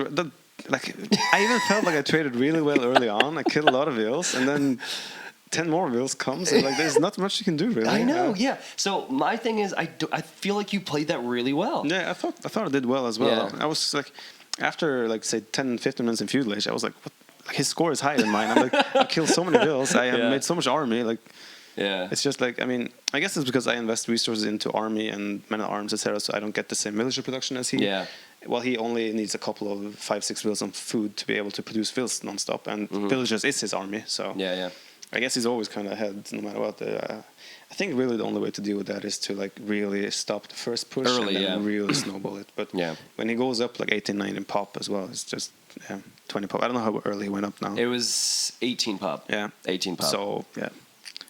Speaker 4: like I even felt like I traded really well early on. I killed a lot of vills, and then 10 more vills comes, and like there's not much you can do really.
Speaker 1: I know, yeah. So my thing is, I feel like you played that really well.
Speaker 4: Yeah, I thought I did well as well.
Speaker 1: Yeah.
Speaker 4: I was like, after like say 10-15 minutes in feudal age, I was like, what? Like, his score is higher than mine. I'm like, I killed so many vills. I have made so much army. Like, it's just like, I mean, I guess it's because I invest resources into army and men at arms, etc. So I don't get the same villager production as he.
Speaker 1: Yeah.
Speaker 4: Well, he only needs a couple of 5-6 vills on food to be able to produce vills nonstop, and villagers is his army. So I guess he's always kind of ahead, no matter what. I think really the only way to deal with that is to like really stop the first push and then really snowball it. But when he goes up like 18-19 pop as well, it's just 20 pop. I don't know how early he went up now.
Speaker 1: It was 18 pop.
Speaker 4: Yeah,
Speaker 1: 18 pop.
Speaker 4: So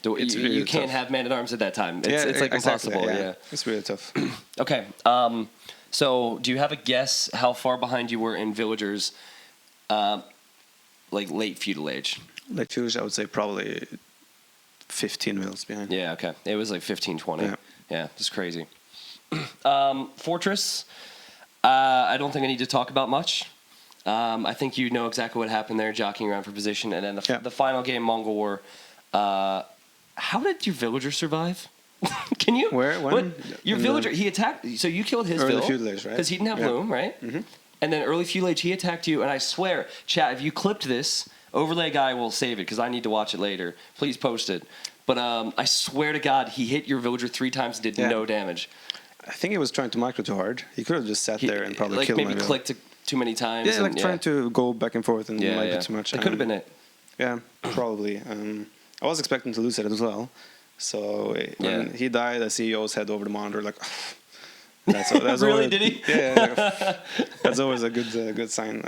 Speaker 1: you can't have man at arms at that time. It's like
Speaker 4: exactly,
Speaker 1: impossible. Yeah,
Speaker 4: it's really tough.
Speaker 1: Okay. So do you have a guess how far behind you were in villagers, like late feudal age?
Speaker 4: Late feudal age, I would say probably 15 mils behind.
Speaker 1: Yeah, okay. It was like 15, 20. Yeah, just crazy. Fortress, I don't think I need to talk about much. I think you know exactly what happened there, jockeying around for position. And then the final game, Mongol War. How did your villager survive? Can you?
Speaker 4: Where? When?
Speaker 1: Your villager, he attacked. So you killed his
Speaker 4: early
Speaker 1: vill.
Speaker 4: feudal age, right?
Speaker 1: Because he didn't have bloom, right? And then early feudal age, he attacked you. And I swear, chat, if you clipped this, overlay guy will save it because I need to watch it later. Please post it. But I swear to God, he hit your villager 3 times and did no damage.
Speaker 4: I think he was trying to micro too hard. He could have just sat there and probably killed my vill.
Speaker 1: Maybe clicked too many times.
Speaker 4: Yeah, like trying to go back and forth and might be too much.
Speaker 1: It could have been it.
Speaker 4: Yeah, probably. I was expecting to lose it as well. So when he died, the CEO's head over the monitor, like, that's
Speaker 1: really?
Speaker 4: Always,
Speaker 1: did he?
Speaker 4: Yeah, that's always a good sign.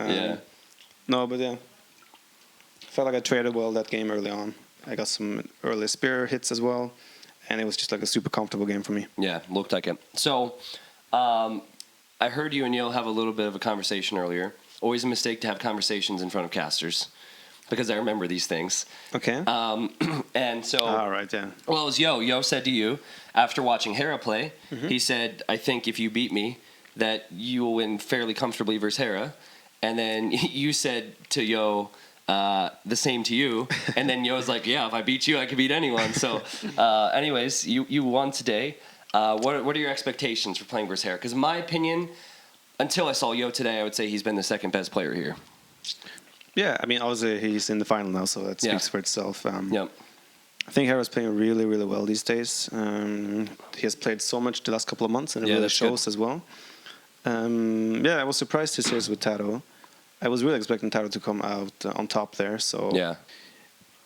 Speaker 4: No, but felt like I traded well that game early on. I got some early spear hits as well, and it was just like a super comfortable game for me.
Speaker 1: Yeah, looked like it. So, I heard you and Neil have a little bit of a conversation earlier. Always a mistake to have conversations in front of casters. because I remember these things.
Speaker 4: Okay.
Speaker 1: And so,
Speaker 4: All right, yeah.
Speaker 1: well, it was Yo. Yo said to you, after watching Hera play, he said, I think if you beat me, that you will win fairly comfortably versus Hera. And then you said to Yo, the same to you. And then Yo's like, yeah, if I beat you, I could beat anyone. So, anyways, you won today. What are your expectations for playing versus Hera? Because in my opinion, until I saw Yo today, I would say he's been the second best player here.
Speaker 4: Yeah, I mean, obviously he's in the final now, so that speaks for itself.
Speaker 1: Yep.
Speaker 4: I think Hera's playing really, really well these days. He has played so much the last couple of months, and it really shows as well. Yeah, I was surprised his series with TaToH. I was really expecting TaToH to come out on top there. So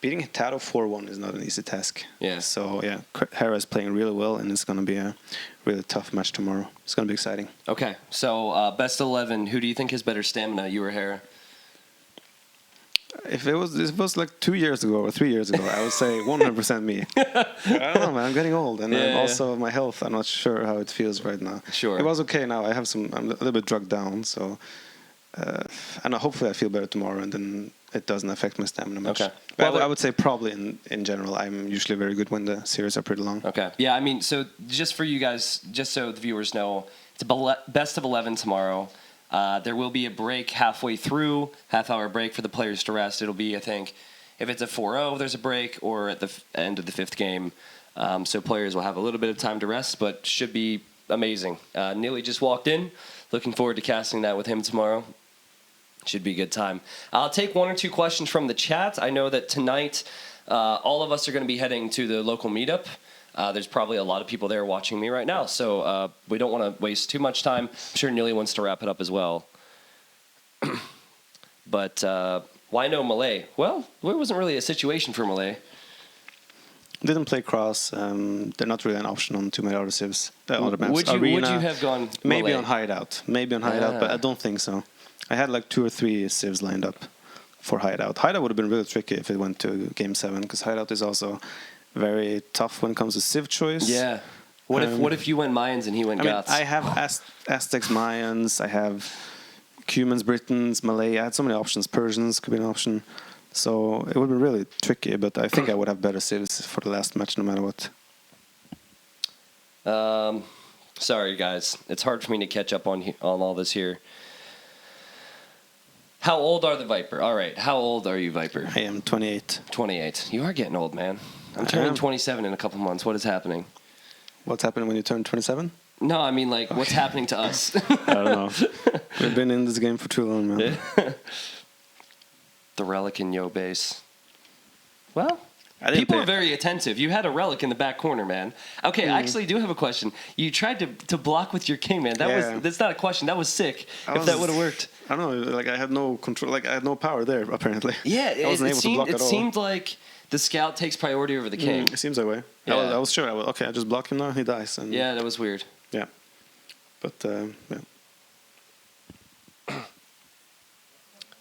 Speaker 4: beating TaToH 4-1 is not an easy task.
Speaker 1: Yeah.
Speaker 4: So yeah, Hera is playing really well, and it's going to be a really tough match tomorrow. It's going to be exciting.
Speaker 1: Okay, so best of 11. Who do you think has better stamina, you or Hera?
Speaker 4: If it was like 2 years ago or 3 years ago, I would say 100% me. I don't know, man. I'm getting old, and also my health. I'm not sure how it feels right now.
Speaker 1: Sure.
Speaker 4: It was okay now. I'm a little bit drugged down, so and hopefully I feel better tomorrow, and then it doesn't affect my stamina much.
Speaker 1: Okay.
Speaker 4: Well, I would say probably in general, I'm usually very good when the series are pretty long.
Speaker 1: Okay. Yeah, I mean, so just for you guys, just so the viewers know, it's a best of 11 tomorrow. There will be a break halfway through, half-hour break for the players to rest. It'll be, I think, if it's a 4-0, there's a break, or at the end of the 5th game. So players will have a little bit of time to rest, but should be amazing. Nili just walked in. Looking forward to casting that with him tomorrow. Should be a good time. I'll take 1 or 2 questions from the chat. I know that tonight all of us are going to be heading to the local meetup. There's probably a lot of people there watching me right now, so we don't want to waste too much time. I'm sure Nili wants to wrap it up as well. But why no Malay? Well, there wasn't really a situation for Malay.
Speaker 4: Didn't play cross. They're not really an option on too many other civs. Other maps.
Speaker 1: Would you have gone
Speaker 4: maybe
Speaker 1: Malay?
Speaker 4: on hideout? Maybe on hideout, but I don't think so. I had like 2 or 3 civs lined up for hideout. Hideout would have been really tricky if it went to game 7, because hideout is also very tough when it comes to civ choice.
Speaker 1: Yeah. What if you went Mayans and he went Goths?
Speaker 4: I have Aztecs, Mayans. I have Cumans, Britons, Malay. I had so many options. Persians could be an option. So it would be really tricky, but I think I would have better civs for the last match no matter what.
Speaker 1: Sorry, guys. It's hard for me to catch up on all this here. How old are the Viper? All right. How old are you, Viper?
Speaker 4: I am 28.
Speaker 1: 28. You are getting old, man. I'm turning 27 in a couple months. What is happening?
Speaker 4: What's happening when you turn 27?
Speaker 1: No, I mean, like, what's happening to us?
Speaker 4: I don't know. We've been in this game for too long, man.
Speaker 1: The relic in Yo base. Well,
Speaker 4: I didn't
Speaker 1: people
Speaker 4: pay-
Speaker 1: are very attentive. You had a relic in the back corner, man. Okay, I actually do have a question. You tried to block with your king, man. That's not a question. That was sick. If that would have worked.
Speaker 4: I don't know. Like, I had no control. Like, I had no power there, apparently.
Speaker 1: Yeah,
Speaker 4: I wasn't able to block at all.
Speaker 1: It seemed like the scout takes priority over the king.
Speaker 4: It seems that way.
Speaker 1: Yeah.
Speaker 4: I was sure. I just block him now. He dies. And
Speaker 1: Yeah, that was weird.
Speaker 4: Yeah. But yeah.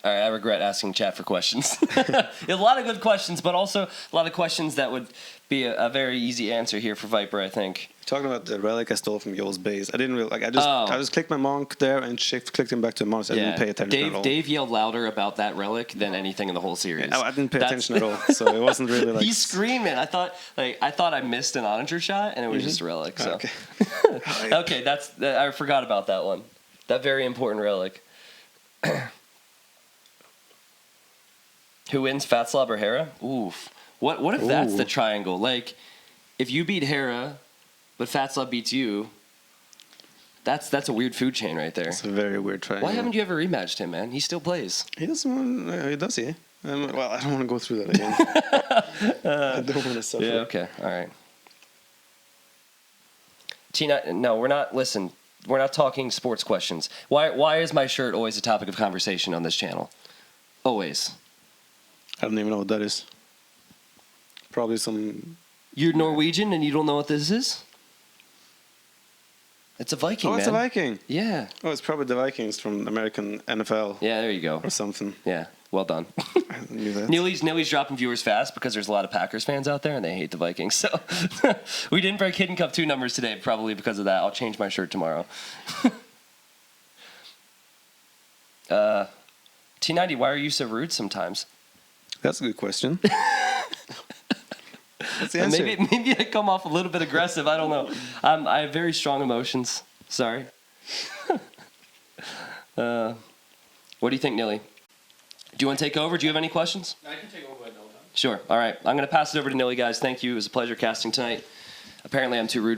Speaker 1: All right, I regret asking chat for questions. A lot of good questions, but also a lot of questions that would be a very easy answer here for Viper, I think.
Speaker 4: Talking about the relic I stole from Yo's base, I didn't really I just clicked my monk there and clicked him back to the monk. So I didn't pay attention at all.
Speaker 1: Dave yelled louder about that relic than anything in the whole series.
Speaker 4: I didn't pay attention at all, so it wasn't really like.
Speaker 1: He's screaming. I thought I missed an onager shot, and it was just a relic. So.
Speaker 4: Okay.
Speaker 1: Okay, I forgot about that one. That very important relic. Who wins, Fat Slob or Hera? Oof. What if that's the triangle? Like, if you beat Hera, but Fat Slob beats you, that's a weird food chain right there.
Speaker 4: It's a very weird triangle.
Speaker 1: Why haven't you ever rematched him, man? He still plays.
Speaker 4: He doesn't want. Does he? Well, I don't want to go through that again. I don't want to suffer.
Speaker 1: Yeah. Okay. All right. No, we're not. Listen, we're not talking sports questions. Why is my shirt always a topic of conversation on this channel? Always.
Speaker 4: I don't even know what that is. Probably some.
Speaker 1: You're Norwegian and you don't know what this is? It's a Viking, man.
Speaker 4: Oh, it's a Viking.
Speaker 1: Yeah.
Speaker 4: Oh, it's probably the Vikings from American NFL.
Speaker 1: Yeah, there you go.
Speaker 4: Or something.
Speaker 1: Yeah, well done.
Speaker 4: I knew that.
Speaker 1: Nili's dropping viewers fast because there's a lot of Packers fans out there and they hate the Vikings. So we didn't break Hidden Cup 2 numbers today, probably because of that. I'll change my shirt tomorrow. T90, why are you so rude sometimes?
Speaker 4: That's a good question. That's the answer.
Speaker 1: Maybe I come off a little bit aggressive. I don't know. I have very strong emotions. Sorry. What do you think, Nili? Do you want to take over? Do you have any questions?
Speaker 3: I can take over by DauT.
Speaker 1: Sure. All right. I'm going to pass it over to Nili, guys. Thank you. It was a pleasure casting tonight. Apparently, I'm too rude for